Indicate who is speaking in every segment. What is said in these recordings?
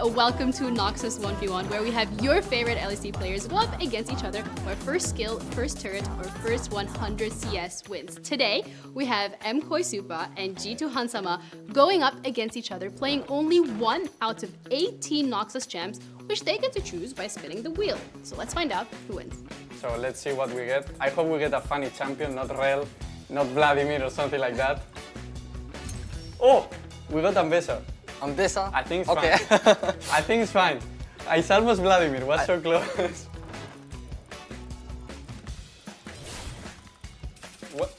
Speaker 1: welcome to Noxus 1v1, where we have your favorite LEC players go up against each other for first skill, first turret, or first 100 CS wins. Today, we have M. Koisupa and G2 Hansama going up against each other, playing only 1 out of 18 Noxus gems, which they get to choose by spinning the wheel. So let's find out who wins.
Speaker 2: So let's see what we get. I hope we get a funny champion, not Rel, not Vladimir or something like that. Oh, we got Ambessa.
Speaker 3: Ambessa?
Speaker 2: I think it's
Speaker 3: okay.
Speaker 2: fine. I think it's fine. It's almost Vladimir, was so close. What?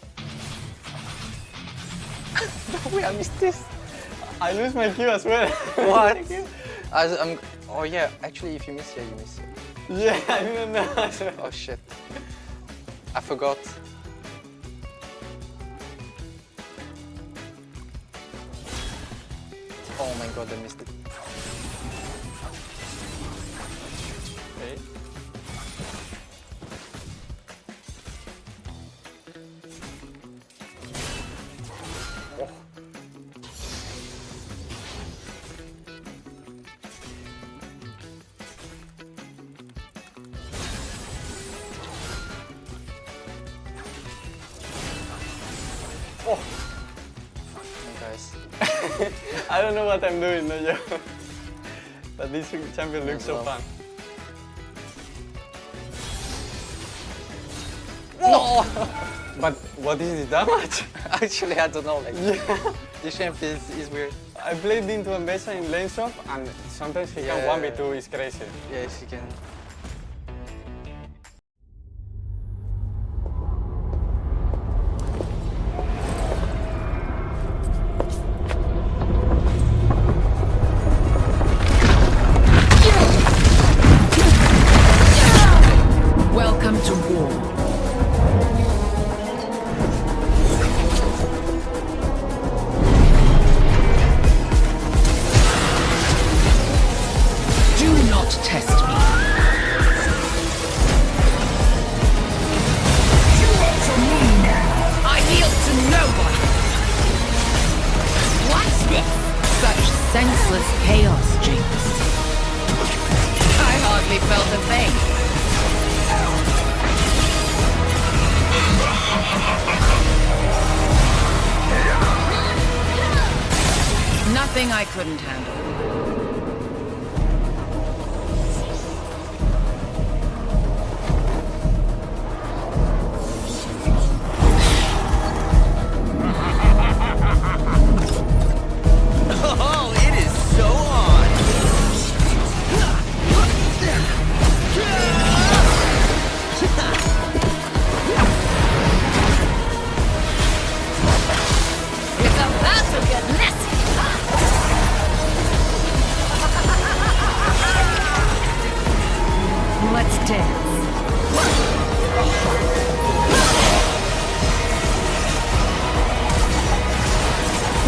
Speaker 3: Wait, I missed this.
Speaker 2: I lose my Q as well.
Speaker 3: What? Oh yeah, actually if you miss here, you miss here.
Speaker 2: Yeah, I didn't know.
Speaker 3: Oh shit. I forgot. Oh my god, I missed it.
Speaker 2: Okay. Oh. Oh.
Speaker 3: Guys.
Speaker 2: I don't know what I'm doing, no joke. But this champion looks so fun.
Speaker 3: No!
Speaker 2: But what is the damage?
Speaker 3: Actually, I don't know. Like,
Speaker 2: Yeah.
Speaker 3: this champion is weird.
Speaker 2: I played into Ambessa in lane swap, and sometimes he can 1v2, it's crazy.
Speaker 3: Yes, you can.
Speaker 4: Welcome to war. Do not test me. You are for me now. I yield to no one. What's this? Such senseless chaos, Jinx. I hardly felt a thing. Nothing I couldn't handle. Oh, it is so on. It's about to get messy. Let's dance.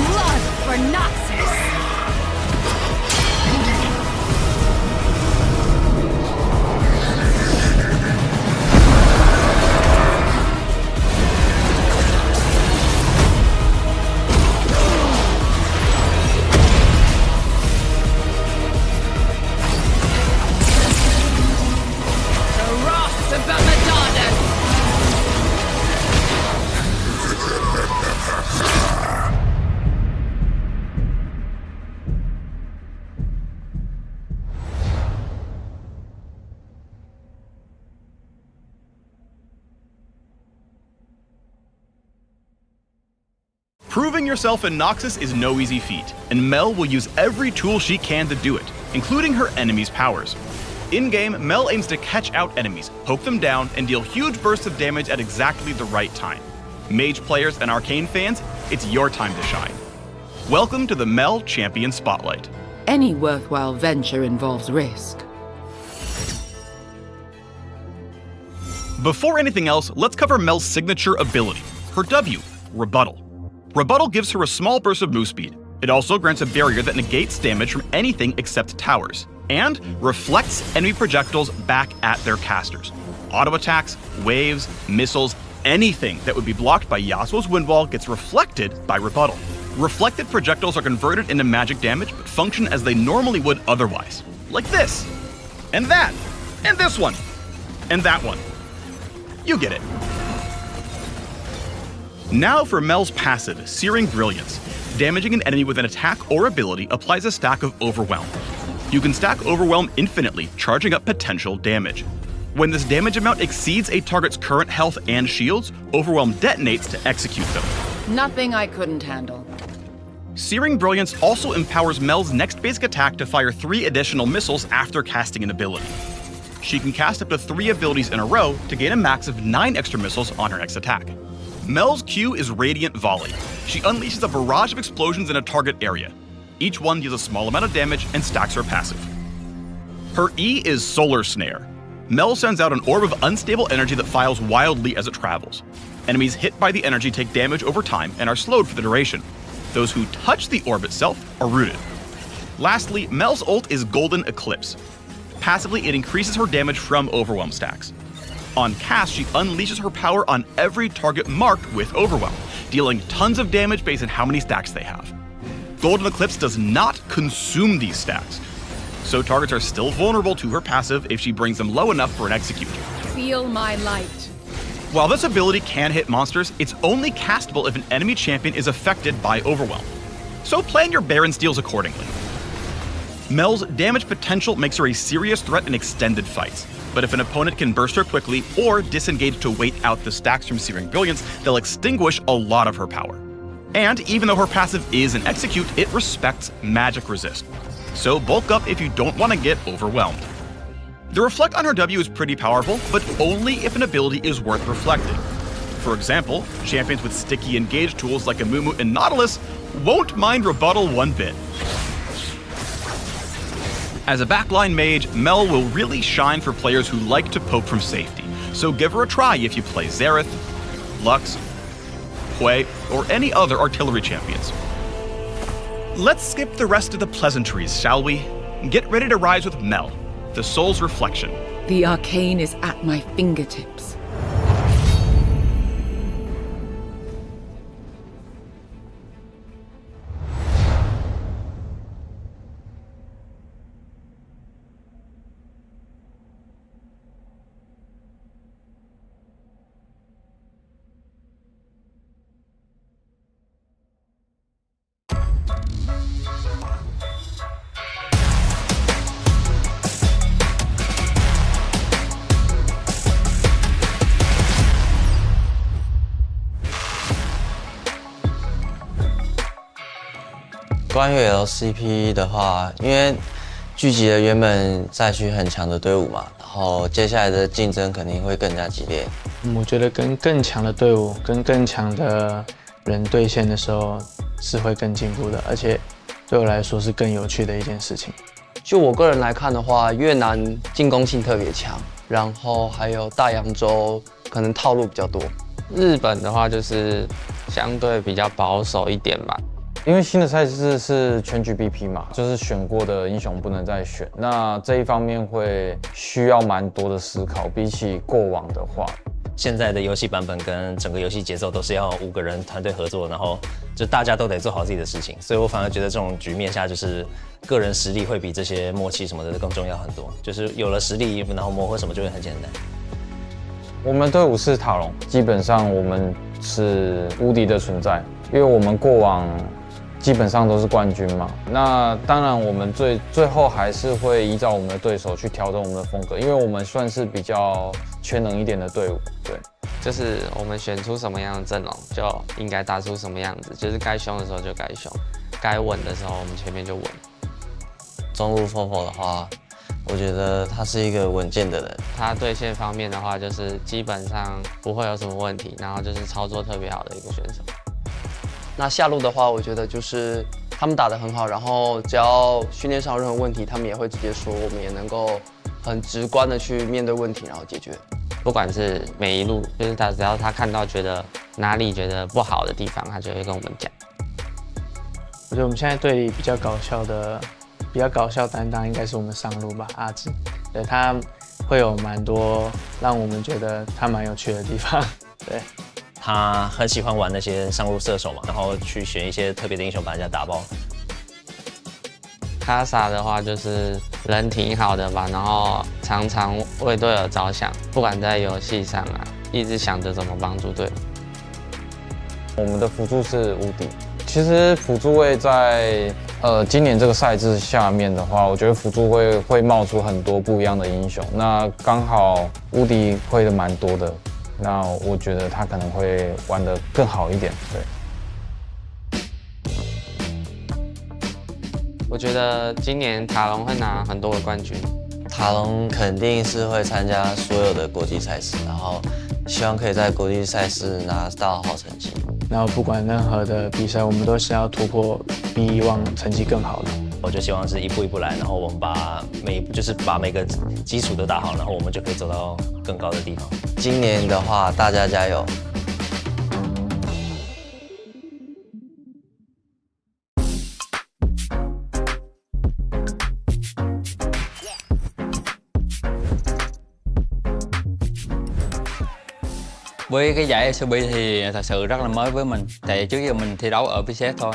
Speaker 4: Blood for Noxus.
Speaker 5: Proving yourself in Noxus is no easy feat, and Mel will use every tool she can to do it, including her enemies' powers. In-game, Mel aims to catch out enemies, poke them down, and deal huge bursts of damage at exactly the right time. Mage players and Arcane fans, it's your time to shine. Welcome to the Mel Champion Spotlight.
Speaker 4: Any worthwhile venture involves risk.
Speaker 5: Before anything else, let's cover Mel's signature ability, her W, Rebuttal. Rebuttal gives her a small burst of move speed. It also grants a barrier that negates damage from anything except towers, and reflects enemy projectiles back at their casters. Auto attacks, waves, missiles, anything that would be blocked by Yasuo's Wind Wall gets reflected by Rebuttal. Reflected projectiles are converted into magic damage, but function as they normally would otherwise. Like this, and that, and this one, and that one. You get it. Now for Mel's passive, Searing Brilliance. Damaging an enemy with an attack or ability applies a stack of Overwhelm. You can stack Overwhelm infinitely, charging up potential damage. When this damage amount exceeds a target's current health and shields, Overwhelm detonates to execute them.
Speaker 4: Nothing I couldn't handle.
Speaker 5: Searing Brilliance also empowers Mel's next basic attack to fire 3 additional missiles after casting an ability. She can cast up to 3 abilities in a row to gain a max of 9 extra missiles on her next attack. Mel's Q is Radiant Volley. She unleashes a barrage of explosions in a target area. Each one deals a small amount of damage and stacks her passive. Her E is Solar Snare. Mel sends out an orb of unstable energy that files wildly as it travels. Enemies hit by the energy take damage over time and are slowed for the duration. Those who touch the orb itself are rooted. Lastly, Mel's ult is Golden Eclipse. Passively, it increases her damage from Overwhelm stacks. On cast, she unleashes her power on every target marked with Overwhelm, dealing tons of damage based on how many stacks they have. Golden Eclipse does not consume these stacks, so targets are still vulnerable to her passive if she brings them low enough for an execute.
Speaker 4: Feel my light.
Speaker 5: While this ability can hit monsters, it's only castable if an enemy champion is affected by Overwhelm. So plan your Baron steals accordingly. Mel's damage potential makes her a serious threat in extended fights, but if an opponent can burst her quickly or disengage to wait out the stacks from Searing Brilliance, they'll extinguish a lot of her power. And even though her passive is an execute, it respects magic resist. So bulk up if you don't want to get overwhelmed. The reflect on her W is pretty powerful, but only if an ability is worth reflecting. For example, champions with sticky engage tools like Amumu and Nautilus won't mind rebuttal one bit. As a backline mage, Mel will really shine for players who like to poke from safety, so give her a try if you play Xerath, Lux, Hwei, or any other artillery champions. Let's skip the rest of the pleasantries, shall we? Get ready to rise with Mel, the soul's reflection.
Speaker 4: The arcane is at my fingertips.
Speaker 3: 关于 LCP 的话，因为聚集了原本赛区很强的队伍嘛，然后接下来的竞争肯定会更加激烈。
Speaker 6: 我觉得跟更强的队伍、跟更强的人对线的时候是会更进步的，而且对我来说是更有趣的一件事情。
Speaker 7: 就我个人来看的话，越南进攻性特别强，然后还有大洋洲可能套路比较多。
Speaker 8: 日本的话就是相对比较保守一点吧。
Speaker 9: 因为新的赛制是全局 BP 嘛，就是选过的英雄不能再选，那这一方面会需要蛮多的思考，比起过往的话。
Speaker 10: 现在的游戏版本跟整个游戏节奏都是要5个人团队合作，然后就大家都得做好自己的事情，所以我反而觉得这种局面下，就是个人实力会比这些默契什么的更重要很多。就是有了实力，然后磨合什么就会很简单。
Speaker 9: 我们队伍是塔隆，基本上我们是无敌的存在，因为我们过往基本上都是冠军嘛。那当然，我们最后还是会依照我们的对手去调整我们的风格，因为我们算是比较全能一点的队伍。对，
Speaker 8: 就是我们选出什么样的阵容，就应该打出什么样子。就是该凶的时候就该凶，该稳的时候我们前面就稳。
Speaker 3: 中路 FOFO 的话，我觉得他是一个稳健的人。
Speaker 8: 他对线方面的话，就是基本上不会有什么问题，然后就是操作特别好的一个选手。
Speaker 7: 那下路的话，我觉得就是他们打得很好，然后只要训练上有任何问题，他们也会直接说，我们也能够很直观的去面对问题，然后解决。
Speaker 8: 不管是每一路，就是只要他看到觉得哪里觉得不好的地方，他就会跟我们讲。
Speaker 6: 我觉得我们现在队里比较搞笑担当应该是我们上路吧，阿志，对他会有蛮多让我们觉得他蛮有趣的地方，对。
Speaker 10: 他很喜欢玩那些上路射手嘛，然后去选一些特别的英雄把人家打爆。
Speaker 8: 卡萨的话就是人挺好的吧，然后常常为队友着想，不管在游戏上啊，一直想着怎么帮助队友。
Speaker 9: 我们的辅助是无敌。其实辅助位在今年这个赛制下面的话，我觉得辅助会冒出很多不一样的英雄。那刚好无敌会的蛮多的，那我觉得他可能会玩得更好一点。对。
Speaker 8: 我觉得今年塔隆会拿很多的冠军。
Speaker 3: 塔隆肯定是会参加所有的国际赛事，然后希望可以在国际赛事拿到好成绩。
Speaker 6: 然后不管任何的比赛，我们都是要突破，比以往成绩更好的。
Speaker 10: 我就希望是一步一步来，然后我们把每个基础都打好，然后我们就可以走到更高的地方。
Speaker 3: 今年的话，大家加油！Với
Speaker 11: cái giải LCP thì thật sự rất là mới với mình, tại trước giờ mình thi đấu ở PCS thôi.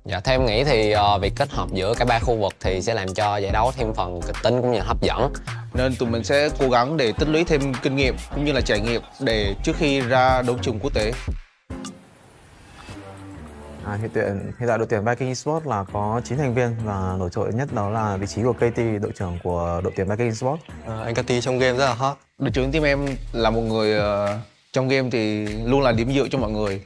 Speaker 12: Dạ, theo em nghĩ thì việc kết hợp giữa cả ba khu vực thì sẽ làm cho giải đấu thêm phần kịch tính cũng như là hấp dẫn.
Speaker 13: Nên tụi mình sẽ cố gắng để tích lũy thêm kinh nghiệm cũng như là trải nghiệm để trước khi ra đấu trường quốc tế.
Speaker 14: Hiện tại đội tuyển Vikings Esports là có 9 thành viên và nổi trội nhất đó là vị trí của KT, đội trưởng của đội tuyển Vikings Esports.
Speaker 7: Anh KT trong game rất là hot.
Speaker 13: Đội trưởng team em là một người trong game thì luôn là điểm dựa cho mọi người.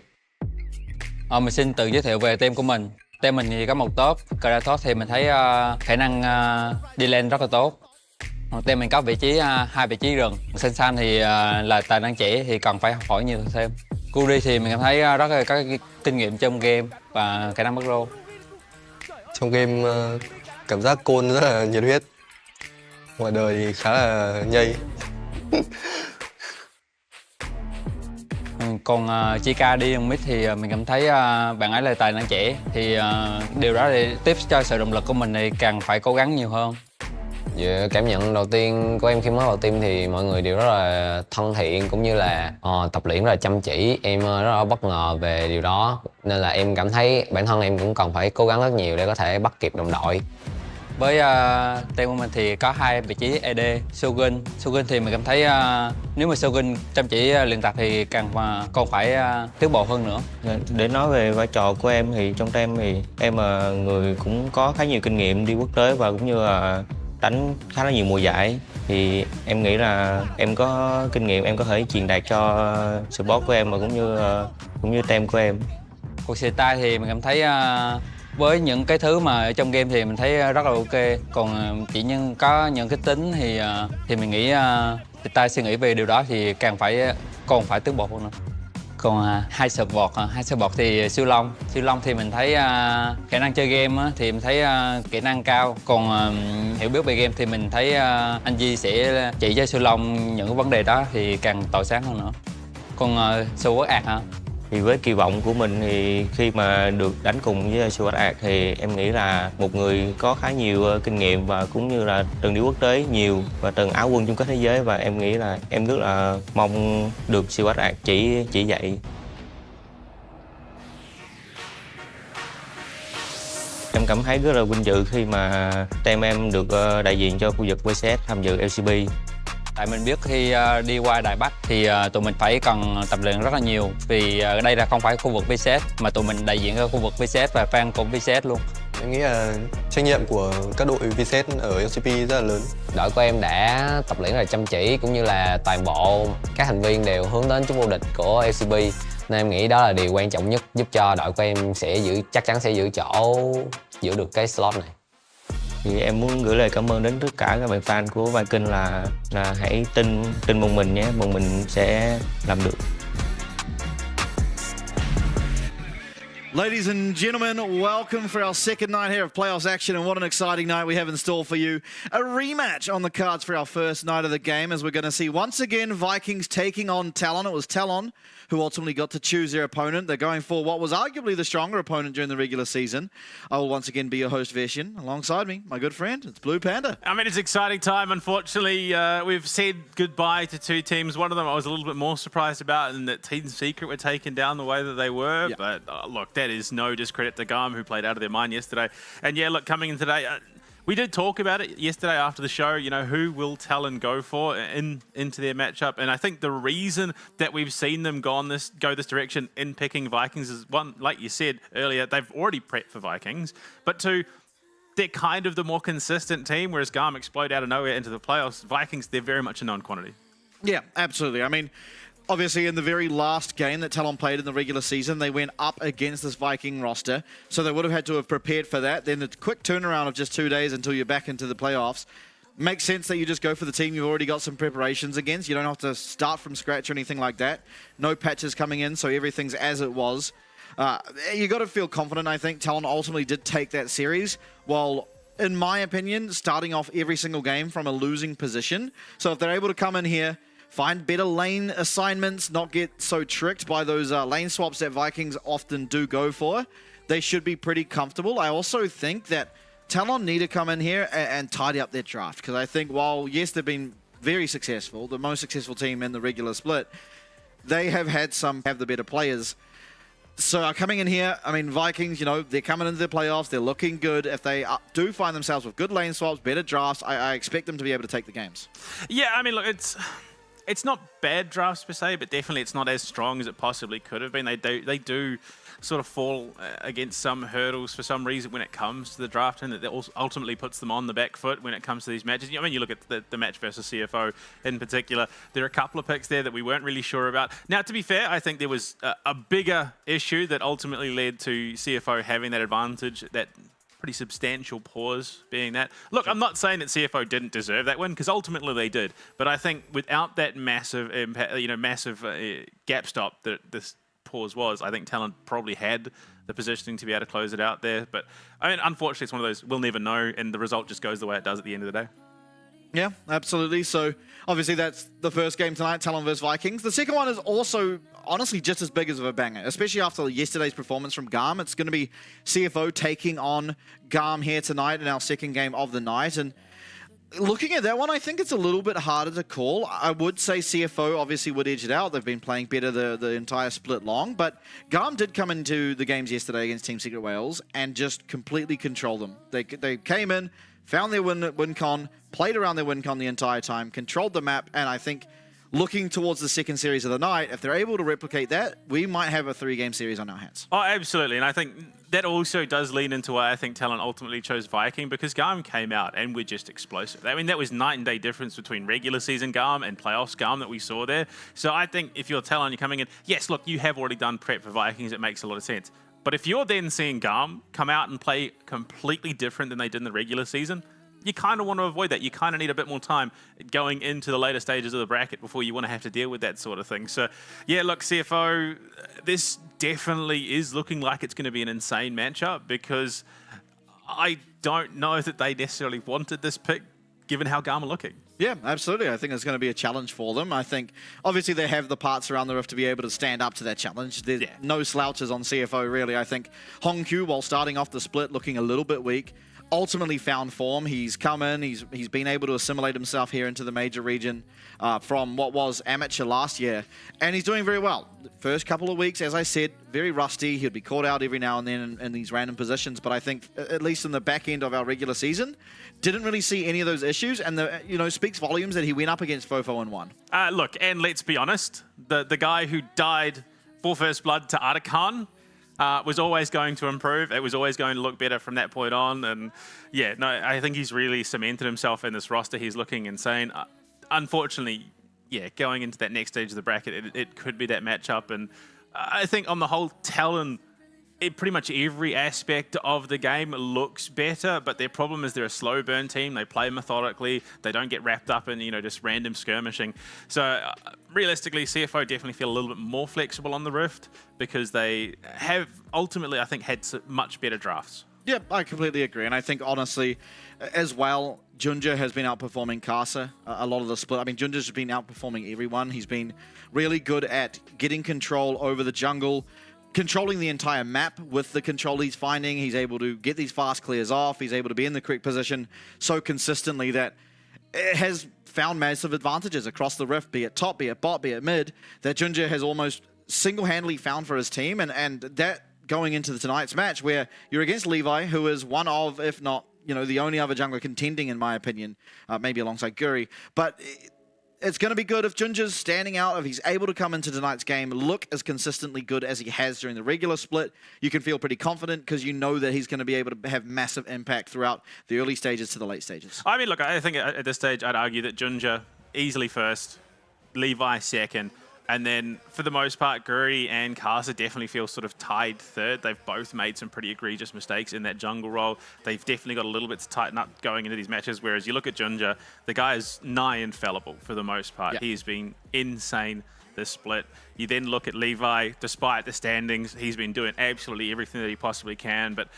Speaker 11: Mình xin tự giới thiệu về team của mình. Team mình thì có một top, Kratos thì mình thấy khả năng đi lên rất là tốt. Team mình có hai vị trí rừng. Sensan thì là tài năng trẻ thì cần phải học hỏi nhiều thêm. Kuri thì mình cảm thấy rất là có kinh nghiệm trong game và khả năng bắt rô.
Speaker 7: Trong game cảm giác Côn rất là nhiệt huyết. Ngoài đời thì khá là nhây.
Speaker 11: Còn Chika đi mid thì mình cảm thấy bạn ấy là tài năng trẻ thì điều đó để tiếp cho sự động lực của mình thì càng phải cố gắng nhiều hơn.
Speaker 12: Dạ, cảm nhận đầu tiên của em khi mới vào team thì mọi người đều rất là thân thiện cũng như là tập luyện rất là chăm chỉ. Em rất là bất ngờ về điều đó nên là em cảm thấy bản thân em cũng cần phải cố gắng rất nhiều để có thể bắt kịp đồng đội.
Speaker 11: Với team của mình thì có hai vị trí AD, Shogun thì mình cảm thấy nếu mà Shogun chăm chỉ luyện tập thì còn phải tiến bộ hơn nữa.
Speaker 15: Để nói về vai trò của em thì trong team thì em là người cũng có khá nhiều kinh nghiệm đi quốc tế và cũng như là đánh khá là nhiều mùa giải, thì em nghĩ là em có kinh nghiệm em có thể truyền đạt cho support của em và cũng như team của em.
Speaker 11: Cuộc style thì mình cảm thấy với những cái thứ mà ở trong game thì mình thấy rất là ok, còn chỉ có những cái tính thì mình nghĩ style suy nghĩ về điều đó thì còn phải tiến bộ hơn nữa. Còn hai support thì siêu long thì mình thấy khả năng chơi game thì mình thấy kỹ năng cao, còn hiểu biết về game thì mình thấy anh Di sẽ chỉ cho siêu long những vấn đề đó thì càng tỏa sáng hơn nữa. Còn Sword Art hả?
Speaker 15: Thì với kỳ vọng của mình thì khi mà được đánh cùng với Sword Art thì em nghĩ là một người có khá nhiều kinh nghiệm và cũng như là từng đi quốc tế nhiều và từng áo quân chung kết thế giới, và em nghĩ là em rất là mong được Sword Art chỉ dạy. Em cảm thấy rất là vinh dự khi mà team em được đại diện cho khu vực VCS tham dự LCP.
Speaker 11: Tại mình biết khi đi qua Đài Bắc thì tụi mình phải cần tập luyện rất là nhiều, vì ở đây là không phải khu vực VCS mà tụi mình đại diện cho khu vực VCS và fan của VCS luôn.
Speaker 7: Em nghĩ là trách nhiệm của các đội VCS ở LCP rất là lớn.
Speaker 12: Đội của em đã tập luyện rất là chăm chỉ cũng như là toàn bộ các thành viên đều hướng đến chức vô địch của LCP, nên em nghĩ đó là điều quan trọng nhất giúp cho đội của em chắc chắn sẽ giữ được cái slot này.
Speaker 15: Thì em muốn gửi lời cảm ơn đến tất cả các bạn fan của Vikings là hãy tin một mình nhé, một mình sẽ làm được.
Speaker 16: Ladies and gentlemen, welcome for our second night here of playoffs action, and what an exciting night we have in store for you. A rematch on the cards for our first night of the game, as we're going to see once again Vikings taking on Talon. It was Talon who ultimately got to choose their opponent. They're going for what was arguably the stronger opponent during the regular season. I will once again be your host, Veshin. Alongside me, my good friend, it's Blue Panda.
Speaker 17: I mean, it's an exciting time. Unfortunately, we've said goodbye to two teams. One of them I was a little bit more surprised about, and that Team Secret were taken down the way that they were. Yep. But look, that is no discredit to GAM, who played out of their mind yesterday. And yeah, look, coming in today, we did talk about it yesterday after the show, you know, who will Talon go for into their matchup. And I think the reason that we've seen them go this direction in picking Vikings is, one, like you said earlier, they've already prepped for Vikings. But two, they're kind of the more consistent team, whereas GAM explode out of nowhere into the playoffs. Vikings, they're very much a known quantity.
Speaker 16: Yeah, absolutely. I mean, obviously, in the very last game that Talon played in the regular season, they went up against this Viking roster, so they would have had to have prepared for that. Then the quick turnaround of just 2 days until you're back into the playoffs makes sense that you just go for the team you've already got some preparations against. You don't have to start from scratch or anything like that. No patches coming in, so everything's as it was. You got to feel confident, I think. Talon ultimately did take that series, while, in my opinion, starting off every single game from a losing position. So if they're able to come in here, find better lane assignments, not get so tricked by those lane swaps that Vikings often do go for, they should be pretty comfortable. I also think that Talon need to come in here and tidy up their draft, because I think while, yes, they've been very successful, the most successful team in the regular split, they have the better players. So coming in here, I mean, Vikings, you know, they're coming into the playoffs, they're looking good. If they do find themselves with good lane swaps, better drafts, I expect them to be able to take the games.
Speaker 17: Yeah, I mean, look, it's not bad drafts per se, but definitely it's not as strong as it possibly could have been. They do sort of fall against some hurdles for some reason when it comes to the draft, and that ultimately puts them on the back foot when it comes to these matches. I mean, you look at the match versus CFO in particular, there are a couple of picks there that we weren't really sure about. Now, to be fair, I think there was a bigger issue that ultimately led to CFO having that advantage, that pretty substantial pause being that. Look, I'm not saying that CFO didn't deserve that win, because ultimately they did. But I think without that massive impact, massive gap stop that this pause was, I think Talon probably had the positioning to be able to close it out there. But I mean, unfortunately, it's one of those we'll never know, and the result just goes the way it does at the end of the day.
Speaker 16: Yeah, absolutely. So obviously that's the first game tonight, Talon versus Vikings. The second one is also honestly just as big as a banger, especially after yesterday's performance from GAM. It's going to be CFO taking on GAM here tonight in our second game of the night. And looking at that one, I think it's a little bit harder to call. I would say CFO obviously would edge it out. They've been playing better the entire split long, but GAM did come into the games yesterday against Team Secret Wales and just completely control them. They came in, found their win con, played around their win con the entire time, controlled the map, and I think looking towards the second series of the night, if they're able to replicate that, we might have a 3-game series on our hands.
Speaker 17: Oh, absolutely. And I think that also does lean into why I think Talon ultimately chose Viking, because GAM came out and we're just explosive. I mean, that was night and day difference between regular season GAM and playoffs GAM that we saw there. So I think if you're Talon, you're coming in, yes, look, you have already done prep for Vikings. It makes a lot of sense. But if you're then seeing GAM come out and play completely different than they did in the regular season, you kind of want to avoid that. You kind of need a bit more time going into the later stages of the bracket before you want to have to deal with that sort of thing. So, yeah, look, CFO, this definitely is looking like it's going to be an insane matchup, because I don't know that they necessarily wanted this pick, given how GAM are looking.
Speaker 16: Yeah, absolutely. I think it's going to be a challenge for them. I think, obviously, they have the parts around the roof to be able to stand up to that challenge. There's no slouches on CFO, really. I think Hongkyu, while starting off the split looking a little bit weak, ultimately found form. He's come in, he's been able to assimilate himself here into the major region from what was amateur last year, and he's doing very well. The first couple of weeks, as I said, very rusty. He'd be caught out every now and then in these random positions, but I think at least in the back end of our regular season, didn't really see any of those issues, and speaks volumes that he went up against Fofo and won.
Speaker 17: Look, and let's be honest, the guy who died for First Blood to Arakan was always going to improve. It was always going to look better from that point on. And yeah, no, I think he's really cemented himself in this roster. He's looking insane. Unfortunately, yeah, going into that next stage of the bracket, it could be that matchup. And I think on the whole, Talon pretty much every aspect of the game looks better, but their problem is they're a slow burn team. They play methodically. They don't get wrapped up in, just random skirmishing. So realistically, CFO definitely feel a little bit more flexible on the Rift because they have ultimately, I think, had much better drafts.
Speaker 16: Yeah, I completely agree. And I think, honestly, as well, Junja has been outperforming Kasa a lot of the split. I mean, Junja's been outperforming everyone. He's been really good at getting control over the jungle, controlling the entire map with the control he's finding. He's able to get these fast clears off. He's able to be in the correct position so consistently that it has found massive advantages across the Rift, be it top, be it bot, be it mid, that Junja has almost single-handedly found for his team. And that going into tonight's match where you're against Levi, who is one of, if not, the only other jungler contending, in my opinion, maybe alongside Guri. But it's going to be good if Junja's standing out, if he's able to come into tonight's game, look as consistently good as he has during the regular split. You can feel pretty confident because you know that he's going to be able to have massive impact throughout the early stages to the late stages.
Speaker 17: I mean, look, I think at this stage, I'd argue that Junja easily first, Levi second, and then for the most part, Guri and Kasa definitely feel sort of tied third. They've both made some pretty egregious mistakes in that jungle role. They've definitely got a little bit to tighten up going into these matches, whereas you look at Junja, the guy is nigh infallible for the most part.
Speaker 16: Yeah.
Speaker 17: He's been insane this split. You then look at Levi, despite the standings, he's been doing absolutely everything that he possibly can. But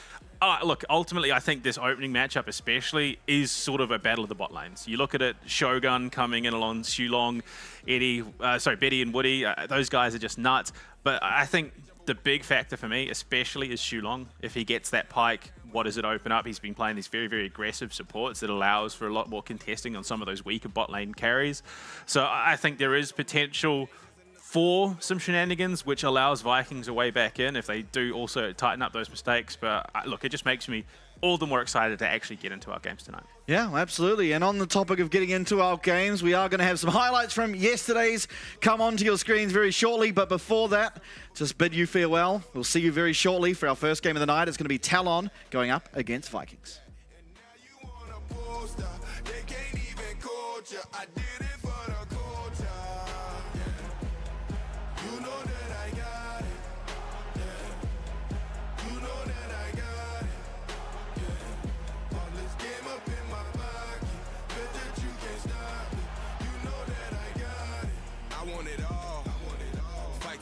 Speaker 17: look, ultimately, I think this opening matchup especially is sort of a battle of the bot lanes. You look at it, Shogun coming in along Xulong, Betty and Woody. Those guys are just nuts. But I think the big factor for me, especially, is Xulong. If he gets that pike, what does it open up? He's been playing these very, very aggressive supports that allows for a lot more contesting on some of those weaker bot lane carries. So I think there is potential for some shenanigans, which allows Vikings a way back in if they do also tighten up those mistakes. But look, it just makes me all the more excited to actually get into our games tonight.
Speaker 16: Yeah, absolutely. And on the topic of getting into our games, we are going to have some highlights from yesterday's come onto your screens very shortly. But before that, just bid you farewell. We'll see you very shortly for our first game of the night. It's going to be Talon going up against Vikings.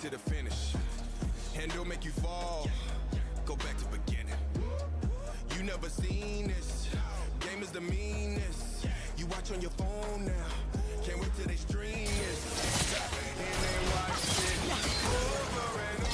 Speaker 18: To the finish, handle make you fall, go back to beginning. You never seen this, game is the meanest. You watch on your phone now, can't wait till they stream this. And they watch it over and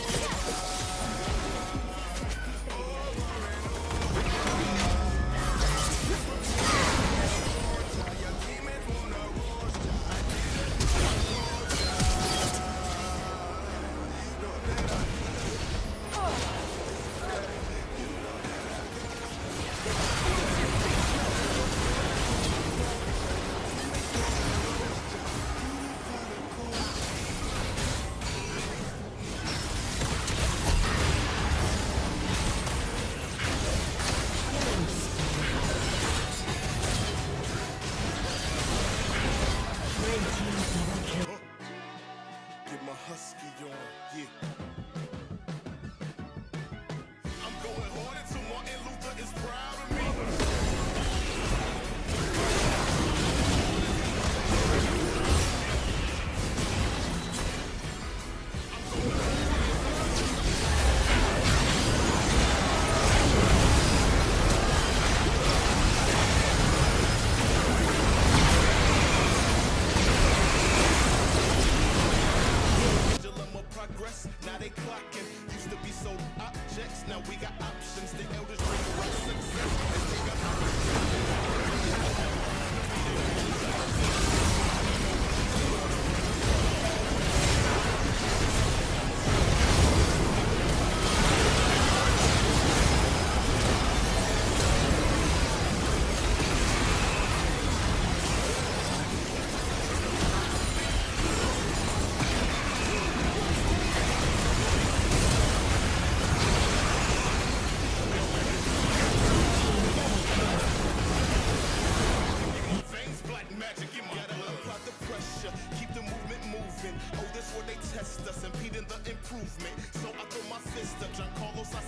Speaker 18: test us, impeding the improvement. So I throw my fist up, Giancarlo, I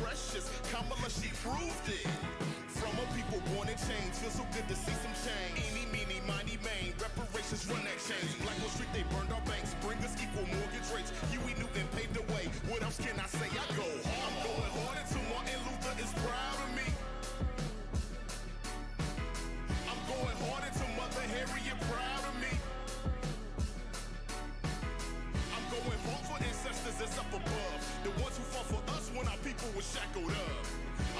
Speaker 18: precious. Kamala, she proved it. From a people born and change, feel so good to see some change. Eeny, meeny, miny, main, reparations run that change. Black Wall Street, they burned our banks, bring us equal mortgage rates. Huey Newton paved the way. What else can I say? I go hard. I'm going hard until Martin Luther is proud of me. I'm going hard until Mother Harriet proud of me. I'm going hard for ancestors that's up above, the ones who fought for us when our people were shackled up.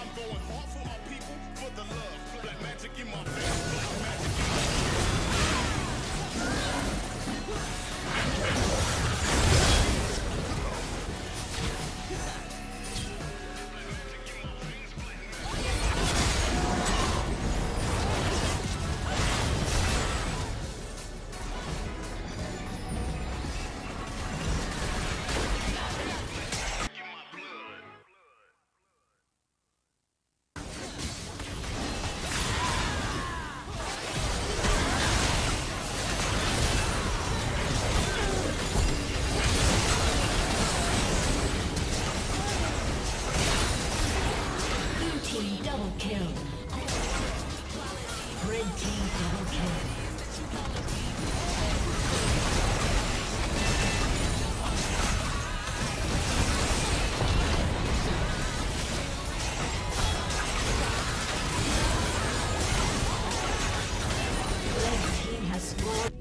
Speaker 18: I'm going hard for our people, for the love. Black magic in my veins, black magic in my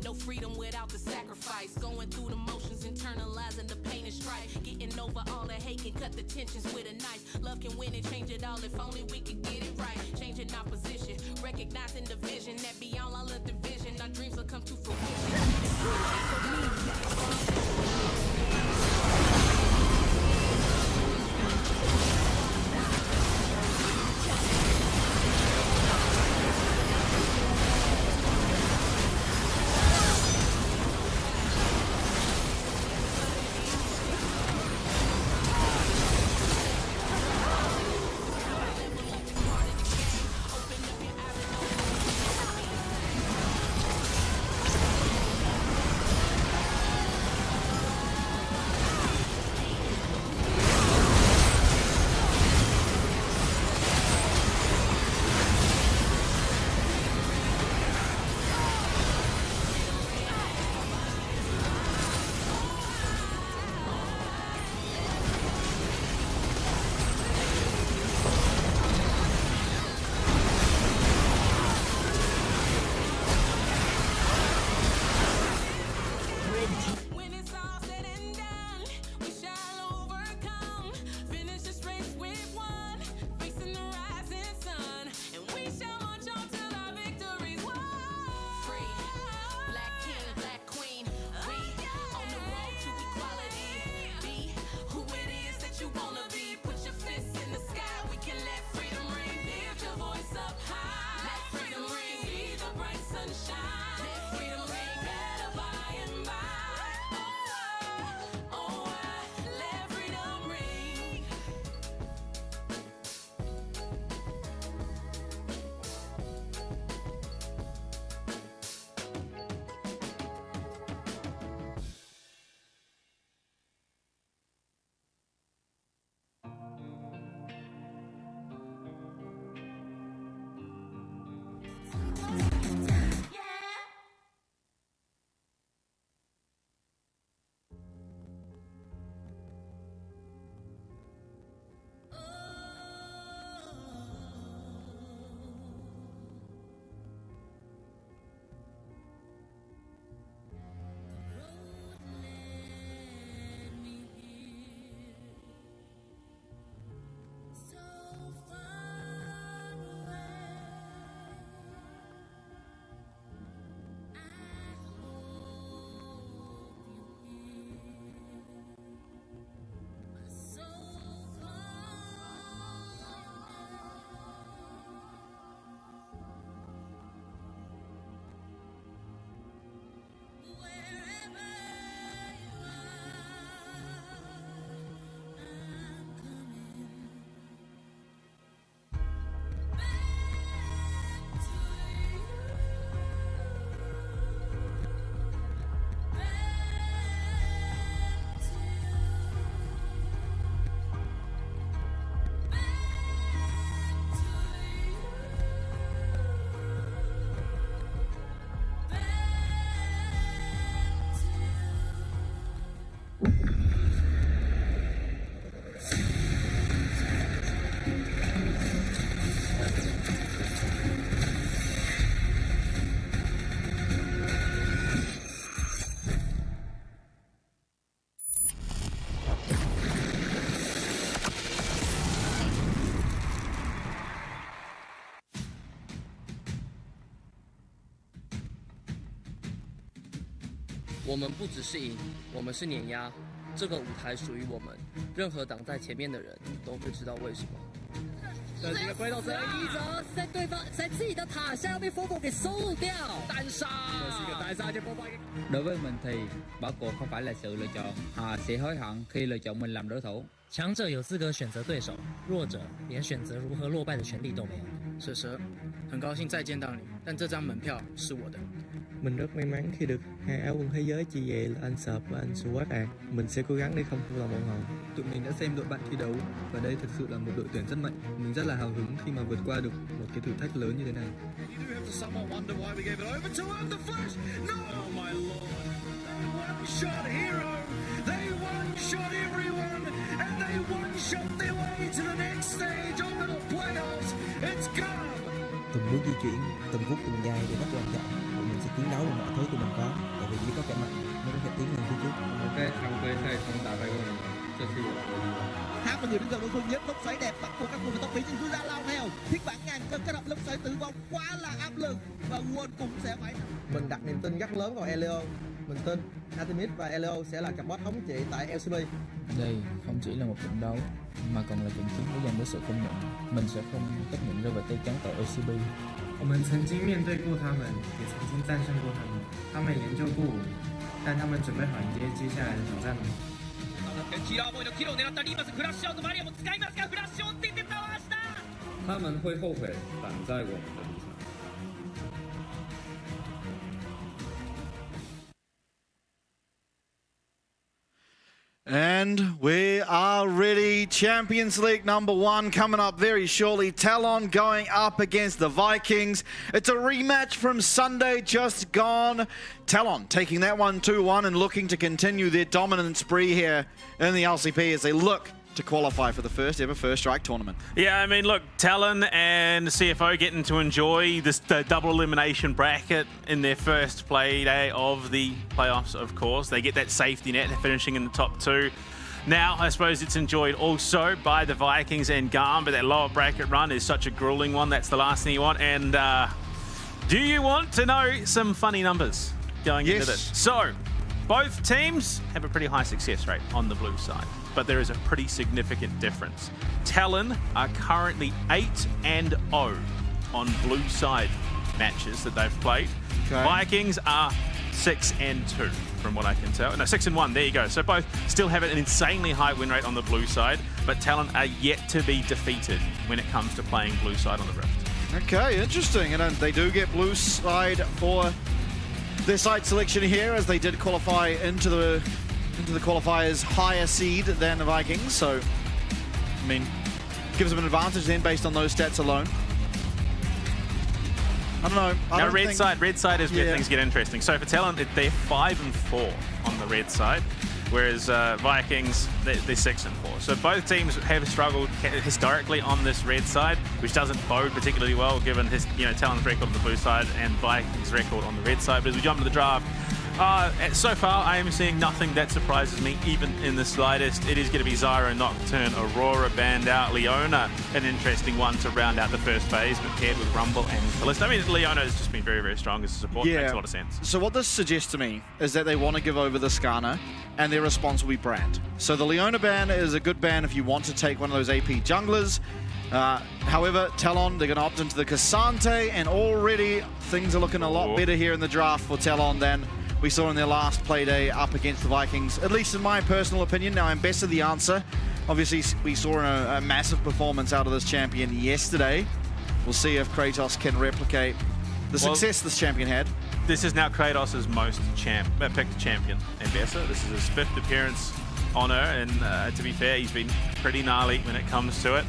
Speaker 19: No freedom without the sacrifice. Going through the motions, internalizing the pain and strife. Getting over all the hate can cut the tensions with a knife. Love can win and change it all if only we could get it right. Changing our position, recognizing the vision that beyond all of the vision, our dreams will come to
Speaker 20: 我们不只是赢，我们是碾压。这个舞台属于我们，任何挡在前面的人都会知道为什么。这是一个鬼斗者一折，在自己的塔下要被风狗给收掉，单杀。这是一个单杀cho Boba.
Speaker 21: Đối với mình thì bỏ cuộc không phải là sự lựa chọn, họ sẽ hối hận khi lựa chọn mình làm đối thủ.
Speaker 22: 强者有资格选择对手，弱者连选择如何落败的权利都没有。
Speaker 23: 蛇蛇，很高兴再见到你，但这张门票是我的。
Speaker 24: Mình rất may mắn khi được hai áo quân thế giới chia về là anh Sợp và anh Suat. Mình sẽ cố gắng để không phụ lòng bọn họ.
Speaker 25: Tụi mình đã xem đội bạn thi đấu và đây thực sự là một đội tuyển rất mạnh. Mình rất là hào hứng khi mà vượt qua được một cái thử thách lớn như thế này.
Speaker 26: Từng bước di chuyển, từng phút từng giây đều rất quan trọng. Tụi mình sẽ chiến đấu bằng mọi thứ tụi mình có, tại vì chỉ có kẻ mạnh mới có thể tiến lên phía trước.
Speaker 27: Hai người đứng gần đối phương nhớ lốc xoáy đẹp bắt buộc các quân tốc phí trên cư ra lao theo. Thiết bản ngàn cân kết hợp lốc xoáy tử vong quá là áp lực và World cũng sẽ phải.
Speaker 24: Mình đặt niềm tin rất lớn vào Elio. Mình tin Artemis và Elio sẽ là cặp boss thống trị tại LCP.
Speaker 21: Đây không chỉ là một trận đấu mà còn là trận chiến để giành được sự công nhận. Mình sẽ không chấp nhận rơi vào tay trắng tại LCP.
Speaker 23: 我们曾经面对过他们，也曾经战胜过他们。他们研究过我们，但他们准备好迎接接下来的挑战吗？
Speaker 25: 他们会后悔挡在我们的路上。
Speaker 16: And we are ready. Champions League #1 coming up very shortly. Talon going up against the Vikings. It's a rematch from Sunday just gone. Talon taking that one 2-1 and looking to continue their dominant spree here in the LCP as they look to qualify for the first ever First Strike tournament.
Speaker 17: Yeah, I mean, look, Talon and CFO getting to enjoy the double elimination bracket in their first play day of the playoffs, of course. They get that safety net, they're finishing in the top 2. Now, I suppose it's enjoyed also by the Vikings and GAM, but that lower bracket run is such a grueling one. That's the last thing you want. And do you want to know some funny numbers going into this? So, both teams have a pretty high success rate on the blue side, but there is a pretty significant difference. Talon are currently 8-0 on blue side matches that they've played.
Speaker 16: Okay.
Speaker 17: Vikings are 6-2 from what I can tell. No, 6-1, there you go. So both still have an insanely high win rate on the blue side, but Talon are yet to be defeated when it comes to playing blue side on the Rift.
Speaker 16: Okay, interesting. And they do get blue side for their side selection here, as they did qualify into the qualifiers higher seed than the Vikings. So, I mean, gives them an advantage then based on those stats alone. I don't know.
Speaker 17: Now, red side is where things get interesting. So for Talon, they're 5-4 on the red side, whereas Vikings, they're 6-4. So both teams have struggled historically on this red side, which doesn't bode particularly well given his, Talon's record on the blue side and Vikings' record on the red side. But as we jump into the draft, so far I am seeing nothing that surprises me, even in the slightest. It is going to be Zyra, Nocturne, Aurora, banned out, Leona, an interesting one to round out the first phase, but paired with Rumble and Callisto. I mean, Leona has just been very, very strong as a support.
Speaker 16: Yeah.
Speaker 17: Makes a lot of sense.
Speaker 16: So what this suggests to me is that they want to give over the Skarner, and their response will be Brand. So the Leona ban is a good ban if you want to take one of those AP junglers. However, Talon, they're going to opt into the Cassante, and already things are looking a lot better here in the draft for Talon than we saw in their last play day up against the Vikings, at least in my personal opinion. Now, I'm best of the answer. Obviously, we saw a massive performance out of this champion yesterday. We'll see if Kratos can replicate the success this champion had.
Speaker 17: This is now Kratos' most picked champion, Ambessa. This is his 5th appearance on her, and to be fair, he's been pretty gnarly when it comes to it.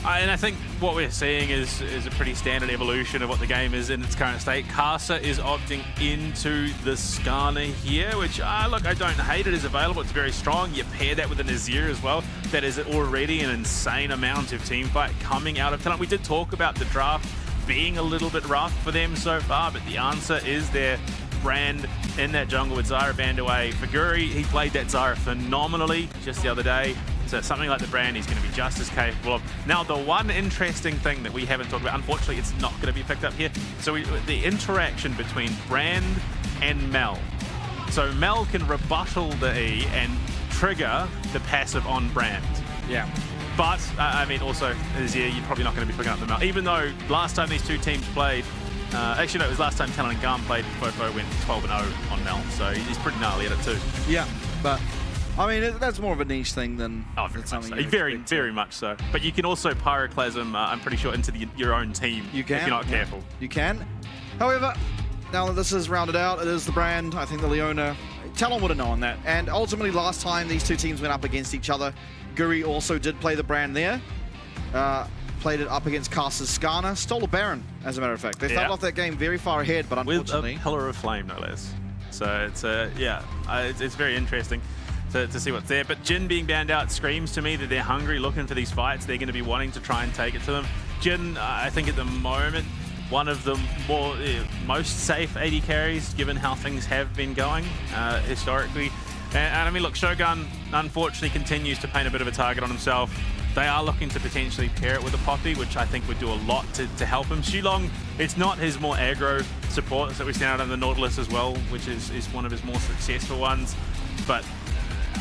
Speaker 17: And I think what we're seeing is a pretty standard evolution of what the game is in its current state. Karsa is opting into the Skarner here, which, look, I don't hate it. It's available. It's very strong. You pair that with an Azir as well. That is already an insane amount of teamfight coming out of Talon. We did talk about the draft being a little bit rough for them so far, but the answer is their Brand in that jungle with Zyra banned away. Faguri, he played that Zyra phenomenally just the other day. So something like the Brand he's going to be just as capable of. Now, the one interesting thing that we haven't talked about, unfortunately, it's not going to be picked up here. So the interaction between Brand and Mel. So Mel can rebuttal the E and trigger the passive on Brand.
Speaker 13: Yeah.
Speaker 17: But, I mean, also, Azir, you're probably not going to be picking up the Mel. Even though last time these two teams played, actually, no, it was last time Talon and GAM played, Fofo went 12-0 on Mel, so he's pretty gnarly at it too.
Speaker 16: Yeah, but, I mean, that's more of a niche thing than
Speaker 17: something very much so. But you can also pyroclasm, I'm pretty sure, into your own team if you're not careful.
Speaker 16: You can. However, now that this is rounded out, it is the Brand, I think the Leona. Talon would have known that. And ultimately, last time these two teams went up against each other, Guri also did play the Brand there. Played it up against Caster's Skarner. Stole a Baron, as a matter of fact. They started off that game very far ahead, but unfortunately...
Speaker 17: With a Pillar of Flame, no less. So it's, it's very interesting to see what's there. But Jin being banned out screams to me that they're hungry, looking for these fights. They're going to be wanting to try and take it to them. Jin, I think at the moment, one of the most safe AD carries, given how things have been going historically. And I mean, look, Shogun unfortunately continues to paint a bit of a target on himself. They are looking to potentially pair it with a Poppy, which I think would do a lot to help him. Xulong, it's not his more aggro support that we've seen out in the Nautilus as well, which is one of his more successful ones. But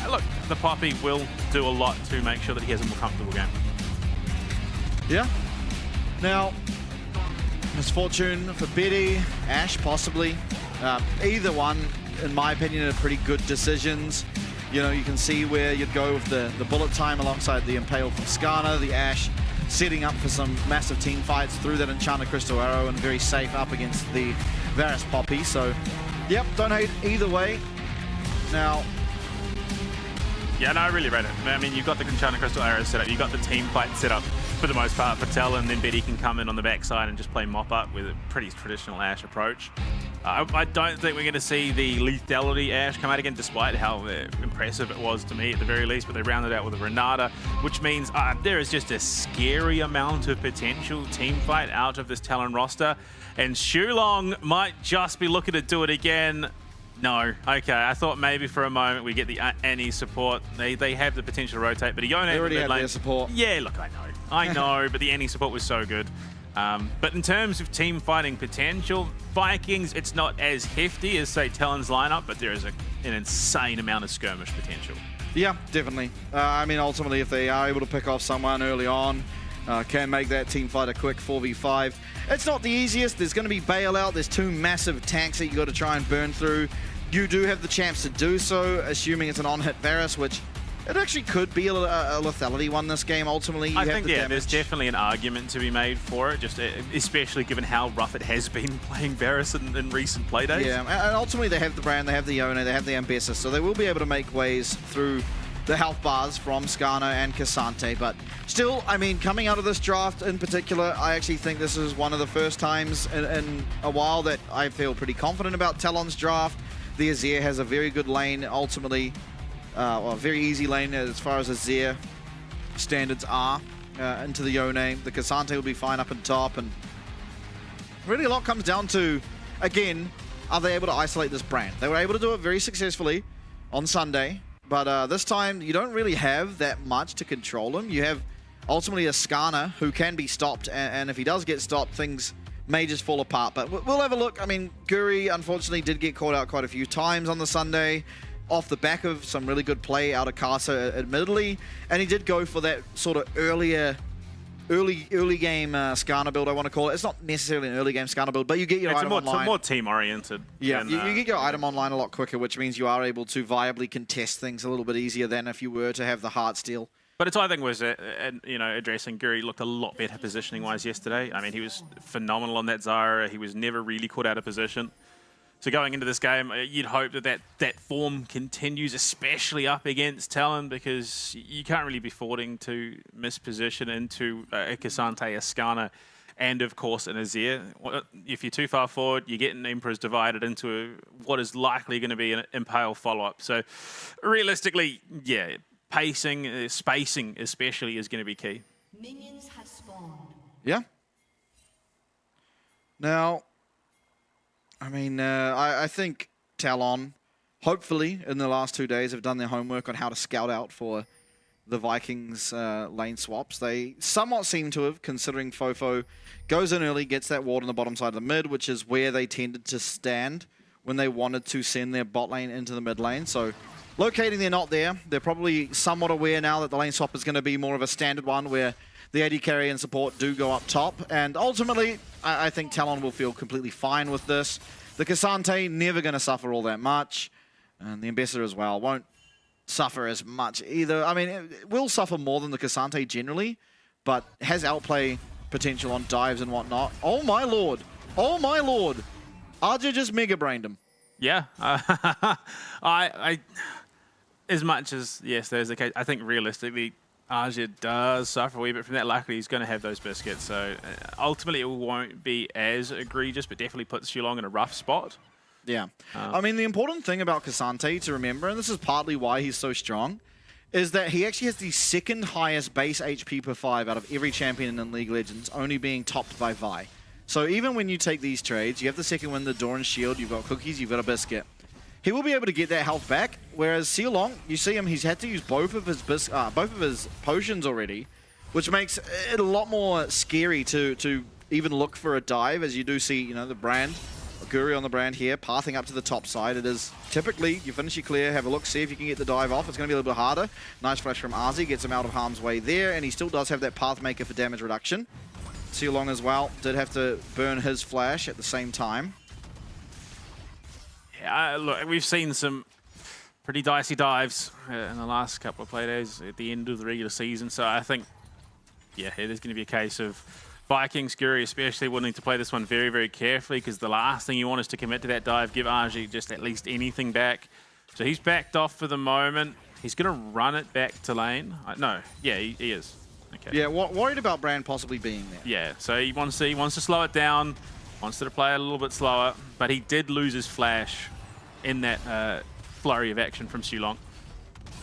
Speaker 17: look, the Poppy will do a lot to make sure that he has a more comfortable game.
Speaker 16: Yeah. Now, misfortune for Betty, Ash possibly. Either one, in my opinion, are pretty good decisions. You know, you can see where you'd go with the bullet time alongside the Impale from Skarner, the Ash setting up for some massive team fights through that Enchanted Crystal Arrow and very safe up against the Varus Poppy. So, yep, don't hate either way. Now...
Speaker 17: Yeah, no, I really rate it. I mean, you've got the Enchanted Crystal Arrow set up, you've got the team fight set up for the most part for Talon, then Betty can come in on the backside and just play mop-up with a pretty traditional Ash approach. I don't think we're going to see the lethality Ash come out again, despite how impressive it was to me at the very least, but they rounded out with a Renata, which means there is just a scary amount of potential team fight out of this Talon roster, and Xulong might just be looking to do it again. No. Okay, I thought maybe for a moment we get the Annie support. They have the potential to rotate, but Ione...
Speaker 16: They already have their support.
Speaker 17: Yeah, look, I know, but the Annie support was so good. But in terms of team fighting potential, Vikings, it's not as hefty as, say, Talon's lineup, but there is an insane amount of skirmish potential.
Speaker 16: Yeah, definitely. I mean, ultimately, if they are able to pick off someone early on, can make that team fight a quick 4v5. It's not the easiest. There's going to be bailout. There's two massive tanks that you got to try and burn through. You do have the chance to do so, assuming it's an on-hit Varus, which it actually could be a lethality one this game. Ultimately, you
Speaker 17: I
Speaker 16: have
Speaker 17: think,
Speaker 16: the
Speaker 17: yeah,
Speaker 16: damage.
Speaker 17: there's definitely an argument to be made for it, just especially given how rough it has been playing Varus in recent playdays.
Speaker 16: Yeah, and ultimately they have the Brand, they have the Ione, they have the Ambessa, so they will be able to make ways through the health bars from Skarner and Cassante. But still, I mean, coming out of this draft in particular, I actually think this is one of the first times in a while that I feel pretty confident about Talon's draft. The Azir has a very good lane, ultimately. Well, a very easy lane as far as Azir standards are into the Ione. The Cassante will be fine up and top, and really a lot comes down to, again, are they able to isolate this Brand? They were able to do it very successfully on Sunday, but this time you don't really have that much to control him. You have ultimately a Skarner who can be stopped, and if he does get stopped, things may just fall apart. But we'll have a look. I mean, Guri unfortunately did get caught out quite a few times on the Sunday, off the back of some really good play out of Casa, admittedly, and he did go for that sort of early game Skarner build, I want to call it. It's not necessarily an early game Skarner build, but you get your item online.
Speaker 17: It's more team oriented.
Speaker 16: Yeah, you get your item online a lot quicker, which means you are able to viably contest things a little bit easier than if you were to have the heart steal.
Speaker 17: But it's, I think, was addressing Guri looked a lot better positioning-wise yesterday. I mean, he was phenomenal on that Zyra. He was never really caught out of position. So going into this game, you'd hope that form continues, especially up against Talon, because you can't really be affording to misposition into a Cassante, a Skarner, and of course an Azir. If you're too far forward, you're getting Emperors divided into what is likely going to be an Impale follow-up. So realistically, yeah, pacing, spacing especially is going to be key.
Speaker 19: Minions have spawned.
Speaker 16: Yeah. Now, I mean, I think Talon, hopefully, in the last 2 days, have done their homework on how to scout out for the Vikings lane swaps. They somewhat seem to have, considering Fofo goes in early, gets that ward on the bottom side of the mid, which is where they tended to stand when they wanted to send their bot lane into the mid lane. So locating they're not there. They're probably somewhat aware now that the lane swap is going to be more of a standard one where the AD carry and support do go up top. And ultimately, I think Talon will feel completely fine with this. The Cassante never going to suffer all that much. And the Ambassador as well won't suffer as much either. I mean, it will suffer more than the Cassante generally, but has outplay potential on dives and whatnot. Oh my lord. Oh my lord. RJ just mega brained him.
Speaker 17: Yeah. As much as, yes, there's a case, I think realistically, Arja does suffer a wee bit from that. Luckily, he's going to have those biscuits. So ultimately, it won't be as egregious, but definitely puts Shulong in a rough spot.
Speaker 16: Yeah. I mean, the important thing about Cassante to remember, and this is partly why he's so strong, is that he actually has the second highest base HP per 5 out of every champion in League of Legends, only being topped by Vi. So even when you take these trades, you have the second win, the Doran Shield, you've got cookies, you've got a biscuit. He will be able to get that health back, whereas Sealong, you see him, he's had to use both of his potions already, which makes it a lot more scary to even look for a dive, as you do see, you know, the brand, Guri on the brand here, pathing up to the top side. It is typically, you finish your clear, have a look, see if you can get the dive off. It's going to be a little bit harder. Nice flash from Arzi, gets him out of harm's way there, and he still does have that path maker for damage reduction. Sealong as well, did have to burn his flash at the same time.
Speaker 17: Yeah, look, we've seen some pretty dicey dives in the last couple of play days at the end of the regular season. So I think, yeah, it is going to be a case of Vikings, Guri especially, will need to play this one very, very carefully, because the last thing you want is to commit to that dive, give RG just at least anything back. So he's backed off for the moment. He's going to run it back to lane. No, yeah, he is. Okay.
Speaker 16: Yeah, worried about Brand possibly being there.
Speaker 17: Yeah, so he wants to slow it down, wants to play a little bit slower, but he did lose his flash in that flurry of action from Shulong.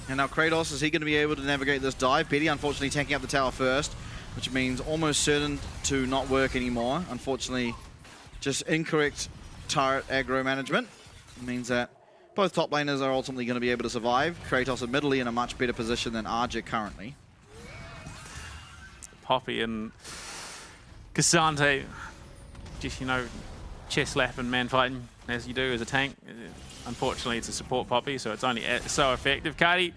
Speaker 16: And now Kratos, is he going to be able to navigate this dive? Betty, unfortunately, tanking up the tower first, which means almost certain to not work anymore. Unfortunately, just incorrect turret aggro management. It means that both top laners are ultimately going to be able to survive. Kratos admittedly in a much better position than Arja currently.
Speaker 17: Poppy and Cassante, just, you know, chest slapping, man fighting, as you do as a tank. Unfortunately, it's a support Poppy, so it's only so effective. Cardi,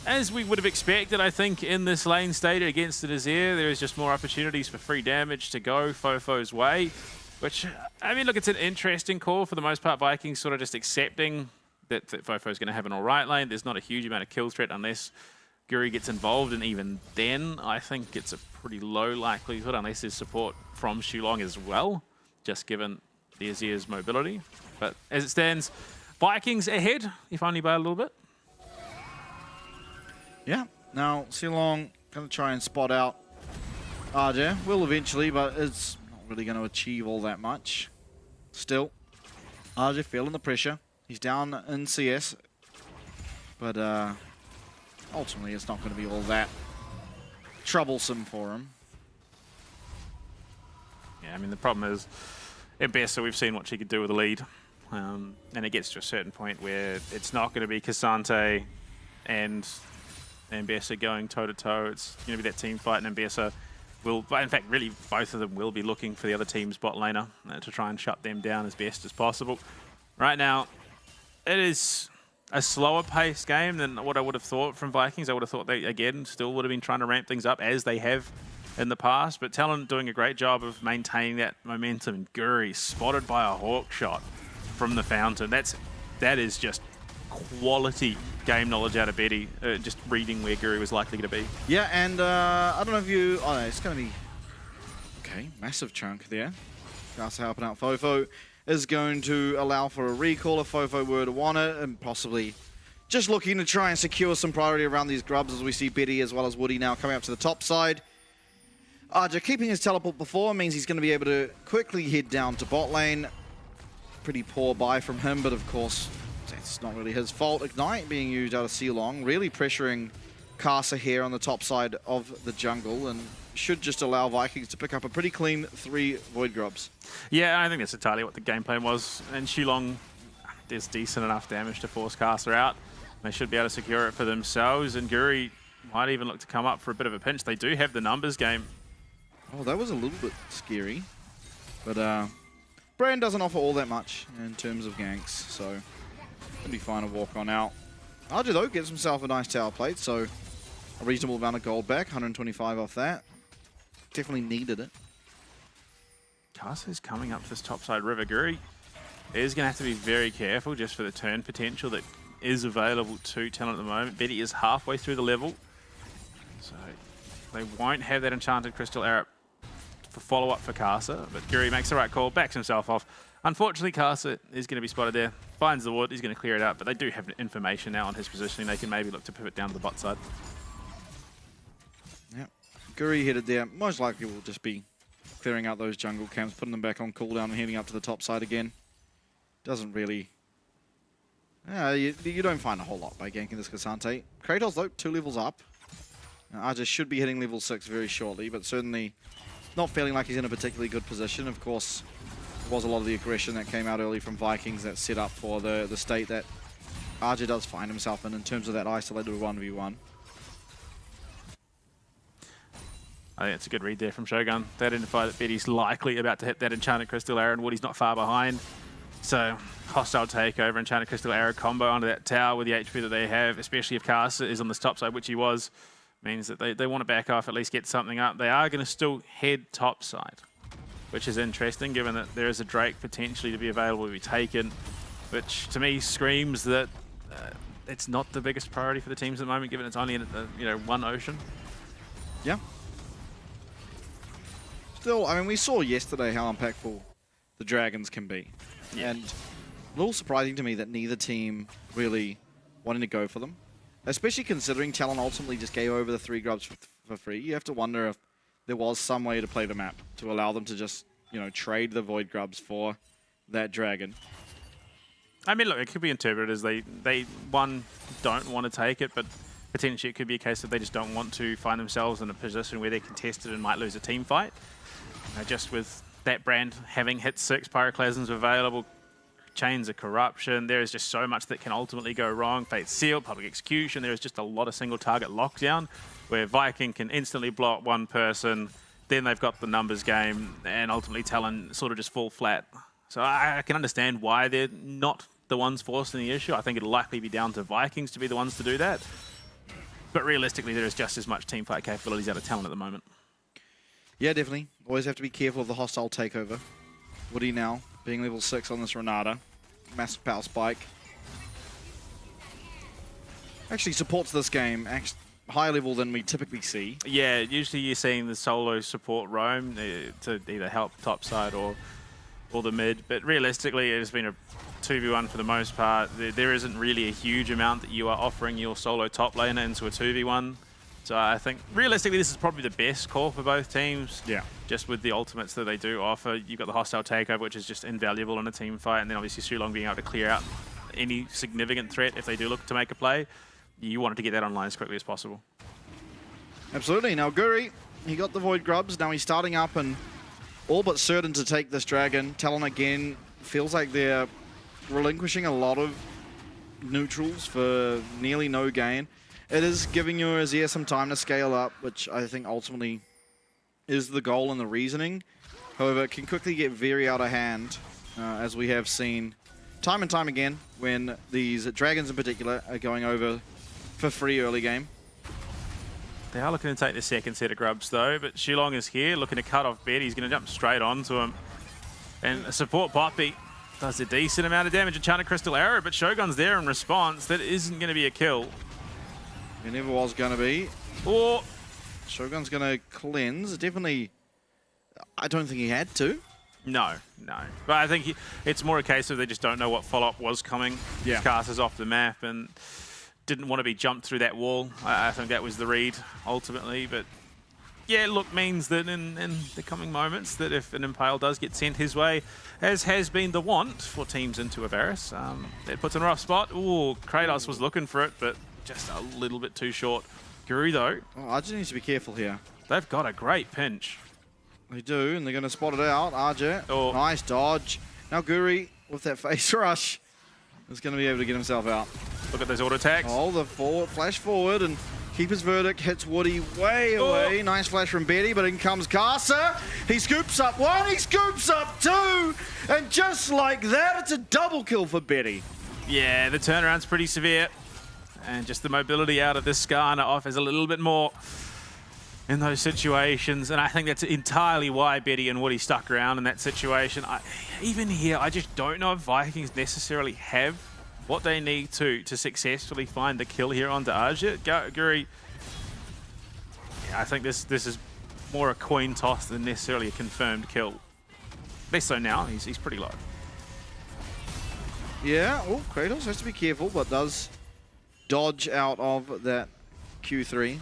Speaker 17: as we would have expected, I think, in this lane state against the Desir, there is just more opportunities for free damage to go Fofo's way, which, I mean, look, it's an interesting call. For the most part, Vikings sort of just accepting that Fofo's going to have an all right lane. There's not a huge amount of kill threat unless Guri gets involved, and even then, I think it's a pretty low likelihood unless there's support from Shulong as well, just given the Azir's mobility. But as it stands, Vikings ahead, if only by a little bit.
Speaker 16: Yeah, now Sealong going to try and spot out Arja. Will eventually, but it's not really going to achieve all that much. Still, Arja feeling the pressure. He's down in CS, but ultimately it's not going to be all that troublesome for him.
Speaker 17: Yeah, I mean, the problem is, at best, so we've seen what she could do with the lead. And it gets to a certain point where it's not going to be Cassante and Ambessa going toe-to-toe. It's going to be that team fight, and Ambessa will, in fact, really, both of them will be looking for the other team's bot laner to try and shut them down as best as possible. Right now, it is a slower paced game than what I would have thought from Vikings. I would have thought they, again, still would have been trying to ramp things up as they have in the past, but Talon doing a great job of maintaining that momentum. And Guri spotted by a hawk shot from the fountain. That is just quality game knowledge out of Betty, just reading where Guri was likely to be.
Speaker 16: Yeah, and I don't know if you... Oh, no, it's going to be... Okay, massive chunk there. Just helping out Fofo is going to allow for a recall if Fofo were to want it, and possibly just looking to try and secure some priority around these grubs, as we see Betty as well as Woody now coming up to the top side. Arja keeping his teleport before means he's going to be able to quickly head down to bot lane. Pretty poor buy from him, but of course, it's not really his fault. Ignite being used out of Sealong, really pressuring Kasa here on the top side of the jungle, and should just allow Vikings to pick up a pretty clean 3 Void Grubs.
Speaker 17: Yeah, I think that's entirely what the game plan was. And Shulong does decent enough damage to force Kasa out. They should be able to secure it for themselves, and Guri might even look to come up for a bit of a pinch. They do have the numbers game.
Speaker 16: Oh, that was a little bit scary. But Brand doesn't offer all that much in terms of ganks, so it'll be fine to walk on out. RJ though gets himself a nice tower plate, so a reasonable amount of gold back, 125 off that. Definitely needed it.
Speaker 17: Karsa's coming up this topside river. Guri is going to have to be very careful just for the turn potential that is available to Talon at the moment. Betty is halfway through the level, so they won't have that enchanted crystal arrow for follow-up for Karsa, but Guri makes the right call, backs himself off. Unfortunately, Karsa is going to be spotted there, finds the wood, he's going to clear it out, but they do have information now on his positioning. They can maybe look to pivot down to the bot side.
Speaker 16: Yep, Guri headed there. Most likely will just be clearing out those jungle camps, putting them back on cooldown and heading up to the top side again. Doesn't really... you don't find a whole lot by ganking this Cassante. Kratos though, 2 levels up. RJ should be hitting level 6 very shortly, but certainly not feeling like he's in a particularly good position. Of course, there was a lot of the aggression that came out early from Vikings that set up for the state that RJ does find himself in terms of that isolated 1v1.
Speaker 17: I think it's a good read there from Shogun. They identify that Betty's likely about to hit that enchanted crystal arrow and Woody's not far behind. So hostile takeover, enchanted crystal arrow combo onto that tower with the HP that they have, especially if Karsa is on this top side, which he was, means that they want to back off, at least get something up. They are going to still head top side, which is interesting given that there is a Drake potentially to be available to be taken, which to me screams that it's not the biggest priority for the teams at the moment, given it's only in one ocean.
Speaker 16: Yeah. Still, I mean, we saw yesterday how impactful the Dragons can be. Yeah. And a little surprising to me that neither team really wanted to go for them. Especially considering Talon ultimately just gave over the 3 grubs for free. You have to wonder if there was some way to play the map to allow them to just, trade the void grubs for that dragon.
Speaker 17: I mean, look, it could be interpreted as they don't want to take it, but potentially it could be a case that they just don't want to find themselves in a position where they're contested and might lose a team fight. Just with that brand having hit 6 pyroclasms available, chains of corruption, there is just so much that can ultimately go wrong. Fate Seal, public execution, there is just a lot of single target lockdown where Viking can instantly block one person, then they've got the numbers game, and ultimately Talon sort of just fall flat. So I can understand why they're not the ones forcing the issue. I think it'll likely be down to Vikings to be the ones to do that. But realistically, there is just as much teamfight capabilities out of Talon at the moment.
Speaker 16: Yeah, definitely. Always have to be careful of the hostile takeover. Woody now being level 6 on this Renata. Massive power spike. Actually supports this game higher level than we typically see.
Speaker 17: Yeah, usually you're seeing the solo support roam to either help top side or the mid, but realistically it has been a 2v1 for the most part. There isn't really a huge amount that you are offering your solo top laner into a 2v1. So I think realistically this is probably the best call for both teams.
Speaker 16: Yeah.
Speaker 17: Just with the ultimates that they do offer. You've got the hostile takeover, which is just invaluable in a team fight, and then obviously Shulong being able to clear out any significant threat if they do look to make a play. You wanted to get that online as quickly as possible.
Speaker 16: Absolutely. Now Guri, he got the Void Grubs. Now he's starting up and all but certain to take this dragon. Talon again feels like they're relinquishing a lot of neutrals for nearly no gain. It is giving your Azir some time to scale up, which I think ultimately is the goal and the reasoning. However, it can quickly get very out of hand, as we have seen time and time again when these dragons in particular are going over for free early game.
Speaker 17: They are looking to take the second set of grubs though, but Shulong is here looking to cut off Bed. He's going to jump straight onto him. And support Poppy does a decent amount of damage. Enchanted Crystal Arrow, but Shogun's there in response. That isn't going to be a kill.
Speaker 16: It never was going to be.
Speaker 17: Or
Speaker 16: Shogun's going to cleanse. Definitely, I don't think he had to.
Speaker 17: No. But I think it's more a case of they just don't know what follow-up was coming.
Speaker 16: Yeah.
Speaker 17: Karsa's off the map and didn't want to be jumped through that wall. I think that was the read, ultimately. But yeah, look, means that in the coming moments, that if an Impale does get sent his way, as has been the want for teams into Avaris, it puts in a rough spot. Ooh, Kratos was looking for it, but just a little bit too short. Guru, though.
Speaker 16: Oh, RJ needs to be careful here.
Speaker 17: They've got a great pinch.
Speaker 16: They do, and they're going to spot it out. RJ, nice dodge. Now Guri, with that face rush, is going to be able to get himself out.
Speaker 17: Look at those auto attacks.
Speaker 16: Oh, the flash forward, and Keeper's Verdict hits Woody way away. Nice flash from Betty, but in comes Karsa. He scoops up one, he scoops up two. And just like that, it's a double kill for Betty.
Speaker 17: Yeah, the turnaround's pretty severe. And just the mobility out of this Skarner offers a little bit more in those situations. And I think that's entirely why Betty and Woody stuck around in that situation. Even here, I just don't know if Vikings necessarily have what they need to successfully find the kill here onto Arja. Guri, yeah, I think this is more a coin toss than necessarily a confirmed kill. Less so now, he's pretty low.
Speaker 16: Yeah, oh, Kratos has to be careful, but does dodge out of that Q3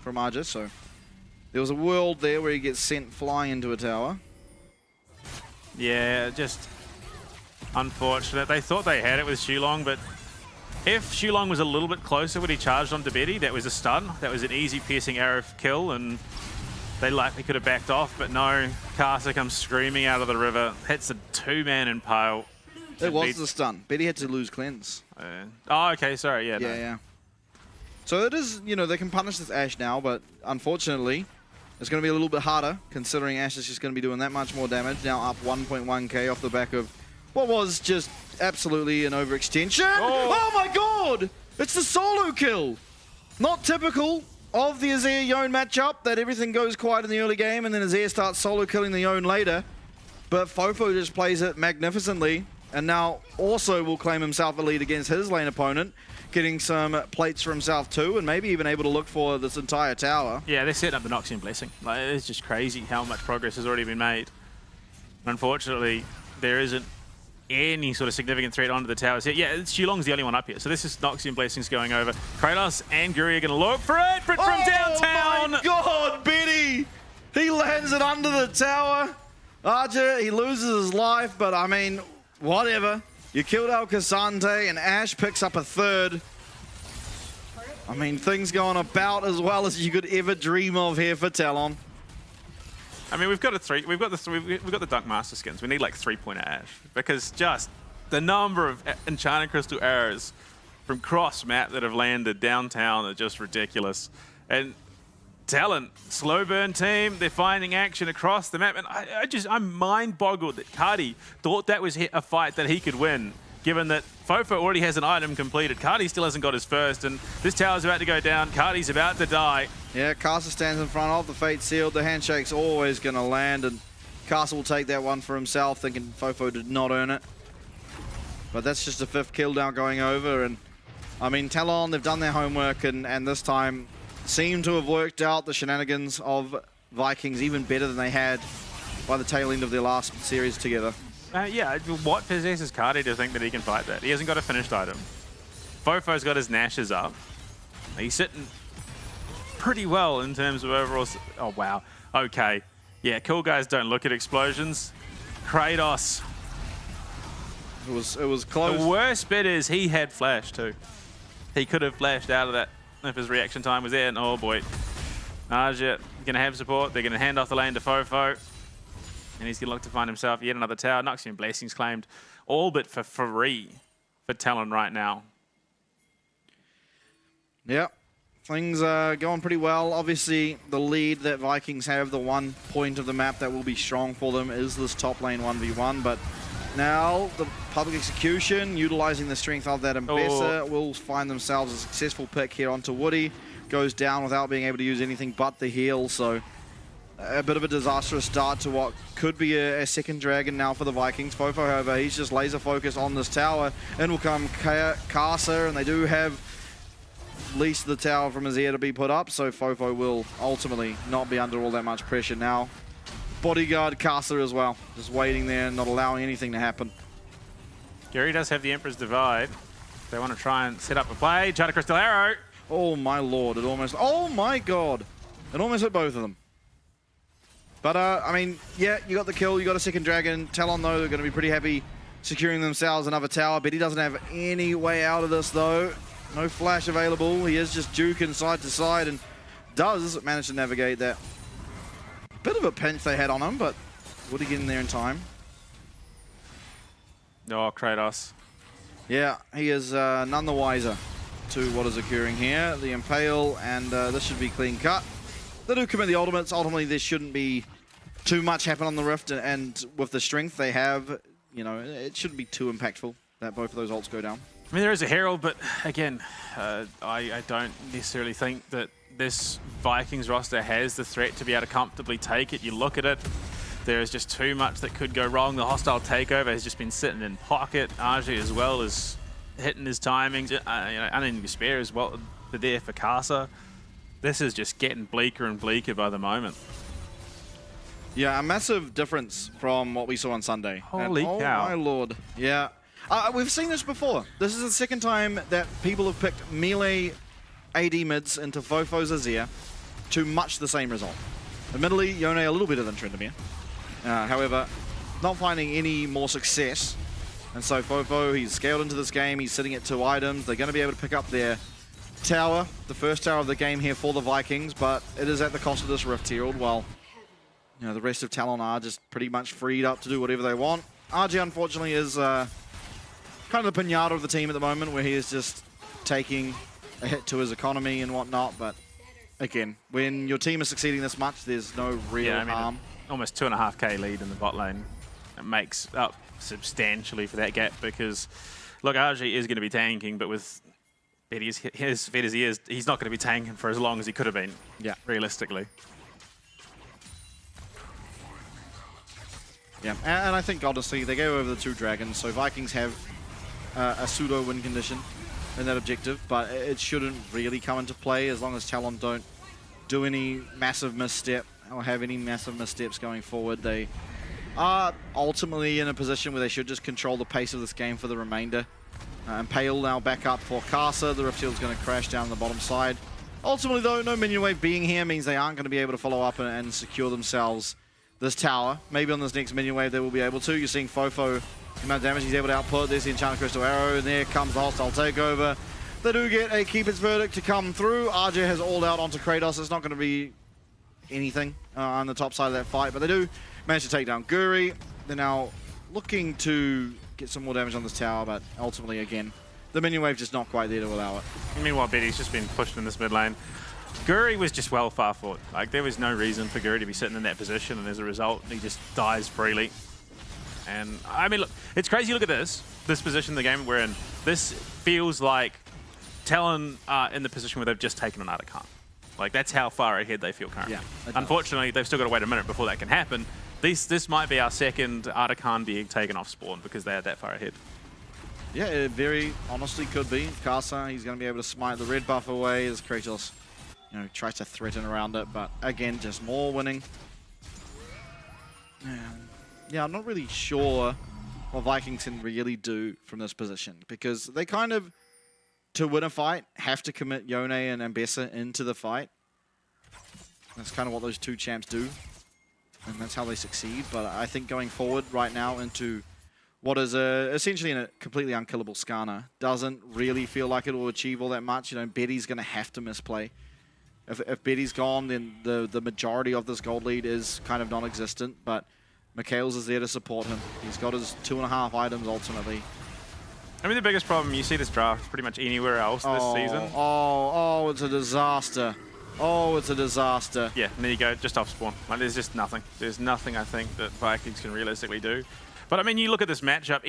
Speaker 16: from Arja, so there was a world there where he gets sent flying into a tower.
Speaker 17: Yeah, just unfortunate. They thought they had it with Shulong, but if Shulong was a little bit closer when he charged onto Betty, that was a stun. That was an easy piercing arrow kill, and they likely could have backed off, but no. Casa comes screaming out of the river, hits a two-man impale.
Speaker 16: It was the stun. Betty had to lose cleanse.
Speaker 17: Oh, okay, sorry, yeah.
Speaker 16: Yeah. So it is, you know, they can punish this Ashe now, but unfortunately, it's going to be a little bit harder, considering Ashe is just going to be doing that much more damage. Now up 1.1k off the back of what was just absolutely an overextension. Oh my god! It's the solo kill! Not typical of the Azir-Yone matchup, that everything goes quiet in the early game and then Azir starts solo killing the Yone later. But Fofo just plays it magnificently, and now also will claim himself a lead against his lane opponent, getting some plates for himself too, and maybe even able to look for this entire tower.
Speaker 17: Yeah, they're setting up the Noxian Blessing. Like, it's just crazy how much progress has already been made. Unfortunately, there isn't any sort of significant threat onto the towers here. Yeah, Shulong's the only one up here, so this is Noxian Blessings going over. Kratos and Guri are going to look for it from downtown.
Speaker 16: Oh my god, Betty! He lands it under the tower. Arja, he loses his life, but I mean, whatever. You killed El Casante, and Ashe picks up a third. I mean, things going about as well as you could ever dream of here for Talon.
Speaker 17: I mean, we've got the Dunk Master skins. We need like 3-pointer Ashe, because just the number of Enchanted Crystal arrows from cross map that have landed downtown are just ridiculous. And Talon, slow burn team, they're finding action across the map, and I'm mind boggled that Cardi thought that was a fight that he could win, given that Fofo already has an item completed. Cardi still hasn't got his first, and this tower's about to go down. Cardi's about to die.
Speaker 16: Yeah, Casa stands in front of the Fate Sealed. The handshake's always going to land, and Casa will take that one for himself, thinking Fofo did not earn it. But that's just a 5th kill now going over, and I mean, Talon, they've done their homework, and this time seem to have worked out the shenanigans of Vikings even better than they had by the tail end of their last series together.
Speaker 17: Yeah, what possesses Cardi to think that he can fight that? He hasn't got a finished item. Fofo's got his Nashes up. He's sitting pretty well in terms of overall... Oh, wow. Okay. Yeah, cool guys don't look at explosions. Kratos.
Speaker 16: It was close.
Speaker 17: The worst bit is he had flash too. He could have flashed out of that if his reaction time was there, and oh boy. Arja gonna have support. They're gonna hand off the lane to Fofo. And he's gonna look to find himself yet another tower. Noxian Blessings claimed all but for free for Talon right now.
Speaker 16: Yeah, things are going pretty well. Obviously, the lead that Vikings have, the one point of the map that will be strong for them is this top lane 1v1, but now the public execution, utilizing the strength of that Ambessa, will find themselves a successful pick here onto Woody. Goes down without being able to use anything but the heal, so a bit of a disastrous start to what could be a second dragon now for the Vikings. Fofo, however, he's just laser focused on this tower. In will come Casa, and they do have at least the tower from Azir to be put up, so Fofo will ultimately not be under all that much pressure now. Bodyguard Casa as well, just waiting there and not allowing anything to happen.
Speaker 17: Gary does have the Emperor's Divide. They want to try and set up a play. Enchanted Crystal Arrow.
Speaker 16: Oh my lord, it almost... Oh my god! It almost hit both of them. But, I mean, yeah, you got the kill, you got a second dragon. Talon, though, they're going to be pretty happy securing themselves another tower. Betty doesn't have any way out of this, though. No flash available. He is just juking side to side and does manage to navigate that. Bit of a pinch they had on him, but would he get in there in time?
Speaker 17: Oh, Kratos.
Speaker 16: Yeah, he is none the wiser to what is occurring here. The Impale, and this should be clean cut. They do commit the ultimates. Ultimately, there shouldn't be too much happen on the Rift, and with the strength they have, you know, it shouldn't be too impactful that both of those ults go down.
Speaker 17: I mean, there is a Herald, but again, I don't necessarily think that this Vikings roster has the threat to be able to comfortably take it. You look at it, there is just too much that could go wrong. The hostile takeover has just been sitting in pocket. RJ as well as hitting his timings. You know, Unending Despair as well, but there for Casa. This is just getting bleaker and bleaker by the moment.
Speaker 16: Yeah, a massive difference from what we saw on Sunday.
Speaker 17: Holy cow.
Speaker 16: Oh my lord. Yeah. We've seen this before. This is the second time that people have picked melee AD mids into Fofo's Azir to much the same result. Admittedly, Yone a little better than Tryndamere. However, not finding any more success. And so Fofo, he's scaled into this game. He's sitting at 2 items. They're going to be able to pick up their tower, the first tower of the game here for the Vikings, but it is at the cost of this Rift Herald, while you know, the rest of Talon are just pretty much freed up to do whatever they want. RG, unfortunately, is kind of the pinata of the team at the moment, where he is just taking a hit to his economy and whatnot, but again, when your team is succeeding this much, there's no real harm.
Speaker 17: Almost 2.5k lead in the bot lane. It makes up substantially for that gap because, look, RG is going to be tanking, but with Betty as fit as he is, he's not going to be tanking for as long as he could have been, realistically.
Speaker 16: Yeah, and I think, honestly, they go over the 2 dragons, so Vikings have a pseudo win condition in that objective, but it shouldn't really come into play as long as Talon don't do any massive misstep or have any massive missteps going forward. They are ultimately in a position where they should just control the pace of this game for the remainder. And Pale now back up for Casa. The Rift Shield's going to crash down the bottom side. Ultimately, though, no minion wave being here means they aren't going to be able to follow up and secure themselves this tower. Maybe on this next minion wave they will be able to. You're seeing Fofo, the amount of damage he's able to output. There's the Enchanted Crystal Arrow, and there comes the hostile takeover. They do get a keep its verdict to come through. RJ has all out onto Kratos. It's not going to be anything on the top side of that fight, but they do manage to take down Guri. They're now looking to get some more damage on this tower, but ultimately, again, the minion wave just not quite there to allow it.
Speaker 17: Meanwhile, Betty's just been pushed in this mid lane. Guri was just well far forward. Like, there was no reason for Guri to be sitting in that position, and as a result, he just dies freely. And, I mean, look, it's crazy. Look at this position in the game we're in. This feels like Talon are in the position where they've just taken an Artican. Like, that's how far ahead they feel currently.
Speaker 16: Yeah,
Speaker 17: unfortunately, they've still got to wait a minute before that can happen. This might be our second Artican being taken off spawn because they are that far ahead.
Speaker 16: Yeah, it very honestly could be. Casa, he's going to be able to smite the red buff away as Kratos, you know, tries to threaten around it, but again, just more winning. Yeah, I'm not really sure what Vikings can really do from this position, because they kind of, to win a fight, have to commit Yone and Ambessa into the fight. That's kind of what those 2 champs do, and that's how they succeed. But I think going forward right now into what is essentially a completely unkillable Skarner doesn't really feel like it will achieve all that much. You know, Betty's going to have to misplay. If Betty's gone, then the majority of this gold lead is kind of non-existent, but Mikhails is there to support him. He's got his 2.5 items ultimately.
Speaker 17: I mean, the biggest problem, you see this draft pretty much anywhere else this season.
Speaker 16: Oh, it's a disaster. Oh, it's a disaster.
Speaker 17: Yeah, and there you go, just off spawn. Like, there's just nothing. There's nothing I think that Vikings can realistically do. But I mean, you look at this matchup,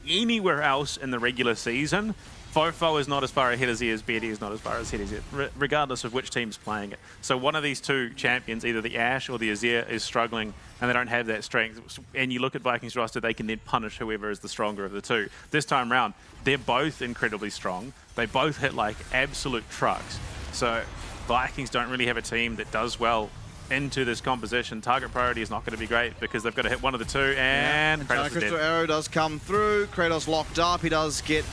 Speaker 17: anywhere else in the regular season, Fofo is not as far ahead as he is, Betty is not as far ahead as he is, regardless of which team's playing it. So one of these 2 champions, either the Ashe or the Azir, is struggling, and they don't have that strength. And you look at Vikings roster, they can then punish whoever is the stronger of the 2. This time round, they're both incredibly strong. They both hit like absolute trucks. So Vikings don't really have a team that does well into this composition. Target priority is not going to be great because they've got to hit one of the 2, and Kratos is
Speaker 16: Crystal
Speaker 17: dead.
Speaker 16: Arrow does come through. Kratos locked up. He does get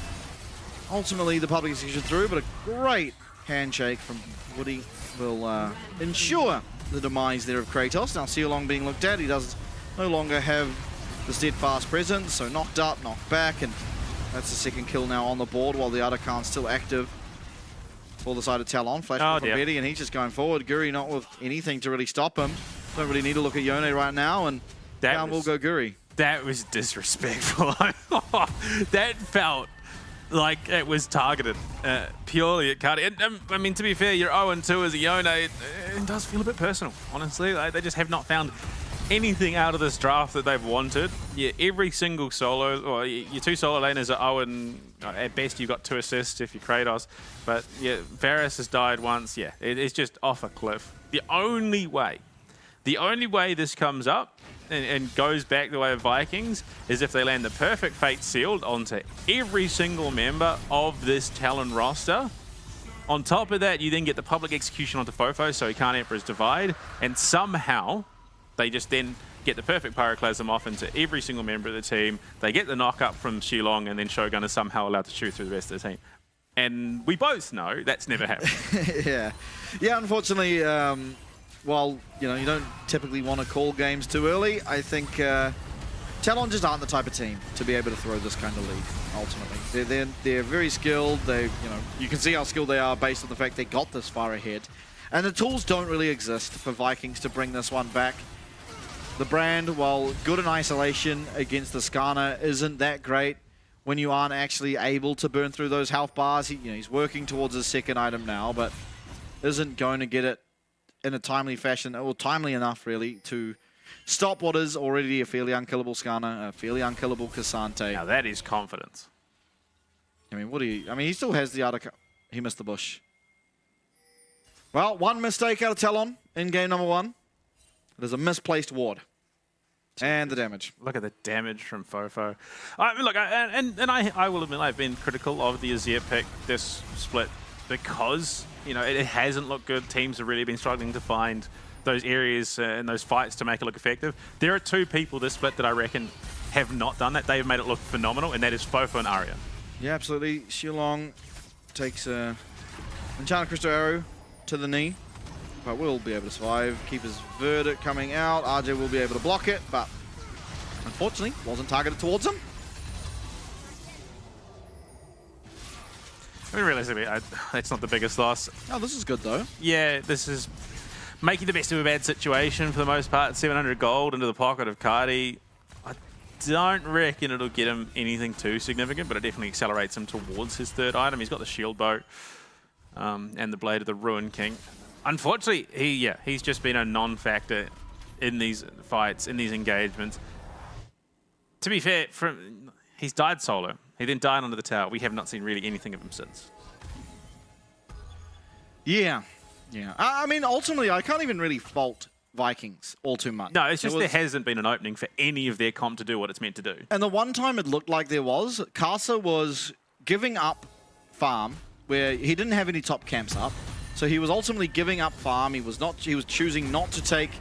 Speaker 16: ultimately the public execution through, but a great handshake from Woody will ensure the demise there of Kratos. Now Sealong being looked at, he does no longer have the steadfast presence, so knocked up, knocked back, and that's the 2nd kill now on the board while the Artican's still active for the side of Talon. Flash from Betty, and he's just going forward. Guri not with anything to really stop him. Don't really need to look at Yone right now, and down will go Guri.
Speaker 17: That was disrespectful. That felt like it was targeted purely at Cardi. I mean, to be fair, you're 0-2 as a Yone. It does feel a bit personal, honestly. They just have not found anything out of this draft that they've wanted, yeah, every single solo, or your 2 solo laners are Owen. At best, you've got 2 assists if you're Kratos. But yeah, Varus has died once. Yeah, it's just off a cliff. The only way this comes up and goes back the way of Vikings is if they land the perfect Fate Sealed onto every single member of this Talon roster. On top of that, you then get the public execution onto Fofo, so he can't Emperor's Divide, and somehow they just then get the perfect Pyroclasm off into every single member of the team. They get the knock-up from Shilong, and then Shogun is somehow allowed to shoot through the rest of the team. And we both know that's never happened.
Speaker 16: Yeah, unfortunately, while you don't typically want to call games too early, I think Talon just aren't the type of team to be able to throw this kind of lead. Ultimately, they're very skilled. You can see how skilled they are based on the fact they got this far ahead, and the tools don't really exist for Vikings to bring this one back. The brand, while good in isolation against the Skarner, isn't that great when you aren't actually able to burn through those health bars. He's working towards his 2nd item now, but isn't going to get it in a timely fashion, or timely enough really, to stop what is already a fairly unkillable Skarner, a fairly unkillable Cassante.
Speaker 17: Now that is confidence.
Speaker 16: I mean, he still has the other... He missed the bush. Well, one mistake out of Talon in game number 1. It is a misplaced ward. And the damage.
Speaker 17: Look at the damage from Fofo. I will admit I've been critical of the Azir pick this split because, it hasn't looked good. Teams have really been struggling to find those areas and those fights to make it look effective. There are 2 people this split that I reckon have not done that. They have made it look phenomenal, and that is Fofo and Arya. Yeah, absolutely. Shilong takes a Enchanted Crystal Arrow to the knee, but will be able to survive. Keeper's Verdict coming out. RJ will be able to block it, but unfortunately wasn't targeted towards him. I mean, realistically, that's not the biggest loss. Oh, this is good though. Yeah, this is making the best of a bad situation for the most part. 700 gold into the pocket of Cardi. I don't reckon it'll get him anything too significant, but it definitely accelerates him towards his 3rd item. He's got the shield bow and the Blade of the Ruin King. Unfortunately, he's just been a non-factor in these fights, in these engagements. To be fair, he's died solo. He then died under the tower. We have not seen really anything of him since. Yeah. I mean, ultimately, I can't even really fault Vikings all too much. No, it's just there hasn't been an opening for any of their comp to do what it's meant to do. And the one time it looked like there was, Casa was giving up farm where he didn't have any top camps up. So he was ultimately giving up farm. He was choosing not to take,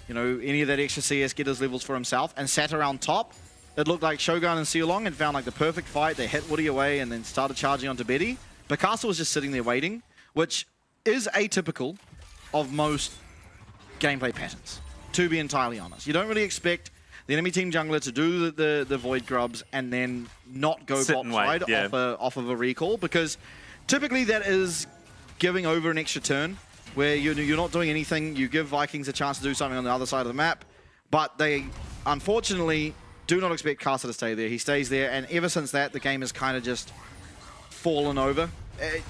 Speaker 17: any of that extra CS, get his levels for himself, and sat around top. It looked like Shogun and Sealong had found the perfect fight. They hit Woody away and then started charging onto Betty. Picasso was just sitting there waiting, which is atypical of most gameplay patterns, to be entirely honest. You don't really expect the enemy team jungler to do the Void Grubs and then not go bot side off of a recall, because typically that is giving over an extra turn where you're not doing anything. You give Vikings a chance to do something on the other side of the map, but they unfortunately do not expect Casa to stay there. He stays there, and ever since that, the game has kind of just fallen over.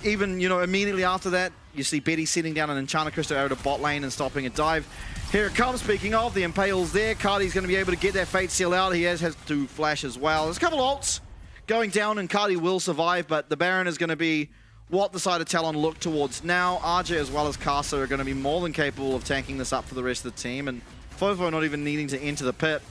Speaker 17: Even, immediately after that, you see Betty sitting down an Enchanted Crystal Arrow to bot lane and stopping a dive. Here it comes, speaking of, the Impale's there. Cardi's going to be able to get that Fate Seal out. He has to flash as well. There's a couple ults going down, and Cardi will survive, but the Baron is going to be what the side of Talon look towards now. RJ as well as Casa are going to be more than capable of tanking this up for the rest of the team, and Fofo not even needing to enter the pit.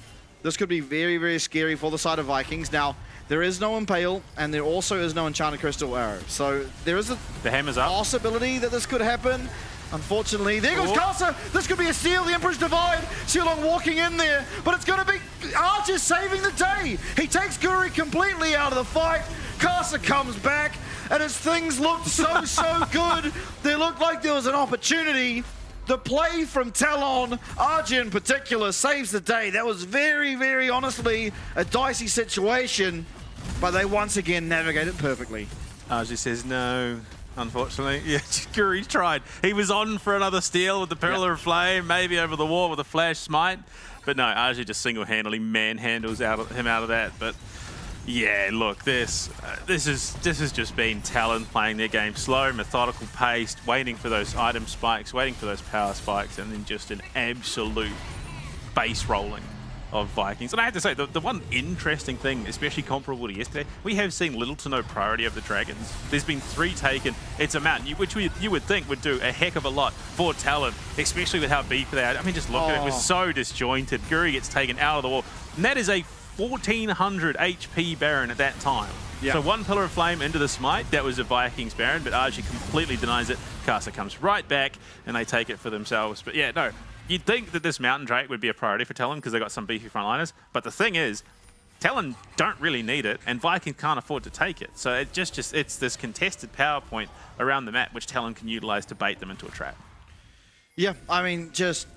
Speaker 17: This could be very, very scary for the side of Vikings. Now, there is no Impale, and there also is no Enchanted Crystal Arrow. So there is a possibility that this could happen. Unfortunately, there goes Casa. This could be a steal, the Emperor's Divide. Sealong walking in there, but it's going to be Archer saving the day. He takes Guri completely out of the fight. Casa comes back, and as things looked so good, there looked like there was an opportunity. The play from Talon, RJ in particular, saves the day. That was very, very honestly a dicey situation, but they once again navigate it perfectly. RJ says no, unfortunately. Yeah, Guri tried. He was on for another steal with the Pillar of Flame, maybe over the wall with a flash smite, but no, RJ just single-handedly manhandles him out of that. But yeah, look, this has just been Talon playing their game slow, methodical paced, waiting for those item spikes, waiting for those power spikes, and then just an absolute base rolling of Vikings. And I have to say, the one interesting thing, especially comparable to yesterday, we have seen little to no priority of the Dragons. There's been 3 taken. It's a mountain, which you would think would do a heck of a lot for Talon, especially with how beefy they are. I mean, just look at it. It was so disjointed. Guri gets taken out of the wall. And that is a 1400 HP Baron at that time.
Speaker 16: Yeah.
Speaker 17: So 1 Pillar of Flame into the Smite. That was a Vikings Baron, but Archie completely denies it. Casa comes right back, and they take it for themselves. But yeah, no. You'd think that this Mountain Drake would be a priority for Talon because they've got some beefy frontliners. But the thing is, Talon don't really need it, and Vikings can't afford to take it. So it's this contested power point around the map which Talon can utilize to bait them into a trap.
Speaker 16: Yeah, I mean, just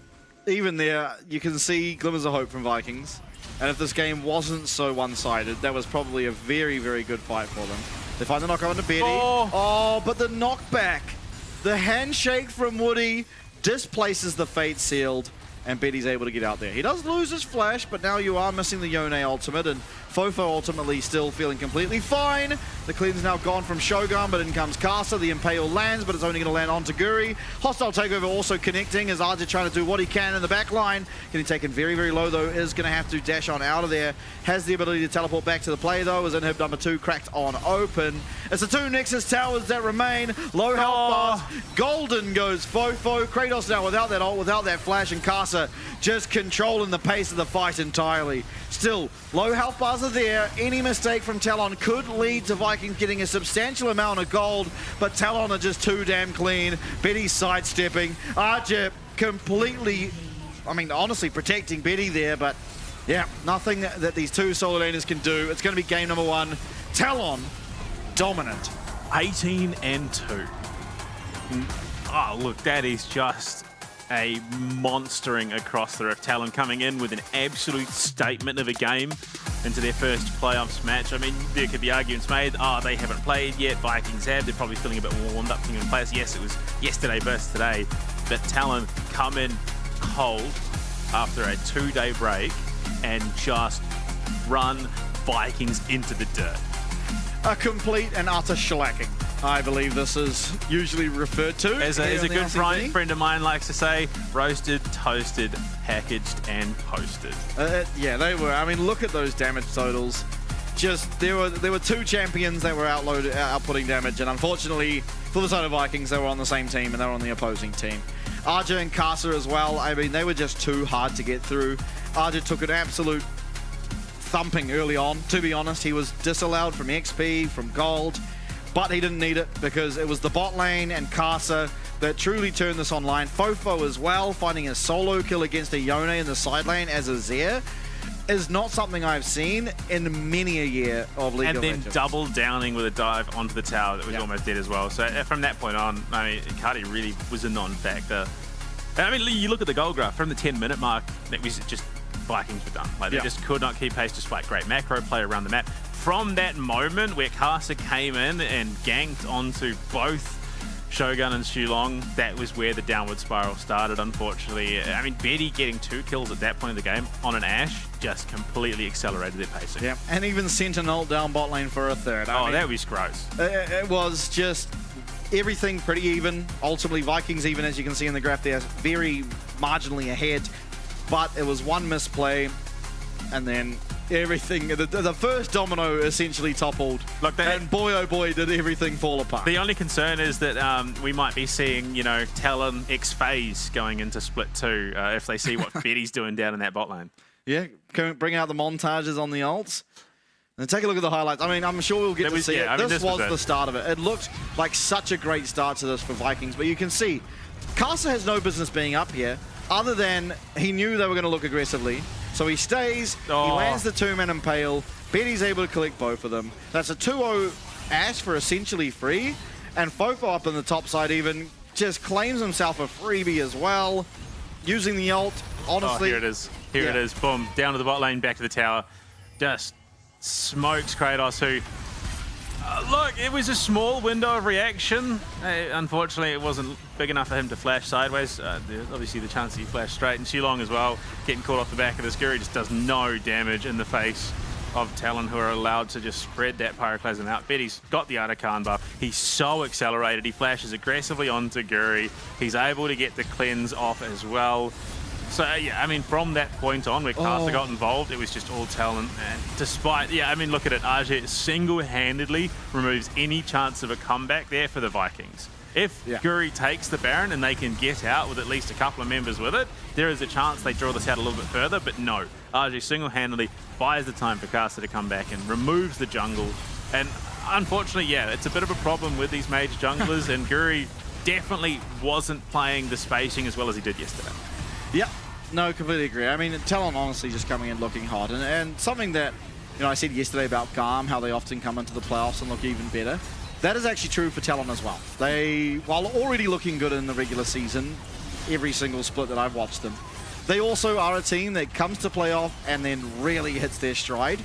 Speaker 16: even there, you can see glimmers of hope from Vikings. And if this game wasn't so one-sided, that was probably a very, very good fight for them. They find the knock onto Betty. Oh, but the knockback. The handshake from Woody displaces the Fate Sealed, and Betty's able to get out there. He does lose his flash, but now you are missing the Yone ultimate, and Fofo ultimately still feeling completely fine. The clean's now gone from Shogun, but in comes Casa. The Impale lands, but it's only going to land onto Guri. Hostile takeover also connecting as Arja trying to do what he can in the back line. Getting taken very, very low, though, is going to have to dash on out of there. Has the ability to teleport back to the play, though, as inhib number 2 cracked on open. It's the 2 Nexus towers that remain. Low health bars. Golden goes Fofo. Kratos now without that ult, without that flash, and Casa just controlling the pace of the fight entirely. Still, low health bars are there. Any mistake from Talon could lead to Vikings getting a substantial amount of gold, but Talon are just too damn clean. Betty sidestepping. Arja completely, I mean, honestly protecting Betty there, but yeah, nothing that these 2 solo laners can do. It's going to be game number 1. Talon dominant.
Speaker 17: 18-2. Oh, look, that is just a monstering across the roof. Talon coming in with an absolute statement of a game into their first playoffs match. I mean, there could be arguments made, they haven't played yet, Vikings have, they're probably feeling a bit warmed up, thinking players. Yes, it was yesterday versus today, but Talon come in cold after a 2-day break and just run Vikings into the dirt.
Speaker 16: A complete and utter shellacking, I believe this is usually referred to.
Speaker 17: As a good friend of mine likes to say, roasted, toasted, packaged, and posted.
Speaker 16: Yeah, they were. I mean, look at those damage totals. Just, there were 2 champions that were outputting damage, and unfortunately, for the side of Vikings, they were on the same team, and they were on the opposing team. Arja and Casa as well, I mean, they were just too hard to get through. Arja took an absolute thumping early on, to be honest. He was disallowed from XP, from gold, but he didn't need it because it was the bot lane and Casa that truly turned this online. Fofo as well, finding a solo kill against a Yone in the side lane as a Zerg is not something I've seen in many a year of League of Legends.
Speaker 17: And then double downing with a dive onto the tower that was almost dead as well. So from that point on, I mean, Icardi really was a non-factor. I mean, you look at the goal graph, from the 10-minute mark, it was just Vikings were done. Like, they just could not keep pace despite great macro play around the map. From that moment where Casa came in and ganked onto both Shogun and Shulong, that was where the downward spiral started, unfortunately. I mean, Betty getting 2 kills at that point in the game on an Ashe just completely accelerated their pacing.
Speaker 16: Yeah, and even Sentinel down bot lane for a 3rd. I mean,
Speaker 17: that was gross.
Speaker 16: It was just everything pretty even. Ultimately, Vikings, even as you can see in the graph there, very marginally ahead. But it was one misplay, and then everything, the first domino essentially toppled. Look, and boy, oh boy, did everything fall apart.
Speaker 17: The only concern is that we might be seeing, you know, Talon X-Phase going into Split 2 if they see what Betty's doing down in that bot lane.
Speaker 16: Yeah, bring out the montages on the ults. And take a look at the highlights. I mean, I'm sure we'll get to see it. This was the start of it. It looked like such a great start to this for Vikings, but you can see Casa has no business being up here, other than he knew they were going to look aggressively. So he stays, he lands the 2-man Impale, Betty's able to collect both of them. That's a 2-0 Ashe for essentially free, and Fofo up in the top side even just claims himself a freebie as well, using the ult, honestly.
Speaker 17: Here it is. Here it is. Boom. Down to the bot lane, back to the tower. Just smokes Kratos, who... look, it was a small window of reaction. Unfortunately, it wasn't big enough for him to flash sideways. Obviously, the chance that he flashed straight. And Shulong as well, getting caught off the back of this. Guri just does no damage in the face of Talon, who are allowed to just spread that Pyroclasm out. Betty's got the Artican buff. He's so accelerated. He flashes aggressively onto Guri. He's able to get the cleanse off as well. So yeah, I mean, from that point on, where Caster got involved, it was just all Talon. And despite, yeah, I mean, look at it. RJ single-handedly removes any chance of a comeback there for the Vikings. If Guri takes the Baron and they can get out with at least a couple of members with it, there is a chance they draw this out a little bit further. But no, RJ single-handedly buys the time for Caster to come back and removes the jungle. And unfortunately, yeah, it's a bit of a problem with these major junglers, and Guri definitely wasn't playing the spacing as well as he did yesterday.
Speaker 16: Yeah, no, completely agree. I mean, Talon honestly just coming in looking hot. And something that, you know, I said yesterday about GAM, how they often come into the playoffs and look even better. That is actually true for Talon as well. They, while already looking good in the regular season, every single split that I've watched them, they also are a team that comes to playoff and then really hits their stride.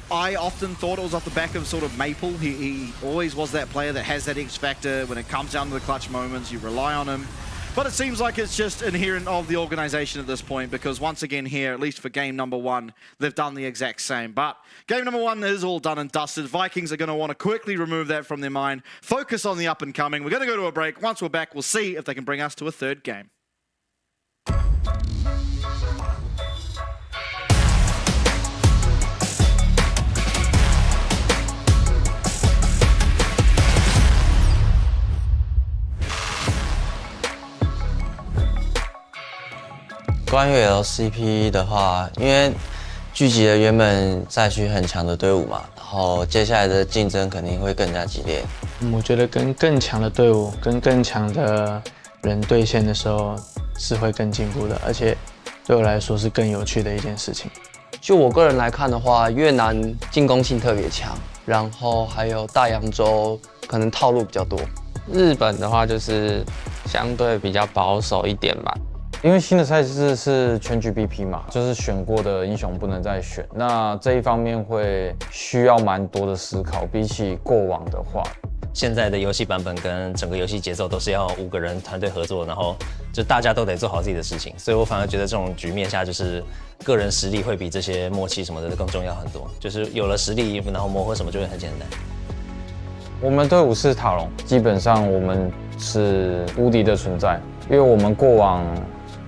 Speaker 16: I often thought it was off the back of sort of Maple. He always was that player that has that X factor. When it comes down to the clutch moments, you rely on him. But it seems like it's just inherent of the organization at this point, because once again here, at least for game number 1, they've done the exact same. But game number 1 is all done and dusted. Vikings are going to want to quickly remove that from their mind, focus on the up and coming. We're going to go to a break. Once we're back, we'll see if they can bring us to a third game.
Speaker 3: 关于 LCP 的话，因为聚集了原本赛区很强的队伍嘛，然后接下来的竞争肯定会更加激烈。
Speaker 1: 我觉得跟更强的队伍、跟更强的人对线的时候是会更进步的，而且对我来说是更有趣的一件事情。
Speaker 7: 就我个人来看的话，越南进攻性特别强，然后还有大洋洲可能套路比较多。
Speaker 12: 日本的话就是相对比较保守一点吧。
Speaker 2: 因为新的赛制是全局 BP 嘛，就是选过的英雄不能再选，那这一方面会需要蛮多的思考，比起过往的话。
Speaker 10: 现在的游戏版本跟整个游戏节奏都是要5个人团队合作，然后就大家都得做好自己的事情，所以我反而觉得这种局面下，就是个人实力会比这些默契什么的更重要很多。就是有了实力，然后磨合什么就会很简单。
Speaker 2: 我们队伍是塔隆，基本上我们是无敌的存在，因为我们过往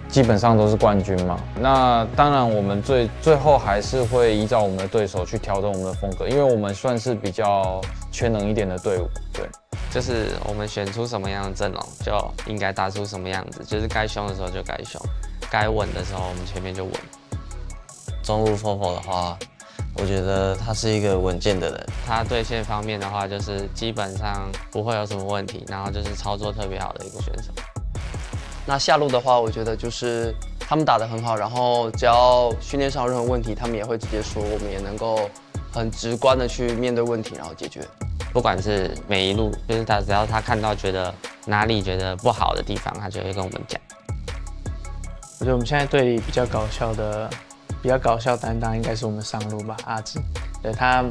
Speaker 2: 基本上都是冠军嘛。那当然，我们最后还是会依照我们的对手去调整我们的风格，因为我们算是比较全能一点的队伍。对，
Speaker 12: 就是我们选出什么样的阵容，就应该打出什么样子，就是该凶的时候就该凶，该稳的时候我们前面就稳。
Speaker 3: 中路 FOFO 的话，我觉得他是一个稳健的人。
Speaker 12: 他对线方面的话，就是基本上不会有什么问题，然后就是操作特别好的一个选手。
Speaker 7: 那下路的话，我觉得就是他们打得很好，然后只要训练上有任何问题，他们也会直接说，我们也能够很直观的去面对问题，然后解决。
Speaker 12: 不管是每一路，就是只要他看到觉得哪里觉得不好的地方，他就会跟我们讲。
Speaker 1: 我觉得我们现在队里比较搞笑担当应该是我们上路吧，阿志，对他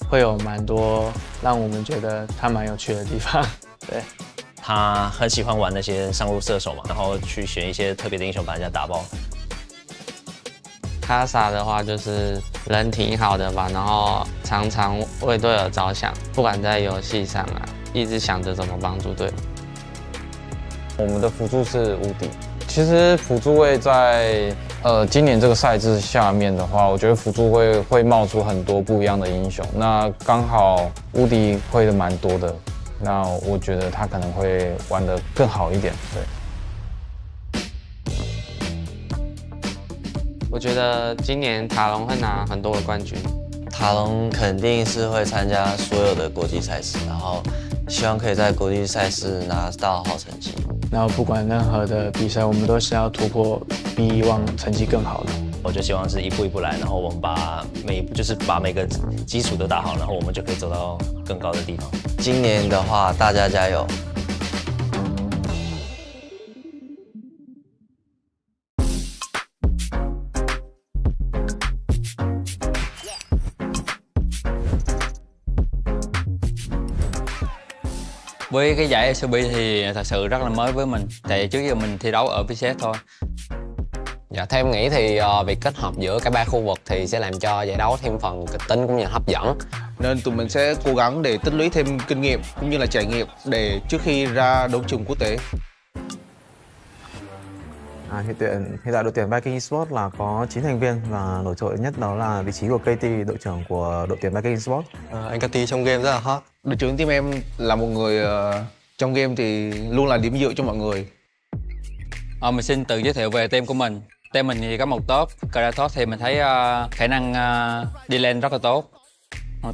Speaker 1: 会有蛮多让我们觉得他蛮有趣的地方，对。
Speaker 10: 他很喜欢玩那些上路射手嘛，然后去选一些特别的英雄把人家打爆。
Speaker 12: 卡萨的话就是人挺好的吧，然后常常为队友着想，不管在游戏上啊，一直想着怎么帮助队友。
Speaker 2: 我们的辅助是无敌。其实辅助位在今年这个赛制下面的话，我觉得辅助会冒出很多不一样的英雄。那刚好无敌会的蛮多的。那我觉得他可能会玩得更好一点，对。
Speaker 12: 我觉得今年塔隆会拿很多的冠军，
Speaker 3: 塔隆肯定是会参加所有的国际赛事，然后希望可以在国际赛事拿到好成绩。
Speaker 1: 然后不管任何的比赛，我们都是要突破比以往成绩更好的。
Speaker 10: 我就希望是一步一步来，然后我们把每个基础都打好，然后我们就可以走到更高的地方。
Speaker 3: 今年的话，大家加油！Với
Speaker 11: cái giải LCP thì thật sự rất là mới với mình, tại trước giờ mình thi đấu ở PCS thôi.
Speaker 12: Dạ, theo em nghĩ thì việc kết hợp giữa cả 3 khu vực thì sẽ làm cho giải đấu thêm phần kịch tính cũng như là hấp dẫn.
Speaker 13: Nên tụi mình sẽ cố gắng để tích lũy thêm kinh nghiệm cũng như là trải nghiệm để trước khi ra đấu trường quốc tế.
Speaker 4: Hiện tại đội tuyển Vikings Esports là có 9 thành viên và nổi trội nhất đó là vị trí của KT, đội trưởng của đội tuyển Vikings Esports.
Speaker 13: Anh KT trong game rất là hot. Đội trưởng team em là một người trong game thì luôn là điểm dựa cho mọi người.
Speaker 11: Mình xin tự giới thiệu về team của mình. Team mình thì có một top, Kratos thì mình thấy khả năng đi lên rất là tốt.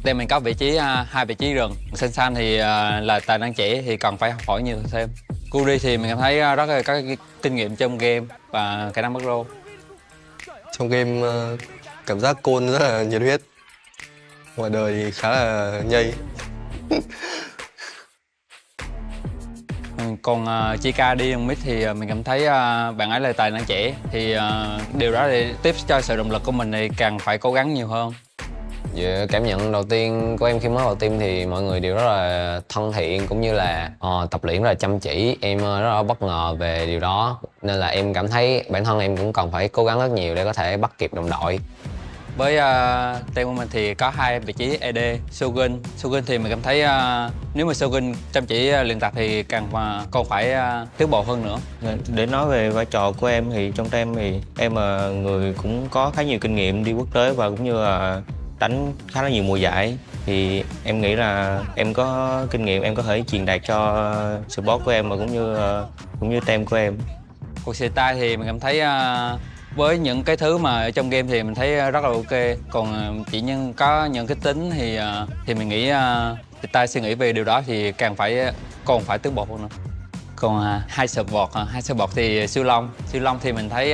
Speaker 11: Team mình có vị trí 2 vị trí rừng. San thì là tài năng trẻ thì cần phải học hỏi nhiều thêm. Kuri thì mình cảm thấy rất là có kinh nghiệm trong game và khả năng bắt rô.
Speaker 5: Trong game cảm giác Côn rất là nhiệt huyết. Ngoài đời thì khá là nhây.
Speaker 11: Còn Chika đi mid thì mình cảm thấy bạn ấy là tài năng trẻ thì điều đó để tiếp cho sự động lực của mình thì càng phải cố gắng nhiều hơn.
Speaker 12: Dạ, cảm nhận đầu tiên của em khi mới vào team thì mọi người đều rất là thân thiện cũng như là tập luyện rất là chăm chỉ. Em rất là bất ngờ về điều đó nên là em cảm thấy bản thân em cũng cần phải cố gắng rất nhiều để có thể bắt kịp đồng đội.
Speaker 11: Với team của mình thì có 2 vị trí AD, Shogun thì mình cảm thấy nếu mà Shogun chăm chỉ luyện tập thì còn phải tiến bộ hơn nữa.
Speaker 6: Để nói về vai trò của em thì trong team thì em là người cũng có khá nhiều kinh nghiệm đi quốc tế và cũng như là đánh khá là nhiều mùa giải, thì em nghĩ là em có kinh nghiệm, em có thể truyền đạt cho support của em và cũng như team của em.
Speaker 11: Cuộc style thì mình cảm thấy với những cái thứ mà ở trong game thì mình thấy rất là ok, còn chỉ có những cái tính thì mình nghĩ style suy nghĩ về điều đó thì còn phải tiến bộ hơn nữa. Còn hai support thì siêu long thì mình thấy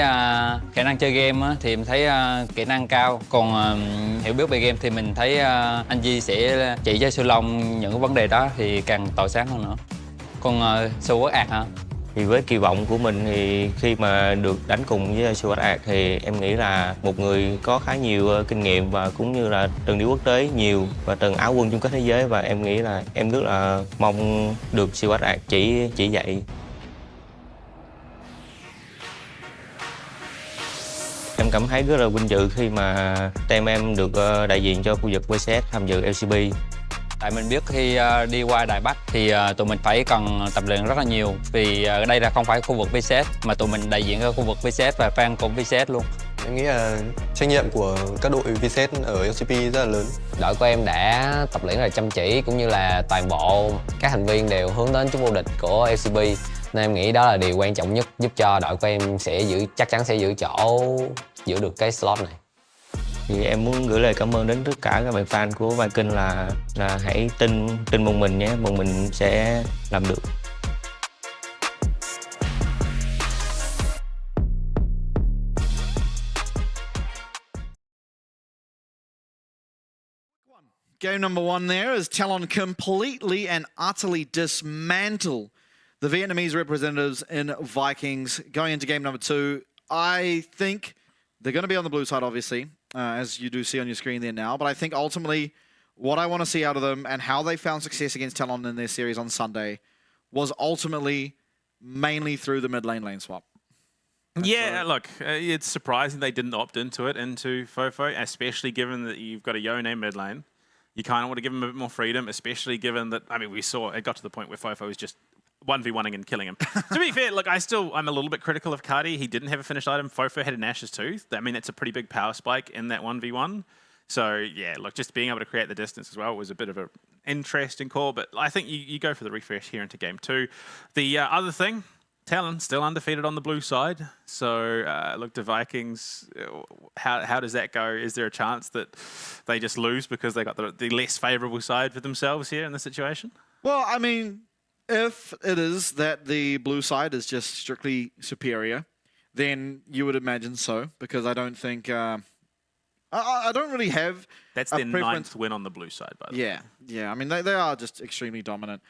Speaker 11: khả năng chơi game thì mình thấy kỹ năng cao, còn hiểu biết về game thì mình thấy anh Di sẽ chỉ cho siêu long những vấn đề đó thì càng tỏa sáng hơn nữa. Còn Sword Art hả?
Speaker 6: Thì với kỳ vọng của mình thì khi mà được đánh cùng với Sword Art thì em nghĩ là một người có khá nhiều kinh nghiệm và cũng như là từng đi quốc tế nhiều và từng áo quân chung kết thế giới, và em nghĩ là em rất là mong được Sword Art chỉ dạy. Em cảm thấy rất là vinh dự khi mà team em được đại diện cho khu vực VCS tham dự LCP.
Speaker 11: Tại mình biết khi đi qua Đài Bắc thì tụi mình phải cần tập luyện rất là nhiều, vì ở đây là không phải khu vực VCS mà tụi mình đại diện cho khu vực VCS và fan của VCS luôn.
Speaker 5: Em nghĩ là trách nhiệm của các đội VCS ở LCP rất là lớn.
Speaker 12: Đội của em đã tập luyện rất là chăm chỉ cũng như là toàn bộ các thành viên đều hướng đến chức vô địch của LCP. Nên em nghĩ đó là điều quan trọng nhất giúp cho đội của em chắc chắn sẽ giữ được cái slot này.
Speaker 6: Thì em muốn gửi lời cảm ơn đến tất cả các bạn fan của Vikings là hãy tin một mình nhé, một mình sẽ làm được.
Speaker 16: Game number 1 there as Talon completely and utterly dismantle the Vietnamese representatives in Vikings. Going into game number 2, I think they're going to be on the blue side, obviously, as you do see on your screen there now. But I think ultimately what I want to see out of them and how they found success against Talon in their series on Sunday was ultimately mainly through the mid lane swap.
Speaker 17: Yeah, look, it's surprising they didn't opt into Fofo, especially given that you've got a Yone mid lane. You kind of want to give him a bit more freedom, especially given that, I mean, we saw it got to the point where Fofo was just 1v1ing and killing him. To be fair, look, I'm a little bit critical of Cardi. He didn't have a finished item. Fofo had a Nash's Tooth. I mean, that's a pretty big power spike in that 1v1. So, yeah, look, just being able to create the distance as well was a bit of an interesting call. But I think you go for the refresh here into game 2. The other thing, Talon still undefeated on the blue side. So, look, the Vikings, how does that go? Is there a chance that they just lose because they got the less favourable side for themselves here in this situation?
Speaker 16: Well, I mean, if it is that the blue side is just strictly superior, then you would imagine so, because I don't think... I don't really have
Speaker 17: That's
Speaker 16: a
Speaker 17: their
Speaker 16: preference.
Speaker 17: 9th win on the blue side, by the way.
Speaker 16: Yeah. I mean, they are just extremely dominant.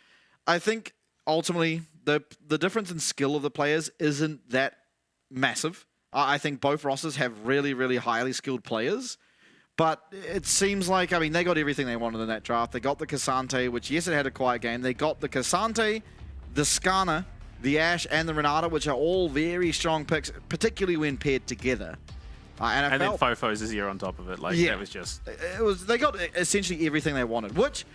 Speaker 16: I think ultimately the difference in skill of the players isn't that massive. I think both rosters have really, really highly skilled players. But it seems like, I mean, they got everything they wanted in that draft. They got the Cassante, which, yes, it had a quiet game. They got the Cassante, the Skarner, the Ashe, and the Renata, which are all very strong picks, particularly when paired together.
Speaker 17: And then Fofo's Azir on top of it. Like, that was just...
Speaker 16: They got essentially everything they wanted, which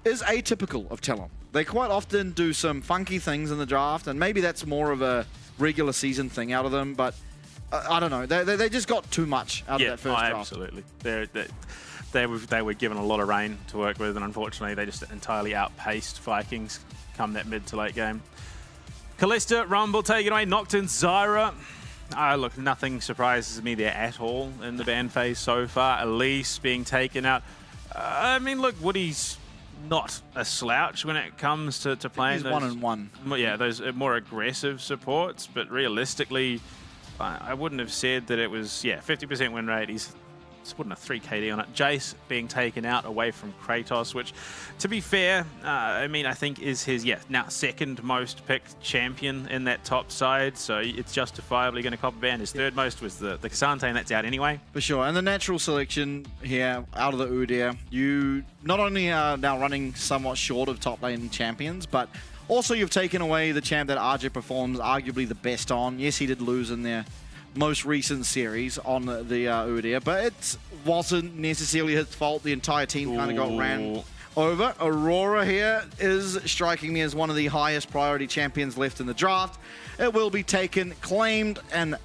Speaker 16: is atypical of Talon. They quite often do some funky things in the draft, and maybe that's more of a regular season thing out of them, but I don't know. They just got too much out of that first draft.
Speaker 17: Absolutely. They were given a lot of rain to work with, and unfortunately they just entirely outpaced Vikings come that mid to late game. Callista, Rumble taken away, Nocturne, Zyra. Look, nothing surprises me there at all in the ban phase so far. Elise being taken out. I mean, look, Woody's not a slouch when it comes to playing
Speaker 16: He's
Speaker 17: those
Speaker 16: 1-1.
Speaker 17: Yeah, those more aggressive supports, but realistically, I wouldn't have said that it was 50% win rate. He's putting a 3 KD on it. Jace being taken out away from Kratos, which, to be fair, I mean, I think is his now second most picked champion in that top side, so it's justifiably going to cop a ban. His third most was the Cassandre, and that's out anyway.
Speaker 16: For sure, and the natural selection here out of the Udyr, you not only are now running somewhat short of top lane champions, but also you've taken away the champ that RJ performs arguably the best on. Yes, he did lose in there most recent series on the Udyr, but it wasn't necessarily his fault. The entire team kind of got ran over. Aurora here is striking me as one of the highest priority champions left in the draft. It will be taken, claimed, and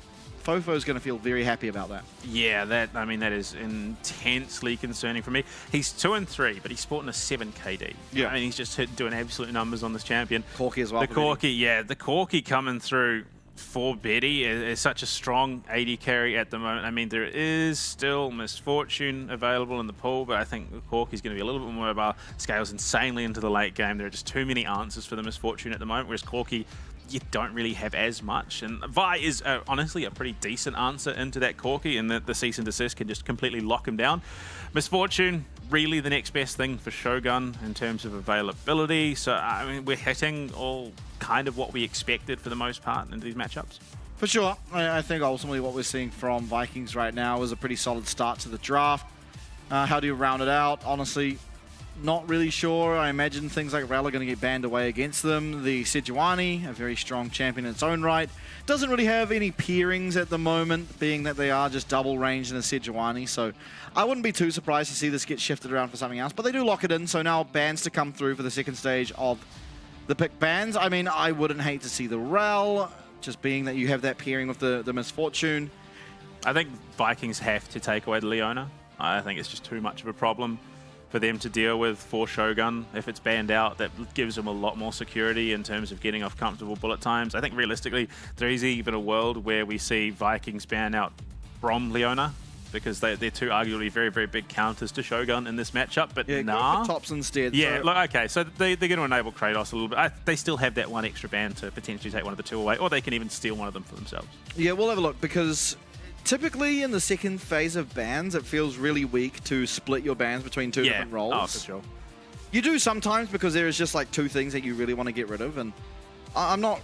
Speaker 16: Fofo is going to feel very happy about that.
Speaker 17: Yeah, that is intensely concerning for me. He's 2-3, but he's sporting a 7 KD.
Speaker 16: Yeah.
Speaker 17: I mean, he's just doing absolute numbers on this champion.
Speaker 16: Corki as well.
Speaker 17: The Corki, the Corki coming through for Betty is such a strong AD carry at the moment. I mean, there is still Misfortune available in the pool, but I think Corki's going to be a little bit more mobile. Scales insanely into the late game. There are just too many answers for the Misfortune at the moment, whereas Corki, you don't really have as much. And Vi is honestly a pretty decent answer into that Corki, and the cease and desist can just completely lock him down. Misfortune, really the next best thing for Shogun in terms of availability. So, I mean, we're hitting all kind of what we expected for the most part in these matchups.
Speaker 16: For sure. I think ultimately what we're seeing from Vikings right now is a pretty solid start to the draft. How do you round it out? Honestly, not really sure. I imagine things like Rel are going to get banned away against them. The Sejuani, a very strong champion in its own right, doesn't really have any peerings at the moment, being that they are just double ranged in a Sejuani. So I wouldn't be too surprised to see this get shifted around for something else. But they do lock it in, so now bans to come through for the second stage of the pick bans. I mean, I wouldn't hate to see the Rel, just being that you have that pairing with the Misfortune.
Speaker 17: I think Vikings have to take away the Leona. I think it's just too much of a problem for them to deal with for Shogun. If it's banned out, that gives them a lot more security in terms of getting off comfortable bullet times. I think realistically, there is even a world where we see Vikings ban out from Leona, because they're two arguably very, very big counters to Shogun in this matchup, but
Speaker 16: yeah,
Speaker 17: nah.
Speaker 16: Go for tops instead.
Speaker 17: Yeah,
Speaker 16: so.
Speaker 17: look, okay, so they're going to enable Kratos a little bit. They still have that one extra ban to potentially take one of the two away, or they can even steal one of them for themselves.
Speaker 16: Yeah, we'll have a look, because typically in the second phase of bans, it feels really weak to split your bans between two different roles.
Speaker 17: Oh, for sure.
Speaker 16: You do sometimes, because there is just like two things that you really want to get rid of, and I'm not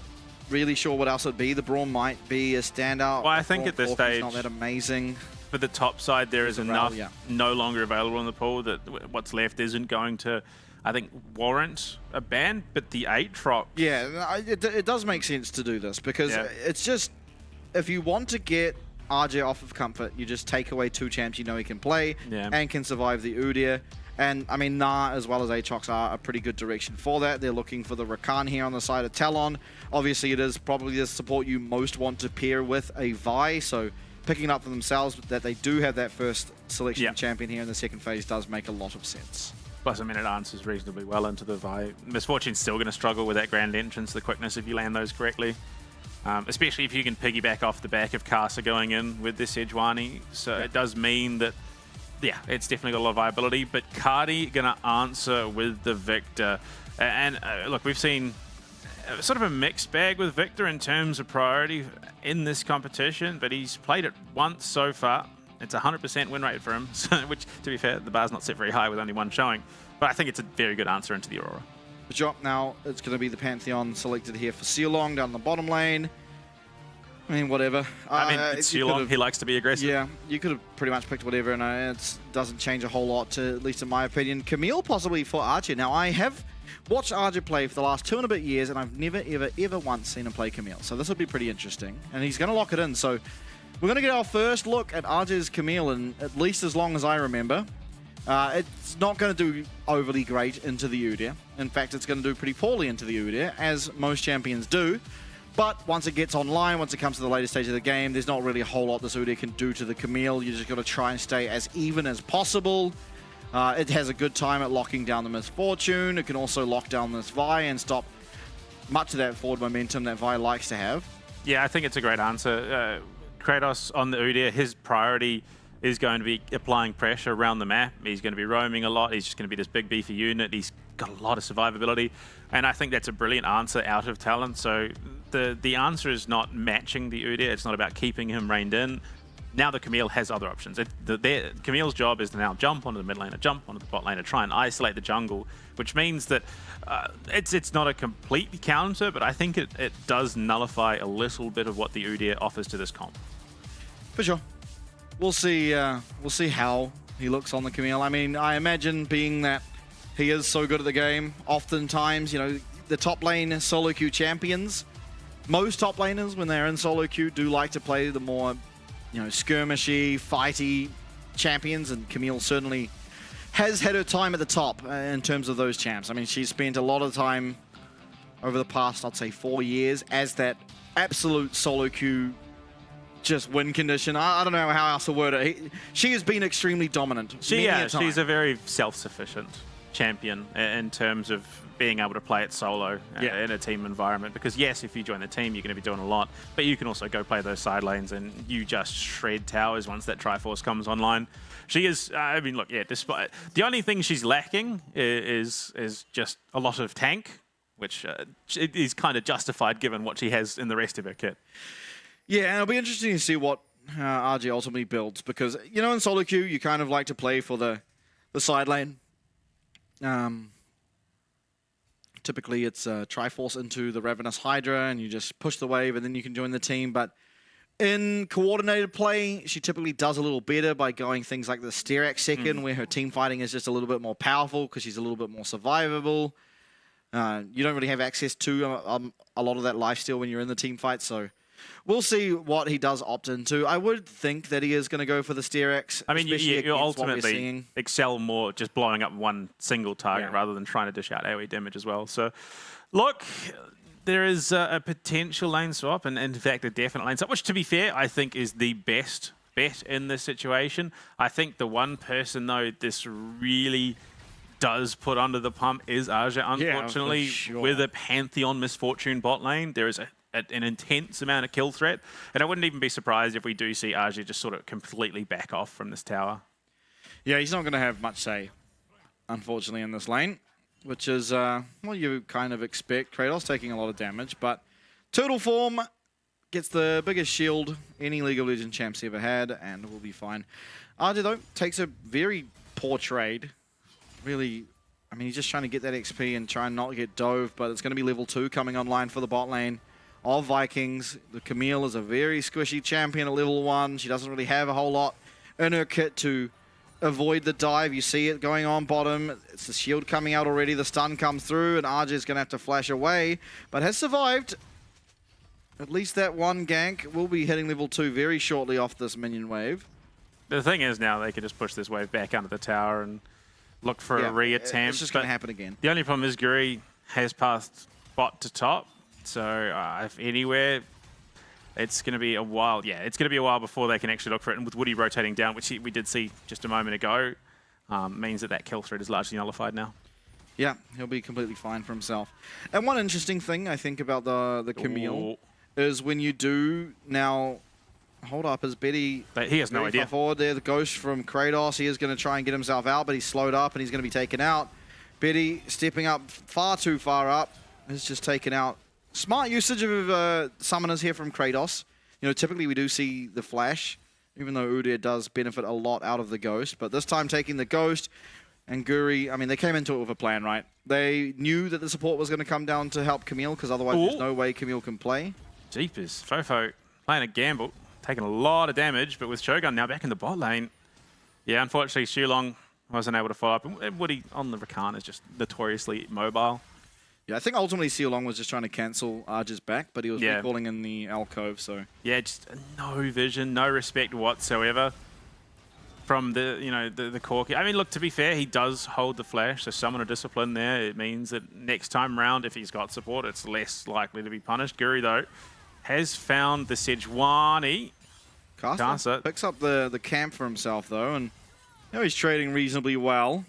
Speaker 16: really sure what else it'd be. The Brawn might be a standout.
Speaker 17: Well, I think at this stage,
Speaker 16: not that amazing.
Speaker 17: For the top side, there is enough
Speaker 16: yeah.
Speaker 17: no longer available in the pool that what's left isn't going to, I think, warrant a ban, but the Aatrox...
Speaker 16: Yeah, it does make sense to do this, because it's just, if you want to get RJ off of comfort, you just take away two champs you know he can play and can survive the Udyr. And I mean, Na as well as Aatrox are a pretty good direction for that. They're looking for the Rakan here on the side of Talon. Obviously, it is probably the support you most want to pair with a Vi, so picking it up for themselves that they do have that first selection champion here in the second phase does make a lot of sense.
Speaker 17: Plus, I mean, it answers reasonably well into the Vi. Misfortune's still going to struggle with that grand entrance, the quickness if you land those correctly. Especially if you can piggyback off the back of Casa going in with this Sejuani. So it does mean that, it's definitely got a lot of viability. But Cardi going to answer with the Victor. And look, we've seen sort of a mixed bag with Victor in terms of priority in this competition, but he's played it once so far. It's 100% win rate for him, which, to be fair, the bar's not set very high with only one showing. But I think it's a very good answer into the Aurora.
Speaker 16: The drop now, it's going to be the Pantheon selected here for Sealong down the bottom lane. I mean, whatever.
Speaker 17: I mean, it's Sealong, he likes to be aggressive.
Speaker 16: Yeah, you could have pretty much picked whatever, and it doesn't change a whole lot, at least in my opinion. Camille possibly for Archer. Now, I have watched Archer play for the last 2 and a bit years, and I've never, ever once seen him play Camille. So this will be pretty interesting. And he's going to lock it in. So we're going to get our first look at Archer's Camille, and at least as long as I remember. It's not going to do overly great into the Udyr. In fact, it's going to do pretty poorly into the Udyr, as most champions do. But once it gets online, once it comes to the later stage of the game, there's not really a whole lot this Udyr can do to the Camille. You just got to try and stay as even as possible. It has a good time at locking down the Misfortune. It can also lock down this Vi and stop much of that forward momentum that Vi likes to have.
Speaker 17: Yeah, I think it's a great answer. Kratos on the Udyr, his priority is going to be applying pressure around the map. He's going to be roaming a lot. He's just going to be this big beefy unit. He's got a lot of survivability. And I think that's a brilliant answer out of Talon. So the answer is not matching the Udyr. It's not about keeping him reined in. Now the Camille has other options. Camille's job is to now jump onto the mid laner, jump onto the bot laner, try and isolate the jungle, which means that it's not a complete counter, but I think it does nullify a little bit of what the Udyr offers to this comp.
Speaker 16: For sure. We'll see how he looks on the Camille. I mean, I imagine being that he is so good at the game, oftentimes, you know, the top lane solo queue champions, most top laners when they're in solo queue do like to play the more, you know, skirmishy, fighty champions, and Camille certainly has had her time at the top in terms of those champs. I mean, she's spent a lot of time over the past, I'd say, 4 years as that absolute solo queue just win condition. I don't know how else to word it. She has been extremely dominant.
Speaker 17: She's a very self-sufficient champion in terms of being able to play it solo in a team environment. Because yes, if you join the team, you're going to be doing a lot, but you can also go play those side lanes and you just shred towers once that Triforce comes online. She is, I mean, look, yeah, despite the only thing she's lacking is just a lot of tank, which is kind of justified given what she has in the rest of her kit.
Speaker 16: Yeah, and it'll be interesting to see what RG ultimately builds, because, you know, in solo queue, you kind of like to play for the side lane. Typically, it's Triforce into the Ravenous Hydra, and you just push the wave, and then you can join the team. But in coordinated play, she typically does a little better by going things like the Steerax second, where her team fighting is just a little bit more powerful because she's a little bit more survivable. You don't really have access to a lot of that lifesteal when you're in the team fight, so we'll see what he does opt into. I would think that he is going to go for the Steerax.
Speaker 17: I mean, you ultimately excel more just blowing up one single target rather than trying to dish out AoE damage as well. So, look, there is a potential lane swap, and in fact, a definite lane swap, which, to be fair, I think is the best bet in this situation. I think the one person, though, this really does put under the pump is Aja, unfortunately. With a Pantheon Misfortune bot lane, there is an intense amount of kill threat, and I wouldn't even be surprised if we do see Aja just sort of completely back off from this tower.
Speaker 16: Yeah, he's not going to have much say, unfortunately, in this lane, which is what you kind of expect. Kratos taking a lot of damage, but Turtle form gets the biggest shield any League of Legends champ's ever had, and will be fine. Aja, though, takes a very poor trade. Really, I mean, he's just trying to get that XP and try and not get dove, but it's going to be level 2 coming online for the bot lane of Vikings. The Camille is a very squishy champion at level 1. She doesn't really have a whole lot in her kit to avoid the dive. You see it going on bottom. It's the shield coming out already. The stun comes through, and RJ is going to have to flash away, but has survived. At least that one gank will be hitting level 2 very shortly off this minion wave.
Speaker 17: The thing is now they can just push this wave back under the tower and look for a re-attempt.
Speaker 16: It's just going to happen again.
Speaker 17: The only problem is Guri has passed bot to top. So if anywhere, it's going to be a while. Yeah, it's going to be a while before they can actually look for it. And with Woody rotating down, which we did see just a moment ago, means that kill threat is largely nullified now.
Speaker 16: Yeah, he'll be completely fine for himself. And one interesting thing I think about the Camille is when you do now hold up as Betty.
Speaker 17: But he has no idea.
Speaker 16: Forward there, the ghost from Kratos. He is going to try and get himself out, but he's slowed up and he's going to be taken out. Betty stepping up far too far up is just taken out. Smart usage of summoners here from Kratos. You know, typically we do see the flash, even though Udyr does benefit a lot out of the ghost. But this time taking the ghost and Guri, I mean, they came into it with a plan, right? They knew that the support was going to come down to help Camille, because otherwise there's no way Camille can play.
Speaker 17: Jeepers, Fofo playing a gamble, taking a lot of damage, but with Shogun now back in the bot lane. Yeah, unfortunately, Shulong wasn't able to follow up. And Woody on the Rakan is just notoriously mobile.
Speaker 16: Yeah, I think ultimately Sealong was just trying to cancel Arja's back, but he was recalling in the alcove, so...
Speaker 17: Yeah, just no vision, no respect whatsoever. from the Corki. I mean, look, to be fair, he does hold the flash, so summon a discipline there. It means that next time round, if he's got support, it's less likely to be punished. Guri, though, has found the Sejuani.
Speaker 16: Casa picks up the camp for himself, though, and now he's trading reasonably well.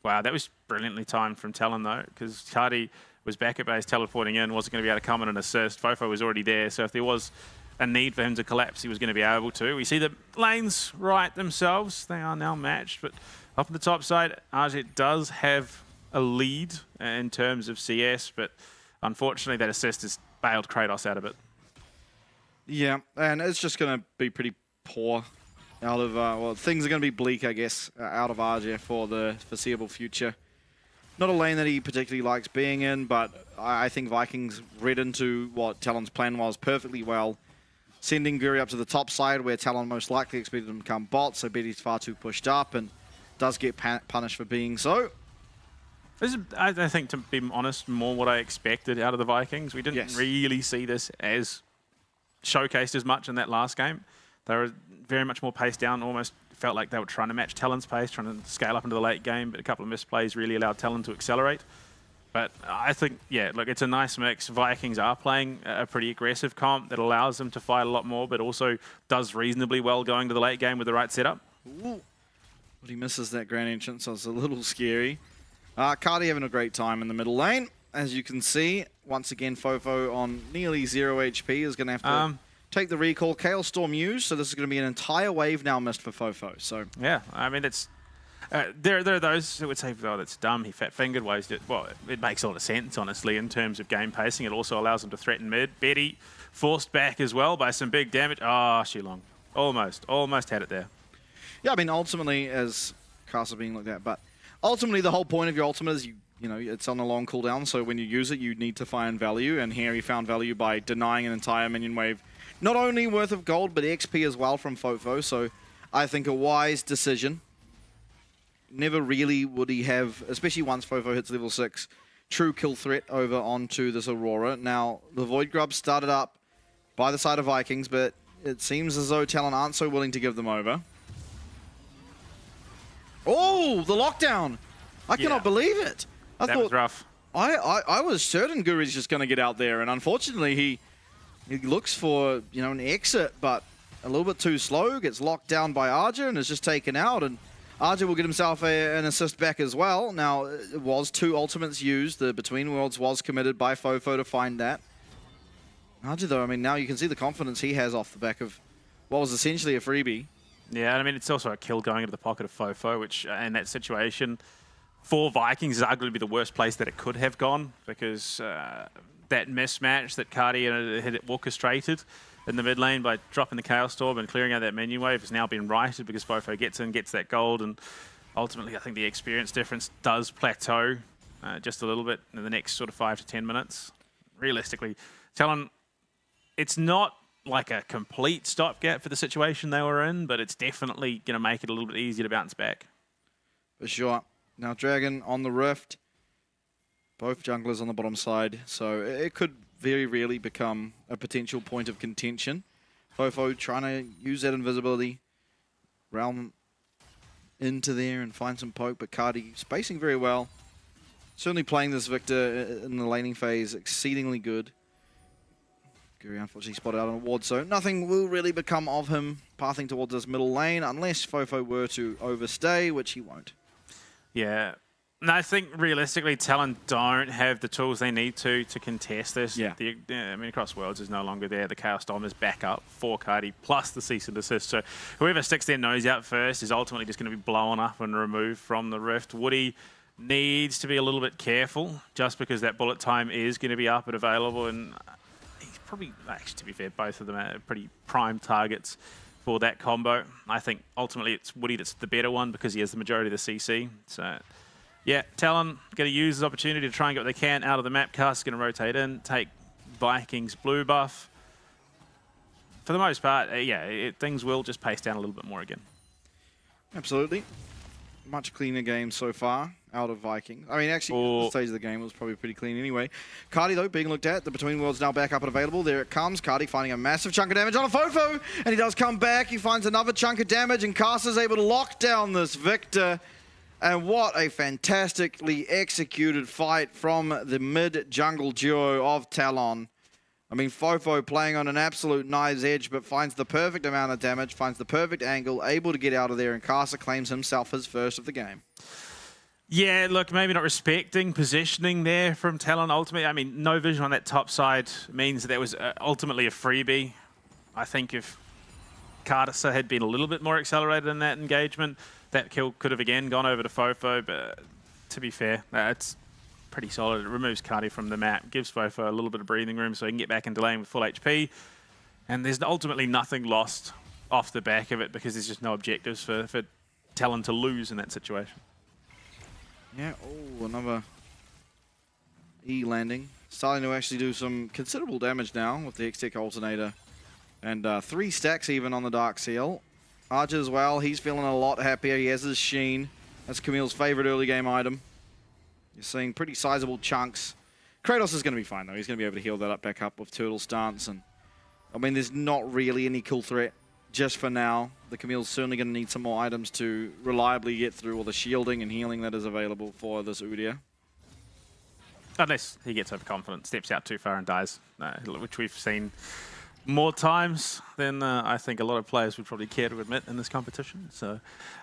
Speaker 17: Wow, that was brilliantly timed from Talon, though, because Cardi was back at base, teleporting in, wasn't going to be able to come in and assist. Fofo was already there, so if there was a need for him to collapse, he was going to be able to. We see the lanes right themselves. They are now matched, but up on the top side, RJ does have a lead in terms of CS, but unfortunately that assist has bailed Kratos out of it.
Speaker 16: Yeah, and it's just going to be pretty poor out of, well, things are going to be bleak, I guess, out of RJ for the foreseeable future. Not a lane that he particularly likes being in, but I think Vikings read into what Talon's plan was perfectly well. Sending Guri up to the top side where Talon most likely expected him to come bot, so Betty's far too pushed up and does get punished for being so.
Speaker 17: This is, I think, to be honest, more what I expected out of the Vikings. We didn't really see this as showcased as much in that last game. They were very much more paced down, almost felt like they were trying to match Talon's pace, trying to scale up into the late game, but a couple of misplays really allowed Talon to accelerate. But I think, yeah, look, it's a nice mix. Vikings are playing a pretty aggressive comp that allows them to fight a lot more, but also does reasonably well going to the late game with the right setup.
Speaker 16: Ooh. But he misses that grand entrance, so it's a little scary. Cardi having a great time in the middle lane. As you can see, once again, Fofo on nearly 0 HP is going to have to take the recall. Chaos Storm used, so this is going to be an entire wave now missed for Fofo. So
Speaker 17: yeah, I mean, it's there are those who would say, oh, that's dumb, he fat-fingered ways. Well, it makes a lot of sense, honestly, in terms of game pacing. It also allows him to threaten mid. Betty forced back as well by some big damage. Ah, Shilong. Almost had it there.
Speaker 16: Yeah, I mean, ultimately, as Casa being looked at, but ultimately the whole point of your ultimate is you know, it's on a long cooldown, so when you use it, you need to find value, and here he found value by denying an entire minion wave. Not only worth of gold, but XP as well from Fofo, so I think a wise decision. Never really would he have, especially once Fofo hits level 6, true kill threat over onto this Aurora. Now, the Void Grub started up by the side of Vikings, but it seems as though Talon aren't so willing to give them over. Oh, the lockdown! I cannot believe it. I thought,
Speaker 17: was rough.
Speaker 16: I was certain Guri's just going to get out there, and unfortunately he looks for, you know, an exit, but a little bit too slow, gets locked down by Arja and is just taken out, and Arja will get himself an assist back as well. Now, it was 2 ultimates used. The Between Worlds was committed by Fofo to find that. Arja, though, I mean, now you can see the confidence he has off the back of what was essentially a freebie.
Speaker 17: Yeah, I mean, it's also a kill going into the pocket of Fofo, which in that situation for Vikings is arguably the worst place that it could have gone, because that mismatch that Cardi had orchestrated in the mid lane by dropping the Chaos Storm and clearing out that menu wave has now been righted because Fofo gets in, gets that gold, and ultimately I think the experience difference does plateau just a little bit in the next sort of 5 to 10 minutes. Realistically, Talon, it's not like a complete stopgap for the situation they were in, but it's definitely going to make it a little bit easier to bounce back.
Speaker 16: For sure. Now Dragon on the Rift, both junglers on the bottom side, so it could very rarely become a potential point of contention. Fofo trying to use that invisibility, realm into there and find some poke, but Cardi spacing very well. Certainly playing this Victor in the laning phase exceedingly good. Guri unfortunately spotted out on a ward, so nothing will really become of him pathing towards this middle lane unless Fofo were to overstay, which he won't.
Speaker 17: Yeah. No, I think realistically, Talon don't have the tools they need to contest this.
Speaker 16: Yeah.
Speaker 17: I mean, Cross Worlds is no longer there. The Chaos Storm is back up for Cardi, plus the cease and desist. So whoever sticks their nose out first is ultimately just going to be blown up and removed from the Rift. Woody needs to be a little bit careful, just because that bullet time is going to be up and available. And he's probably, actually, to be fair, both of them are pretty prime targets for that combo. I think ultimately it's Woody that's the better one because he has the majority of the CC. So yeah, Talon going to use this opportunity to try and get what they can out of the map. Cast is going to rotate in, take Vikings blue buff. For the most part, things will just pace down a little bit more again.
Speaker 16: Absolutely. Much cleaner game so far. out of Vikings. I mean, actually, the stage of the game was probably pretty clean anyway. Cardi, though, being looked at. The Between Worlds now back up and available. There it comes. Cardi finding a massive chunk of damage on a Fofo, and he does come back. He finds another chunk of damage, and Caster's able to lock down this Victor. And what a fantastically executed fight from the mid-jungle duo of Talon. I mean, Fofo playing on an absolute knife's edge, but finds the perfect amount of damage, finds the perfect angle, able to get out of there, and Caster claims himself his first of the game.
Speaker 17: Yeah, look, maybe not respecting positioning there from Talon ultimately. I mean, no vision on that top side means that was ultimately a freebie. I think if Carter had been a little bit more accelerated in that engagement, that kill could have again gone over to Fofo, but to be fair, it's pretty solid. It removes Cardi from the map, gives Fofo a little bit of breathing room so he can get back into lane with full HP, and there's ultimately nothing lost off the back of it because there's just no objectives for Talon to lose in that situation.
Speaker 16: Yeah, oh, another E landing. Starting to actually do some considerable damage now with the X-Tech Alternator. And 3 stacks even on the Dark Seal. Archer as well, he's feeling a lot happier. He has his Sheen. That's Camille's favorite early game item. You're seeing pretty sizable chunks. Kratos is going to be fine though. He's going to be able to heal that up back up with Turtle Stance. And I mean, there's not really any kill threat just for now. The Camille's certainly going to need some more items to reliably get through all the shielding and healing that is available for this Udyr.
Speaker 17: Unless he gets overconfident, steps out too far and dies, which we've seen more times than I think a lot of players would probably care to admit in this competition. So,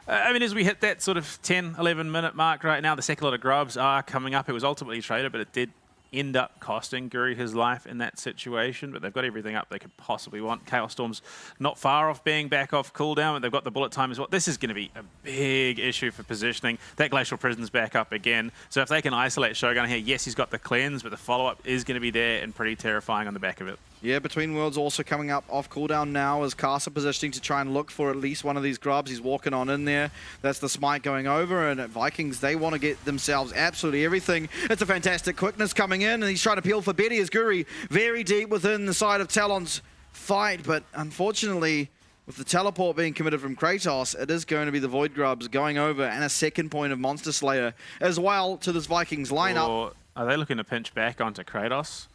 Speaker 17: I mean, as we hit that sort of 10, 11 minute mark right now, the second lot of grubs are coming up. It was ultimately traded, but it did end up costing Guri his life in that situation, but they've got everything up they could possibly want. Chaos Storm's not far off being back off cooldown, but they've got the bullet time as well. This is going to be a big issue for positioning. That Glacial Prison's back up again, so if they can isolate Shogun here, yes, he's got the cleanse, but the follow-up is going to be there and pretty terrifying on the back of it.
Speaker 16: Yeah, Between Worlds also coming up off cooldown now as Caster positioning to try and look for at least one of these grubs. He's walking on in there. That's the smite going over, and at Vikings, they want to get themselves absolutely everything. It's a fantastic quickness coming in, and he's trying to peel for Betty as Guri very deep within the side of Talon's fight, but unfortunately, with the teleport being committed from Kratos, it is going to be the Void Grubs going over and a second point of Monster Slayer as well to this Vikings lineup.
Speaker 17: Or are they looking to pinch back onto Kratos?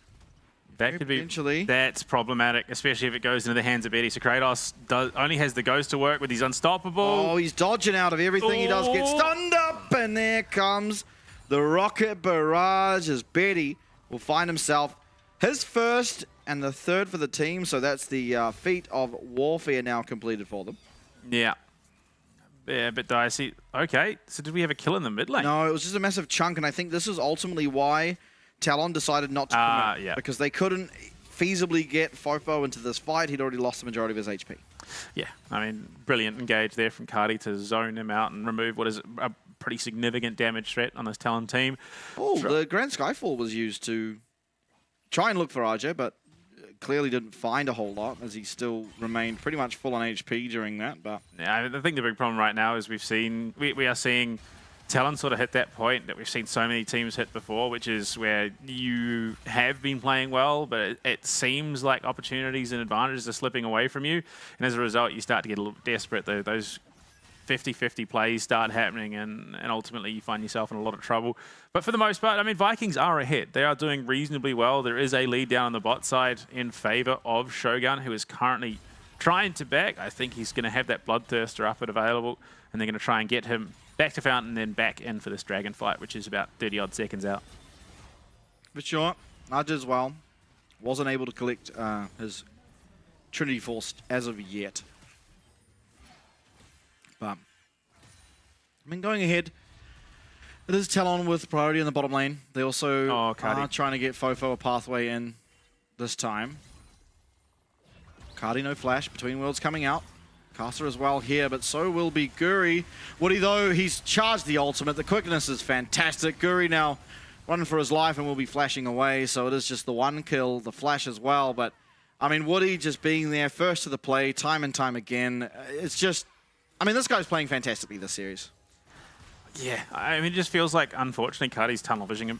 Speaker 17: That could be, that's problematic, especially if it goes into the hands of Betty. So Kratos only has the Ghost to work with. He's unstoppable.
Speaker 16: Oh, he's dodging out of everything. He does get stunned up, and there comes the Rocket Barrage as Betty will find himself his first and the third for the team. So that's the feat of warfare now completed for them.
Speaker 17: Yeah. Yeah, a bit dicey. Okay, so did we have a kill in the mid lane?
Speaker 16: No, it was just a massive chunk, and I think this is ultimately why Talon decided not to commit,
Speaker 17: yeah,
Speaker 16: because they couldn't feasibly get Fofo into this fight. He'd already lost the majority of his HP.
Speaker 17: Yeah, I mean, brilliant engage there from Cardi to zone him out and remove what is a pretty significant damage threat on this Talon team.
Speaker 16: Oh, the Grand Skyfall was used to try and look for RJ, but clearly didn't find a whole lot as he still remained pretty much full on HP during that. But
Speaker 17: yeah, I think the big problem right now is we are seeing Talon sort of hit that point that we've seen so many teams hit before, which is where you have been playing well, but it seems like opportunities and advantages are slipping away from you. And as a result, you start to get a little desperate. Those 50-50 plays start happening, and ultimately you find yourself in a lot of trouble. But for the most part, I mean, Vikings are ahead. They are doing reasonably well. There is a lead down on the bot side in favor of Shogun, who is currently trying to back. I think he's going to have that Bloodthirster up and available, and they're going to try and get him back to Fountain, then back in for this dragon fight, which is about 30-odd seconds out.
Speaker 16: For sure. Nudge as well. Wasn't able to collect his Trinity Force as of yet. But, I mean, going ahead, it is Talon with priority in the bottom lane. They also are trying to get Fofo a pathway in this time. Cardi no flash, Between Worlds coming out. Caster as well here, but so will be Guri. Woody, though, he's charged the ultimate. The quickness is fantastic. Guri now running for his life and will be flashing away, so it is just the one kill, the flash as well. But, I mean, Woody just being there, first to the play, time and time again. It's just, I mean, this guy's playing fantastically this series.
Speaker 17: Yeah, I mean, it just feels like, unfortunately, Cardi's tunnel visioning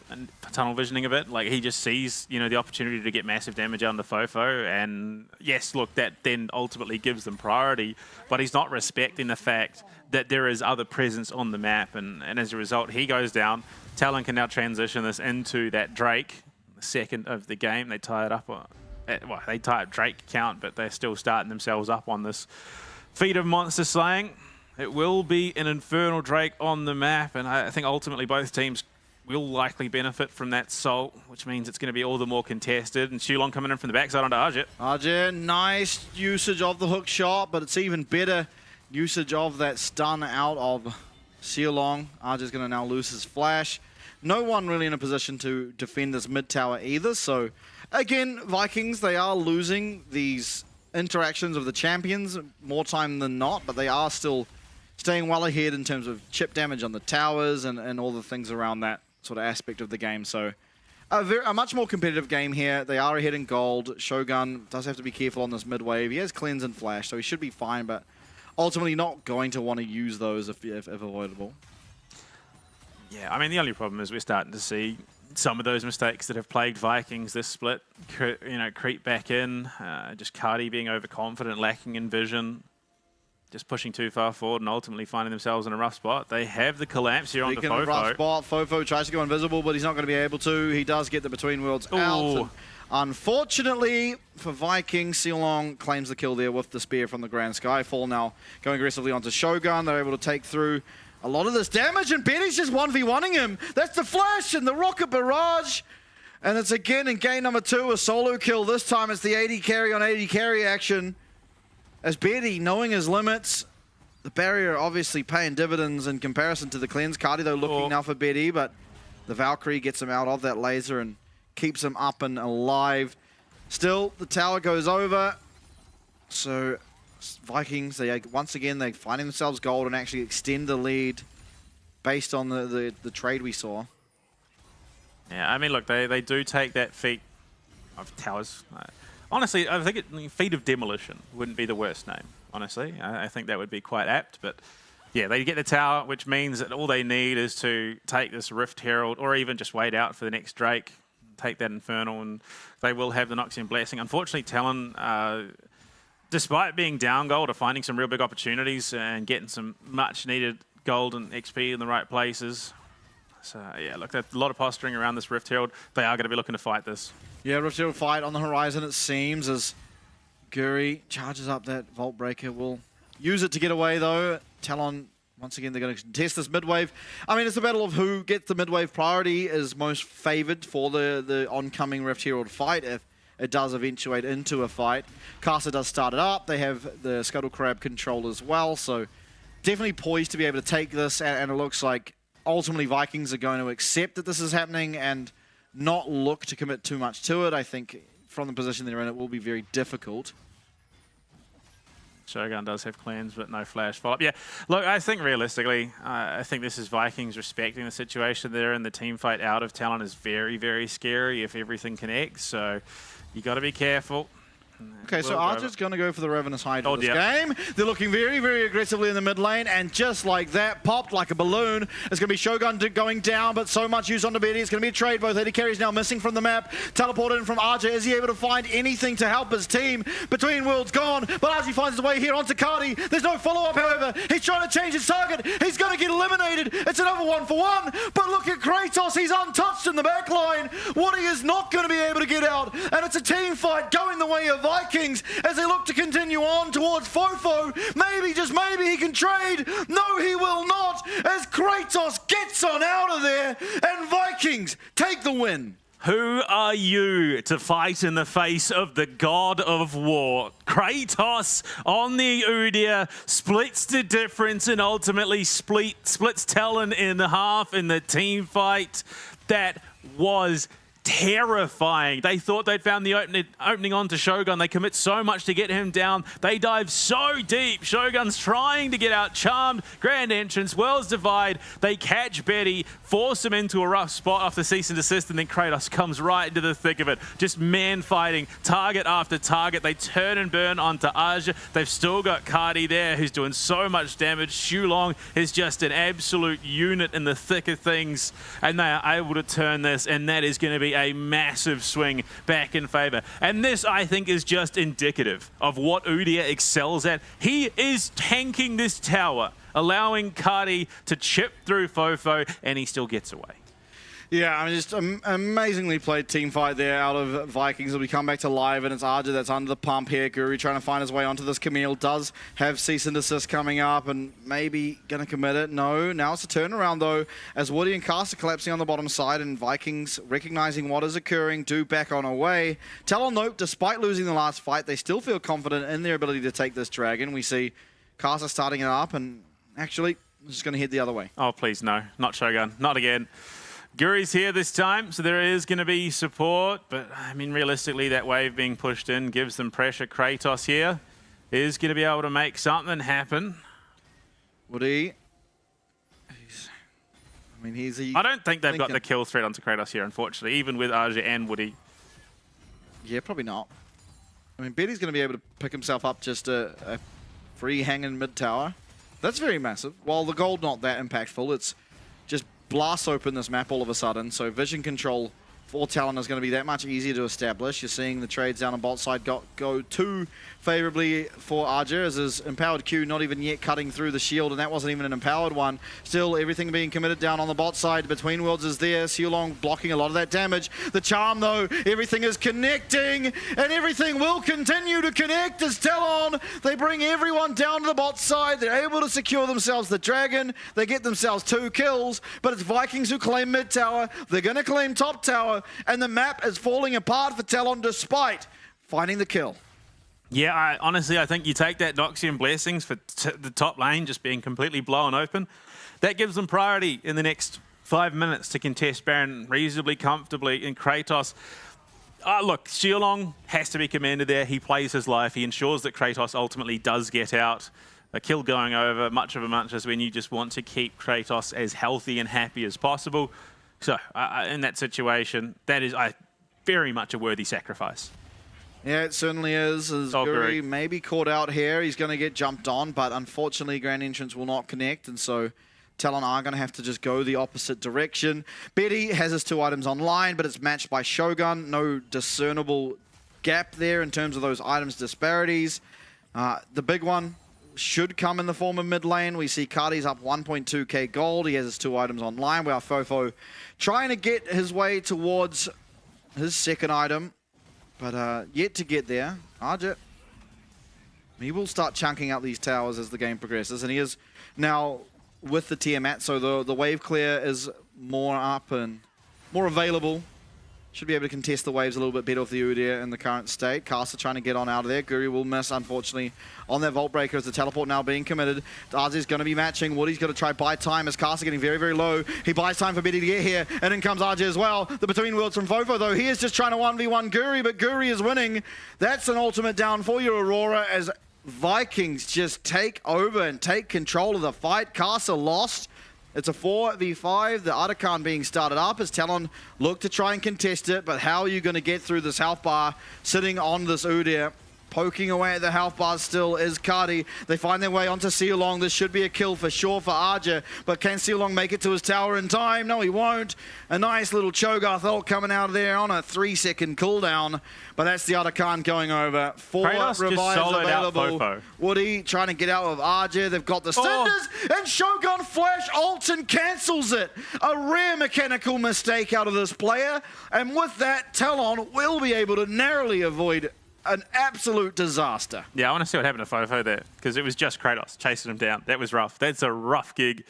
Speaker 17: a bit. Like, he just sees, the opportunity to get massive damage on the Fofo, and yes, look, that then ultimately gives them priority, but he's not respecting the fact that there is other presence on the map, and as a result, he goes down. Talon can now transition this into that Drake, the second of the game. They tie it up, they tie up Drake count, but they're still starting themselves up on this feat of monster slaying. It will be an Infernal Drake on the map, and I think ultimately both teams will likely benefit from that Salt, which means it's going to be all the more contested. And Shulong coming in from the backside onto Arjit.
Speaker 16: Arjit, nice usage of the hook shot, but it's even better usage of that stun out of Shulong. Arjit's going to now lose his flash. No one really in a position to defend this mid tower either, so again, Vikings, they are losing these interactions of the champions more time than not, but they are still staying well ahead in terms of chip damage on the towers and all the things around that sort of aspect of the game. So a much more competitive game here. They are ahead in gold. Shogun does have to be careful on this mid wave. He has cleanse and flash, so he should be fine, but ultimately not going to want to use those if avoidable.
Speaker 17: Yeah, I mean, the only problem is we're starting to see some of those mistakes that have plagued Vikings this split, creep back in. Just Cardi being overconfident, lacking in vision, just pushing too far forward and ultimately finding themselves in a rough spot. They have the collapse here on the Fofo.
Speaker 16: Rough spot. Fofo tries to go invisible, but he's not going to be able to. He does get the Between Worlds out. Unfortunately for Vikings, Shulong claims the kill there with the spear from the Grand Skyfall. Now going aggressively onto Shogun. They're able to take through a lot of this damage, and Betty's just 1v1ing him. That's the flash and the rocket barrage. And it's again in game number 2, a solo kill. This time it's the 80 carry on 80 carry action. As Betty, knowing his limits, the barrier obviously paying dividends in comparison to the cleanse. Cardi, though, looking now for Betty, but the Valkyrie gets him out of that laser and keeps him up and alive. Still, the tower goes over. So, Vikings, once again, they're finding themselves gold and actually extend the lead based on the trade we saw.
Speaker 17: Yeah, I mean, look, they do take that feat of towers. Honestly, I think Feat of Demolition wouldn't be the worst name, honestly. I think that would be quite apt, but yeah, they get the tower, which means that all they need is to take this Rift Herald or even just wait out for the next Drake, take that Infernal, and they will have the Noxian Blessing. Unfortunately, Talon, despite being down gold, are finding some real big opportunities and getting some much-needed gold and XP in the right places. So yeah, look, there's a lot of posturing around this Rift Herald. They are going to be looking to fight this.
Speaker 16: Yeah, Rift Herald fight on the horizon, it seems, as Guri charges up that Vault Breaker. Will use it to get away, though. Talon, once again, they're going to contest this mid-wave. I mean, it's a battle of who gets the mid-wave priority is most favored for the oncoming Rift Herald fight, if it does eventuate into a fight. Casa does start it up. They have the Scuttle Crab control as well, so definitely poised to be able to take this, and it looks like ultimately Vikings are going to accept that this is happening and not look to commit too much to it. I think from the position they're in, it will be very difficult.
Speaker 17: Shogun does have cleanse, but no flash follow-up. Yeah, look, I think realistically, I think this is Vikings respecting the situation they're in. The team fight out of Talon is very, very scary if everything connects, so you got to be careful.
Speaker 16: Okay, so Archer's going to go for the Ravenous Hydra this game. They're looking very, very aggressively in the mid lane, and just like that, popped like a balloon. It's going to be Shogun going down, but so much use onto Betty. It's going to be a trade. Both Eddie Carey's now missing from the map. Teleported in from Archer. Is he able to find anything to help his team? Between Worlds gone, but Archie finds his way here onto Cardi. There's no follow-up, however. He's trying to change his target. He's going to get eliminated. It's another 1-for-1, but look at Kratos. He's untouched in the back line. Woody is not going to be able to get out, and it's a team fight going the way of Vikings as they look to continue on towards Fofo. Maybe, just maybe, he can trade. No, he will not, as Kratos gets on out of there, and Vikings take the win.
Speaker 17: Who are you to fight in the face of the god of war? Kratos on the Udyr splits the difference and ultimately splits Talon in half in the team fight. That was terrifying. They thought they'd found the opening onto Shogun. They commit so much to get him down. They dive so deep. Shogun's trying to get out, charmed. Grand entrance, Worlds Divide. They catch Betty, force him into a rough spot off the cease and desist, and then Kratos comes right into the thick of it. Just man fighting, target after target. They turn and burn onto Aja. They've still got Cardi there, who's doing so much damage. Xulong is just an absolute unit in the thick of things, and they are able to turn this, and that is going to be a massive swing back in favor. And this, I think, is just indicative of what Udyr excels at. He is tanking this tower, allowing Cardi to chip through Fofo, and he still gets away.
Speaker 16: Yeah, I mean, just amazingly played team fight there out of Vikings. We come back to live, and it's Aja that's under the pump here. Guri trying to find his way onto this. Camille does have cease and desist coming up, and maybe going to commit it. No, now it's a turnaround, though, as Woody and Cast are collapsing on the bottom side, and Vikings, recognizing what is occurring, do back on away. Talon, nope, despite losing the last fight, they still feel confident in their ability to take this dragon. We see Cast are starting it up, and actually, just going to head the other way.
Speaker 17: Oh, please, no. Not Shogun. Not again. Guri's here this time, so there is going to be support, but I mean, realistically, that wave being pushed in gives them pressure. Kratos here is going to be able to make something happen.
Speaker 16: Woody,
Speaker 17: I don't think they've got the kill threat onto Kratos here, unfortunately, even with Aja and Woody.
Speaker 16: Yeah, probably not. I mean, Betty's going to be able to pick himself up just a free hanging mid tower. That's very massive. While the gold not that impactful, it's just blasts open this map all of a sudden, so vision control for Talon is going to be that much easier to establish. You're seeing the trades down on bot side go too favorably for Aja, as his empowered Q not even yet cutting through the shield, and that wasn't even an empowered one. Still, everything being committed down on the bot side. Between Worlds is there. Xulong blocking a lot of that damage. The charm, though, everything is connecting, and everything will continue to connect as Talon, they bring everyone down to the bot side. They're able to secure themselves the dragon. They get themselves 2 kills, but it's Vikings who claim mid tower. They're going to claim top tower, and the map is falling apart for Talon despite finding the kill.
Speaker 17: Yeah, honestly, I think you take that Noxian Blessings for the top lane just being completely blown open. That gives them priority in the next 5 minutes to contest Baron reasonably comfortably. In Kratos, look, Xulong has to be commanded there. He plays his life. He ensures that Kratos ultimately does get out. A kill going over, much of a muchness when you just want to keep Kratos as healthy and happy as possible. So, in that situation, that is very much a worthy sacrifice.
Speaker 16: Yeah, it certainly is. As Guri may be caught out here, he's going to get jumped on, but unfortunately, Grand Entrance will not connect, and so Talon are going to have to just go the opposite direction. Betty has his 2 items online, but it's matched by Shogun. No discernible gap there in terms of those items disparities. The big one should come in the form of mid lane. We see Cardi's up 1.2k gold. He has his 2 items online, while Fofo trying to get his way towards his second item, but yet to get there. Aja, he will start chunking out these towers as the game progresses, and he is now with the Tiamat, so the wave clear is more up and more available. Should be able to contest the waves a little bit better with the Udyr in the current state. Caster trying to get on out of there. Guri will miss, unfortunately, on that Vault Breaker as the teleport now being committed. Azi's going to be matching. Woody's going to try buy time as Caster getting very, very low. He buys time for Betty to get here, and in comes Aja as well. The Between Worlds from Fofo, though, he is just trying to 1v1 Guri, but Guri is winning. That's an ultimate down for you, Aurora, as Vikings just take over and take control of the fight. Caster lost. It's a 4v5, the Arakan being started up as Talon look to try and contest it, but how are you going to get through this health bar sitting on this Udyr? Poking away at the health bar still is Cardi. They find their way onto Xulong. This should be a kill for sure for Aja, but can Xulong make it to his tower in time? No, he won't. A nice little Cho'Gath ult coming out of there on a 3-second cooldown, but that's the Arakan going over. 4
Speaker 17: Kratos
Speaker 16: revives available. Woody trying to get out of Aja. They've got the Cinders, and Shogun Flash ults and cancels it. A rare mechanical mistake out of this player, and with that, Talon will be able to narrowly avoid an absolute disaster.
Speaker 17: Yeah, I want to see what happened to Fofo there, because it was just Kratos chasing him down. That was rough. That's a rough gig.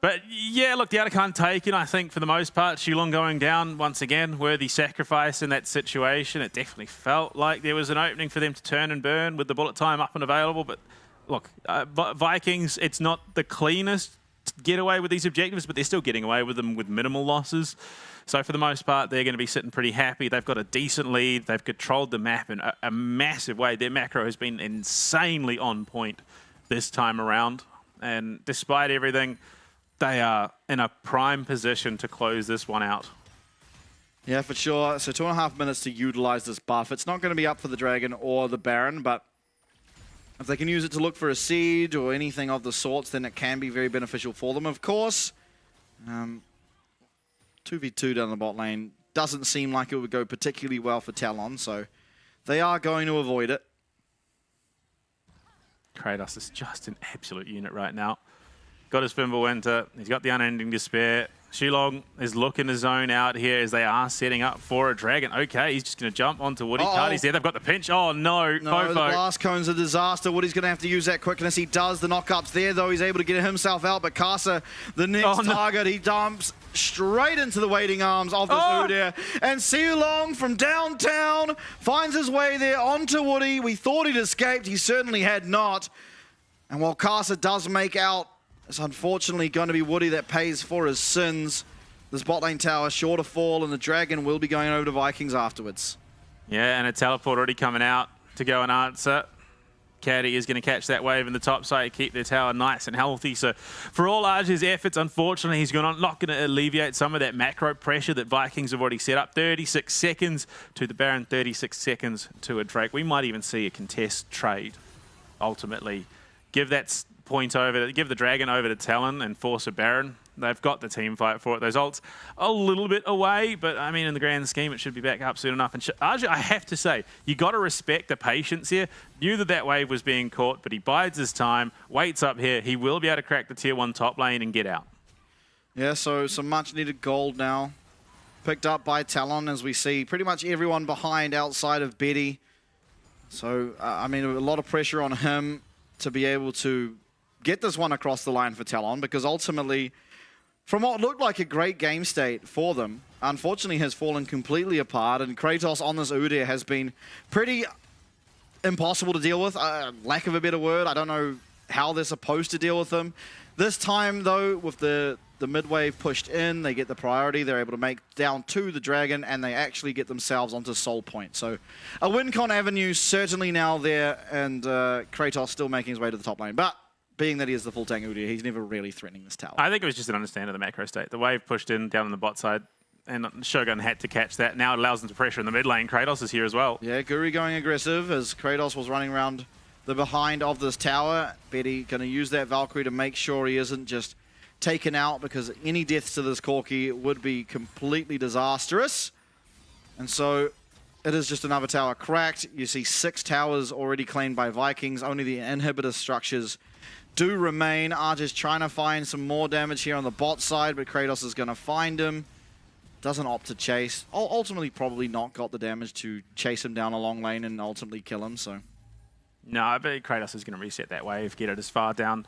Speaker 17: But yeah, look, the Arakan taken, I think, for the most part. Xulong going down, once again, worthy sacrifice in that situation. It definitely felt like there was an opening for them to turn and burn with the bullet time up and available. But look, Vikings, it's not the cleanest get away with these objectives, but they're still getting away with them with minimal losses. So for the most part, they're going to be sitting pretty happy. They've got a decent lead. They've controlled the map in a massive way. Their macro has been insanely on point this time around. And despite everything, they are in a prime position to close this one out.
Speaker 16: Yeah, for sure. So 2.5 minutes to utilize this buff. It's not going to be up for the Dragon or the Baron, but if they can use it to look for a siege or anything of the sorts, then it can be very beneficial for them, of course. 2v2 down the bot lane doesn't seem like it would go particularly well for Talon, so they are going to avoid it.
Speaker 17: Kratos is just an absolute unit right now. Got his Fimbulwinter. He's got the Unending Despair. Shulong is looking to zone out here as they are setting up for a Dragon. Okay, he's just going to jump onto Woody. Cardi's there. They've got the pinch. Oh, no.
Speaker 16: No,
Speaker 17: Fofo.
Speaker 16: the blast cone's a disaster. Woody's going to have to use that quickness. He does. The knockup's there, though. He's able to get himself out. But Kasa, the next target, he dumps straight into the waiting arms of this Udyr. And Shulong from downtown finds his way there onto Woody. We thought he'd escaped. He certainly had not. And while Kasa does make out, it's unfortunately going to be Woody that pays for his sins. This bot lane tower sure to fall, and the Dragon will be going over to Vikings afterwards.
Speaker 17: Yeah, and a teleport already coming out to go and answer. Caddy is going to catch that wave in the top side to keep their tower nice and healthy. So for all Arj's efforts, unfortunately, he's not going to alleviate some of that macro pressure that Vikings have already set up. 36 seconds to the Baron, 36 seconds to a Drake. We might even see a contest trade, ultimately. Give that point over, give the Dragon over to Talon and force a Baron. They've got the team fight for it. Those ults a little bit away, but I mean, in the grand scheme, it should be back up soon enough. And Arj, I have to say, you got to respect the patience here. Knew that wave was being caught, but he bides his time, waits up here. He will be able to crack the tier 1 top lane and get out.
Speaker 16: Yeah, so some much needed gold now. Picked up by Talon, as we see pretty much everyone behind outside of Betty. So, I mean, a lot of pressure on him to be able to get this one across the line for Talon, because ultimately, from what looked like a great game state for them, unfortunately has fallen completely apart, and Kratos on this Udyr has been pretty impossible to deal with, lack of a better word. I don't know how they're supposed to deal with them. This time, though, with the mid-wave pushed in, they get the priority, they're able to make down to the Dragon, and they actually get themselves onto Soul Point. So a win-con avenue certainly now there, and Kratos still making his way to the top lane. But being that he is the full tank Udyr, he's never really threatening this tower.
Speaker 17: I think it was just an understanding of the macro state. The wave pushed in down on the bot side, and Shogun had to catch that. Now it allows them to pressure in the mid lane. Kratos is here as well.
Speaker 16: Yeah, Guri going aggressive as Kratos was running around the behind of this tower. Betty going to use that Valkyrie to make sure he isn't just taken out, because any deaths to this Corki would be completely disastrous. And so it is just another tower cracked. You see 6 towers already claimed by Vikings. Only the inhibitor structures do remain. Arj is trying to find some more damage here on the bot side, but Kratos is going to find him. Doesn't opt to chase. Ultimately probably not got the damage to chase him down a long lane and ultimately kill him, so.
Speaker 17: No, I bet Kratos is going to reset that wave, get it as far down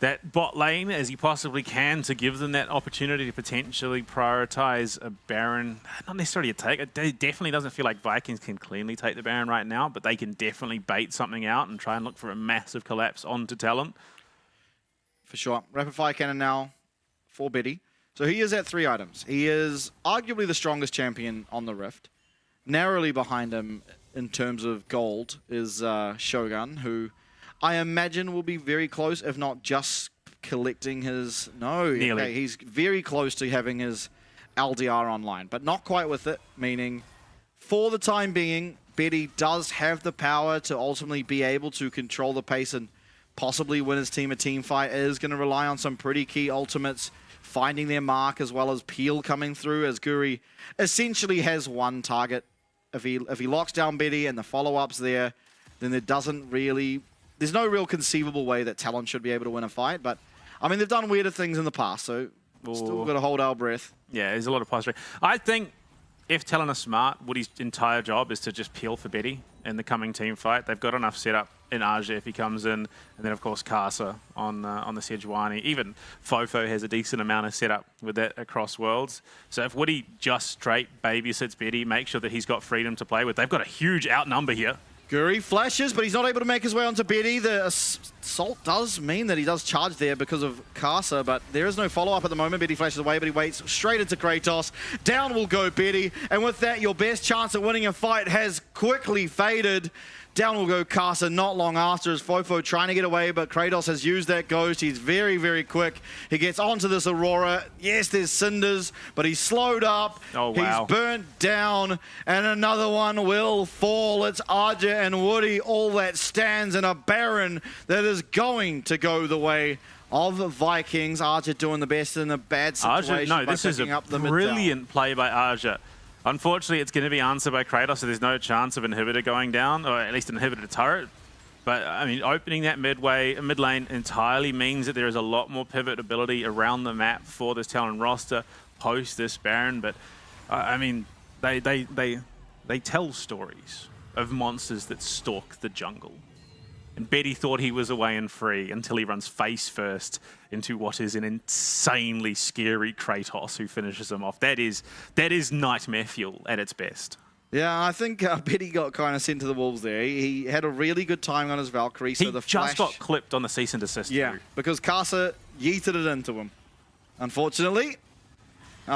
Speaker 17: that bot lane as he possibly can to give them that opportunity to potentially prioritize a Baron. Not necessarily a take. It definitely doesn't feel like Vikings can cleanly take the Baron right now, but they can definitely bait something out and try and look for a massive collapse onto Talon.
Speaker 16: For sure. Rapid fire cannon now for Betty. So he is at 3 items. He is arguably the strongest champion on the Rift. Narrowly behind him in terms of gold is Shogun, who I imagine will be very close, if not just collecting his... No,
Speaker 17: nearly.
Speaker 16: Okay, he's very close to having his LDR online, but not quite with it, meaning for the time being, Betty does have the power to ultimately be able to control the pace and possibly win his team a team fight. It is going to rely on some pretty key ultimates, finding their mark, as well as Peel coming through, as Guri essentially has one target. If he locks down Betty and the follow-up's there, then there's no real conceivable way that Talon should be able to win a fight. But, I mean, they've done weirder things in the past, so still got to hold our breath.
Speaker 17: Yeah, there's a lot of posturing. I think if Talon are smart, Woody's entire job is to just peel for Betty in the coming team fight. They've got enough setup in Arja if he comes in, and then of course Kasa on the Sejuani. Even Fofo has a decent amount of setup with that across worlds. So if Woody just straight babysits Betty, make sure that he's got freedom to play with. They've got a huge outnumber here
Speaker 16: Guri flashes, but he's not able to make his way onto Betty. The assault does mean that he does charge there because of Casa, but there is no follow-up at the moment. Betty flashes away, but he waits straight into Kratos. Down will go Betty, and with that, your best chance at winning a fight has quickly faded. Down will go Casa not long after as Fofo trying to get away, but Kratos has used that ghost. He's very, very quick. He gets onto this Aurora. Yes, there's cinders, but he's slowed up.
Speaker 17: Oh, wow.
Speaker 16: He's burnt down, and another one will fall. It's Arja and Woody. All that stands in a Baron that is going to go the way of Vikings. Arja doing the best in a bad situation.
Speaker 17: Arja, no, this is a brilliant play by Arja. Unfortunately, it's going to be answered by Kratos, so there's no chance of inhibitor going down, or at least an inhibitor turret. But, I mean, opening that mid lane entirely means that there is a lot more pivot ability around the map for this Talon roster post this Baron. But, I mean, they tell stories of monsters that stalk the jungle. And Betty thought he was away and free until he runs face first into what is an insanely scary Kratos who finishes him off. That is nightmare fuel at its best.
Speaker 16: Yeah, I think Betty got kind of sent to the wolves there. He had a really good timing on his Valkyrie. So the
Speaker 17: just
Speaker 16: flash
Speaker 17: got clipped on the cease and desist.
Speaker 16: Yeah, because Casa yeeted it into him. Unfortunately,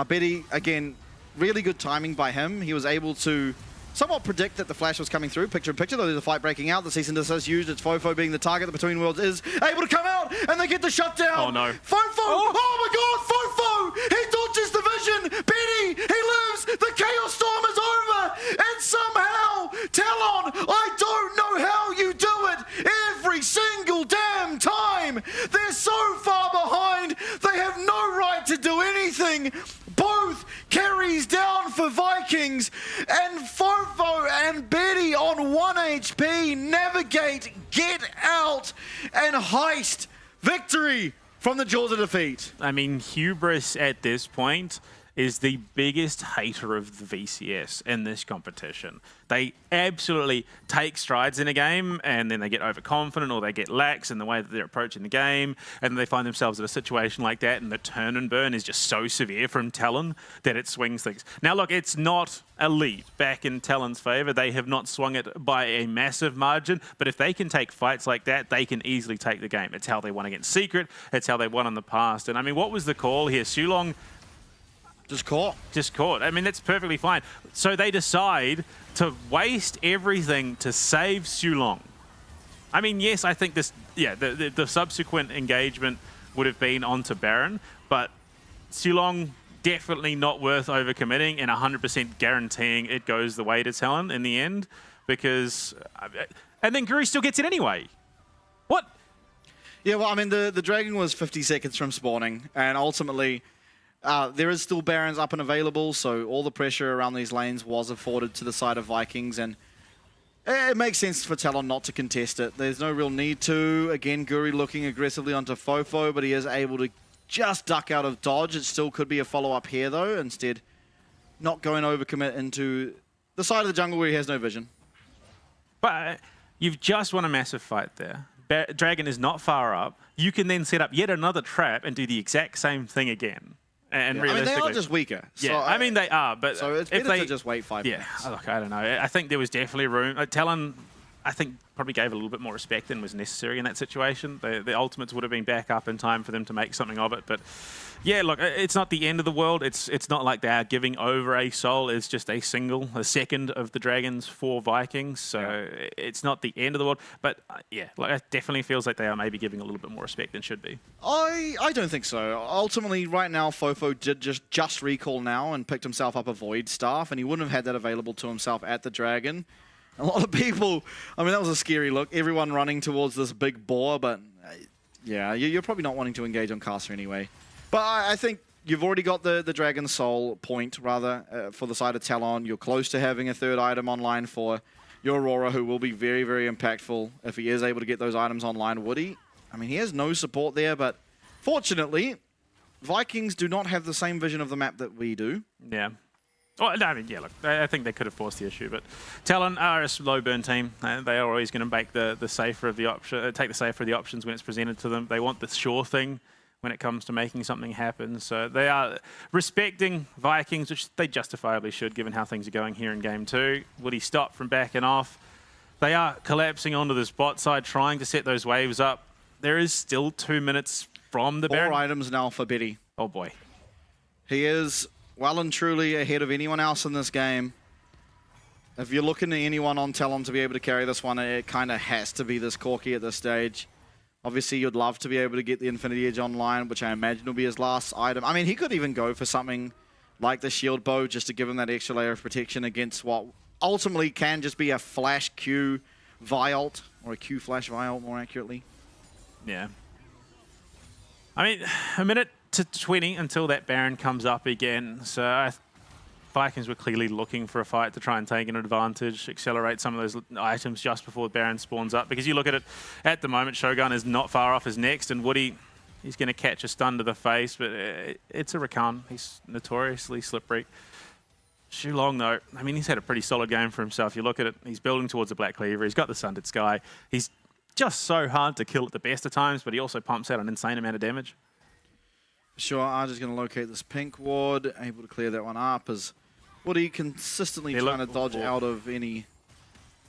Speaker 16: Betty, again, really good timing by him. He was able to somewhat predict that the flash was coming through, picture in picture, though there's a fight breaking out. The cease and desist used, it's Fofo being the target. The Between Worlds is able to come out, and they get the shutdown.
Speaker 17: Oh no.
Speaker 16: Fofo! Oh my god, Fofo! He dodges the vision! Betty, he lives! The Chaos Storm is over! And somehow, Talon, I don't know how you do it every single damn time! They're so far behind, they have no right to do anything! Both carries down for Vikings, and Fofo and Betty on 1 HP navigate, get out, and heist victory from the jaws of defeat.
Speaker 17: I mean, hubris at this point is the biggest hater of the VCS in this competition. They absolutely take strides in a game and then they get overconfident or they get lax in the way that they're approaching the game, and they find themselves in a situation like that, and the turn and burn is just so severe from Talon that it swings things. Now look, it's not elite back in Talon's favor. They have not swung it by a massive margin, but if they can take fights like that, they can easily take the game. It's how they won against Secret, it's how they won in the past. And I mean, what was the call here? Sulong
Speaker 16: just caught.
Speaker 17: I mean, that's perfectly fine. So they decide to waste everything to save Sulong. I mean, yes, I think this, yeah, the subsequent engagement would have been onto Baron, but Sulong definitely not worth overcommitting and 100% guaranteeing it goes the way to Talon in the end, because, and then Guri still gets it anyway. What?
Speaker 16: Yeah, well, I mean, the Dragon was 50 seconds from spawning, and ultimately, there is still Barons up and available, so all the pressure around these lanes was afforded to the side of Vikings, and it makes sense for Talon not to contest it. There's no real need to. Again, Guri looking aggressively onto Fofo, but he is able to just duck out of dodge. It still could be a follow-up here, though. Instead, not going overcommit into the side of the jungle where he has no vision.
Speaker 17: But you've just won a massive fight there. Dragon is not far up. You can then set up yet another trap and do the exact same thing again. And
Speaker 16: yeah, I mean, they are just weaker.
Speaker 17: Yeah,
Speaker 16: so
Speaker 17: I mean, they are, but
Speaker 16: so it's better to just wait 5 minutes.
Speaker 17: Yeah, look, I don't know. I think there was definitely room. Talon, I think, probably gave a little bit more respect than was necessary in that situation. The ultimates would have been back up in time for them to make something of it. But yeah, look, it's not the end of the world. It's not like they are giving over a soul. It's just a second of the Dragons for Vikings. So it's not the end of the world. But yeah, like, it definitely feels like they are maybe giving a little bit more respect than should be.
Speaker 16: I don't think so. Ultimately, right now, Fofo did just recall now and picked himself up a Void Staff, and he wouldn't have had that available to himself at the Dragon. A lot of people, I mean, that was a scary look. Everyone running towards this big boar, but yeah, you're probably not wanting to engage on caster anyway. But I think you've already got the Dragon Soul point, rather, for the side of Talon. You're close to having a third item online for your Aurora, who will be very, very impactful if he is able to get those items online. Woody, I mean, he has no support there, but fortunately, Vikings do not have the same vision of the map that we do.
Speaker 17: Yeah. Well, no, I mean, yeah, look, I think they could have forced the issue, but Talon are a slow burn team. They are always going to make the safer of the option, take the safer of the options when it's presented to them. They want the sure thing when it comes to making something happen. So they are respecting Vikings, which they justifiably should, given how things are going here in Game 2. Would he stop from backing off? They are collapsing onto this bot side, trying to set those waves up. There is still 2 minutes from the Baron.
Speaker 16: 4 items now for Betty.
Speaker 17: Oh boy.
Speaker 16: He is well and truly ahead of anyone else in this game. If you're looking at anyone on Talon to be able to carry this one, it kind of has to be this Corki at this stage. Obviously, you'd love to be able to get the Infinity Edge online, which I imagine will be his last item. I mean, he could even go for something like the Shield Bow just to give him that extra layer of protection against what ultimately can just be a Flash Q Vi-ult, or a Q Flash Vi-ult more accurately.
Speaker 17: Yeah. I mean, a minute to 20 until that Baron comes up again. So Vikings were clearly looking for a fight to try and take an advantage, accelerate some of those items just before the Baron spawns up. Because you look at it, at the moment, Shogun is not far off his next, and Woody, he's going to catch a stun to the face, but it's a Rakan. He's notoriously slippery. Shulong, though, I mean, he's had a pretty solid game for himself. You look at it, he's building towards the Black Cleaver. He's got the Sundered Sky. He's just so hard to kill at the best of times, but he also pumps out an insane amount of damage.
Speaker 16: Sure, Arja's going to locate this pink ward, able to clear that one up as Woody consistently trying to dodge out of any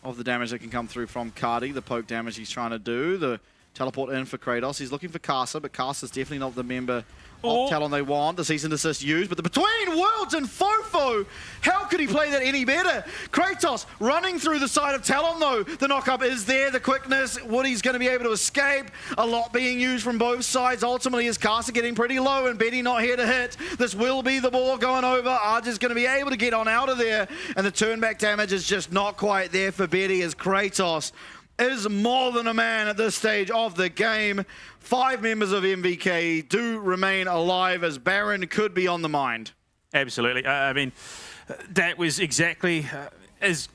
Speaker 16: of the damage that can come through from Cardi, the poke damage he's trying to do, the teleport in for Kratos. He's looking for Kasa, but Kasa's definitely not the member of Talon they want. The cease and desist used, but the Between Worlds and Fofo, how could he play that any better? Kratos running through the side of Talon though. The knock-up is there, the quickness. Woody's going to be able to escape. A lot being used from both sides. Ultimately, is Kasa getting pretty low and Betty not here to hit. This will be the ball going over. Arja's going to be able to get on out of there, and the turn-back damage is just not quite there for Betty as Kratos is more than a man at this stage of the game. 5 members of MVKE do remain alive as Baron could be on the mind.
Speaker 17: Absolutely. I mean, that was exactly as...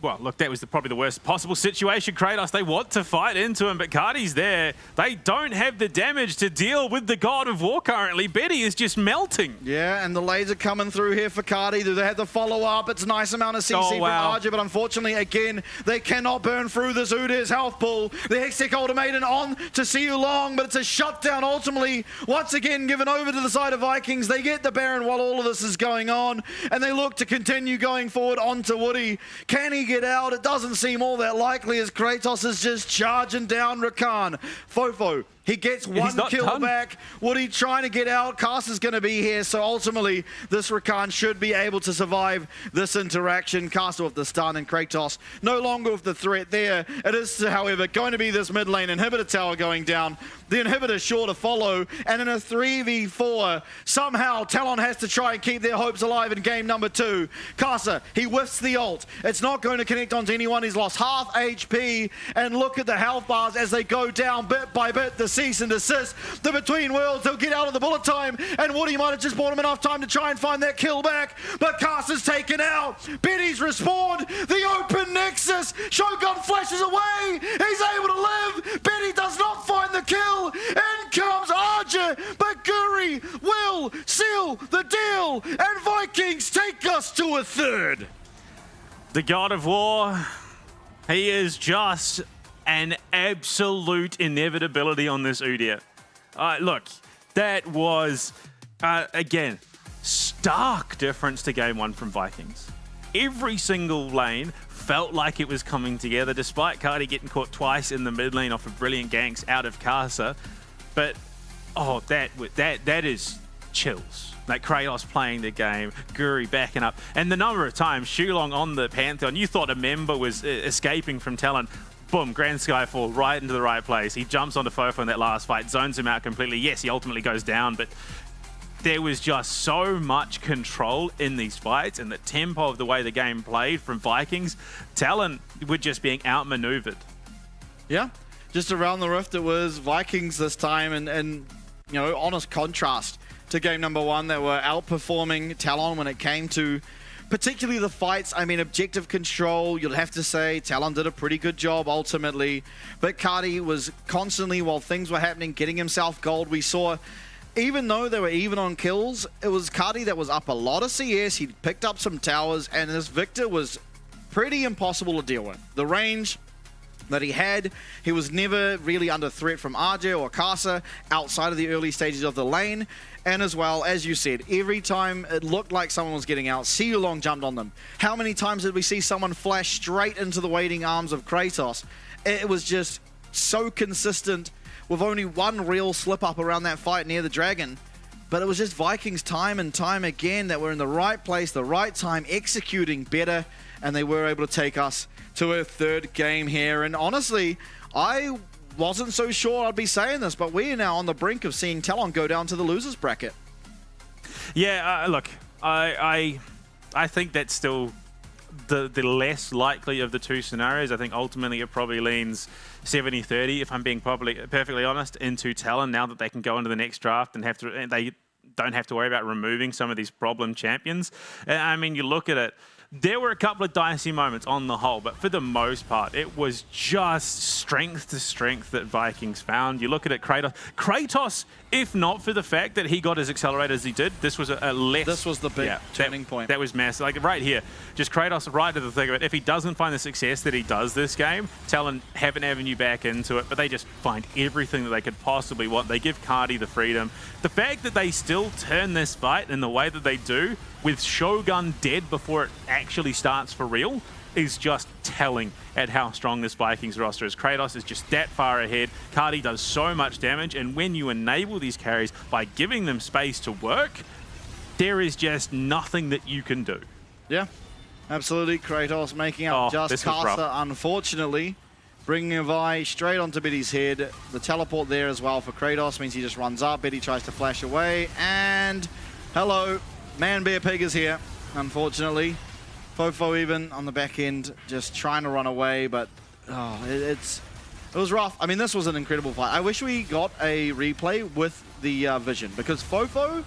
Speaker 17: Well, look, that was probably the worst possible situation. Kratos, they want to fight into him, but Cardi's there. They don't have the damage to deal with the God of War currently. Betty is just melting.
Speaker 16: Yeah, and the laser coming through here for Cardi. Do they have the follow-up? It's a nice amount of CC from Arja, but unfortunately, again, they cannot burn through this Udyr's health pool. The Hextech Ultimatum on to see you long, but it's a shutdown ultimately. Once again, given over to the side of Vikings. They get the Baron while all of this is going on, and they look to continue going forward onto Woody. Can he get out? It doesn't seem all that likely as Kratos is just charging down Rakan. Fofo, he gets one kill back. Woody trying to get out. Caster's going to be here, so ultimately this Rakan should be able to survive this interaction. Caster with the stun and Kratos no longer with the threat there. It is, however, going to be this mid lane inhibitor tower going down. The inhibitor sure to follow, and in a 3v4, somehow Talon has to try and keep their hopes alive in game number 2. Caster, he whiffs the ult. It's not going to connect onto anyone. He's lost half HP, and look at the health bars as they go down bit by bit. The cease and desist, the Between Worlds, they'll get out of the bullet time, and Woody might have just bought him enough time to try and find that kill back, but Caster's taken out. Betty's respawned, the open nexus, Shogun flashes away, he's able to live, Betty does not find the kill, in comes Arja, but Guri will seal the deal, and Vikings take us to a third.
Speaker 17: The God of War, he is just an absolute inevitability on this Udyr. Look, that was, again, stark difference to game 1 from Vikings. Every single lane felt like it was coming together, despite Cardi getting caught twice in the mid lane off of brilliant ganks out of Kasa. But, oh, that is chills. Like Kratos playing the game, Guri backing up, and the number of times Shulong on the Pantheon, you thought a member was escaping from Talon. Boom, Grand Skyfall right into the right place. He jumps onto Fofo in that last fight, zones him out completely. Yes, he ultimately goes down, but there was just so much control in these fights and the tempo of the way the game played from Vikings. Talon were just being outmaneuvered.
Speaker 16: Yeah, just around the rift it was Vikings this time, and you know, honest contrast to game number 1 that were outperforming Talon when it came to particularly the fights. I mean, objective control, you'll have to say Talon did a pretty good job ultimately, but Cardi was constantly, while things were happening, getting himself gold. We saw, even though they were even on kills, it was Cardi that was up a lot of CS. He picked up some towers, and this Victor was pretty impossible to deal with. The range, that he had. He was never really under threat from RJ or Casa outside of the early stages of the lane. And as well, as you said, every time it looked like someone was getting out, Long jumped on them. How many times did we see someone flash straight into the waiting arms of Kratos? It was just so consistent with only one real slip up around that fight near the dragon. But it was just Vikings time and time again that were in the right place, the right time, executing better, and they were able to take us to a third game here. And honestly, I wasn't so sure I'd be saying this, but we're now on the brink of seeing Talon go down to the losers bracket.
Speaker 17: Yeah, look, I think that's still the less likely of the two scenarios. I think ultimately it probably leans 70-30, if I'm being perfectly honest, into Talon now that they can go into the next draft and they don't have to worry about removing some of these problem champions. I mean, you look at it, there were a couple of dicey moments on the whole, but for the most part, it was just strength to strength that Vikings found. You look at it, Kratos, if not for the fact that he got as accelerated as he did, this was a less...
Speaker 16: This was the big turning point.
Speaker 17: That was massive. Like right here, just Kratos right to the thick of it. If he doesn't find the success that he does this game, Talon have an avenue back into it, but they just find everything that they could possibly want. They give Cardi the freedom. The fact that they still turn this fight in the way that they do, with Shogun dead before it actually starts for real, is just telling at how strong this Vikings roster is. Kratos is just that far ahead. Cardi does so much damage, and when you enable these carries by giving them space to work, there is just nothing that you can do.
Speaker 16: Yeah, absolutely. Kratos making up just Casa, unfortunately. Bringing a Vi straight onto Biddy's head. The teleport there as well for Kratos means he just runs up. Biddy tries to flash away, and hello. Man Bear Pig is here, unfortunately. Fofo even on the back end, just trying to run away, but it was rough. I mean, this was an incredible fight. I wish we got a replay with the vision, because Fofo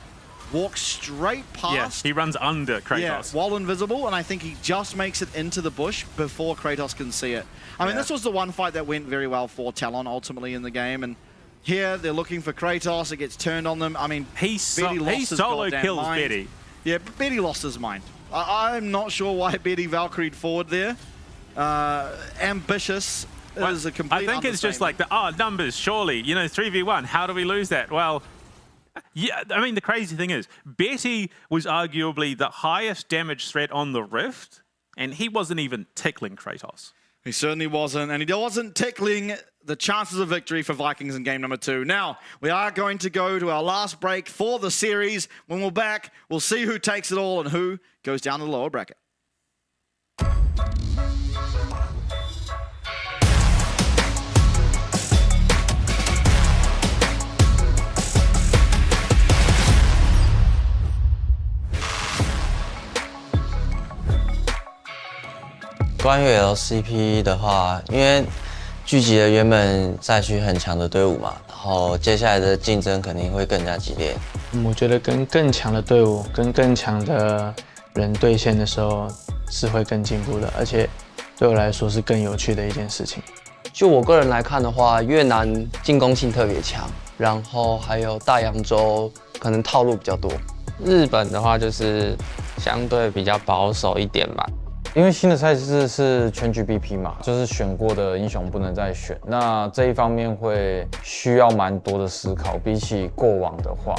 Speaker 16: walks straight past.
Speaker 17: Yeah, he runs under Kratos.
Speaker 16: Yeah, while invisible, and I think he just makes it into the bush before Kratos can see it. I mean, this was the one fight that went very well for Talon ultimately in the game, and here they're looking for Kratos. It gets turned on them. I mean,
Speaker 17: he solo kills Betty.
Speaker 16: Yeah, Betty lost his mind. I'm not sure why Betty Valkyried forward there. Ambitious is a complete
Speaker 17: I think it's just like numbers, surely. You know, 3v1, how do we lose that? Well, yeah, I mean, the crazy thing is, Betty was arguably the highest damage threat on the Rift, and he wasn't even tickling Kratos.
Speaker 16: He certainly wasn't, and he wasn't tickling the chances of victory for Vikings in game number 2. Now, we are going to go to our last break for the series. When we're back, we'll see who takes it all and who goes down to the lower bracket.
Speaker 3: 关于 LCP 的话，因为聚集了原本赛区很强的队伍嘛，然后接下来的竞争肯定会更加激烈。
Speaker 1: 我觉得跟更强的队伍、跟更强的人对线的时候是会更进步的，而且对我来说是更有趣的一件事情。
Speaker 7: 就我个人来看的话，越南进攻性特别强，然后还有大洋洲可能套路比较多。
Speaker 12: 日本的话就是相对比较保守一点吧。
Speaker 2: 因为新的赛制是全局 BP 嘛，就是选过的英雄不能再选，那这一方面会需要蛮多的思考，比起过往的话。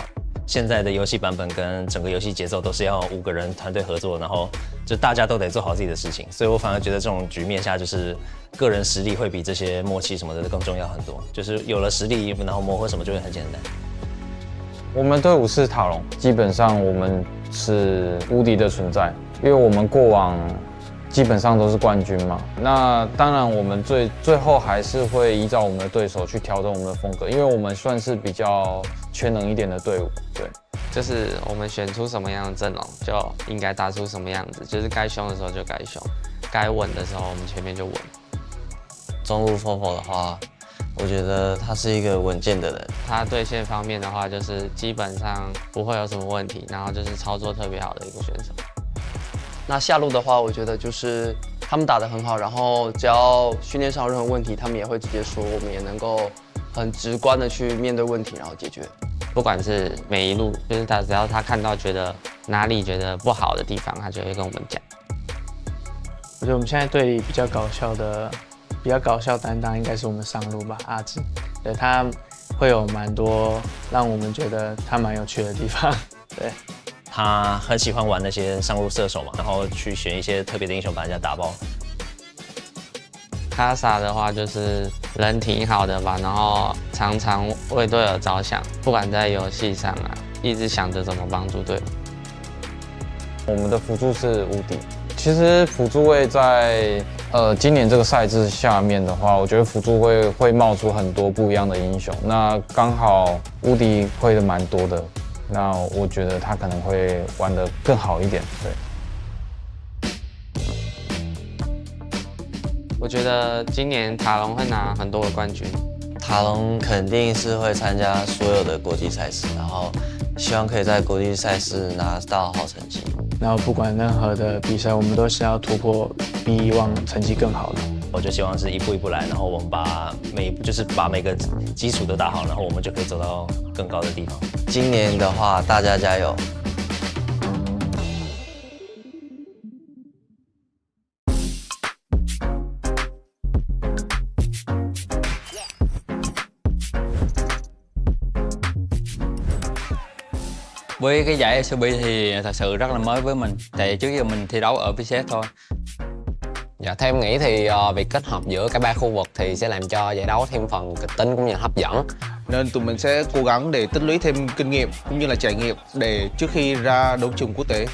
Speaker 10: 现在的游戏版本跟整个游戏节奏都是要5个人团队合作，然后就大家都得做好自己的事情，所以我反而觉得这种局面下，就是个人实力会比这些默契什么的更重要很多。就是有了实力，然后磨合什么就会很简单。
Speaker 2: 我们队伍是塔隆，基本上我们是无敌的存在，因为我们过往基本上都是冠军嘛。那当然，我们最后还是会依照我们的对手去调整我们的风格，因为我们算是比较全能一点的队伍。对，
Speaker 12: 就是我们选出什么样的阵容，就应该打出什么样子，就是该凶的时候就该凶，该稳的时候我们前面就稳。
Speaker 3: 中路 Fofo 的话，我觉得他是一个稳健的人。
Speaker 12: 他对线方面的话，就是基本上不会有什么问题，然后就是操作特别好的一个选手。
Speaker 7: 那下路的话，我觉得就是他们打得很好，然后只要训练上有任何问题，他们也会直接说，我们也能够很直观的去面对问题，然后解决。
Speaker 12: 不管是每一路，就是只要他看到觉得哪里觉得不好的地方，他就会跟我们讲。
Speaker 1: 我觉得我们现在队里比较搞笑的比较搞笑担当应该是我们上路吧，阿志，对他会有蛮多让我们觉得他蛮有趣的地方，对。
Speaker 10: 他很喜欢玩那些上路射手嘛，然后去选一些特别的英雄把人家打爆。
Speaker 7: 卡萨的话就是人挺好的吧，然后常常为队友着想，不管在游戏上啊，一直想着怎么帮助队友。
Speaker 2: 我们的辅助是无敌。其实辅助位在今年这个赛制下面的话，我觉得辅助会冒出很多不一样的英雄。那刚好无敌会的蛮多的，那我觉得他可能会玩得更好一点。对。
Speaker 7: 我觉得今年塔隆会拿很多的冠军。
Speaker 3: 塔隆肯定是会参加所有的国际赛事，然后希望可以在国际赛事拿到好成绩。
Speaker 1: 然后不管任何的比赛，我们都是要突破，比以往成绩更好的。
Speaker 10: 我就希望是一步一步来，然后我们把每个基础都打好，然后我们就可以走到更高的地方。
Speaker 3: 今年的话，大家加油！Với
Speaker 11: cái giải LCP thì thật sự rất là mới với mình, tại trước giờ mình thi đấu ở VCS thôi.
Speaker 12: Dạ, theo em nghĩ thì việc kết hợp giữa cả ba khu vực thì sẽ làm cho giải đấu thêm phần kịch tính cũng như là hấp dẫn.
Speaker 13: Nên tụi mình sẽ cố gắng để tích lũy thêm kinh nghiệm cũng như là trải nghiệm để trước khi ra đấu trường quốc tế.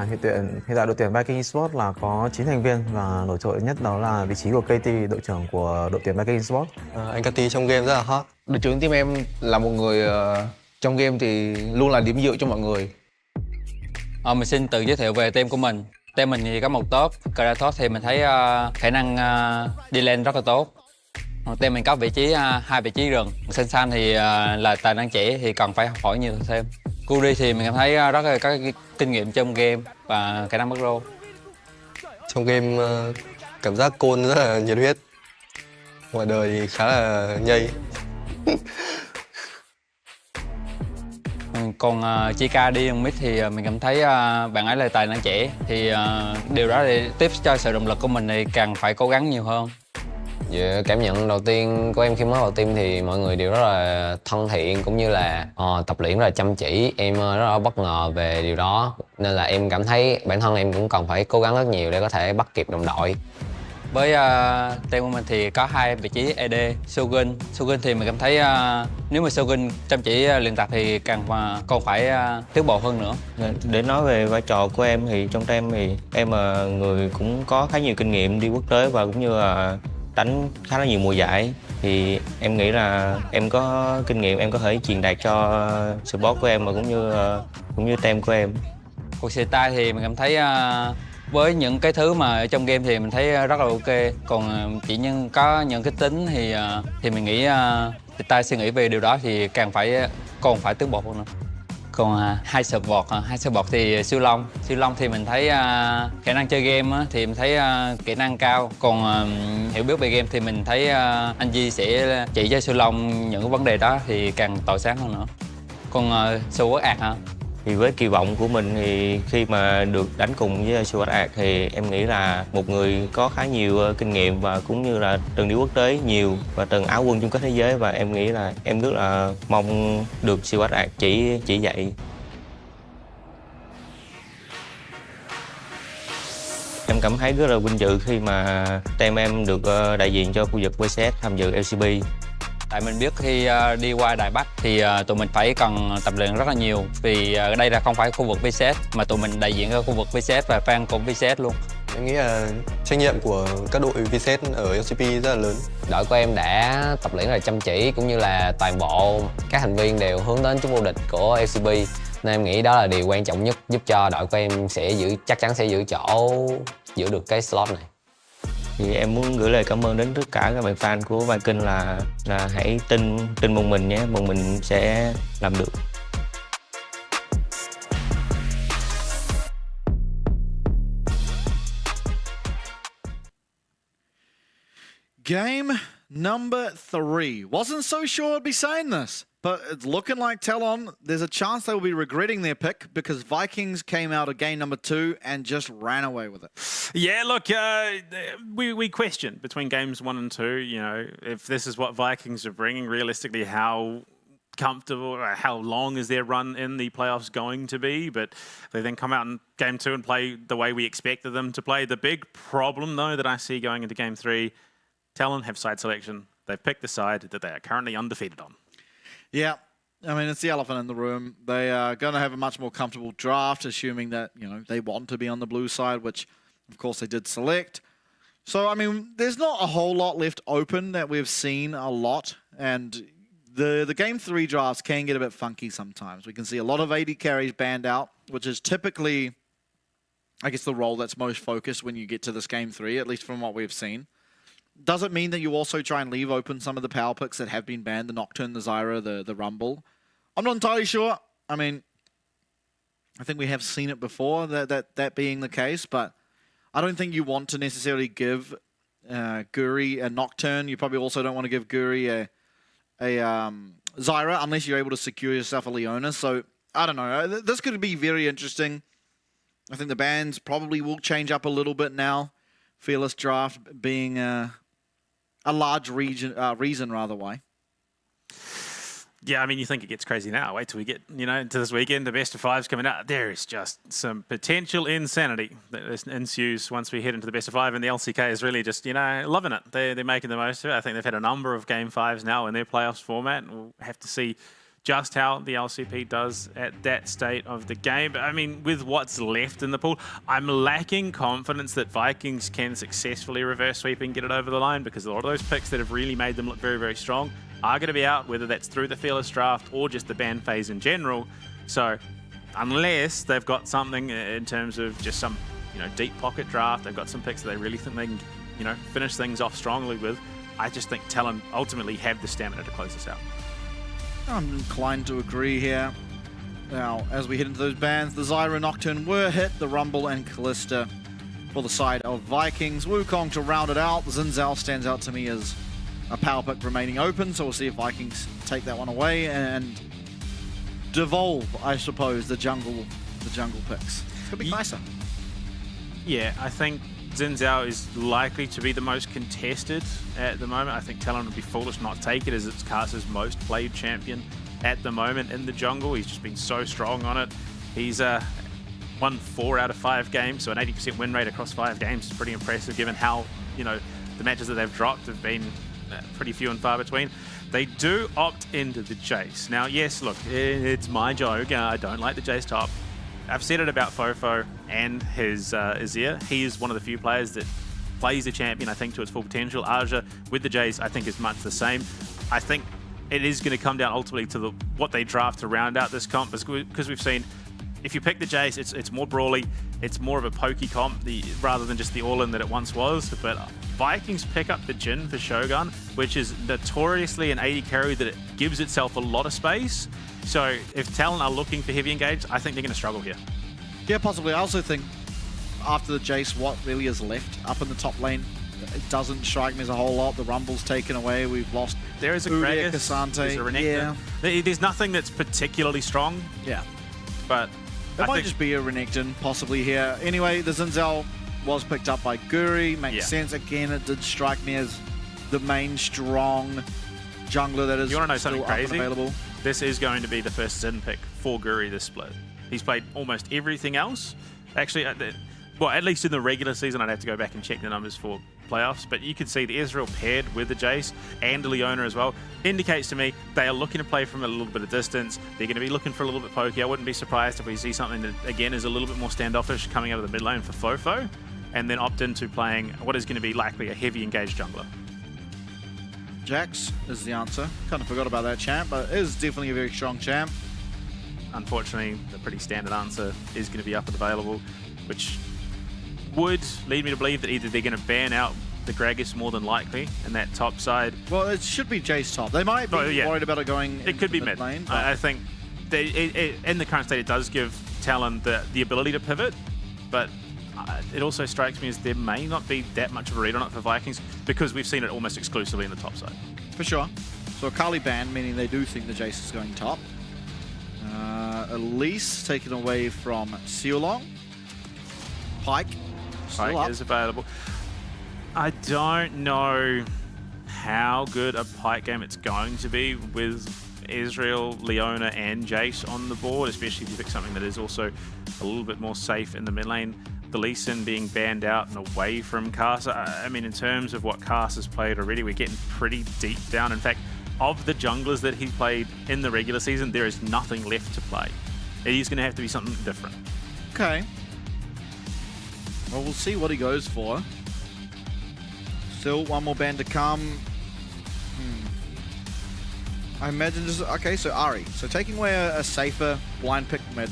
Speaker 4: Hiện tại đội tuyển Vikings Esports là có 9 thành viên và nổi trội nhất đó là vị trí của KT, đội trưởng của đội tuyển Vikings Esports.
Speaker 5: Anh KT trong game rất là hot.
Speaker 13: Đội trưởng team em là một người trong game thì luôn là điểm dựa cho mọi người.
Speaker 11: Mình xin tự giới thiệu về team của mình. Team mình thì có một top, Kratos thì mình thấy khả năng đi lên rất là tốt. Team mình có hai vị trí rừng. San thì là tài năng trẻ thì cần phải học hỏi nhiều thêm. Kuri thì mình cảm thấy rất là có kinh nghiệm trong game và khả năng bắt rô.
Speaker 5: Trong game cảm giác Côn rất là nhiệt huyết. Ngoài đời thì khá là nhây.
Speaker 11: Còn Chika đi mid thì mình cảm thấy bạn ấy là tài năng trẻ, thì điều đó để tiếp cho sự động lực của mình thì càng phải cố gắng nhiều hơn.
Speaker 12: Dạ, cảm nhận đầu tiên của em khi mới vào team thì mọi người đều rất là thân thiện cũng như là tập luyện rất là chăm chỉ. Em rất là bất ngờ về điều đó nên là em cảm thấy bản thân em cũng cần phải cố gắng rất nhiều để có thể bắt kịp đồng đội.
Speaker 11: Với team của mình thì có hai vị trí AD, Shogun thì mình cảm thấy nếu mà Shogun chăm chỉ luyện tập thì còn phải tiến bộ hơn nữa.
Speaker 6: Để nói về vai trò của em thì trong team thì em là người cũng có khá nhiều kinh nghiệm đi quốc tế và cũng như là đánh khá là nhiều mùa giải, thì em nghĩ là em có kinh nghiệm, em có thể truyền đạt cho support của em và cũng như team của em.
Speaker 11: Cuộc style thì mình cảm thấy với những cái thứ mà ở trong game thì mình thấy rất là ok, còn chỉ có những cái tính thì mình nghĩ style suy nghĩ về điều đó thì còn phải tiến bộ hơn nữa. Còn hai support thì siêu long thì mình thấy khả năng chơi game thì mình thấy kỹ năng cao, còn hiểu biết về game thì mình thấy anh Di sẽ chỉ cho siêu long những vấn đề đó thì càng tỏa sáng hơn nữa. Còn siêu quốc ạc hả?
Speaker 6: Thì với kỳ vọng của mình thì khi mà được đánh cùng với siêu ạc thì em nghĩ là một người có khá nhiều kinh nghiệm và cũng như là từng đi quốc tế nhiều và từng áo quân chung kết thế giới, và em nghĩ là em rất là mong được siêu ạc chỉ dạy. Em cảm thấy rất là vinh dự khi mà team em được đại diện cho khu vực VCS tham dự LCP.
Speaker 11: Tại mình biết khi đi qua Đài Bắc thì tụi mình phải cần tập luyện rất là nhiều, vì ở đây là không phải khu vực VCS mà tụi mình đại diện ở khu vực VCS và fan của VCS luôn.
Speaker 5: Em nghĩ là trách nhiệm của các đội VCS ở LCP rất là lớn.
Speaker 12: Đội của em đã tập luyện rất là chăm chỉ cũng như là toàn bộ các thành viên đều hướng đến chức vô địch của LCP, nên em nghĩ đó là điều quan trọng nhất giúp cho đội của em chắc chắn sẽ giữ được cái slot này.
Speaker 6: Thì em muốn gửi lời cảm ơn đến tất cả các bạn fan của Vikings là hãy tin một mình nhé, một mình sẽ làm được.
Speaker 16: Game number 3. Wasn't so sure I'd be saying this, but it's looking like Talon, there's a chance they will be regretting their pick because Vikings came out of game number 2 and just ran away with it.
Speaker 17: Yeah, look, we questioned between games 1 and 2, you know, if this is what Vikings are bringing, realistically, how comfortable, or how long is their run in the playoffs going to be? But they then come out in game 2 and play the way we expected them to play. The big problem, though, that I see going into game 3, Talon have side selection. They've picked the side that they are currently undefeated on.
Speaker 16: Yeah, I mean, it's the elephant in the room. They are going to have a much more comfortable draft, assuming that, you know, they want to be on the blue side, which, of course, they did select. So, I mean, there's not a whole lot left open that we've seen a lot, and the game 3 drafts can get a bit funky sometimes. We can see a lot of AD carries banned out, which is typically, I guess, the role that's most focused when you get to this game 3, at least from what we've seen. Doesn't mean that you also try and leave open some of the power picks that have been banned, the Nocturne, the Zyra, the Rumble. I'm not entirely sure. I mean, I think we have seen it before, that being the case, but I don't think you want to necessarily give Guri a Nocturne. You probably also don't want to give Guri a Zyra unless you're able to secure yourself a Leona. So, I don't know. This could be very interesting. I think the bans probably will change up a little bit now. Fearless draft being a large reason why.
Speaker 17: Yeah, I mean, you think it gets crazy now. Wait till we get, you know, into this weekend, the best of 5's coming out. There is just some potential insanity that ensues once we head into the best of 5, and the LCK is really just, you know, loving it. They're making the most of it. I think they've had a number of game 5s now in their playoffs format, and we'll have to see just how the LCP does at that state of the game. But I mean, with what's left in the pool, I'm lacking confidence that Vikings can successfully reverse sweep and get it over the line, because a lot of those picks that have really made them look very, very strong are going to be out, whether that's through the Fearless draft or just the ban phase in general. So unless they've got something in terms of just some, you know, deep pocket draft, they've got some picks that they really think they can, you know, finish things off strongly with, I just think Talon ultimately have the stamina to close this out.
Speaker 16: I'm inclined to agree here. Now, as we head into those bans, the Zyra Nocturne were hit, the Rumble and Callista for the side of Vikings. Wukong to round it out. Xin Zhao stands out to me as a power pick remaining open, so we'll see if Vikings take that one away and devolve, I suppose, the jungle picks. It's gonna be nicer.
Speaker 17: Yeah, I think Xin Zhao is likely to be the most contested at the moment. I think Talon would be foolish not to take it, as it's Caster's most played champion at the moment in the jungle. He's just been so strong on it. He's won 4 out of 5 games, so an 80% win rate across 5 games is pretty impressive, given how, you know, the matches that they've dropped have been pretty few and far between. They do opt into the Jace. Now, yes, look, it's my joke. I don't like the Jace top. I've said it about Fofo and his Azir. He is one of the few players that plays the champion, I think, to its full potential. Aja with the Jace, I think, is much the same. I think it is going to come down ultimately to what they draft to round out this comp, because we've seen, if you pick the Jace, it's more brawly, it's more of a pokey comp rather than just the all-in that it once was. But Vikings pick up the Jhin for Shogun, which is notoriously an AD carry that it gives itself a lot of space. So if Talon are looking for heavy engage, I think they're going to struggle here.
Speaker 16: Yeah, possibly. I also think after the Jace, what really is left up in the top lane, it doesn't strike me as a whole lot. The Rumble's taken away. We've lost.
Speaker 17: There is a Gragas,
Speaker 16: Cassante.
Speaker 17: there's a Renekton. Yeah. There's nothing that's particularly strong.
Speaker 16: Yeah.
Speaker 17: But
Speaker 16: it might just be a Renekton possibly here. Anyway, the Xin Zhao was picked up by Guri. Makes sense. Again, it did strike me as the main strong jungler that is
Speaker 17: you want to know
Speaker 16: still
Speaker 17: something crazy?
Speaker 16: available.
Speaker 17: This is going to be the first Xin pick for Guri this split. He's played almost everything else. Actually, well, at least in the regular season, I'd have to go back and check the numbers for playoffs, but you could see the Ezreal paired with the Jace and the Leona as well indicates to me they are looking to play from a little bit of distance. They're going to be looking for a little bit pokey. I wouldn't be surprised if we see something that, again, is a little bit more standoffish coming out of the mid lane for Fofo, and then opt into playing what is going to be likely a heavy engaged jungler.
Speaker 16: Jax is the answer. Kind of forgot about that champ, but it is definitely a very strong champ.
Speaker 17: Unfortunately, the pretty standard answer is going to be up and available, which would lead me to believe that either they're going to ban out the Gragas more than likely in that top side.
Speaker 16: Well, it should be Jace top. They might be worried about it going
Speaker 17: It could be mid
Speaker 16: lane.
Speaker 17: I think in the current state, it does give Talon the ability to pivot, but it also strikes me as there may not be that much of a read on it for Vikings because we've seen it almost exclusively in the top side.
Speaker 16: For sure. So a Kali ban, meaning they do think the Jace is going top. Elise taken away from Seolong. Pike still up.
Speaker 17: Is available. I don't know how good a Pike game it's going to be with Israel, Leona, and Jace on the board, especially if you pick something that is also a little bit more safe in the mid lane. The Lee Sin being banned out and away from Kasa. I mean, in terms of what Kasa's played already, we're getting pretty deep down. In fact, of the junglers that he's played in the regular season, there is nothing left to play. It is going to have to be something different.
Speaker 16: Okay. Well, we'll see what he goes for. Still one more ban to come. I imagine this is... Okay, so Ari. So taking away a safer blind pick mid.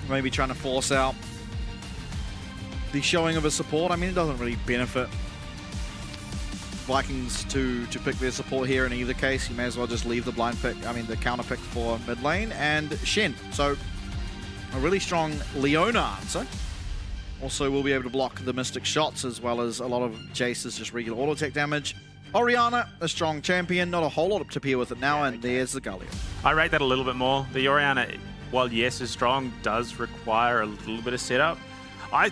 Speaker 16: Maybe trying to force out the showing of a support. I mean, it doesn't really benefit Vikings to pick their support here in either case. You may as well just leave the blind pick, I mean the counter pick for mid lane and Shen. So a really strong Leona answer. Also will be able to block the Mystic shots as well as a lot of Jace's just regular auto attack damage. Orianna, a strong champion, not a whole lot to appear with it now, and there's the Galio.
Speaker 17: I rate that a little bit more. The Orianna, while yes is strong, does require a little bit of setup. I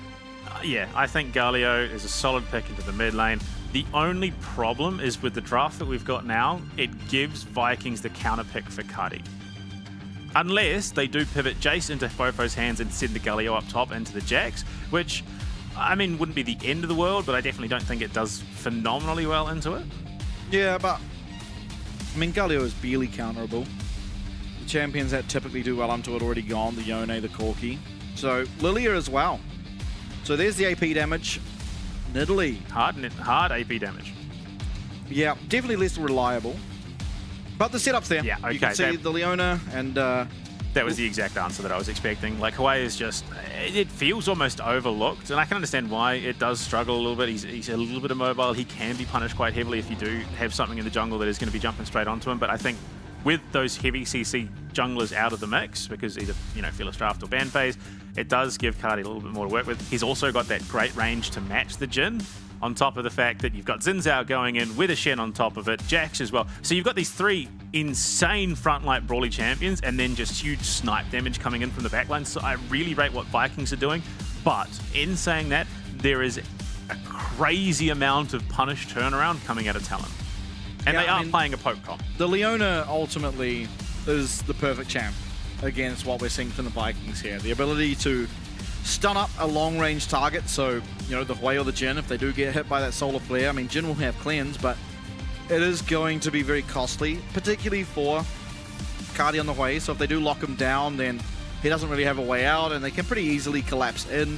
Speaker 17: think Galio is a solid pick into the mid lane. The only problem is with the draft that we've got now, it gives Vikings the counter pick for Cuddy. Unless they do pivot Jace into Fofo's hands and send the Galio up top into the Jax, which, I mean, wouldn't be the end of the world, but I definitely don't think it does phenomenally well into it.
Speaker 16: Yeah, but, I mean, Galio is barely counterable. The champions that typically do well onto it already gone, the Yone, the Corki. So, Lilia as well. So there's the AP damage. Nidalee.
Speaker 17: Hard AP damage.
Speaker 16: Yeah, definitely less reliable. But the setup's there.
Speaker 17: Yeah, okay.
Speaker 16: You can see the Leona and...
Speaker 17: that was the exact answer that I was expecting. Like, Hawaii is just... It feels almost overlooked, and I can understand why it does struggle a little bit. He's a little bit immobile. He can be punished quite heavily if you do have something in the jungle that is going to be jumping straight onto him. But I think with those heavy CC junglers out of the mix, because either, Fearless Draft or Ban Phase, it does give Cardi a little bit more to work with. He's also got that great range to match the Jhin, on top of the fact that you've got Xin Zhao going in with a Shen on top of it, Jax as well. So you've got these three insane frontline brawly champions and then just huge snipe damage coming in from the backline. So I really rate what Vikings are doing. But in saying that, there is a crazy amount of punished turnaround coming out of Talon. And they are playing a poke comp.
Speaker 16: The Leona ultimately is the perfect champ against what we're seeing from the Vikings here. The ability to stun up a long-range target, so, the Hwei or the Jhin, if they do get hit by that Solar Flare. I mean, Jhin will have cleanse, but it is going to be very costly, particularly for Cardi on the Hwei. So if they do lock him down, then he doesn't really have a way out, and they can pretty easily collapse in.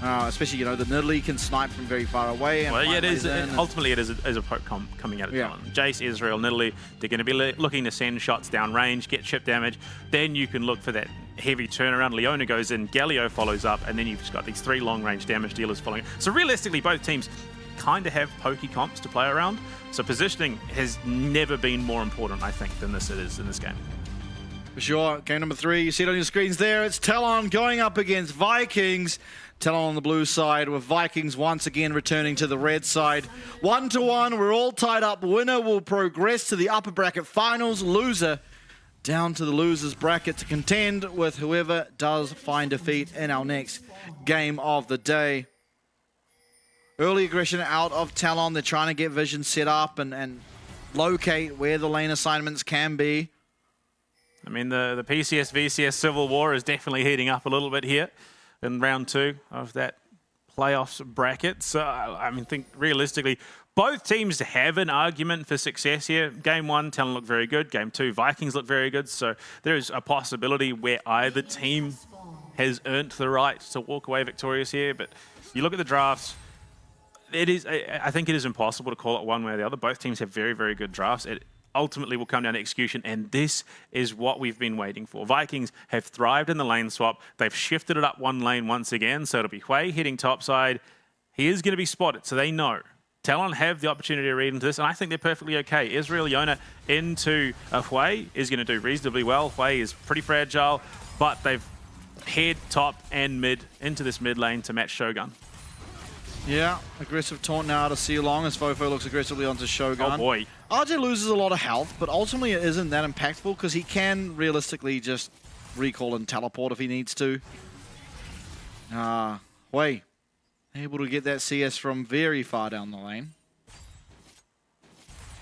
Speaker 16: Especially, the Nidalee can snipe from very far away. And
Speaker 17: it is. Ultimately, it is a poke comp coming out of Talon. Jace, Israel, Nidalee, they're going to be looking to send shots down range, get chip damage. Then you can look for that heavy turnaround. Leona goes in, Galio follows up, and then you've just got these three long-range damage dealers following. So realistically, both teams kind of have pokey comps to play around. So positioning has never been more important, I think, than this is in this game.
Speaker 16: For sure. Game number 3, you see it on your screens there. It's Talon going up against Vikings. Talon on the blue side with Vikings once again returning to the red side. 1-1, we're all tied up. Winner will progress to the upper bracket finals. Loser down to the losers bracket to contend with whoever does find defeat in our next game of the day. Early aggression out of Talon. They're trying to get vision set up and locate where the lane assignments can be.
Speaker 17: I mean, the PCS VCS Civil War is definitely heating up a little bit here in round 2 of that playoffs bracket. So, I mean, think realistically, both teams have an argument for success here. Game 1, Talon look very good. Game 2, Vikings look very good. So there is a possibility where either team has earned the right to walk away victorious here. But you look at the drafts, I think it is impossible to call it one way or the other. Both teams have very, very good drafts. It ultimately will come down to execution, and this is what we've been waiting for. Vikings have thrived in the lane swap. They've shifted it up one lane once again, so it'll be Hwei hitting topside. He is going to be spotted, so they know. Talon have the opportunity to read into this, and I think they're perfectly okay. Israel Yona into Hwei is going to do reasonably well. Hwei is pretty fragile, but they've head, top, and mid into this mid lane to match Shogun.
Speaker 16: Yeah, aggressive taunt now to Sealong as Fofo looks aggressively onto Shogun.
Speaker 17: Oh boy.
Speaker 16: RJ loses a lot of health, but ultimately it isn't that impactful because he can realistically just recall and teleport if he needs to. Wei able to get that CS from very far down the lane.